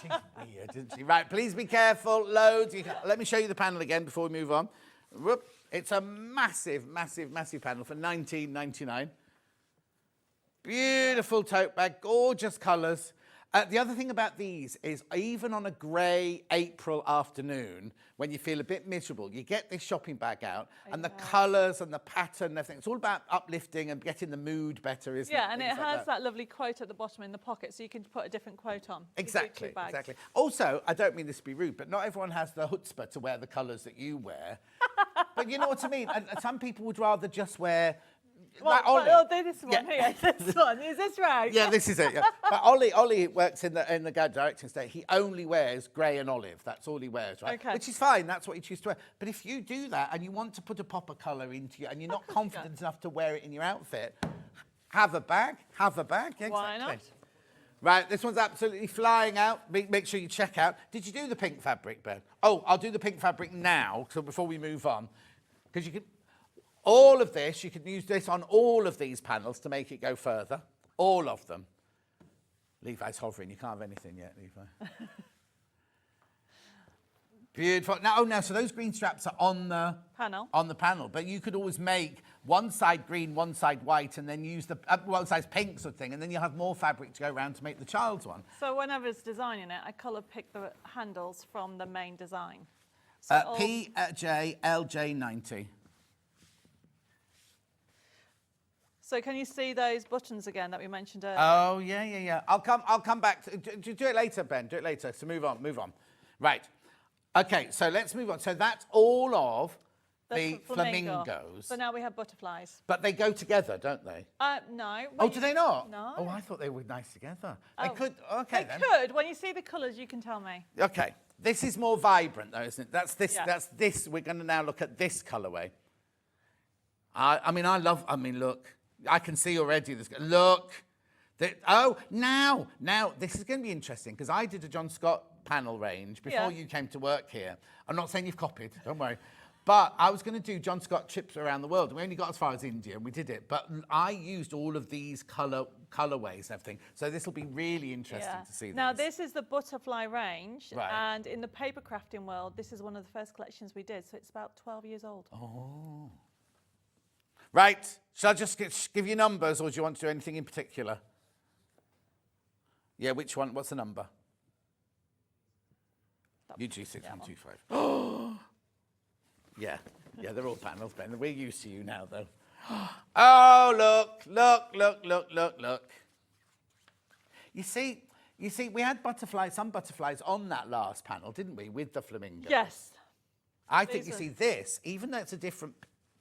she's weird, isn't she? Right, please be careful. Loads. Let me show you the panel again before we move on. Whoop. It's a massive, massive, massive panel for $19.99. Beautiful tote bag, gorgeous colours. The other thing about these is even on a grey April afternoon, when you feel a bit miserable, you get this shopping bag out and the colours and the pattern and everything. It's all about uplifting and getting the mood better, isn't it? Yeah, and it Things like has that lovely quote at the bottom in the pocket, so you can put a different quote on. if you do Exactly, 2 bags. exactly. Also, I don't mean this to be rude, but not everyone has the chutzpah to wear the colours that you wear. But you know what I mean? And some people would rather just wear... like Ollie. This one here. This one. Is this right? Yeah, this is it. Yeah. But Ollie works in the directing state. He only wears grey and olive. That's all he wears, right? Okay. Which is fine. That's what he chooses to wear. But if you do that and you want to put a pop of colour into you and you're not confident enough to wear it in your outfit, have a bag. Have a bag. Yeah, Why exactly. not? Right, this one's absolutely flying out. Make sure you check out. Did you do the pink fabric, Ben? Oh, I'll do the pink fabric now, so before we move on. Because you can... All of this, you can use this on all of these panels to make it go further. All of them. Levi's hovering. You can't have anything yet, Levi. Beautiful. Now, so those green straps are on the panel. But you could always make one side green, one side white, and then use the one side's pink sort of thing, and then you'll have more fabric to go around to make the child's one. So whenever it's designing it, I colour pick the handles from the main design. So all- PJLJ90. So can you see those buttons again that we mentioned earlier? Oh, yeah. I'll come back. Do it later, Ben. Do it later. So move on. Right. Okay, so let's move on. So that's all of the flamingo. flamingos. So now we have butterflies. But they go together, don't they? No. Oh, do they not? No. Oh, I thought they were nice together. Oh, They could. Okay, They then. could. When you see the colours, you can tell me. Okay. This is more vibrant, though, isn't it? That's this. Yeah. That's this. We're going to now look at this colourway. Look. I can see already this. Look. Now, this is going to be interesting because I did a John Scott panel range before you came to work here. I'm not saying you've copied, don't worry. But I was going to do John Scott trips around the world. We only got as far as India and we did it. But I used all of these colourways and everything. So this will be really interesting to see. Now, this is the butterfly range. Right. And in the paper crafting world, this is one of the first collections we did. So it's about 12 years old. Oh. Right. Shall I just give you numbers or do you want to do anything in particular? Yeah, which one? What's the number? UG6125. Oh! Yeah, they're all panels, Ben. We're used to you now, though. Oh, look. You see, we had some butterflies on that last panel, didn't we, with the flamingo? Yes. I think you see this, even though it's a different...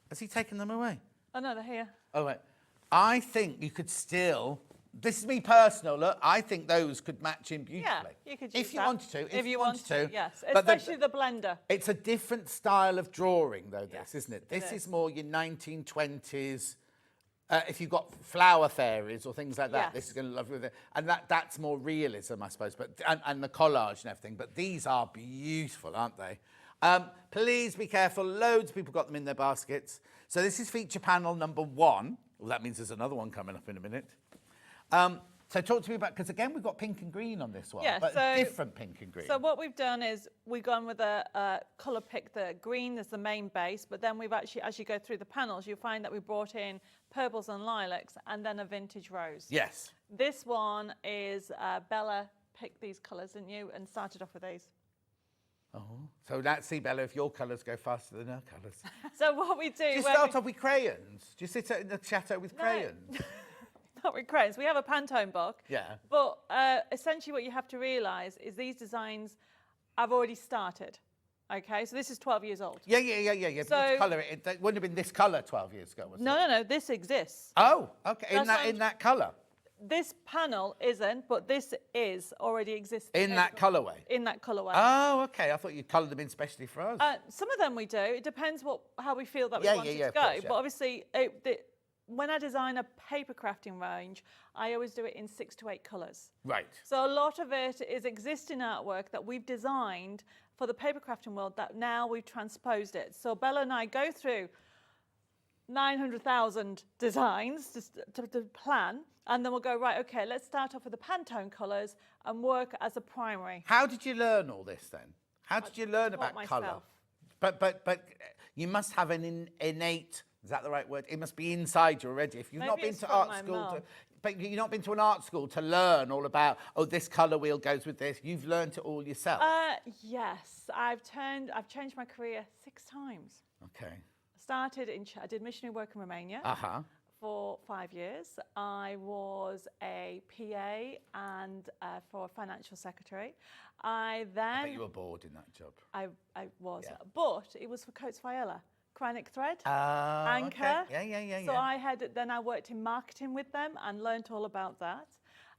Has he taken them away? Oh, no, they're here. Oh, right. I think you could still... This is me personal, look. I think those could match in beautifully. Yeah, you could use if you that. wanted to. If you wanted to, yes. But Especially the blender. It's a different style of drawing, though, this, isn't it? This it is is. more your 1920s. If you've got flower fairies or things like that, Yes. this is going to love with it. And that's more realism, I suppose, but and the collage and everything. But these are beautiful, aren't they? Please be careful. Loads of people got them in their baskets. So this is feature panel number 1. Well, that means there's another one coming up in a minute. So talk to me about, because again, we've got pink and green on this one, but different pink and green. So what we've done is we've gone with a colour pick. The green is the main base, but then we've actually, as you go through the panels, you'll find that we brought in purples and lilacs and then a vintage rose. Yes. This one is Bella picked these colours, didn't you, and started off with these. Oh, so let's see, Bella, if your colours go faster than her colours. So what we do... Do you start off with crayons? Do you sit in the chateau with crayons? Not with crayons. We have a Pantone book. Yeah. But essentially what you have to realise is these designs I've already started. Okay, so this is 12 years old. Yeah. So- What colour? It wouldn't have been this colour 12 years ago, was it? No, this exists. Oh, okay. That's In that colour? This panel isn't, but this is already existing. In that colourway? In that colourway. Oh, okay. I thought you coloured them in specially for us. Some of them we do. It depends how we feel that we want it to of go. course, yeah. But obviously, when I design a paper crafting range, I always do it in 6 to 8 colours. Right. So a lot of it is existing artwork that we've designed for the paper crafting world that now we've transposed it. So Bella and I go through 900,000 designs to plan, and then we'll go, right, okay, let's start off with the Pantone colours and work as a primary. How did you learn all this then? How did you learn taught about colour? myself. But you must have an innate, is that the right word? It must be inside you already. If you've not Maybe been it's to from art my school, mum. but you've not been to an art school to learn all about, this colour wheel goes with this. You've learned it all yourself. Yes, I've changed my career 6 times. Okay. I did missionary work in Romania. Uh-huh. For 5 years. I was a PA and for a financial secretary. I bet you were bored in that job. I was, Yeah. but it was for Coates Viola. Chronic thread, Anchor. Anchor. Yeah. So I worked in marketing with them and learnt all about that.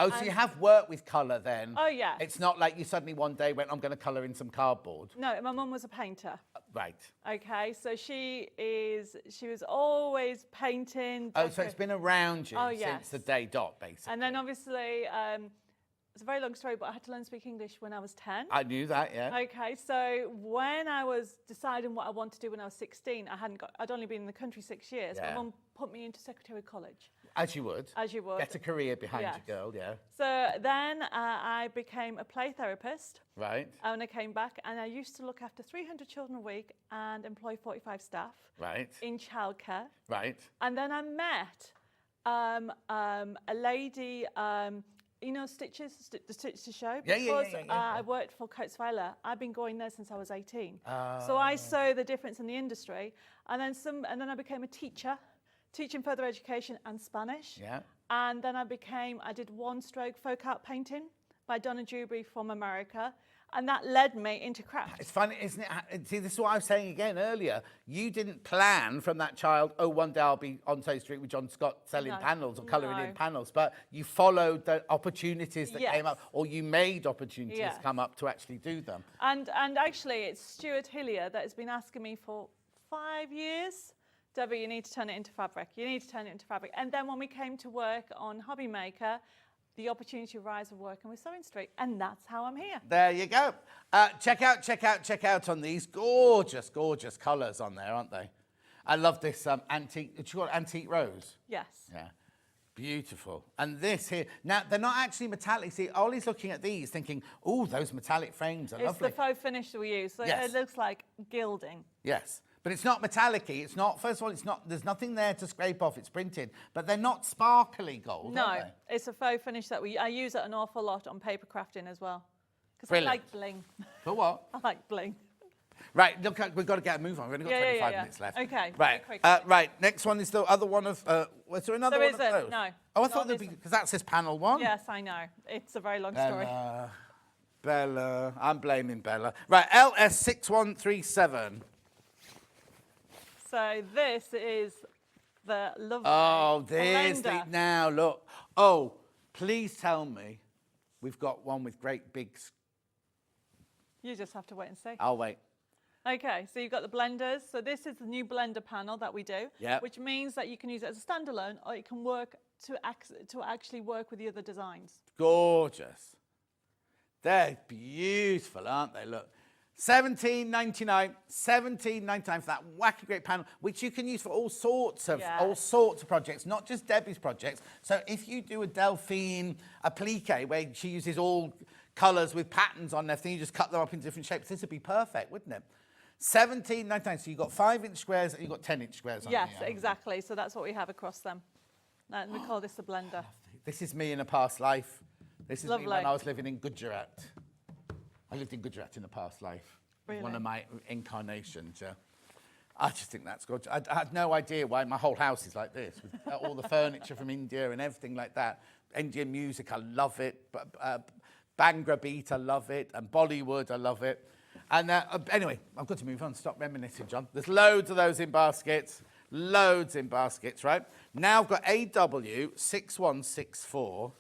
Oh, so you have worked with colour then? Oh, yeah. It's not like you suddenly one day went, I'm going to colour in some cardboard. No, my mum was a painter. Right. Okay, so she was always painting. Oh, so it's been around you Oh, since yes. the day dot, basically. And then obviously, it's a very long story, but I had to learn to speak English when I was 10. I knew that, yeah. Okay, so when I was deciding what I wanted to do when I was 16, I'd only been in the country 6 years. Yeah. My mum put me into Secretary College. As you would. As you would. Get a career behind Yes. you, girl, yeah. So then I became a play therapist Right, when I came back, and I used to look after 300 children a week and employ 45 staff right, in childcare. right. And then I met a lady you know, stitches, the Stitch to Show. Yeah, because yeah. I worked for Coates Viola. I've been going there since I was 18. So I saw the difference in the industry, and then I became a teacher, teaching further education and Spanish. Yeah. And then I did one-stroke folk art painting by Donna Dewberry from America. And that led me into craft. It's funny, isn't it? See, this is what I was saying again earlier. You didn't plan from that child, oh, one day I'll be on Tay Street with John Scott selling panels or colouring in panels, but you followed the opportunities that came up, or you made opportunities come up to actually do them. And actually, it's Stuart Hillier that has been asking me for 5 years, Debbie, you need to turn it into fabric. You need to turn it into fabric. And then when we came to work on Hobby Maker, the opportunity arose of working with Sewing Street, and that's how I'm here. There you go. Check out on these gorgeous, gorgeous colours on there, aren't they? I love this antique, did you call it antique rose? Yes. Yeah, beautiful. And this here, now they're not actually metallic. See, Ollie's looking at these thinking, oh, those metallic frames are lovely. It's the faux finish that we use, so it looks like gilding. Yes. But it's not metallic-y. It's not, first of all, it's not, there's nothing there to scrape off. It's printed. But they're not sparkly gold, No, are they? it's a faux finish that I use it an awful lot on paper crafting as well. Because I Brilliant. like bling. For what? I like bling. Right, look, we've got to get a move on. We've only got 25 minutes left. Okay. Right, right. Next one is the other one of, was there another one of There those? isn't, no. Oh, I thought there'd be, because that says panel 1. Yes, I know. It's a very long story. Bella, I'm blaming Bella. Right, LS6137. So this is the lovely blender. Now look. Oh, please tell me we've got one with great big. You just have to wait and see. I'll wait. Okay, so you've got the blenders. So this is the new blender panel that we do, Yep. which means that you can use it as a standalone, or it can work to actually work with the other designs. Gorgeous. They're beautiful, aren't they? Look. $17.99 for that wacky great panel, which you can use for all sorts of projects, not just Debbie's projects. So if you do a Delphine applique where she uses all colours with patterns on everything, you just cut them up in different shapes. This would be perfect, wouldn't it? $17.99. So you've got 5-inch squares and you've got 10-inch squares on Yes, here. exactly. So that's what we have across them. And we call this the blender. This is me in a past life. This is Lovely. me when I was living in Gujarat. I lived in Gujarat in a past life. Really? One of my incarnations, yeah. I just think that's gorgeous. I had no idea why my whole house is like this, with all the furniture from India and everything like that. Indian music, I love it. Bhangra beat, I love it. And Bollywood, I love it. And anyway, I've got to move on. Stop reminiscing, John. There's loads of those in baskets. Loads in baskets, right? Now I've got AW6164.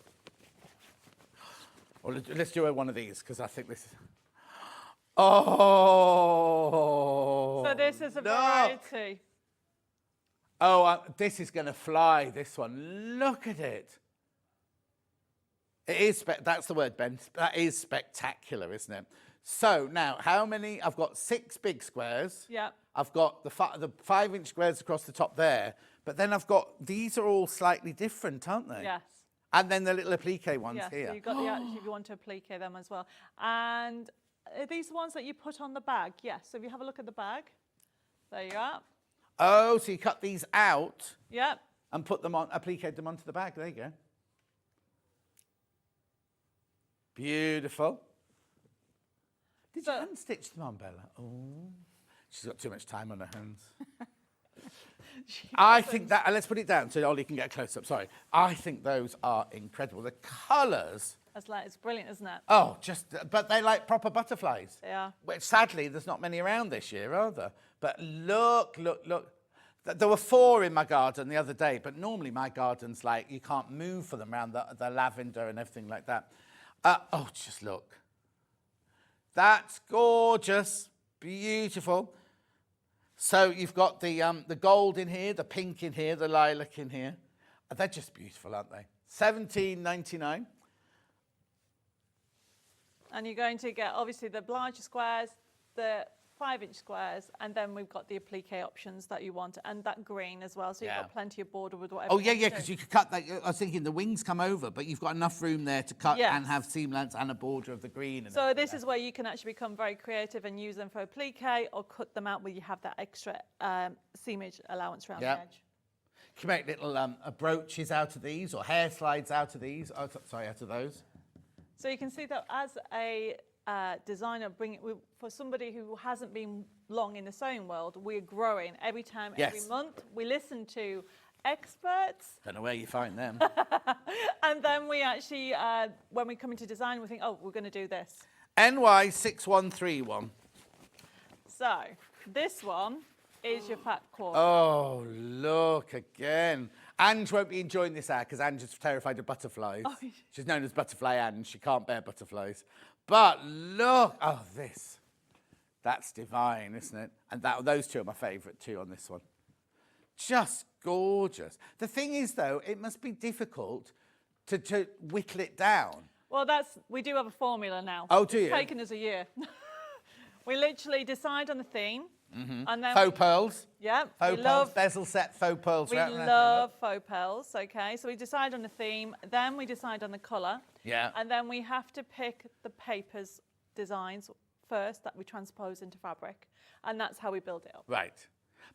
Well, let's do one of these, because I think this is... Oh! So this is a variety. Oh, this is going to fly, this one. Look at it. It is, that's the word, Ben. That is spectacular, isn't it? So now, how many? I've got 6 big squares. Yeah. I've got the 5-inch squares across the top there. But then I've got, these are all slightly different, aren't they? Yes. And then the little applique ones Yes, here. so you've got if you want to applique them as well. And are these the ones that you put on the bag? Yes, so if you have a look at the bag, there you are. Oh, so you cut these out Yep. and put them on, applique them onto the bag. There you go. Beautiful. Did you hand stitch them on, Bella? Oh, she's got too much time on her hands. I think that, let's put it down so Ollie can get a close-up, sorry. I think those are incredible. The colours. It's brilliant, isn't it? Oh, but they're like proper butterflies. They are. Which sadly, there's not many around this year, are there? But look. There were 4 in my garden the other day, but normally my garden's like, you can't move for them around the lavender and everything like that. Oh, just look. That's gorgeous, beautiful. So you've got the gold in here, the pink in here, the lilac in here. They're just beautiful, aren't they? $17.99. And you're going to get, obviously, the larger squares, the 5-inch squares, and then we've got the applique options that you want, and that green as well. So you've got plenty of border with whatever. Oh, yeah, because you could cut that. I was thinking the wings come over, but you've got enough room there to cut and have seam lengths and a border of the green. And so this is where you can actually become very creative and use them for applique or cut them out where you have that extra seamage allowance around the edge. can make little brooches out of these or hair slides out of these. Oh, sorry, out of those. So you can see that as a designer, for somebody who hasn't been long in the sewing world, we're growing every time, every month. We listen to experts. Don't know where you find them. And then we actually, when we come into design, we think, oh, we're going to do this. NY6131. So this one is your fat quarter. Oh, look again. Ange won't be enjoying this hour because Ange is terrified of butterflies. Oh. She's known as Butterfly Ange. She can't bear butterflies. But look, oh, this. That's divine, isn't it? And those two are my favourite too on this one. Just gorgeous. The thing is, though, it must be difficult to whittle it down. Well, we do have a formula now. Oh, do you? It's taken us a year. We literally decide on the theme. And then faux pearls. Yeah. Faux pearls, bezel set faux pearls. We love faux pearls, okay. So we decide on the theme, then we decide on the colour. Yeah. And then we have to pick the paper's designs first that we transpose into fabric. And that's how we build it up. Right.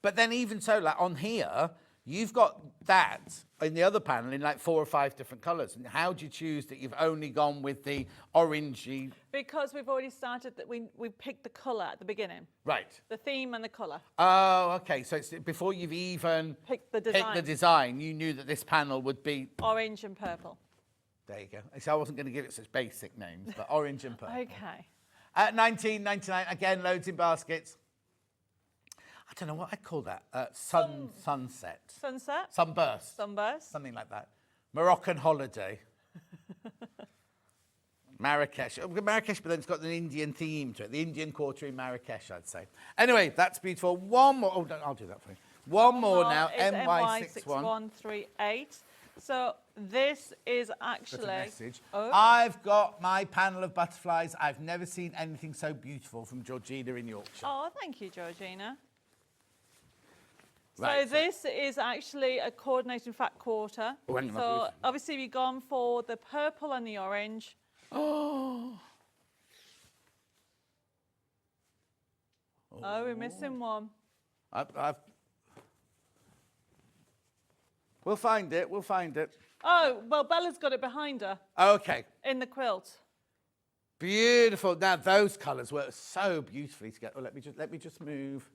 But then even so, like on here, you've got that in the other panel in like 4 or 5 different colours. And how do you choose that you've only gone with the orangey? Because we've already started that we picked the colour at the beginning. Right. The theme and the colour. Oh, okay. So it's before you've even picked the design, you knew that this panel would be orange and purple. There you go. So I wasn't going to give it such basic names, but orange and purple. Okay. At $19.99, again, loads in baskets. I don't know what I'd call that. Sunset. Sunset? Sunburst. Sunburst. Something like that. Moroccan holiday. Marrakesh. Marrakesh, but then it's got an Indian theme to it. The Indian quarter in Marrakesh, I'd say. Anyway, that's beautiful. One more. Oh, I'll do that for you. One more now. NY6138. So this is actually... message. Oh. I've got my panel of butterflies. I've never seen anything so beautiful from Georgina in Yorkshire. Oh, thank you, Georgina. Right. So this is actually a coordinated fat quarter. Oh, hang on, so obviously we've gone for the purple and the orange. Oh, we're missing one. We'll find it. We'll find it. Oh, well, Bella's got it behind her. Okay. In the quilt. Beautiful. Now those colours work so beautifully together. Oh, let me just move.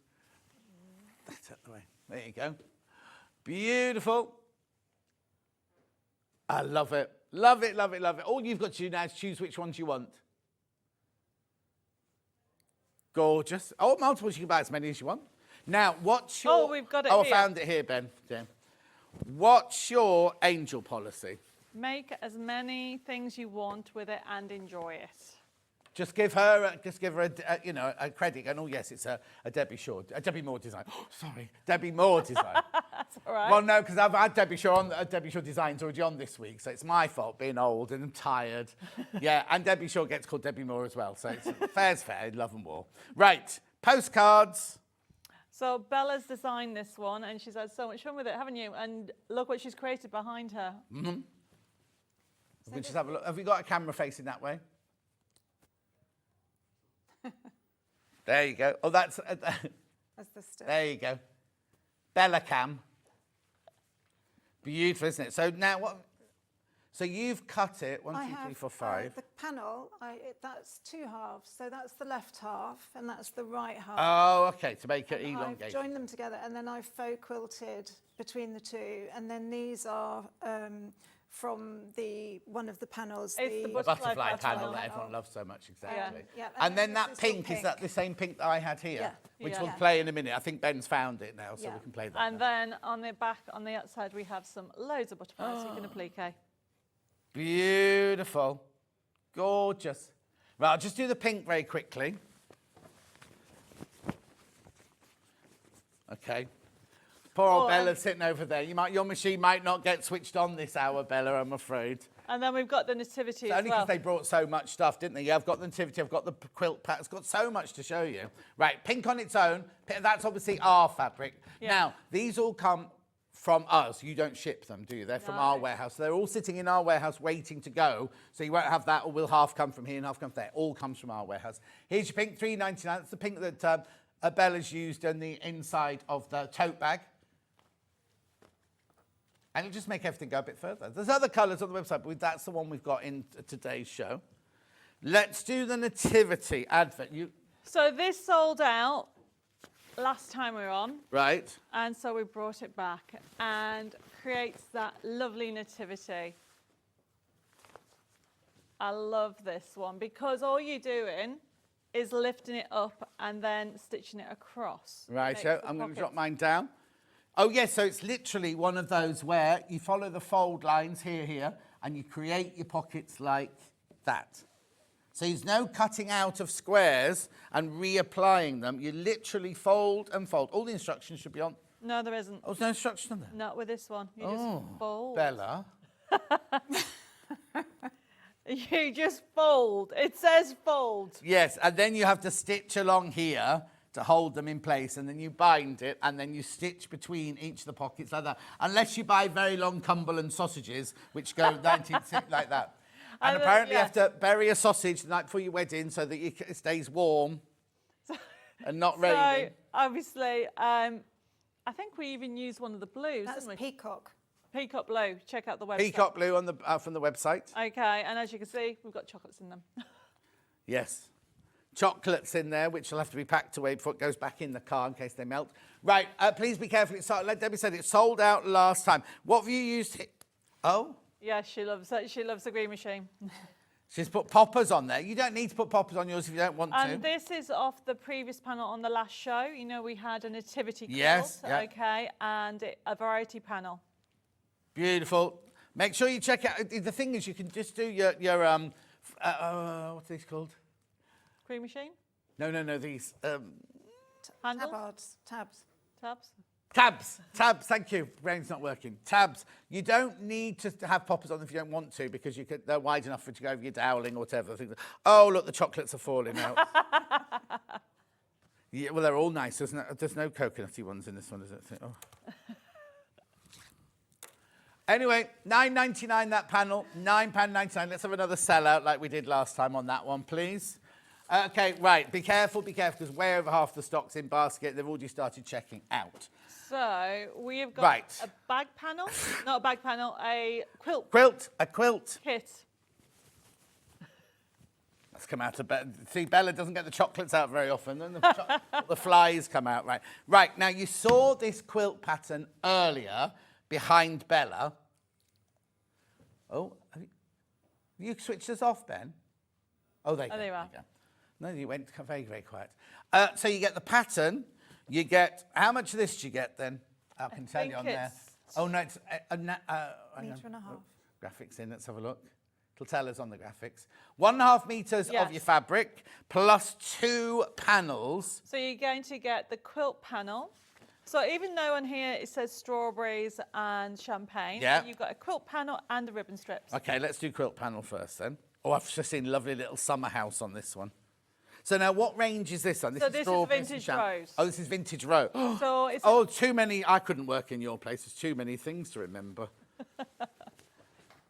That's out the way. There you go. Beautiful. I love it. Love it, love it, love it. All you've got to do now is choose which ones you want. Gorgeous. Oh, multiples, you can buy as many as you want. Now, what's your... Oh, we've got it here. I found it here, Ben. Yeah. What's your angel policy? Make as many things you want with it and enjoy it. Just give her a credit. And oh yes, it's a Debbi Moore Design. Oh, sorry, Debbi Moore Design. That's all right. Well, no, because I've had Debbi Moore Designs already on this week, so it's my fault being old and tired. Yeah, and Debbi Moore gets called Debbi Moore as well, so it's fair's fair, love and war. Right, postcards. So Bella's designed this one, and she's had so much fun with it, haven't you? And look what she's created behind her. Mm-hmm. So just have a look. Have we got a camera facing that way? There you go. Oh, that's the stick. There you go. Bella Cam. Beautiful, isn't it? So now what? So you've cut it 1, 2, 3, 4, 5. The panel, that's 2 halves. So that's the left half and that's the right half. Oh, okay, to make it and elongated. I've joined them together and then I've faux quilted between the two. And then these are from one of the panels. It's the butterfly panel that everyone loves so much, exactly. Yeah. And then that pink, is that the same pink that I had here? Yeah. Which we'll play in a minute. I think Ben's found it now, so we can play that. And then on the back, on the outside, we have loads of butterflies you can applique. Beautiful. Gorgeous. Right, I'll just do the pink very quickly. Okay. Poor old Bella's sitting over there. Your machine might not get switched on this hour, Bella, I'm afraid. And then we've got the nativity as well. Only because they brought so much stuff, didn't they? Yeah, I've got the nativity, I've got the quilt pack. It's got so much to show you. Right, pink on its own. That's obviously our fabric. Yeah. Now, these all come from us. You don't ship them, do you? They're from our warehouse. They're all sitting in our warehouse waiting to go. So you won't have that, or will half come from here and half come from there. It all comes from our warehouse. Here's your pink, $3.99. That's the pink that Bella's used in the inside of the tote bag. And it'll just make everything go a bit further. There's other colours on the website, but that's the one we've got in today's show. Let's do the Nativity Advent. So this sold out last time we were on. Right. And so we brought it back and creates that lovely nativity. I love this one because all you're doing is lifting it up and then stitching it across. Right, Makes so the I'm going to pockets. drop mine down. Oh, yes, so it's literally one of those where you follow the fold lines here, and you create your pockets like that. So there's no cutting out of squares and reapplying them. You literally fold and fold. All the instructions should be on. No, there isn't. Oh, there's no instruction on there? Not with this one. You just fold. Bella. You just fold. It says fold. Yes, and then you have to stitch along here to hold them in place, and then you bind it, and then you stitch between each of the pockets like that. Unless you buy very long Cumberland sausages, which go 1960 like that. And apparently you have to bury a sausage the night before your wedding so that it stays warm and not raining. So, obviously, I think we even used one of the blues, That's didn't we? peacock. Peacock blue. Check out the website. Peacock blue on the from the website. Okay, and as you can see, we've got chocolates in them. Yes. Chocolates in there, which will have to be packed away before it goes back in the car in case they melt. Right, please be careful. Like Debbie said, it sold out last time. What have you used? Oh? Yeah, she loves the green machine. She's put poppers on there. You don't need to put poppers on yours if you don't want to. And this is off the previous panel on the last show. You know, we had a nativity quilt, Yes, yeah. okay, and a variety panel. Beautiful. Make sure you check out. The thing is, you can just do your what's these called? Green machine? No, these Handles? Tabards, tabs. Tabs? tabs. Thank you. Brain's not working. Tabs. You don't need to have poppers on if you don't want to, because they're wide enough for you to go over your doweling or whatever. Oh, look, the chocolates are falling out. Yeah, well, they're all nice, isn't it? There's no coconutty ones in this one, is it? Oh. Anyway, $9.99 that panel, £9.99. Let's have another sellout like we did last time on that one, please. Okay, right, be careful, because way over half the stock's in basket. They've already started checking out. So we have got a bag panel, not a bag panel, a quilt. A quilt. Kit. That's come out of bed. See, Bella doesn't get the chocolates out very often. Then the flies come out, right. Right, now you saw this quilt pattern earlier behind Bella. Oh, have you switched us off, Ben? Oh, there you go. There you are. No, you went very, very quiet. So you get the pattern. You get, how much of this do you get then? I can tell you on there. Oh, no, it's Metre and a half. Graphics in, let's have a look. It'll tell us on the graphics. 1.5 metres of your fabric plus 2 panels. So you're going to get the quilt panel. So even though on here it says strawberries and champagne, you've got a quilt panel and the ribbon strips. Okay, let's do quilt panel first then. Oh, I've just seen a lovely little summer house on this one. So now what range is this on? This is vintage rose. Oh, this is vintage rose. So it's too many. I couldn't work in your place. There's too many things to remember.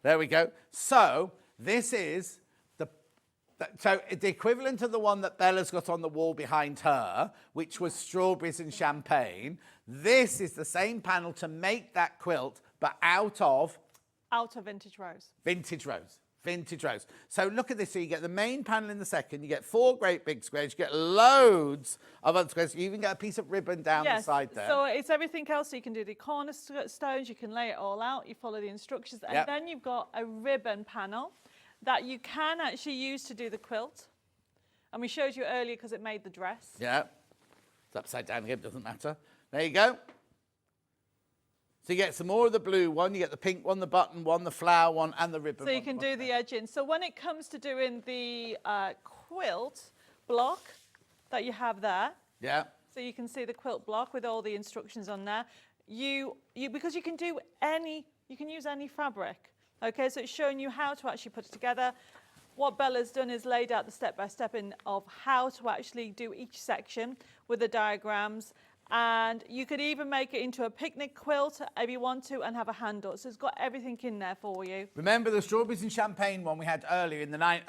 There we go. So this is the equivalent of the one that Bella's got on the wall behind her, which was strawberries and champagne. This is the same panel to make that quilt, but out of vintage rose. Vintage rose. Vintage rose. So look at this. So you get the main panel in the second. You get 4 great big squares. You get loads of other squares. You even get a piece of ribbon down the side there. So it's everything else. So you can do the cornerstones. You can lay it all out. You follow the instructions. And then you've got a ribbon panel that you can actually use to do the quilt. And we showed you earlier because it made the dress. Yeah. It's upside down again. Doesn't matter. There you go. So you get some more of the blue one, you get the pink one, the button one, the flower one, and the ribbon one. So you can do the edging. So when it comes to doing the quilt block that you have there, so you can see the quilt block with all the instructions on there. Because you can use any fabric. Okay, so it's showing you how to actually put it together. What Bella's done is laid out the step-by-step of how to actually do each section with the diagrams. And you could even make it into a picnic quilt if you want to and have a handle. So it's got everything in there for you. Remember the strawberries and champagne one we had earlier in the 9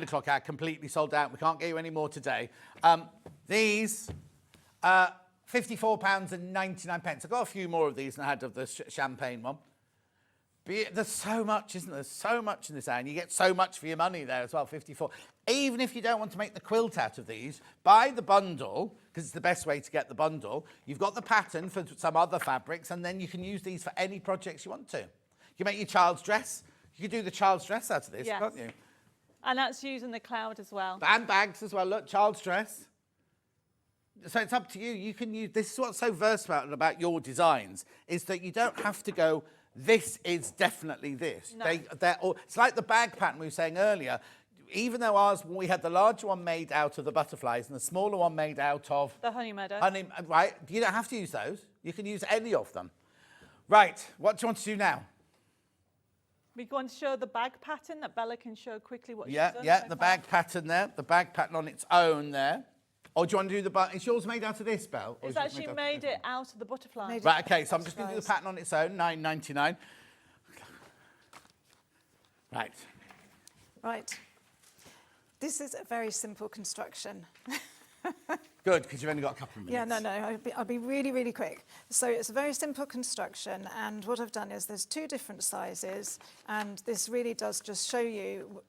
o'clock hour, completely sold out. We can't get you any more today. These, £54.99. I've got a few more of these than I had of the champagne one. There's so much, isn't there? There's so much in this, and you get so much for your money there as well, 54. Even if you don't want to make the quilt out of these, buy the bundle, because it's the best way to get the bundle. You've got the pattern for some other fabrics, and then you can use these for any projects you want to. You can make your child's dress. You could do the child's dress out of this, Yes. can't you? And that's using the cloud as well. And bags as well. Look, child's dress. So it's up to you. You can use, this is what's so versatile about your designs, is that you don't have to go, this is definitely this. No. It's like the bag pattern we were saying earlier. Even though ours, we had the larger one made out of the butterflies and the smaller one made out of The honey meadow. right? You don't have to use those. You can use any of them. Right, what do you want to do now? We want to show the bag pattern that Bella can show quickly what she's Yeah, done yeah, so the far. bag pattern there, the bag pattern on its own there. Or do you want to do the is yours made out of this, Belle? Or It's is yours actually out of made this it out of the butterfly. Made it- one? Right, okay, so I'm just going to do the Butterflies. pattern on its own, $9.99. Right. Right. This is a very simple construction. Good, because you've only got a couple of minutes. Yeah, no, I'll be really, really quick. So it's a very simple construction, and what I've done is there's two different sizes, and this really does just show you,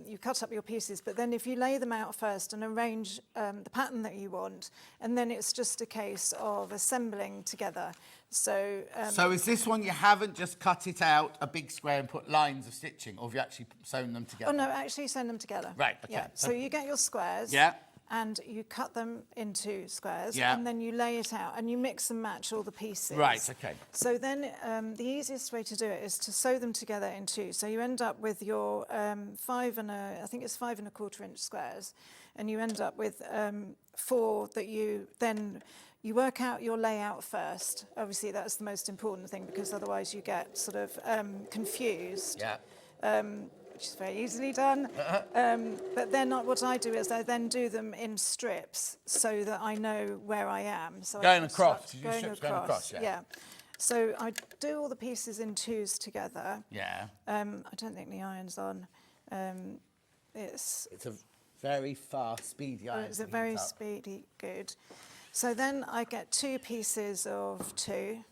you cut up your pieces, but then if you lay them out first and arrange the pattern that you want, and then it's just a case of assembling together. So, So is this one you haven't just cut it out a big square and put lines of stitching, or have you actually sewn them together? oh no, actually send them together. Right, okay. Yeah. So you get your squares. Yeah. And you cut them into squares, Yeah. and then you lay it out, and you mix and match all the pieces. Right, okay. So then the easiest way to do it is to sew them together in two. So you end up with your 5 1/4 inch squares, and you end up with 4 that you work out your layout first. Obviously, that's the most important thing, because otherwise you get sort of confused. Yeah. Which is very easily done. But then what I do is I then do them in strips so that I know where I am. So Going I can across, start you do strips going across, yeah. Yeah. So I do all the pieces in twos together. Yeah. I don't think the iron's on. It's It's a very fast, speedy iron. it's a to very heat up. speedy, good. So then I get 2 pieces of 2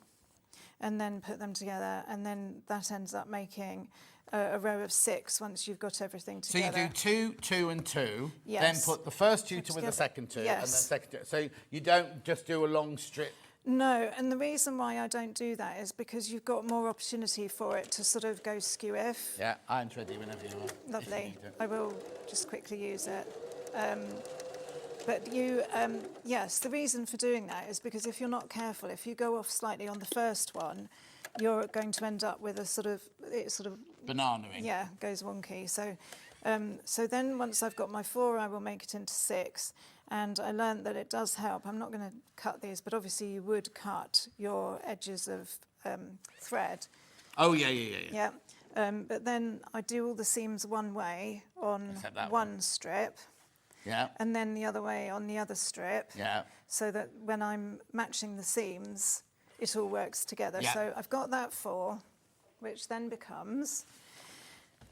and then put them together, and then that ends up making a row of 6 once you've got everything So you together. do 2, 2 and 2, then Yes. put the first 2 with the Together. second 2, and then Yes. second 2. So you don't just do a long strip. No, and the reason why I don't do that is because you've got more opportunity for it to sort of go skew-if. Yeah, iron's ready whenever you are. Lovely. If you need it. I will just quickly use it. But yes, the reason for doing that is because if you're not careful, if you go off slightly on the first one, you're going to end up with it sort of Banana-ing. yeah, goes wonky. So, so then once I've got my 4, I will make it into 6. And I learned that it does help. I'm not going to cut these, but obviously you would cut your edges of thread. Oh, yeah. Yeah. But then I do all the seams one way on Except that one strip, Yeah, and then the other way on the other strip, yeah. so that when I'm matching the seams, it all works together. Yeah. So I've got that 4, which then becomes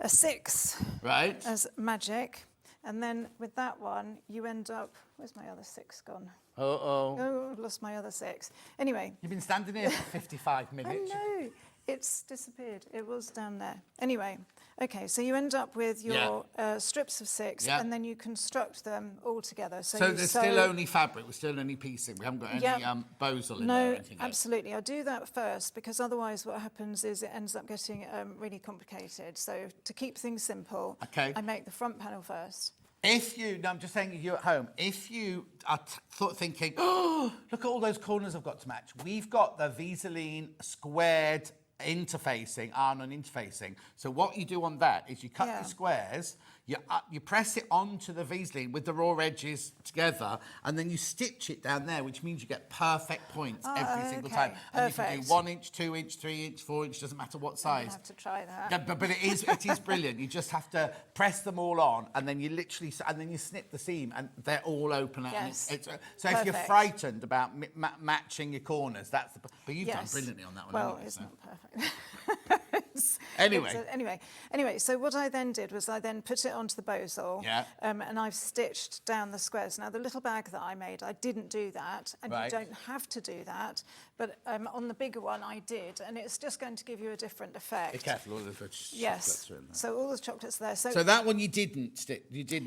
a 6 Right. as magic. And then with that one, you end up, where's my other 6 gone? Uh-oh. Oh, I've lost my other 6. Anyway, You've been standing here for 55 I minutes. know, it's disappeared. It was down there. Anyway, okay, so you end up with your strips of 6, Yeah. and then you construct them all together. So you there's sew- still only fabric, we're still only piecing. We haven't got any Yeah. bows in there or No, anything else. absolutely. I do that first, because otherwise what happens is it ends up getting really complicated. So to keep things simple, Okay. I make the front panel first. If you, no, I'm just saying, you at home, if you are thinking, oh, look at all those corners I've got to match. We've got the Visaline squared interfacing, iron-on interfacing. So what you do on that is you cut Yeah. the squares, you press it onto the Visaline with the raw edges together, and then you stitch it down there, which means you get perfect points every single okay. time. And you can Perfect. do 1 inch, 2 inch, 3 inch, 4 inch, doesn't matter what I size. have to try that. Yeah, but it is brilliant. You just have to press them all on, and then you literally, and then you snip the seam, and they're all open. And Yes. so if you're Perfect. frightened about matching your corners, that's the. But you've done Yes. brilliantly on that one. Well, anyway, it's so. not perfect. Anyway, so what I then did was I then put it onto the bowsel, and I've stitched down the squares. Now, the little bag that I made, I didn't do that, and you don't have to do that, but on the bigger one I did, and it's just going to give you a different effect. Be careful, all the chocolates are in there. So all the chocolates there. So that one you didn't stitch?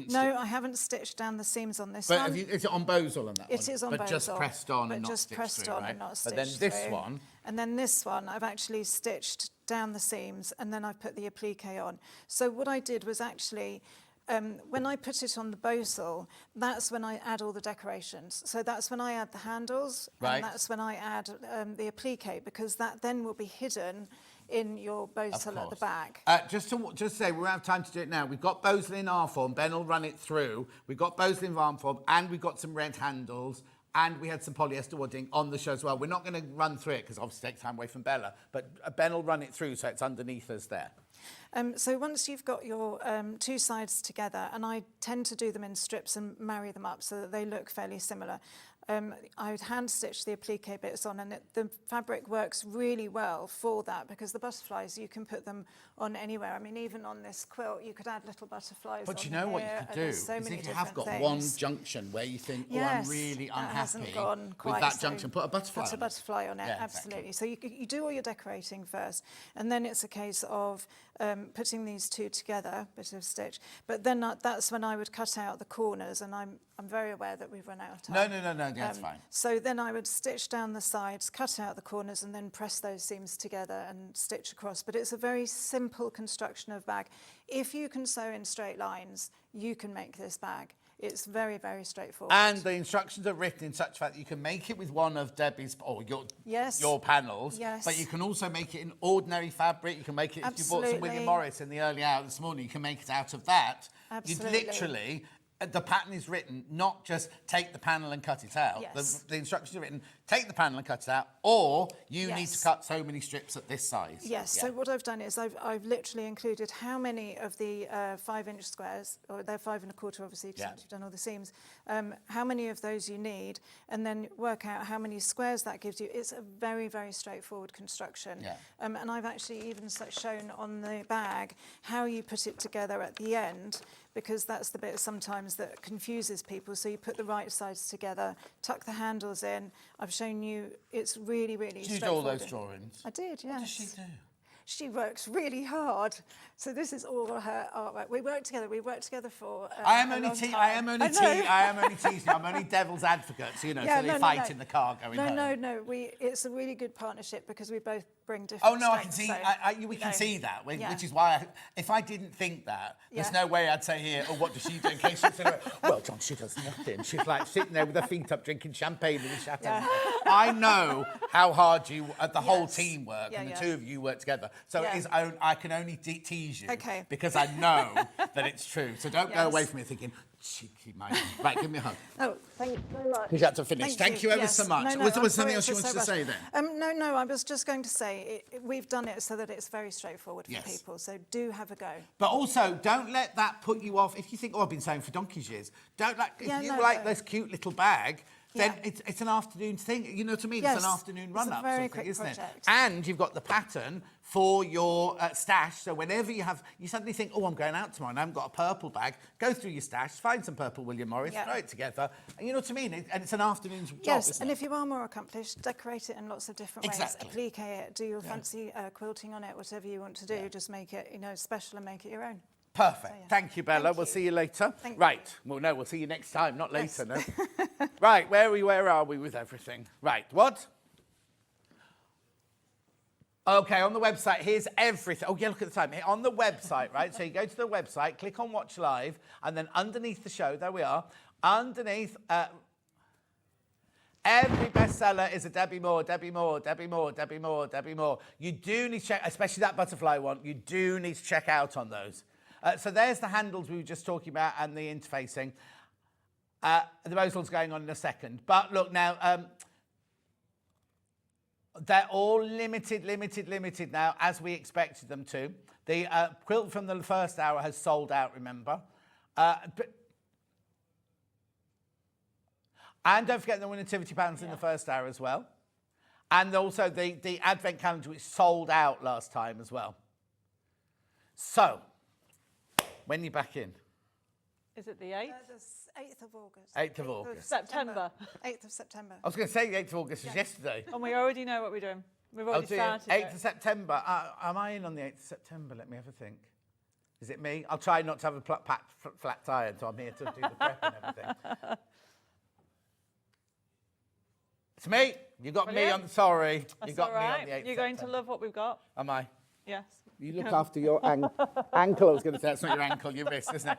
No, I haven't stitched down the seams on this but one. Is it on bowsel on that one? It is on but bowsel. Just pressed on and not just stitched pressed through, on right? and not But stitched then this through. one... And then this one, I've actually stitched down the seams, and then I've put the applique on. So what I did was actually... when I put it on the bowsel, that's when I add all the decorations. So that's when I add the handles, and that's when I add the applique, because that then will be hidden in your bowsel at the back. Just to say, we won't have time to do it now. We've got bowsel in our form. Ben will run it through. We've got bowsel in our form, and we've got some red handles, and we had some polyester wadding on the show as well. We're not going to run through it because obviously it takes time away from Bella, but Ben will run it through so it's underneath us there. So once you've got your two sides together, and I tend to do them in strips and marry them up so that they look fairly similar, I would hand stitch the applique bits on, and the fabric works really well for that, because the butterflies, you can put them on anywhere. I mean, even on this quilt, you could add little butterflies. But you on know what you here, could do is if you have got one junction where you think, oh, I'm really unhappy with that junction, put a butterfly on it. Put a butterfly on it, Yeah, absolutely. So you do all your decorating first, and then it's a case of putting these two together, bit of stitch. But then that's when I would cut out the corners, and I'm very aware that we've run out of time. No, that's fine. So then I would stitch down the sides, cut out the corners, and then press those seams together and stitch across. But it's a very simple construction of bag. If you can sew in straight lines, you can make this bag. It's very, very straightforward. And the instructions are written in such a fact that you can make it with one of Debbie's or your panels. Yes. But you can also make it in ordinary fabric. You can make it if you bought some William Morris in the early hour this morning. You can make it out of that. Absolutely. You literally. The pattern is written, not just take the panel and cut it out. Yes. The instructions are written, take the panel and cut it out, or you need to cut so many strips at this size. Yes, so what I've done is I've literally included how many of the 5-inch squares, or they're 5 1/4 obviously, because you've done all the seams, how many of those you need, and then work out how many squares that gives you. It's a very, very straightforward construction. And I've actually even shown on the bag how you put it together at the end, because that's the bit sometimes that confuses people. So you put the right sides together, tuck the handles in. I've shown you, it's really, really straightforward. Did you do all those drawings? I did, yes. What does she do? She works really hard. So this is all her artwork. We work together for I am only teasing. I'm only devil's advocate, so, they fight in the car going home. No. It's a really good partnership because we both bring different Oh, no, I can strengths, see, we can see that, which is why, if I didn't think that, there's no way I'd say here, what does she do in case she'd say, well, John, she does nothing. She's like sitting there with her feet up drinking champagne with a chateau. I know how hard the whole team work, and the two of you work together. So I can only tease you because I know that it's true. So don't go away from me thinking, cheeky man. Right, give me a hug. Oh, thank you very much. Because you had to finish. Thank you ever so much. Was there something else you wanted to say then? No, I was just going to say we've done it so that it's very straightforward for people. So do have a go. But also, don't let that put you off. If you think, I've been saying for donkey's years, if you like this cute little bag, then it's an afternoon thing. You know what I mean? Yes. It's an afternoon run-up, very quick isn't project. it? And you've got the pattern for your stash. So whenever you suddenly think, I'm going out tomorrow and I haven't got a purple bag, go through your stash, find some purple William Morris, throw it together. And you know what I mean? And it's an afternoon's job, Yes, isn't and it? if you are more accomplished, decorate it in lots of different ways. Applique it, do your fancy quilting on it, whatever you want to do. Just make it, special and make it your own. Perfect. So, Thank you, Bella. Thank We'll you. see you later. Right. Well, no, we'll see you next time, not later, no. Right, where are we with everything? Right, what? Okay, on the website, here's everything. Oh, yeah, look at the time. On the website, right? So you go to the website, click on Watch Live, and then underneath the show, there we are, underneath... every bestseller is a Debbi Moore, Debbi Moore, Debbi Moore, Debbi Moore, Debbi Moore. You do need to check, especially that butterfly one, you do need to check out on those. So there's the handles we were just talking about and the interfacing. The bowsel's going on in a second. But look now, they're all limited now, as we expected them to. The quilt from the first hour has sold out, remember. And don't forget the nativity patterns in the first hour as well. And also the advent calendar, which sold out last time as well. So, when you back in? Is it the 8th? The 8th of August. 8th of August. September. 8th of September. I was going to say the 8th of August was yesterday. And we already know what we're doing. We've Oh already dear, started 8th of it. September. Am I in on the 8th of September? Let me have a think. Is it me? I'll try not to have a flat tire until I'm here to do the prep and everything. It's me. You got me Brilliant. on. Sorry, That's you got all me right. on the 8th. You're going to love what we've got. Am I? Yes. You look after your ankle. I was going to say, it's not your ankle, your wrist, isn't it?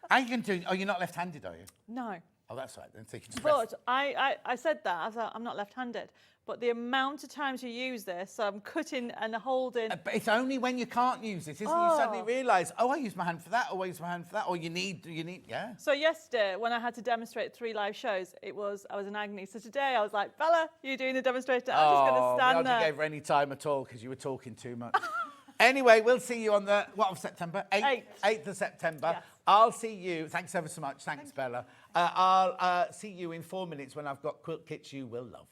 How are you going to do? Oh, you're not left-handed, are you? No. Oh, that's right. Then so you can just rest. But I said that. I thought I'm not left-handed. But the amount of times you use this, so I'm cutting and holding. But it's only when you can't use it, isn't it? You suddenly realise, oh, I use my hand for that, or I use my hand for that, or you need, yeah. So yesterday, when I had to demonstrate 3 live shows, I was in agony. So today, I was like, Bella, you're doing the demonstration. I'm just going to stand there. You gave her any time at all because you were talking too much. Anyway, we'll see you on the, what, of September? 8th of September. Yes. I'll see you. Thanks ever so much. Thanks, Bella. I'll see you in 4 minutes when I've got quilt kits you will love.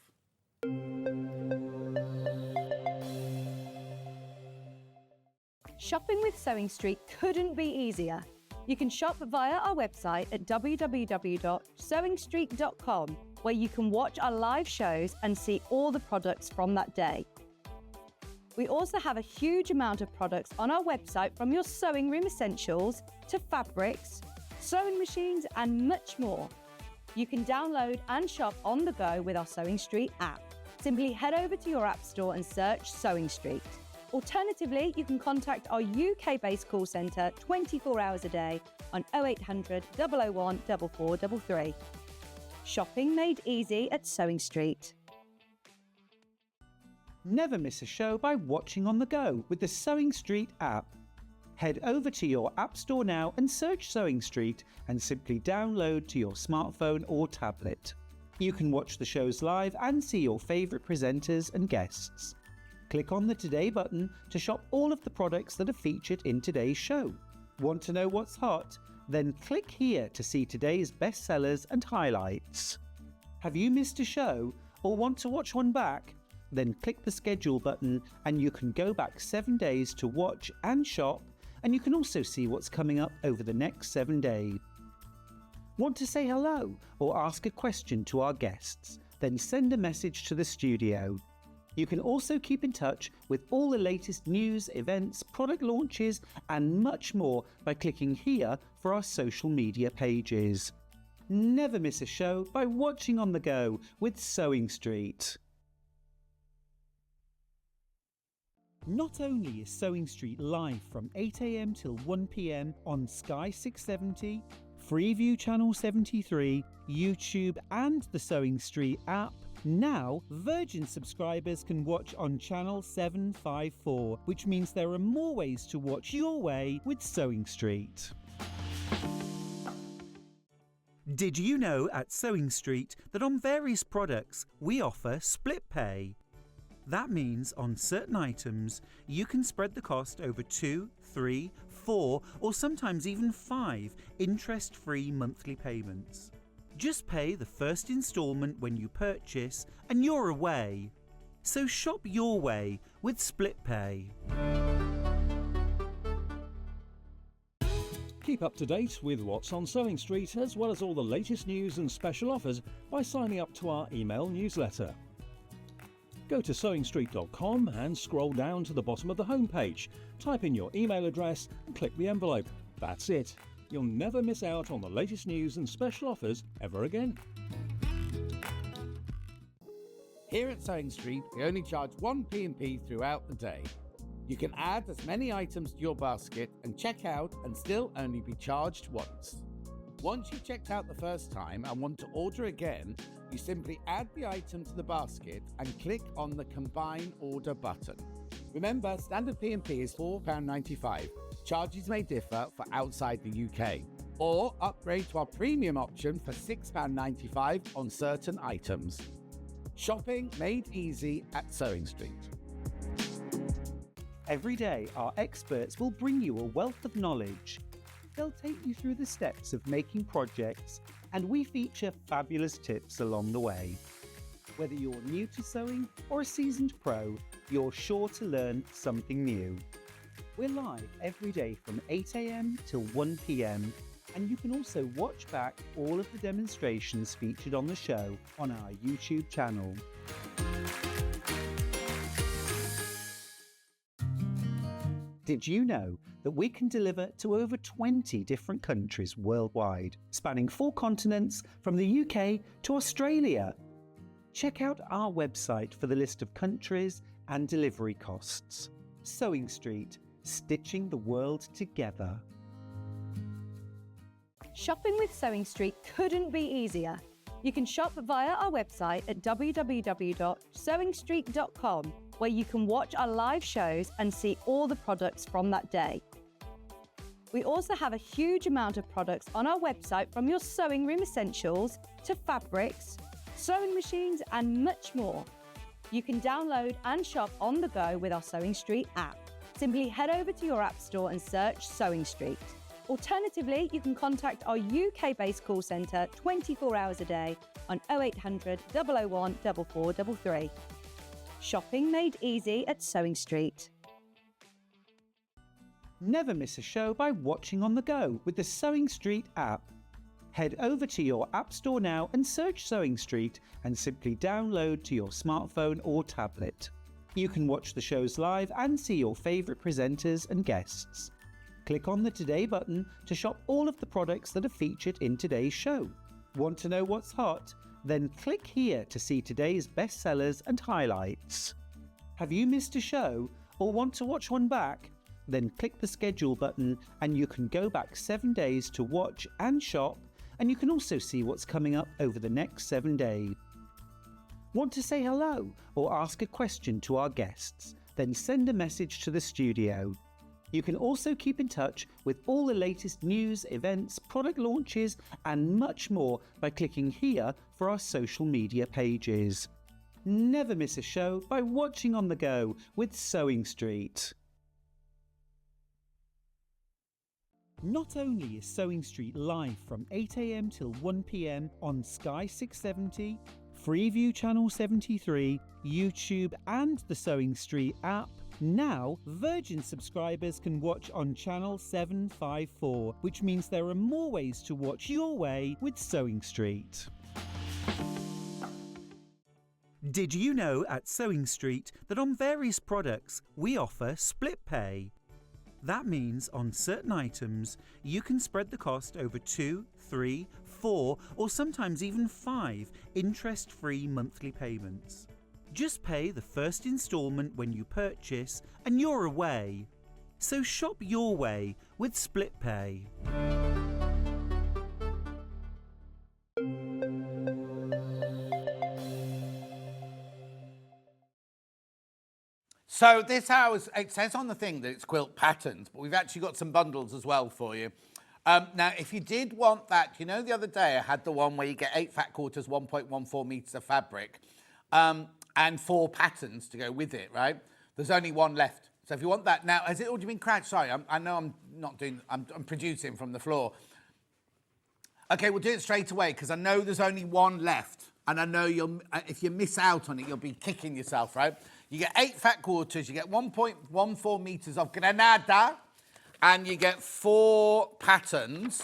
Shopping with Sewing Street couldn't be easier. You can shop via our website at www.sewingstreet.com, where you can watch our live shows and see all the products from that day. We also have a huge amount of products on our website, from your sewing room essentials to fabrics, sewing machines and much more. You can download and shop on the go with our Sewing Street app. Simply head over to your app store and search Sewing Street. Alternatively, you can contact our UK-based call centre 24 hours a day on 0800 001 4433. Shopping made easy at Sewing Street. Never miss a show by watching on the go with the Sewing Street app. Head over to your app store now and search Sewing Street and simply download to your smartphone or tablet. You can watch the shows live and see your favourite presenters and guests. Click on the Today button to shop all of the products that are featured in today's show. Want to know what's hot? Then click here to see today's bestsellers and highlights. Have you missed a show or want to watch one back? Then click the schedule button and you can go back 7 days to watch and shop, and you can also see what's coming up over the next 7 days. Want to say hello or ask a question to our guests? Then send a message to the studio. You can also keep in touch with all the latest news, events, product launches and much more by clicking here for our social media pages. Never miss a show by watching on the go with Sewing Street. Not only is Sewing Street live from 8 AM till 1 PM on Sky 670, Freeview Channel 73, YouTube and the Sewing Street app, now Virgin subscribers can watch on Channel 754, which means there are more ways to watch your way with Sewing Street. Did you know at Sewing Street that on various products we offer split pay? That means on certain items, you can spread the cost over 2, 3, 4, or sometimes even 5 interest-free monthly payments. Just pay the first instalment when you purchase and you're away. So shop your way with split pay. Keep up to date with what's on Sewing Street, as well as all the latest news and special offers by signing up to our email newsletter. Go to sewingstreet.com and scroll down to the bottom of the homepage. Type in your email address and click the envelope. That's it. You'll never miss out on the latest news and special offers ever again. Here at Sewing Street, we only charge 1 P&P throughout the day. You can add as many items to your basket and check out and still only be charged once. Once you've checked out the first time and want to order again, you simply add the item to the basket and click on the Combine Order button. Remember, standard P&P is £4.95. Charges may differ for outside the UK. Or upgrade to our premium option for £6.95 on certain items. Shopping made easy at Sewing Street. Every day, our experts will bring you a wealth of knowledge. They'll take you through the steps of making projects, and we feature fabulous tips along the way. Whether you're new to sewing or a seasoned pro, you're sure to learn something new. We're live every day from 8 a.m. till 1 p.m. And you can also watch back all of the demonstrations featured on the show on our YouTube channel. Did you know that we can deliver to over 20 different countries worldwide, spanning 4 continents from the UK to Australia? Check out our website for the list of countries and delivery costs. Sewing Street, stitching the world together. Shopping with Sewing Street couldn't be easier. You can shop via our website at www.sewingstreet.com, where you can watch our live shows and see all the products from that day. We also have a huge amount of products on our website, from your sewing room essentials to fabrics, sewing machines and much more. You can download and shop on the go with our Sewing Street app. Simply head over to your app store and search Sewing Street. Alternatively, you can contact our UK-based call centre 24 hours a day on 0800 001 4433. Shopping made easy at Sewing Street. Never miss a show by watching on the go with the Sewing Street app. Head over to your app store now and search Sewing Street and simply download to your smartphone or tablet. You can watch the shows live and see your favourite presenters and guests. Click on the Today button to shop all of the products that are featured in today's show. Want to know what's hot? Then click here to see today's bestsellers and highlights. Have you missed a show or want to watch one back? Then click the schedule button and you can go back 7 days to watch and shop, and you can also see what's coming up over the next 7 days. Want to say hello or ask a question to our guests? Then send a message to the studio. You can also keep in touch with all the latest news, events, product launches and much more by clicking here for our social media pages. Never miss a show by watching on the go with Sewing Street. Not only is Sewing Street live from 8 a.m. till 1 p.m. on Sky 670, Freeview Channel 73, YouTube and the Sewing Street app, now Virgin subscribers can watch on Channel 754, which means there are more ways to watch your way with Sewing Street. Did you know at Sewing Street that on various products we offer split pay? That means on certain items you can spread the cost over 2, 3, 4 or sometimes even 5 interest-free monthly payments. Just pay the first instalment when you purchase and you're away. So shop your way with split pay. So this house, it says on the thing that it's quilt patterns, but we've actually got some bundles as well for you. Now, if you did want that, you know the other day I had the one where you get 8 fat quarters, 1.14 metres of fabric, and 4 patterns to go with it, right? There's only one left. So if you want that now, has it already been cracked? Sorry, I know I'm not doing, I'm producing from the floor. Okay, we'll do it straight away because I know there's only one left. And I know if you miss out on it, you'll be kicking yourself, right? You get 8 fat quarters, you get 1.14 metres of granada, and you get 4 patterns.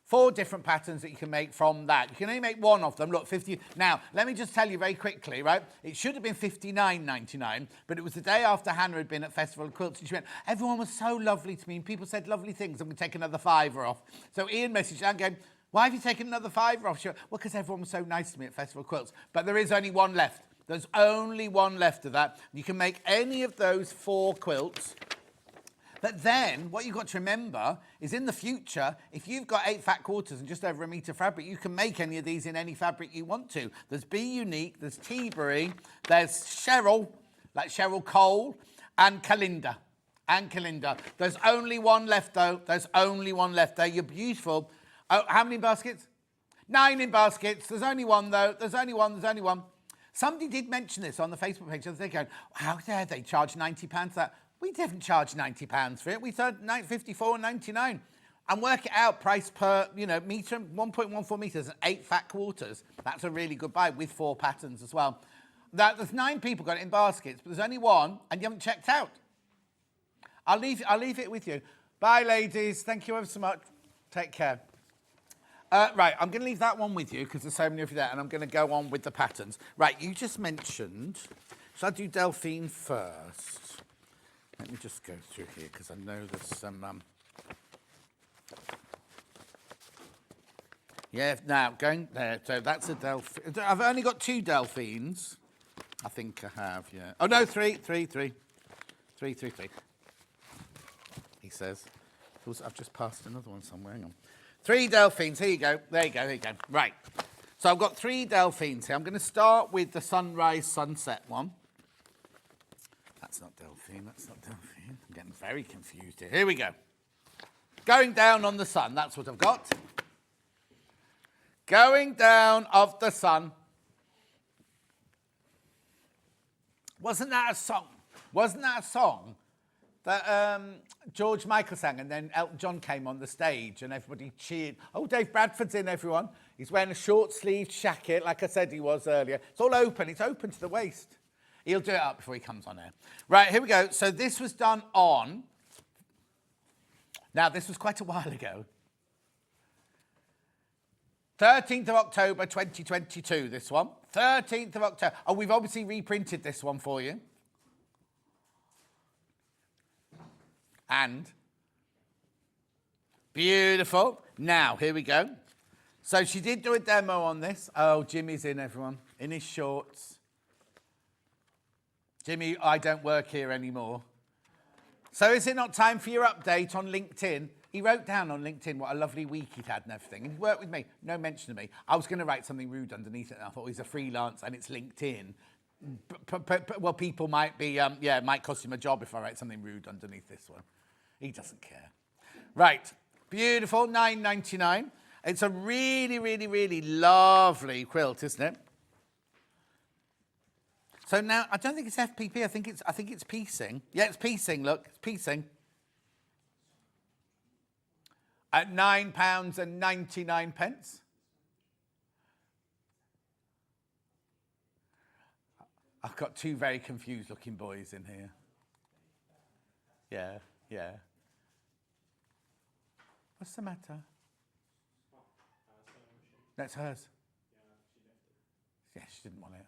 4 different patterns that you can make from that. You can only make one of them. Look, 50. Now, let me just tell you very quickly, right? It should have been $59.99, but it was the day after Hannah had been at Festival of Quilts, and she went, everyone was so lovely to me, and people said lovely things, I'm going to take another £5 off. So Ian messaged Anne going, why have you taken another £5 off? She went, well, because everyone was so nice to me at Festival of Quilts. But there is only one left. There's only one left of that. You can make any of those 4 quilts. But then, what you've got to remember is in the future, if you've got 8 fat quarters and just over 1 metre fabric, you can make any of these in any fabric you want to. There's Be Unique, there's Tilbury, there's Cheryl, like Cheryl Cole, and Kalinda. There's only one left, though. There's only one left there. You're beautiful. Oh, how many baskets? 9 in baskets. There's only one, though. There's only one. Somebody did mention this on the Facebook page the other day, going, how dare they charge £90 for that? We didn't charge £90 for it. We said $54.99. And work it out, price per, metre, 1.14 metres and 8 fat quarters. That's a really good buy with 4 patterns as well. Now, there's 9 people got it in baskets, but there's only one, and you haven't checked out. I'll leave it with you. Bye, ladies. Thank you ever so much. Take care. Right, I'm going to leave that one with you because there's so many of you there, and I'm going to go on with the patterns. Right, you just mentioned... Shall I do Delphine first? Let me just go through here because I know there's some... Yeah, now, going there. So that's a Delphine. I've only got 2 Delphines. I think I have, yeah. Oh, no, 3. 3. He says. I've just passed another one somewhere. Hang on. 3 Delphines. Here you go. There you go. Right. So I've got 3 Delphines here. I'm going to start with the sunrise, sunset one. That's not Delphine. I'm getting very confused here. Here we go. Going down on the sun. That's what I've got. Going down of the sun. Wasn't that a song that George Michael sang, and then Elton John came on the stage and everybody cheered? Oh, Dave Bradford's in, everyone. He's wearing a short-sleeved jacket, like I said he was earlier. It's all open. It's open to the waist. He'll do it up before he comes on air. Right, here we go. So this was done on... Now, this was quite a while ago. 13th of October, 2022, this one. 13th of October. Oh, we've obviously reprinted this one for you. And beautiful. Now, here we go. So she did do a demo on this. Oh, Jimmy's in, everyone, in his shorts. Jimmy, I don't work here anymore. So is it not time for your update on LinkedIn? He wrote down on LinkedIn what a lovely week he'd had and everything. And he worked with me. No mention of me. I was going to write something rude underneath it. And I thought, he's a freelance and it's LinkedIn. Well, people might be, it might cost him a job if I write something rude underneath this one. He doesn't care. Right. Beautiful. $9.99. It's a really, really, really lovely quilt, isn't it? So now, I don't think it's FPP. I think it's piecing. Yeah, it's piecing. Look, it's piecing. At £9.99. I've got 2 very confused looking boys in here. Yeah. What's the matter? That's hers. Yeah, she didn't want it.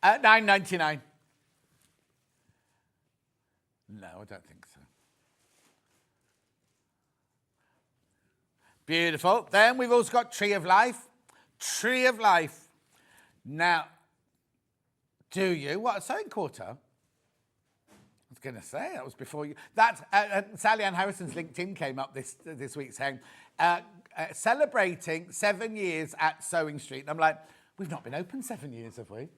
At $9.99. No, I don't think so. Beautiful. Then we've also got Tree of Life. Tree of Life. Now, do you? What, a sewing quarter? I was going to say, that was before you. Sally Ann Harrison's LinkedIn came up this week saying, celebrating 7 years at Sewing Street. And I'm like, we've not been open 7 years, have we?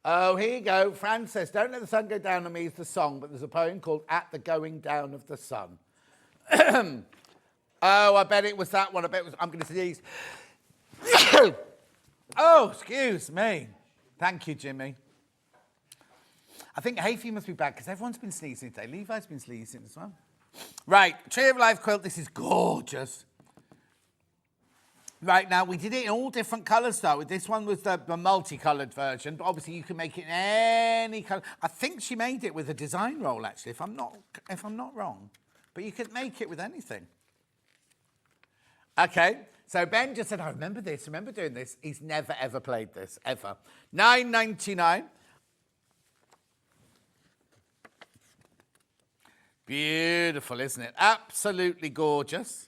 Oh, here you go. Fran says, don't let the sun go down on me is the song, but there's a poem called At the Going Down of the Sun. Oh, I bet it was that one. I'm going to sneeze. Oh, excuse me. Thank you, Jimmy. I think Hayfie must be back because everyone's been sneezing today. Levi's been sneezing as well. Right, Tree of Life quilt. This is gorgeous. Right, now, we did it in all different colours, though. This one was the multicoloured version, but obviously you can make it in any colour. I think she made it with a design roll, actually, if I'm not wrong. But you could make it with anything. Okay, so Ben just said, I remember this, remember doing this. He's never, ever played this, ever. $9.99. Beautiful, isn't it? Absolutely gorgeous.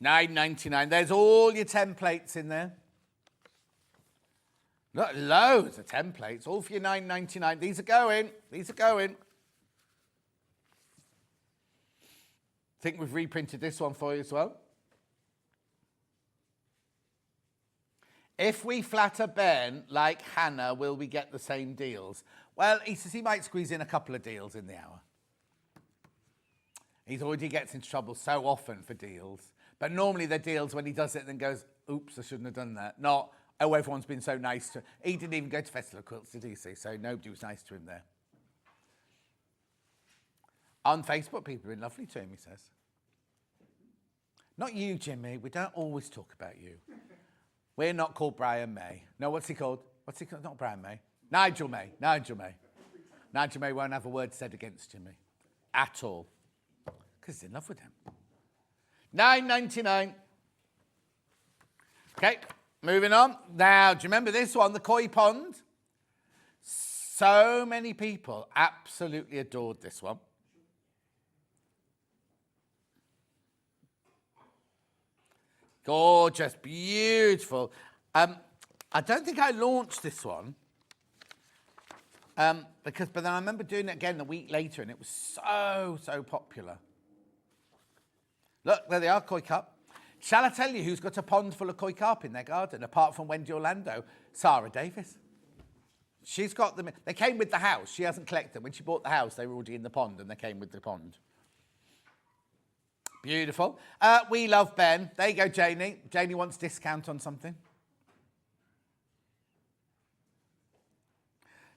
$9.99. There's all your templates in there. Look, loads of templates, all for your $9.99. These are going. These are going. I think we've reprinted this one for you as well. If we flatter Ben like Hannah, will we get the same deals? Well, he says he might squeeze in a couple of deals in the hour. He already gets into trouble so often for deals. But normally the deals when he does it and then goes, oops, I shouldn't have done that. Not, oh, everyone's been so nice to him. He didn't even go to Festival of Quilts, did he see? So nobody was nice to him there. On Facebook, people have been lovely to him, he says. Not you, Jimmy. We don't always talk about you. We're not called Brian May. No, what's he called? What's he called? Not Brian May. Nigel May. Nigel May. Nigel May won't have a word said against Jimmy. At all. Because he's in love with him. $9.99. Okay, moving on. Now, do you remember this one, the koi pond? So many people absolutely adored this one. Gorgeous, beautiful. I don't think I launched this one but then I remember doing it again a week later, and it was so popular. Look, there they are, koi carp. Shall I tell you who's got a pond full of koi carp in their garden, apart from Wendy Orlando? Sarah Davis. She's got them. They came with the house. She hasn't collected them. When she bought the house, they were already in the pond, and they came with the pond. Beautiful. We love Ben. There you go, Janie. Janie wants discount on something.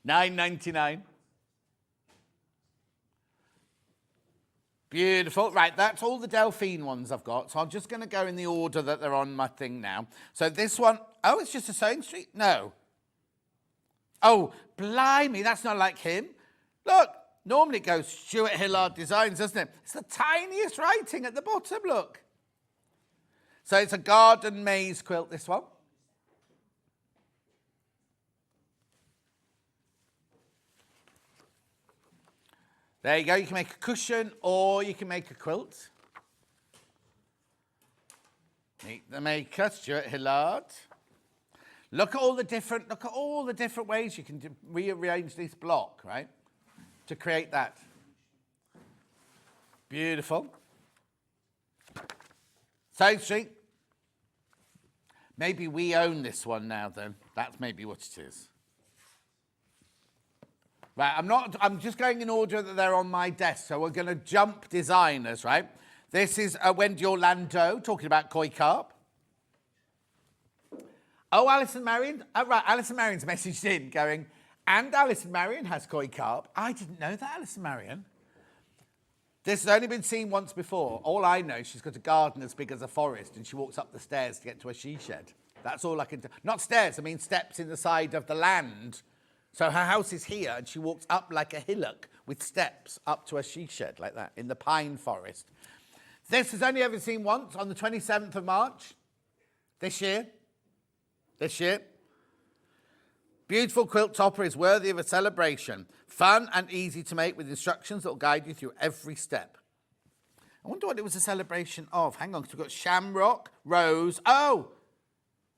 $9.99. Beautiful. Right, that's all the Delphine ones I've got. So I'm just going to go in the order that they're on my thing now. So this one, oh, it's just a sewing street? No. Oh, blimey, that's not like him. Look, normally it goes Stuart Hillard Designs, doesn't it? It's the tiniest writing at the bottom, look. So it's a garden maze quilt, this one. There you go. You can make a cushion or you can make a quilt. Meet the maker, Stuart Hillard. Look at all the different ways you can rearrange this block, right? To create that. Beautiful. Sewing Street. Maybe we own this one now then. That's maybe what it is. Right, I'm just going in order that they're on my desk, so we're going to jump designers, right? This is Wendy Orlando talking about koi carp. Oh, Alison Marion. Right, Alison Marion's messaged in going, and Alison Marion has koi carp. I didn't know that, Alison Marion. This has only been seen once before. All I know, she's got a garden as big as a forest, and she walks up the stairs to get to a she shed. That's all I can do. Not stairs, I mean steps in the side of the land. So her house is here, and she walks up like a hillock with steps up to a she shed like that in the pine forest. This has only ever seen once on the 27th of March this year. Beautiful quilt topper is worthy of a celebration. Fun and easy to make with instructions that will guide you through every step. I wonder what it was a celebration of. Hang on, because we've got shamrock, rose. Oh!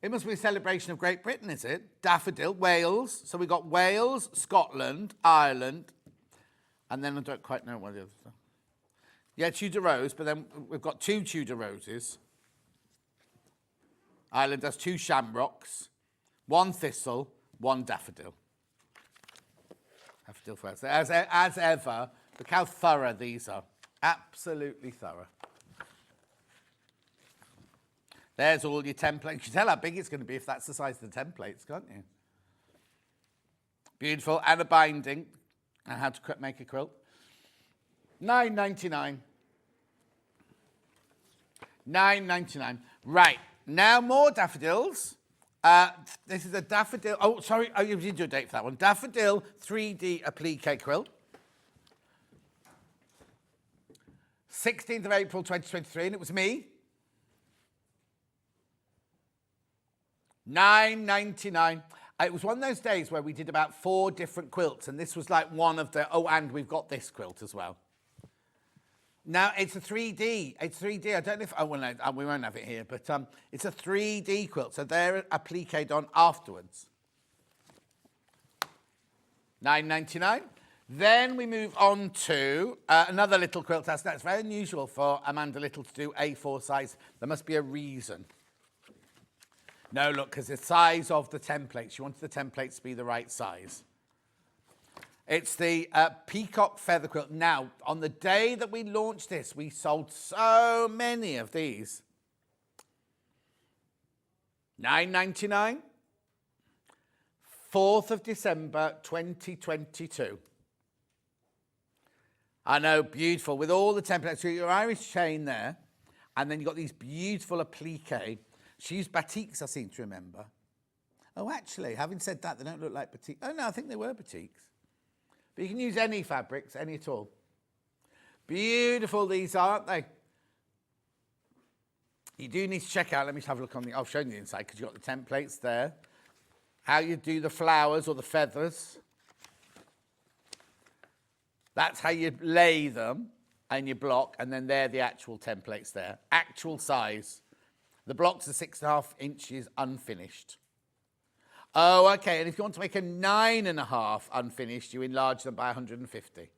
It must be a celebration of Great Britain, is it? Daffodil, Wales. So we've got Wales, Scotland, Ireland, and then I don't quite know what the other stuff. Yeah, Tudor rose, but then we've got 2 Tudor roses. Ireland has 2 shamrocks, 1 thistle, 1 daffodil. Daffodil first. As ever, look how thorough these are. Absolutely thorough. There's all your templates. You can tell how big it's going to be if that's the size of the templates, can't you? Beautiful. And a binding. And how to make a quilt. $9.99. $9.99. Right. Now more daffodils. This is a daffodil. Oh, sorry. Oh, you did do a date for that one. Daffodil 3D applique quilt. 16th of April 2023. And it was me. $9.99. It was one of those days where we did about 4 different quilts, and this was like one of the, oh, and we've got this quilt as well. Now, it's a 3D. It's 3D. I don't know if, oh, well, no, we won't have it here, but it's a 3D quilt, so they're appliqued on afterwards. $9.99. Then we move on to another little quilt. That's very unusual for Amanda Little to do A4 size. There must be a reason. No, look, because the size of the templates. You wanted the templates to be the right size. It's the peacock feather quilt. Now, on the day that we launched this, we sold so many of these. $9.99. 4th of December, 2022. I know, beautiful. With all the templates. So your Irish chain there, and then you've got these beautiful applique. She used batiks, I seem to remember. Oh, actually, having said that, they don't look like batiks. Oh, no, I think they were batiks. But you can use any fabrics, any at all. Beautiful these are, aren't they? You do need to check out, let me just have a look on the, I've shown you the inside because you've got the templates there. How you do the flowers or the feathers. That's how you lay them and you block, and then they're the actual templates there. Actual size. The blocks are 6.5 inches unfinished. Oh, okay, and if you want to make a 9.5 unfinished, you enlarge them by 150.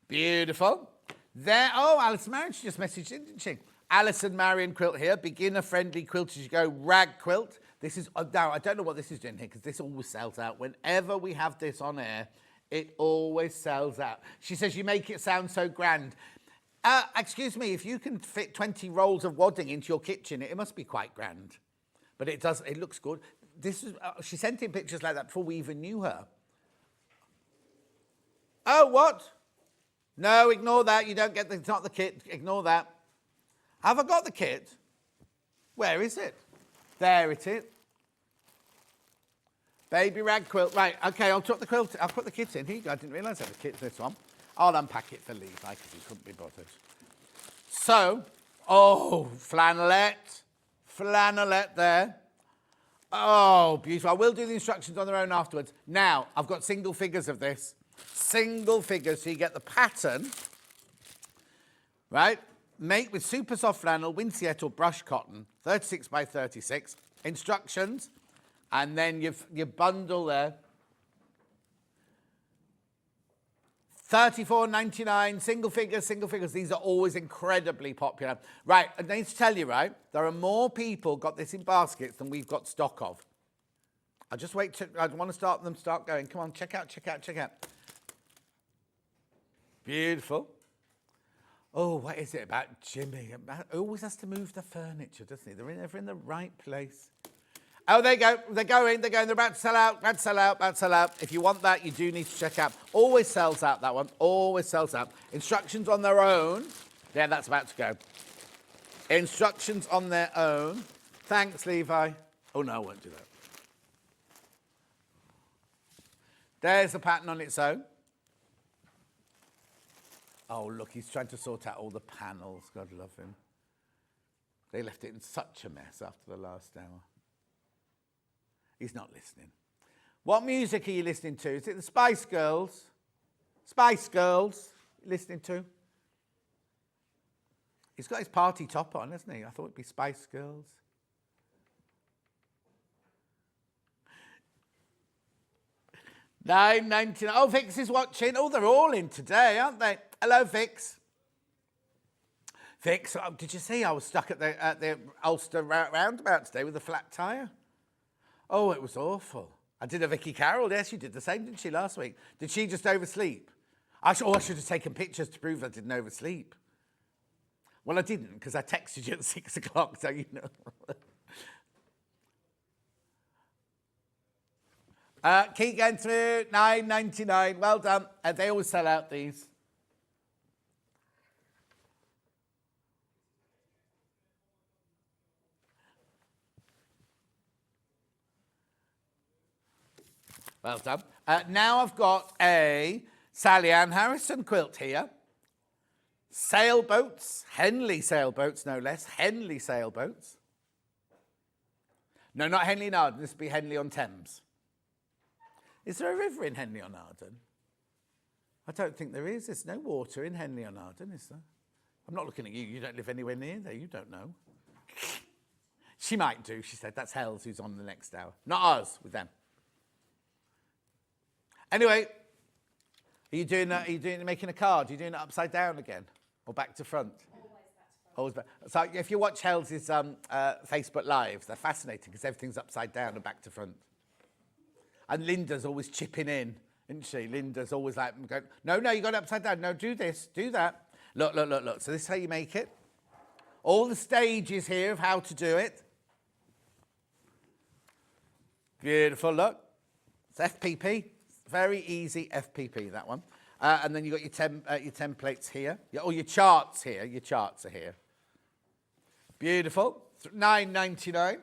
Beautiful. There, oh, Alison Marion, she just messaged in, didn't she? Alison Marion Quilt here, beginner-friendly quilt as you go, rag quilt. This is, now, I don't know what this is doing here because this always sells out. Whenever we have this on air, it always sells out. She says, you make it sound so grand. Excuse me, if you can fit 20 rolls of wadding into your kitchen, it must be quite grand. But it does, it looks good. This is, she sent in pictures like that before we even knew her. Oh, what? No, ignore that. You don't get the, it's not the kit. Ignore that. Have I got the kit? Where is it? There it is. Baby rag quilt. Right, okay, I'll put the quilt. I'll put the kit in. Here you go. I didn't realise I had a kit for this one. I'll unpack it for Levi because he couldn't be bothered. So, oh, flannelette. Flannelette there. Oh, beautiful. I will do the instructions on their own afterwards. Now, I've got single figures of this. Single figures, so you get the pattern, right? Make with super soft flannel, Winceyette or brush cotton, 36 by 36. Instructions, and then your bundle there. $34.99, single figures. These are always incredibly popular. Right, I need to tell you, right, there are more people got this in baskets than we've got stock of. I'll just wait, I want to start going. Come on, check out. Beautiful. Oh, what is it about Jimmy? He always has to move the furniture, doesn't he? They're never in the right place. Oh, there you go. They're going. They're about to sell out. If you want that, you do need to check out. Always sells out, that one. Always sells out. Instructions on their own. Yeah, that's about to go. Instructions on their own. Thanks, Levi. Oh, no, I won't do that. There's the pattern on its own. Oh, look, he's trying to sort out all the panels. God love him. They left it in such a mess after the last hour. He's not listening. What music are you listening to? Is it the Spice Girls? Spice Girls listening to? He's got his party top on, hasn't he? I thought it'd be Spice Girls. $9.99. Oh, Vix is watching. Oh, they're all in today, aren't they? Hello, Vix. Vix, oh, did you see I was stuck at the Ulster roundabout today with a flat tyre? Oh, it was awful. I did a Vicky Carroll. Yes, she did the same, didn't she, last week? Did she just oversleep? I should have taken pictures to prove I didn't oversleep. Well, I didn't, because I texted you at 6 o'clock, so you know. Keep going through, $9.99. Well done. They always sell out these. Well done. Now I've got a Sally Ann Harrison quilt here. Sailboats, Henley sailboats, no less. Henley sailboats. No, not Henley on Arden. This would be Henley on Thames. Is there a river in Henley on Arden? I don't think there is. There's no water in Henley on Arden, is there? I'm not looking at you. You don't live anywhere near there. You don't know. She might do, she said. That's Hells who's on the next hour. Not ours, with them. Anyway, are you making a card? Are you doing it upside down again? Or back to front? Always back. So if you watch Hells' Facebook Lives, they're fascinating because everything's upside down and back to front. And Linda's always chipping in, isn't she? Linda's always like, going, no, you got it upside down. No, do this, do that. Look. So this is how you make it. All the stages here of how to do it. Beautiful, look. It's FPP. Very easy FPP, that one. And then you've got your templates here. Or your charts here. Your charts are here. Beautiful. £9.99.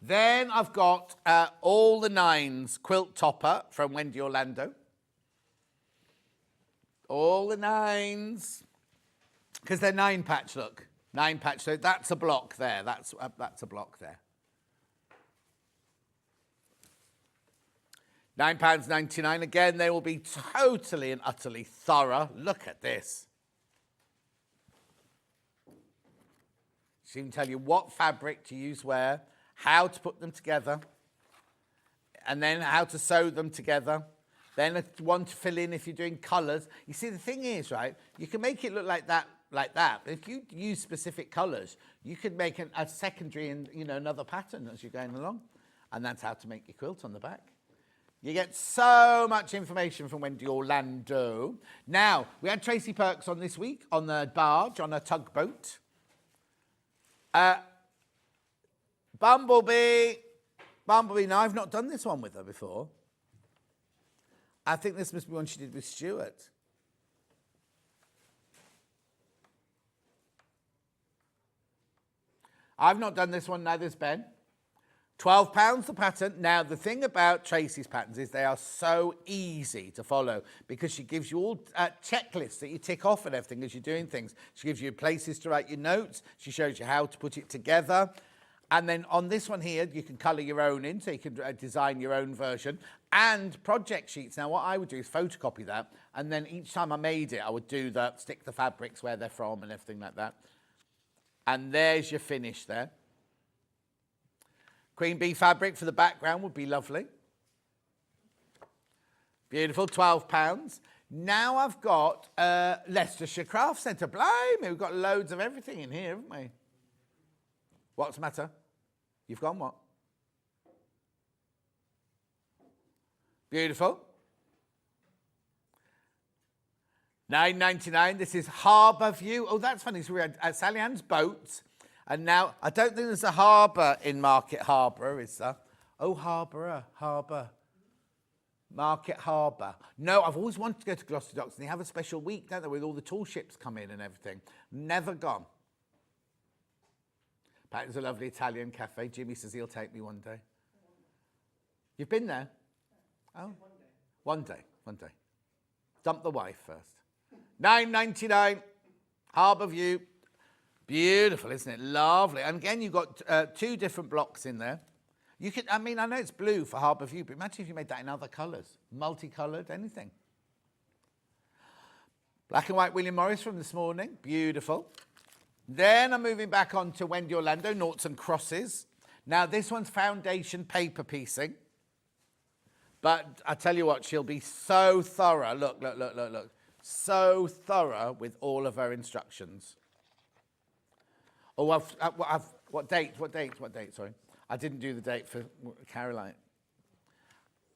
Then I've got all the nines quilt topper from Wendy Orlando. All the nines. Because they're 9-patch, look. 9-patch, so that's a block there. That's a block there. £9.99. Again, they will be totally and utterly thorough. Look at this. She can tell you what fabric to use where, how to put them together, and then how to sew them together. Then one to fill in if you're doing colours. You see, the thing is, right, you can make it look like that. But if you use specific colours, you could make a secondary and, you know, another pattern as you're going along. And that's how to make your quilt on the back. You get so much information from Wendy Orlando. Now, we had Tracy Perks on this week on the barge, on a tugboat. Bumblebee. Now, I've not done this one with her before. I think this must be one she did with Stuart. I've not done this one, neither's Ben. £12 the pattern. Now, the thing about Tracy's patterns is they are so easy to follow because she gives you all checklists that you tick off and everything as you're doing things. She gives you places to write your notes. She shows you how to put it together. And then on this one here, you can colour your own in, so you can design your own version. And project sheets. Now, what I would do is photocopy that. And then each time I made it, I would stick the fabrics where they're from and everything like that. And there's your finish there. Queen bee fabric for the background would be lovely. Beautiful, £12. Now I've got Leicestershire Craft Centre. Blimey, we've got loads of everything in here, haven't we? What's the matter? You've gone what? Beautiful. £9.99. This is Harbour View. Oh, that's funny. So we had Sally Ann's boats. And now, I don't think there's a harbour in Market Harbour, is there? Oh, harbour. Market Harbour. No, I've always wanted to go to Gloucester Docks, and they have a special week, don't they, with all the tall ships come in and everything. Never gone. Patton's a lovely Italian cafe. Jimmy says he'll take me one day. You've been there? Oh. One day. Dump the wife first. £9.99. Harbour View. Beautiful, isn't it? Lovely. And again, you've got 2 different blocks in there. You could, I mean, I know it's blue for Harbour View, but imagine if you made that in other colours. Multicoloured, anything. Black and white William Morris from this morning. Beautiful. Then I'm moving back on to Wendy Orlando, Noughts and Crosses. Now, this one's foundation paper piecing. But I tell you what, she'll be so thorough. Look. So thorough with all of her instructions. Oh, what date? Sorry. I didn't do the date for Caroline.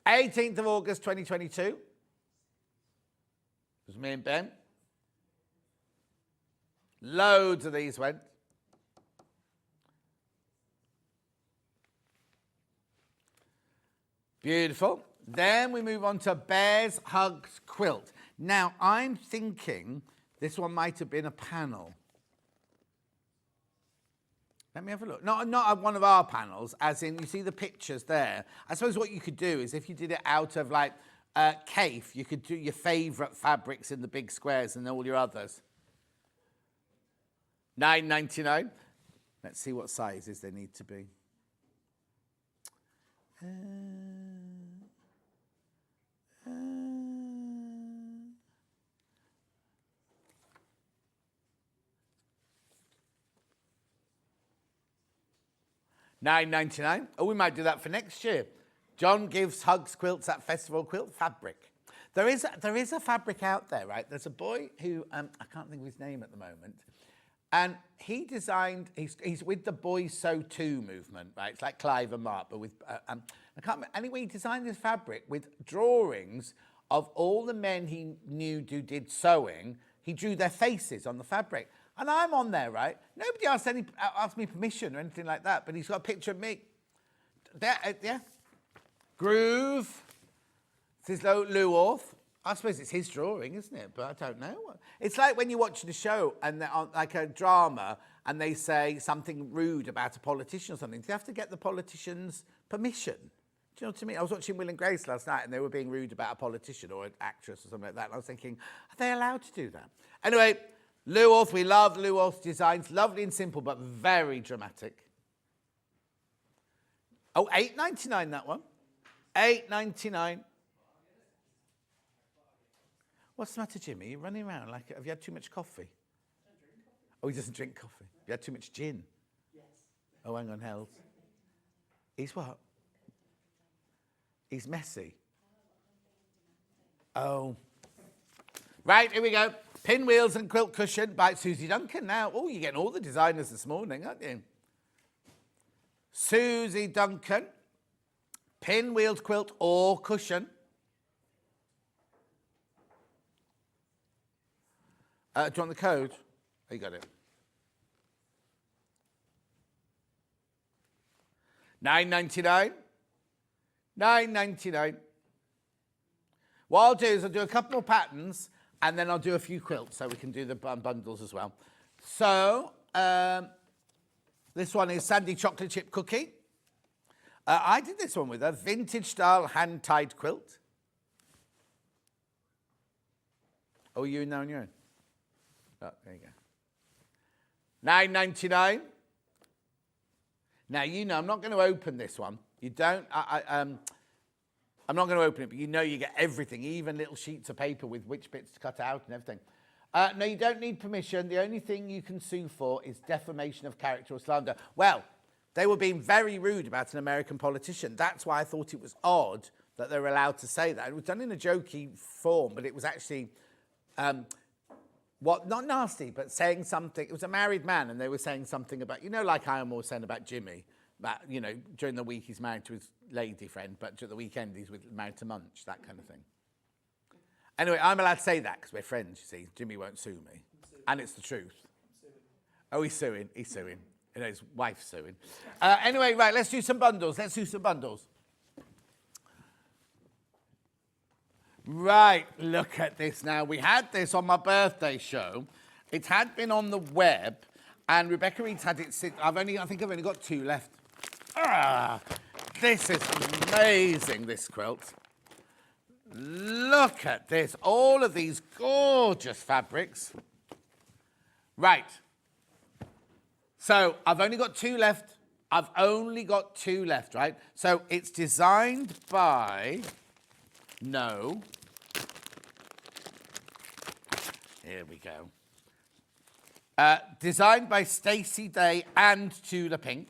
18th of August, 2022. It was me and Ben. Loads of these went. Beautiful. Then we move on to Bears Hugs Quilt. Now, I'm thinking this one might have been a panel. Let me have a look. Not one of our panels, as in, you see the pictures there. I suppose what you could do is if you did it out of, like, Cafe, you could do your favourite fabrics in the big squares and all your others. £9.99. Let's see what sizes they need to be. £9.99. Oh, we might do that for next year. John gives hugs quilts at Festival Quilt fabric. There is a fabric out there, right? There's a boy who, I can't think of his name at the moment, and he designed, he's with the Boys Sew Too movement, right? It's like Clive and Mark, but with, I can't remember. Anyway, he designed this fabric with drawings of all the men he knew who did sewing. He drew their faces on the fabric. And I'm on there, right? Nobody asked me permission or anything like that, but he's got a picture of me. There, yeah. Groove. This is Lou Orth. I suppose it's his drawing, isn't it? But I don't know. It's like when you're watching a show and they're on, like a drama, and they say something rude about a politician or something. Do you have to get the politician's permission? Do you know what I mean? I was watching Will and Grace last night, and they were being rude about a politician or an actress or something like that. And I was thinking, are they allowed to do that? Anyway, Luorth, we love Luorth Designs. Lovely and simple, but very dramatic. Oh, $8.99 that one. $8.99. What's the matter, Jimmy? You're running around like, have you had too much coffee? I don't drink coffee. Oh, he doesn't drink coffee. Have you had too much gin? Yes. Oh, hang on, Held. He's what? He's messy. Oh. Right, here we go. Pinwheels and quilt cushion by Susie Duncan now. Oh, you're getting all the designers this morning, aren't you? Susie Duncan. Pinwheeled quilt or cushion. Do you want the code? Oh, you got it. $9.99. $9.99. What I'll do is I'll do a couple more patterns and then I'll do a few quilts so we can do the bundles as well. So, this one is Sandy Chocolate Chip Cookie. I did this one with a vintage style hand-tied quilt. Oh, you now on your own? Oh, there you go. $9.99. Now, you know, I'm not going to open this one. You don't, I'm not going to open it, but you know you get everything, even little sheets of paper with which bits to cut out and everything. No, you don't need permission. The only thing you can sue for is defamation of character or slander. Well, they were being very rude about an American politician. That's why I thought it was odd that they were allowed to say that. It was done in a jokey form, but it was actually... not nasty, but saying something. It was a married man, and they were saying something about, you know, like I am always saying about Jimmy, that, you know, during the week he's married to his lady friend, but during the weekend he's married to Munch, that kind of thing. Anyway, I'm allowed to say that because we're friends, you see. Jimmy won't sue me. And it's the truth. Oh, he's suing. He's suing. You know, his wife's suing. Anyway, right, let's do some bundles. Let's do some bundles. Right, look at this now. We had this on my birthday show. It had been on the web, and Rebecca Reed's had it sit. I think I've only got 2 left. This is amazing, this quilt. Look at this. All of these gorgeous fabrics. Right. So I've only got 2 left. I've only got 2 left, right? So it's designed by... No. Here we go. Designed by Stacey Day and Tula Pink.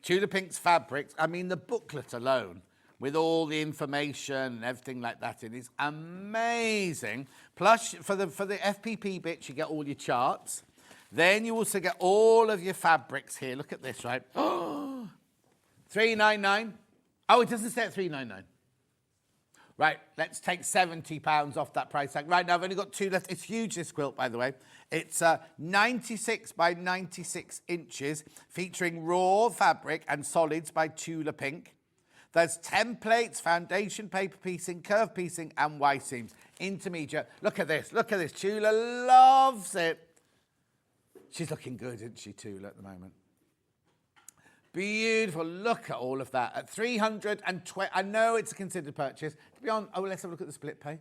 Tula Pink's fabrics, I mean, the booklet alone, with all the information and everything like that in, is amazing. Plus, for the FPP bits, you get all your charts. Then you also get all of your fabrics here. Look at this, right? Oh, $3.99. Oh, it doesn't say at $3.99. Right, let's take £70 off that price tag. Right now, I've only got 2 left. It's huge, this quilt, by the way. It's 96 by 96 inches, featuring raw fabric and solids by Tula Pink. There's templates, foundation paper piecing, curve piecing, and Y seams. Intermediate. Look at this. Look at this. Tula loves it. She's looking good, isn't she, Tula, at the moment? Beautiful. Look at all of that. At 320, I know it's a considered purchase. To be on, oh, let's have a look at the split pay.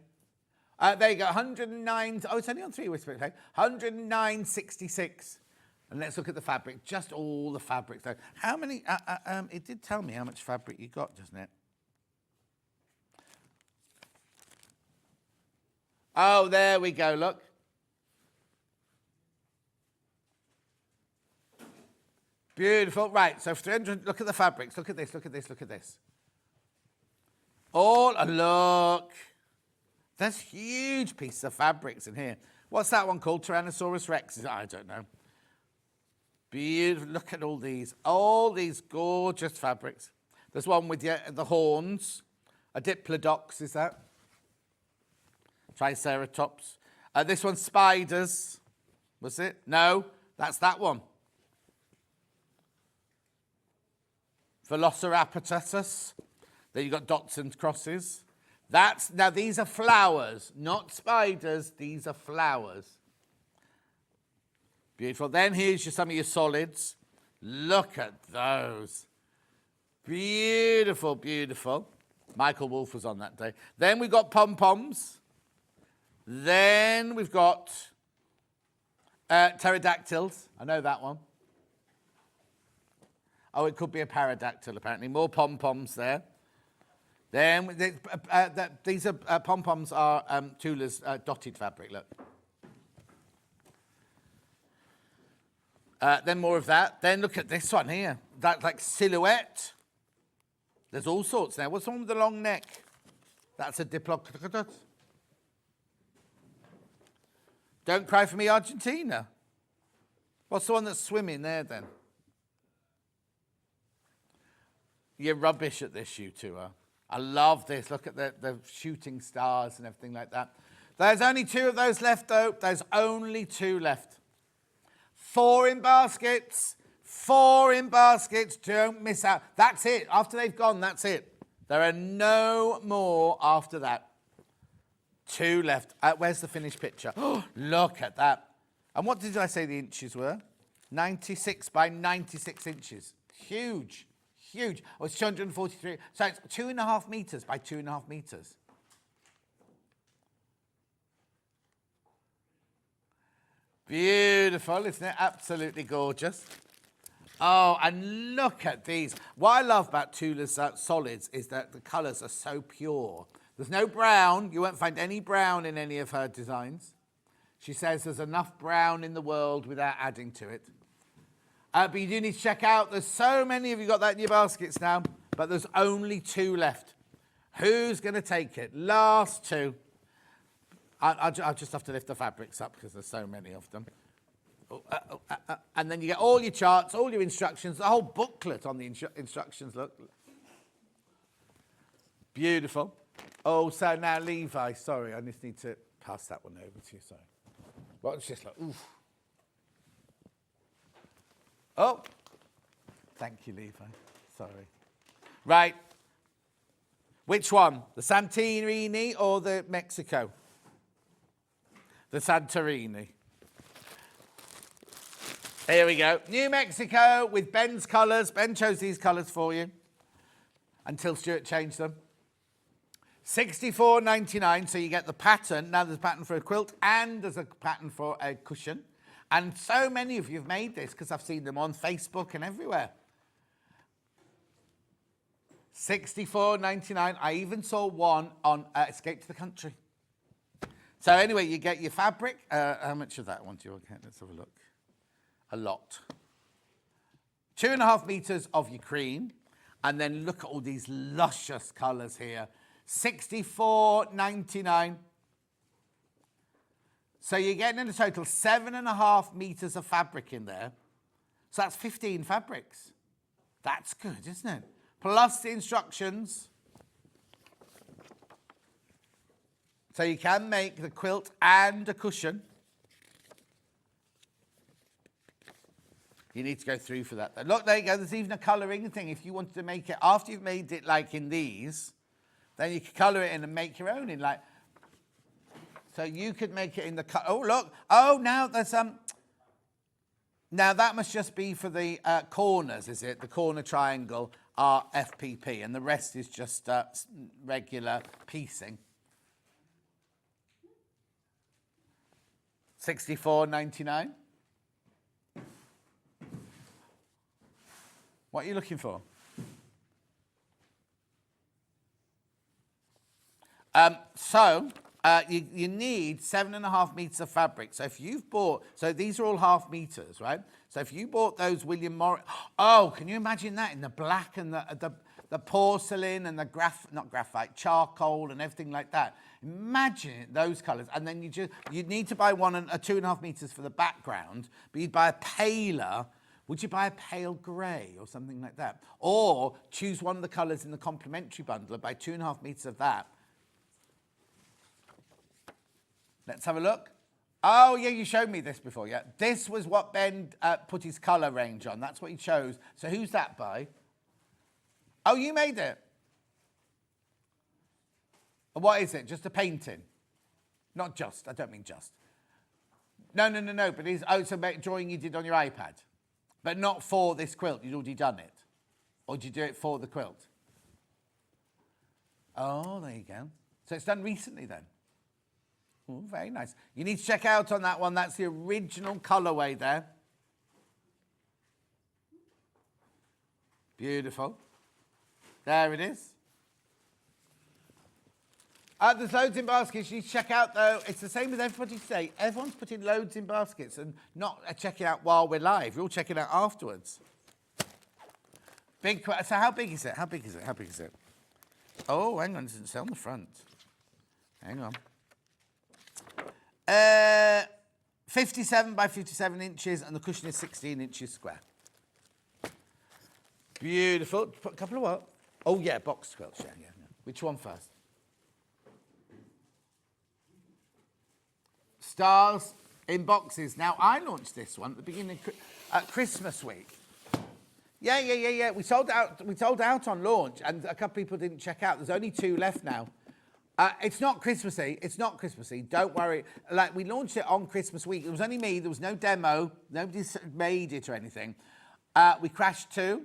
There you go, 109, oh, it's only on 3 with split pay. 109.66. And let's look at the fabric, just all the fabrics. Though. How many, it did tell me how much fabric you got, doesn't it? Oh, there we go, look. Beautiful. Right, so 300, look at the fabrics. Look at this, look at this, look at this. All, look. There's huge pieces of fabrics in here. What's that one called? Tyrannosaurus Rex? I don't know. Beautiful. Look at all these gorgeous fabrics. There's one with the horns. A Diplodox, is that? Triceratops. This one's spiders. Was it? No, that's that one. Velociraptor. Then you've got dots and crosses. Now these are flowers, not spiders. These are flowers. Beautiful. Then here's some of your solids. Look at those. Beautiful, beautiful. Michael Wolff was on that day. Then we've got pom-poms. Then we've got pterodactyls. I know that one. Oh, it could be a pterodactyl, apparently. More pom-poms there. Then these are pom-poms are Tula's dotted fabric, look. Then more of that. Then look at this one here. That's like silhouette. There's all sorts now. What's the one with the long neck? That's a diplodocus. Don't cry for me, Argentina. What's the one that's swimming there then? You're rubbish at this, you two are. I love this. Look at the shooting stars and everything like that. There's only 2 of those left, though. There's only 2 left. 4 in baskets. 4 in baskets. Don't miss out. That's it. After they've gone, that's it. There are no more after that. 2 left. Where's the finished picture? Oh, look at that. And what did I say the inches were? 96 by 96 inches. Huge. Huge. Oh, it's 243. So it's 2.5 meters by 2.5 meters. Beautiful, isn't it? Absolutely gorgeous. Oh, and look at these. What I love about Tula's solids is that the colours are so pure. There's no brown. You won't find any brown in any of her designs. She says there's enough brown in the world without adding to it. But you do need to check out. There's so many of you got that in your baskets now, but there's only 2 left. Who's going to take it? Last 2. I'll just have to lift the fabrics up because there's so many of them. And then you get all your charts, all your instructions, the whole booklet on the instructions. Look. Beautiful. Oh, so now Levi. Sorry, I just need to pass that one over to you. Sorry. Well, it's just like, oof. Oh, thank you, Levi. Sorry. Right. Which one? The Santorini or the Mexico? The Santorini. Here we go. New Mexico with Ben's colours. Ben chose these colours for you until Stuart changed them. $64.99, so you get the pattern. Now there's a pattern for a quilt and there's a pattern for a cushion. And so many of you have made this because I've seen them on Facebook and everywhere. $64.99. I even saw one on Escape to the Country. So anyway, you get your fabric. How much of that one do you get? Let's have a look. A lot. 2.5 meters of your cream. And then look at all these luscious colours here. $64.99. So you're getting in a total 7.5 meters of fabric in there. So that's 15 fabrics. That's good, isn't it? Plus the instructions. So you can make the quilt and a cushion. You need to go through for that. Look, there you go. There's even a colouring thing. If you wanted to make it, after you've made it like in these, then you can colour it in and make your own in like... So you could make it in the... Oh, look. Oh, now there's... Now that must just be for the corners, is it? The corner triangle are FPP and the rest is just regular piecing. $64.99. What are you looking for? You need 7.5 meters of fabric. So if you've bought, so these are all 0.5 meters, right? So if you bought those William Morris, oh, can you imagine that in the black and the porcelain and the not graphite, charcoal and everything like that. Imagine those colours, and then you'd need to buy one a 2.5 meters for the background, but you'd buy a paler. Would you buy a pale grey or something like that? Or choose one of the colours in the complementary bundle and buy 2.5 meters of that. Let's have a look. Oh, yeah, you showed me this before, yeah. This was what Ben put his colour range on. That's what he chose. So who's that by? Oh, you made it. What is it? Just a painting? Not just. I don't mean just. No. But it's it's a drawing you did on your iPad, but not for this quilt. You'd already done it, or did you do it for the quilt? Oh, there you go. So it's done recently then. Oh, very nice. You need to check out on that one. That's the original colourway there. Beautiful. There it is. There's loads in baskets. You need to check out, though. It's the same with everybody today. Everyone's putting loads in baskets and not checking out while we're live. You're all checking out afterwards. So how big is it? How big is it? How big is it? Oh, hang on. It doesn't say on the front. Hang on. 57 by 57 inches, and the cushion is 16 inches square. Beautiful. Put a couple of what? Oh, yeah, box quilts. Yeah. Which one first? Stars in boxes. Now, I launched this one at the beginning of Christmas week. Yeah. We sold out on launch, and a couple of people didn't check out. There's only 2 left now. It's not Christmassy. Don't worry. Like, we launched it on Christmas week. It was only me. There was no demo. Nobody made it or anything. We crashed to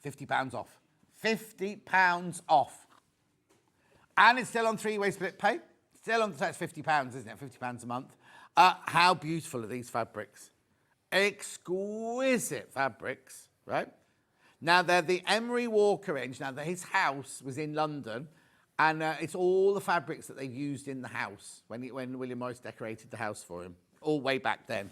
£50 off. £50 off. And it's still on 3-way split pay. Still on, that's £50, isn't it? £50 a month. How beautiful are these fabrics? Exquisite fabrics, right? Now, they're the Emery Walker range. Now, his house was in London, and it's all the fabrics that they've used in the house when William Morris decorated the house for him, all way back then.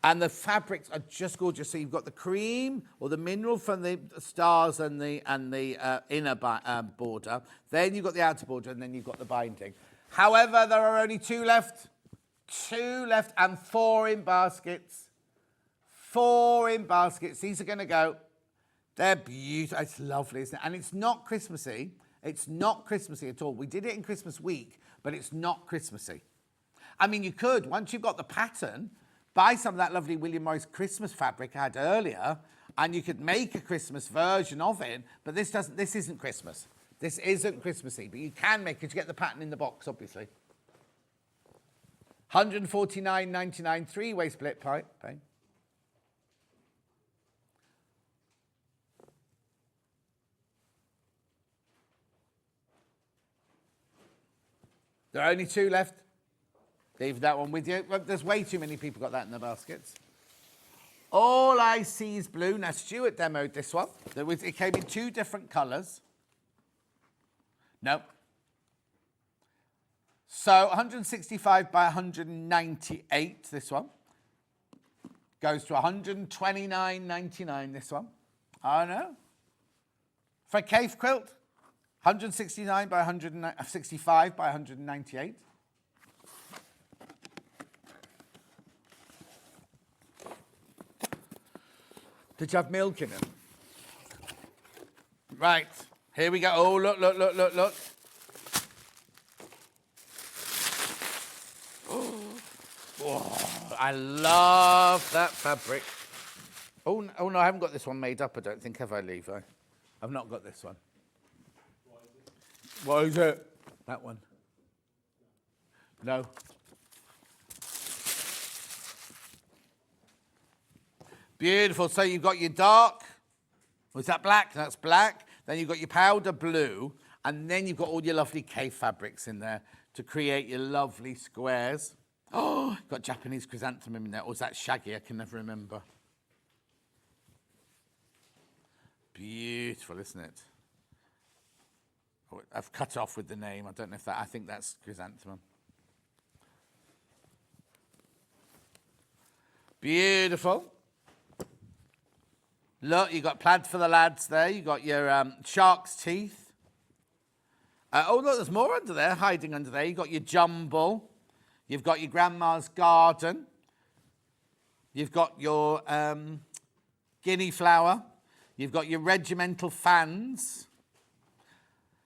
And the fabrics are just gorgeous. So you've got the cream or the mineral from the stars and the inner border. Then you've got the outer border, and then you've got the binding. However, there are only 2 left. 2 left, and 4 in baskets. 4 in baskets. These are going to go. They're beautiful. It's lovely, isn't it? And it's not Christmassy. It's not Christmassy at all. We did it in Christmas week, but it's not Christmassy. I mean, you could, once you've got the pattern, buy some of that lovely William Morris Christmas fabric I had earlier, and you could make a Christmas version of it, but this isn't Christmas. This isn't Christmassy, but you can make it to get the pattern in the box, obviously. £149.99, 3-way split pay. There are only 2 left. Leave that one with you. Well, there's way too many people got that in their baskets. All I see is blue. Now, Stuart demoed this one. It came in 2 different colours. No. So 165 by 198, this one. Goes to 129.99, this one. Oh, no. For a cave quilt, 169 by 165 by 198. Did you have milk in it? Right, here we go. Oh, look. Oh, I love that fabric. Oh, no, I haven't got this one made up, I don't think, have I, Levi? I've not got this one. What is it? That one. No. Beautiful. So you've got your dark. Was that black? That's black. Then you've got your powder blue. And then you've got all your lovely cave fabrics in there to create your lovely squares. Oh, you've got Japanese chrysanthemum in there. Or is that shaggy? I can never remember. Beautiful, isn't it? Oh, I've cut off with the name. I don't know if that... I think that's chrysanthemum. Beautiful. Look, you've got plaid for the lads there. You've got your shark's teeth. Oh, look, there's more under there, hiding under there. You've got your jumble. You've got your grandma's garden. You've got your guinea flower. You've got your regimental fans.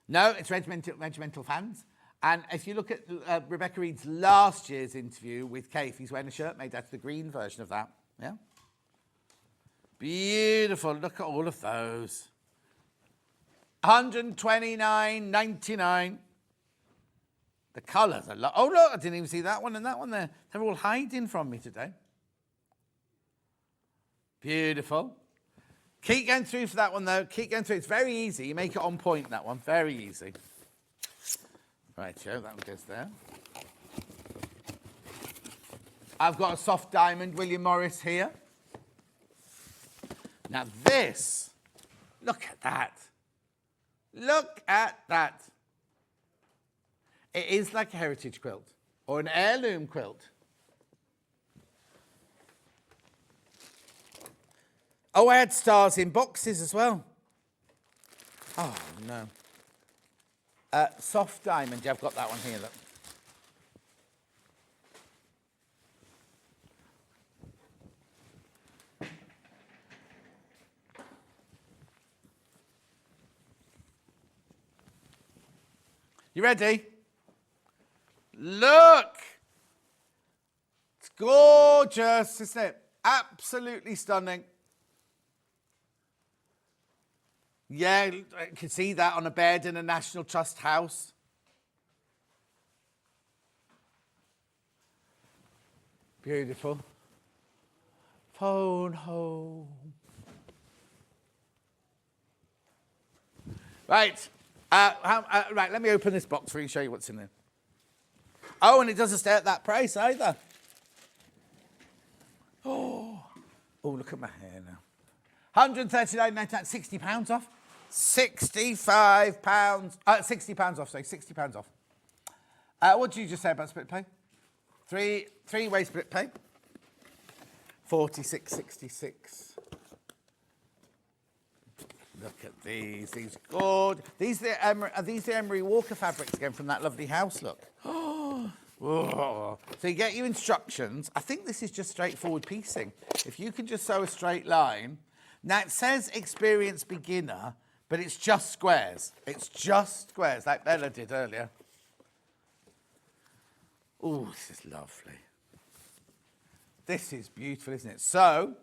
No, it's regimental fans. And if you look at Rebecca Reed's last year's interview with Keith, he's wearing a shirt made out of the green version of that. Yeah? Beautiful. Look at all of those. 129.99. The colours are oh look, I didn't even see that one and that one there. They're all hiding from me today. Beautiful. Keep going through for that one though. Keep going through. It's very easy. You make it on point, that one. Very easy. Right, Joe, that one goes there. I've got a soft diamond, William Morris here. Now this, look at that. Look at that. It is like a heritage quilt or an heirloom quilt. Oh, I had stars in boxes as well. Oh, no. Soft diamond. Yeah, I've got that one here, look. You ready? Look! It's gorgeous, isn't it? Absolutely stunning. Yeah, you can see that on a bed in a National Trust house. Beautiful. Phone home. Right. Right, let me open this box for you and show you what's in there. Oh, and it doesn't stay at that price either. Oh, look at my hair now. £139.99, £60 off. £65. £60 off, sorry, £60 off. What did you just say about split pay? Three-way split pay. £46.66. Look at these good. These are the Emery Walker fabrics again from that lovely house, look. Oh. So you get your instructions. I think this is just straightforward piecing. If you can just sew a straight line. Now it says experienced beginner, but it's just squares. It's just squares, like Bella did earlier. Oh, this is lovely. This is beautiful, isn't it? So,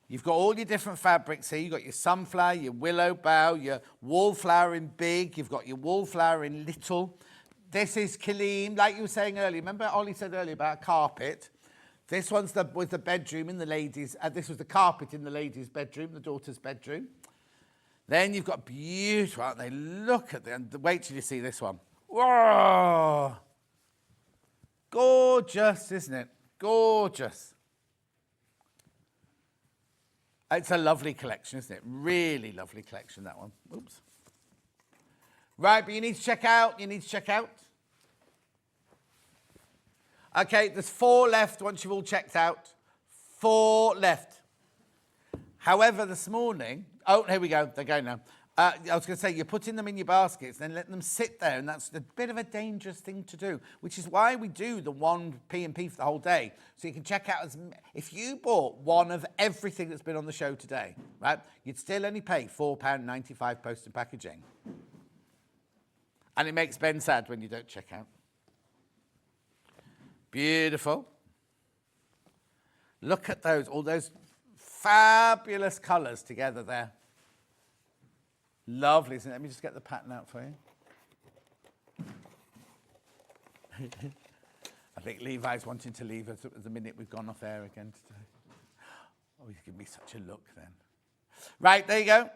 you've got all your different fabrics here. You've got your sunflower, your willow bough, your wallflower in big. You've got your wallflower in little. This is Kaleem, like you were saying earlier. Remember Ollie said earlier about carpet? This one's was the bedroom in the ladies'. This was the carpet in the ladies' bedroom, the daughter's bedroom. Then you've got beautiful, aren't they? Look at them. Wait till you see this one. Whoa! Gorgeous, isn't it? Gorgeous. It's a lovely collection, isn't it? Really lovely collection, that one. Oops. Right, but you need to check out. Okay, there's 4 left once you've all checked out. 4 left. However, this morning... Oh, here we go. They're going now. I was going to say, you're putting them in your baskets, then let them sit there, and that's a bit of a dangerous thing to do, which is why we do the 1 P&P for the whole day. So you can check out... If you bought one of everything that's been on the show today, right, you'd still only pay £4.95 post and packaging. And it makes Ben sad when you don't check out. Beautiful. Look at those, all those fabulous colours together there. Lovely, isn't it? Let me just get the pattern out for you. I think Levi's wanting to leave us at the minute we've gone off air again today. Oh, he's giving me such a look then. Right, there you go.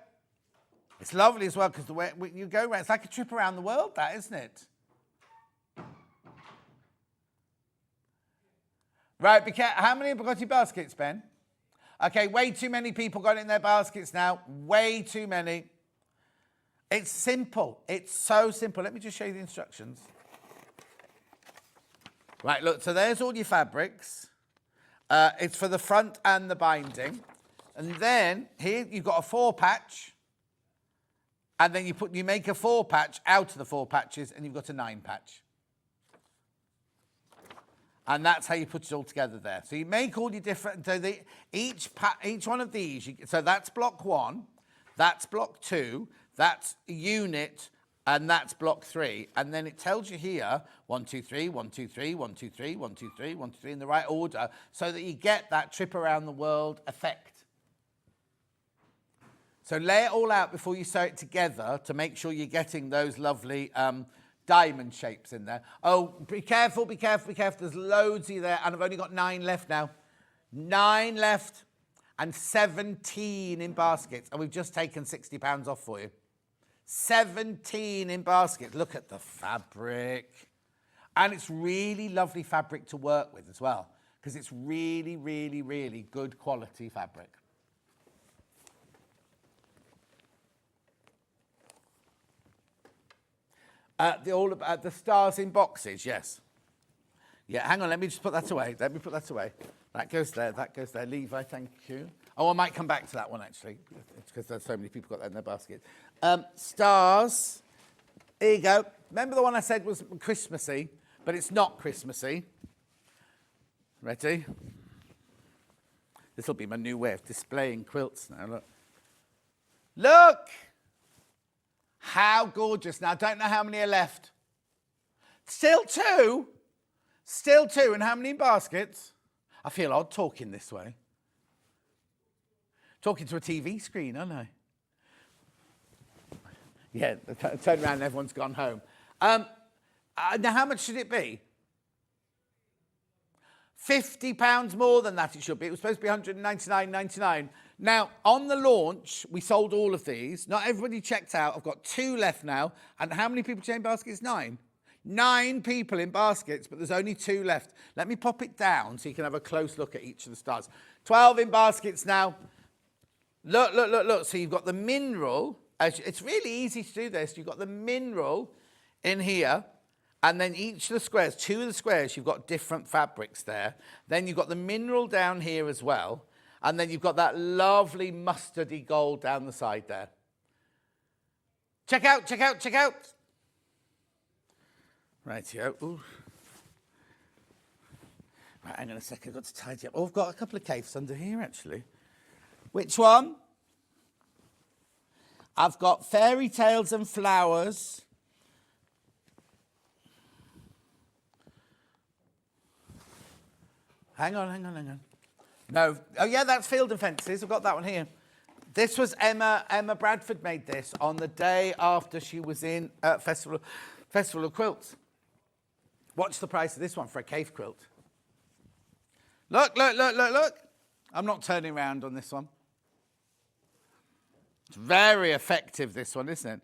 It's lovely as well because the way you go around, it's like a trip around the world, that, isn't it? Right, how many have got your baskets, Ben? Okay, way too many people got it in their baskets now. Way too many. It's simple. It's so simple. Let me just show you the instructions. Right, look, so there's all your fabrics. It's for the front and the binding. And then here you've got a 4-patch. And then you make a 4-patch out of the 4 patches, and you've got a 9-patch. And that's how you put it all together there. So you make all your different... So each one of these... So that's block 1. That's block 2. That's unit. And that's block 3. And then it tells you here, 1, 2, 3, 1, 2, 3, 1, 2, 3, 1, 2, 3, 1, 2, 3, in the right order, so that you get that trip around the world effect. So lay it all out before you sew it together to make sure you're getting those lovely diamond shapes in there. Oh, be careful, be careful, be careful. There's loads of you there, and I've only got 9 left now. 9 left and 17 in baskets. And we've just taken £60 off for you. 17 in baskets. Look at the fabric. And it's really lovely fabric to work with as well, because it's really, really, really good quality fabric. The stars in boxes, yes. Yeah, hang on, let me just put that away. Let me put that away. That goes there, that goes there. Levi, thank you. Oh, I might come back to that one, actually. It's because there's so many people got that in their basket. Stars. Here you go. Remember the one I said was Christmassy, but it's not Christmassy. Ready? This will be my new way of displaying quilts now, look. Look! How gorgeous. Now, I don't know how many are left. Still 2? Still 2. And how many in baskets? I feel odd talking this way. Talking to a TV screen, aren't I? Yeah, turn around and everyone's gone home. Now, how much should it be? £50 more than that it should be. It was supposed to be £199.99. Now, on the launch, we sold all of these. Not everybody checked out. I've got 2 left now. And how many people in baskets? 9. 9 people in baskets, but there's only 2 left. Let me pop it down so you can have a close look at each of the stars. 12 in baskets now. Look, look, look, look. So you've got the mineral. It's really easy to do this. You've got the mineral in here. And then each of the squares, 2 of the squares, you've got different fabrics there. Then you've got the mineral down here as well. And then you've got that lovely mustardy gold down the side there. Check out, check out, check out. Rightio. Ooh. Right, hang on a second, I've got to tidy up. Oh, I've got a couple of caves under here, actually. Which one? I've got fairy tales and flowers. Hang on, hang on, hang on. No. Oh, yeah, that's Field and Fences. I've got that one here. This was Emma. Emma Bradford made this on the day after she was in Festival of Quilts. Watch the price of this one for a cave quilt. Look, look, look, look, look. I'm not turning around on this one. It's very effective, this one, isn't it?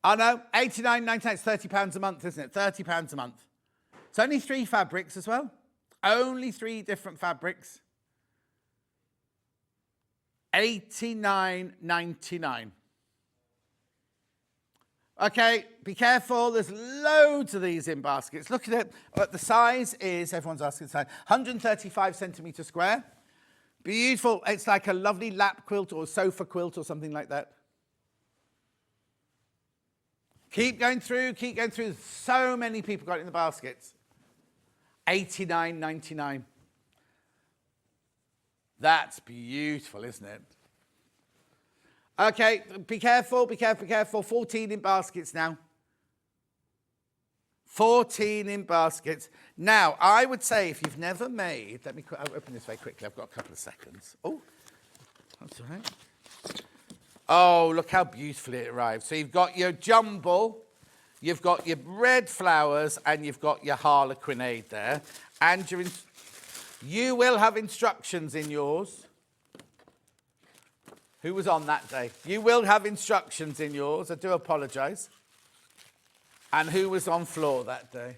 I know, £89.99, it's £30 a month, isn't it? £30 a month. It's only 3 fabrics as well. Only 3 different fabrics. £89.99. Okay, be careful. There's loads of these in baskets. Look at it. But the size is, everyone's asking the size, 135 centimetre square. Beautiful. It's like a lovely lap quilt or sofa quilt or something like that. Keep going through, keep going through. So many people got it in the baskets. £89.99. That's beautiful, isn't it? Okay, be careful, be careful, be careful. 14 in baskets now. 14 in baskets. Now, I would say if you've never made... I'll open this very quickly. I've got a couple of seconds. Oh, that's all right. Oh, look how beautifully it arrived. So you've got your jumble, you've got your red flowers, and you've got your harlequinade there. And you will have instructions in yours. Who was on that day? You will have instructions in yours. I do apologise. And who was on floor that day?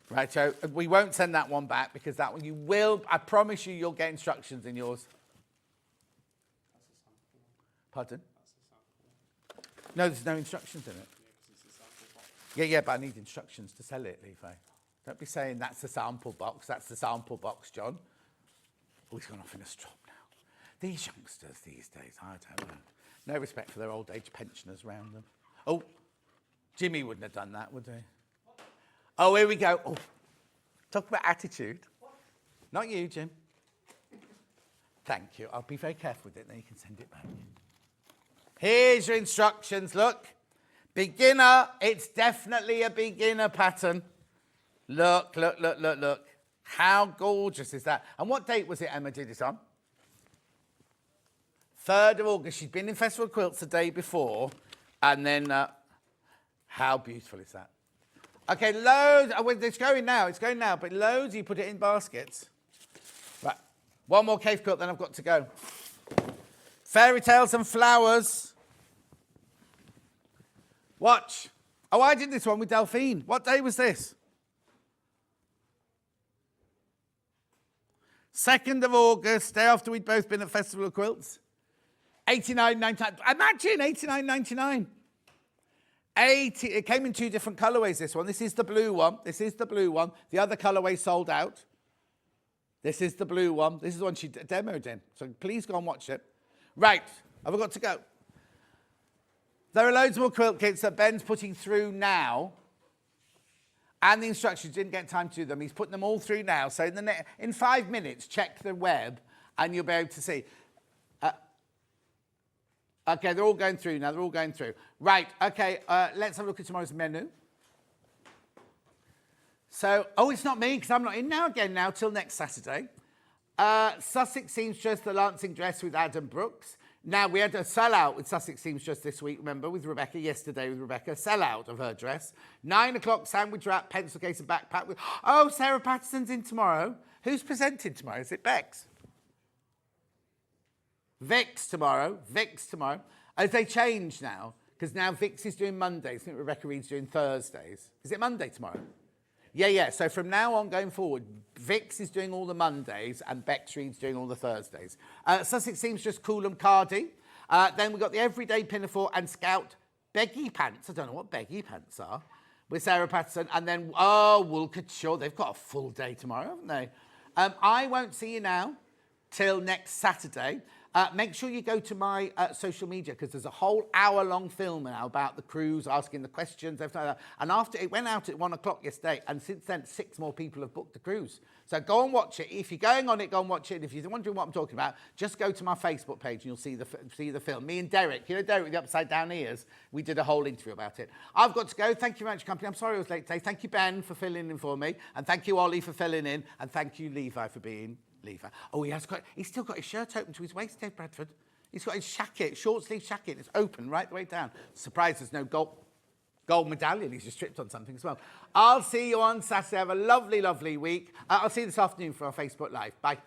Right, so we won't send that one back because that one you will, I promise you'll get instructions in yours. Pardon? No, there's no instructions in it. Yeah, but I need instructions to sell it, Levi. Don't be saying that's the sample box. That's the sample box, John. Oh, he's gone off in a strop now. These youngsters these days, I don't know. No respect for their old age pensioners around them. Oh, Jimmy wouldn't have done that, would he? Oh, here we go. Oh, talk about attitude. Not you, Jim. Thank you. I'll be very careful with it, then you can send it back. Here's your instructions. Look. Beginner. It's definitely a beginner pattern. Look, look, look, look, look. How gorgeous is that? And what date was it Emma did it on? 3rd of August. She'd been in Festival of Quilts the day before. And then, how beautiful is that? Okay, loads. Oh, well, it's going now. It's going now. But loads, you put it in baskets. Right. One more cave quilt, then I've got to go. Fairy Tales and Flowers. Watch. Oh, I did this one with Delphine. What day was this? 2nd of August, day after we'd both been at Festival of Quilts. 89.99. Imagine 89.99. It came in 2 different colourways, this one. This is the blue one. This is the blue one. The other colourway sold out. This is the blue one. This is the one she demoed in. So please go and watch it. Right, I've got to go. There are loads more quilt kits that Ben's putting through now. And the instructions, didn't get time to do them. He's putting them all through now. So in 5 minutes, check the web and you'll be able to see. Okay, they're all going through now. They're all going through. Right, okay, let's have a look at tomorrow's menu. So, it's not me because I'm not in now again till next Saturday. Sussex Seamstress, the Lancing Dress with Adam Brooks. Now, we had a sellout with Sussex Seamstress this week, remember, with Rebecca, yesterday with Rebecca, sellout of her dress. 9 o'clock, sandwich wrap, pencil case and backpack. Sarah Patterson's in tomorrow. Who's presenting tomorrow? Is it Bex? Vix tomorrow. As they change now, because now Vix is doing Mondays. I think Rebecca Reed's doing Thursdays. Is it Monday tomorrow? Yeah. So from now on going forward, Vix is doing all the Mondays and Bex Reed's doing all the Thursdays. Sussex Seamstress Coolham Cardi. Then we've got the Everyday Pinafore and Scout Beggy Pants. I don't know what Beggy Pants are. With Sarah Patterson. And then, Wool Couture. They've got a full day tomorrow, haven't they? I won't see you now till next Saturday. Make sure you go to my social media because there's a whole hour-long film now about the cruise, asking the questions, everything like that. And after it went out at 1 o'clock yesterday, and since then, 6 more people have booked the cruise. So go and watch it. If you're going on it, go and watch it. If you're wondering what I'm talking about, just go to my Facebook page and you'll see the film. Me and Derek, Derek with the upside-down ears, we did a whole interview about it. I've got to go. Thank you very much, company. I'm sorry I was late today. Thank you, Ben, for filling in for me. And thank you, Ollie, for filling in. And thank you, Levi, for being Lever. He's still got his shirt open to his waist, Dave Bradford. He's got his jacket, short sleeve jacket. It's open right the way down. Surprised there's no gold medallion. He's just tripped on something as well. I'll see you on Saturday. Have a lovely, lovely week. I'll see you this afternoon for our Facebook Live. Bye.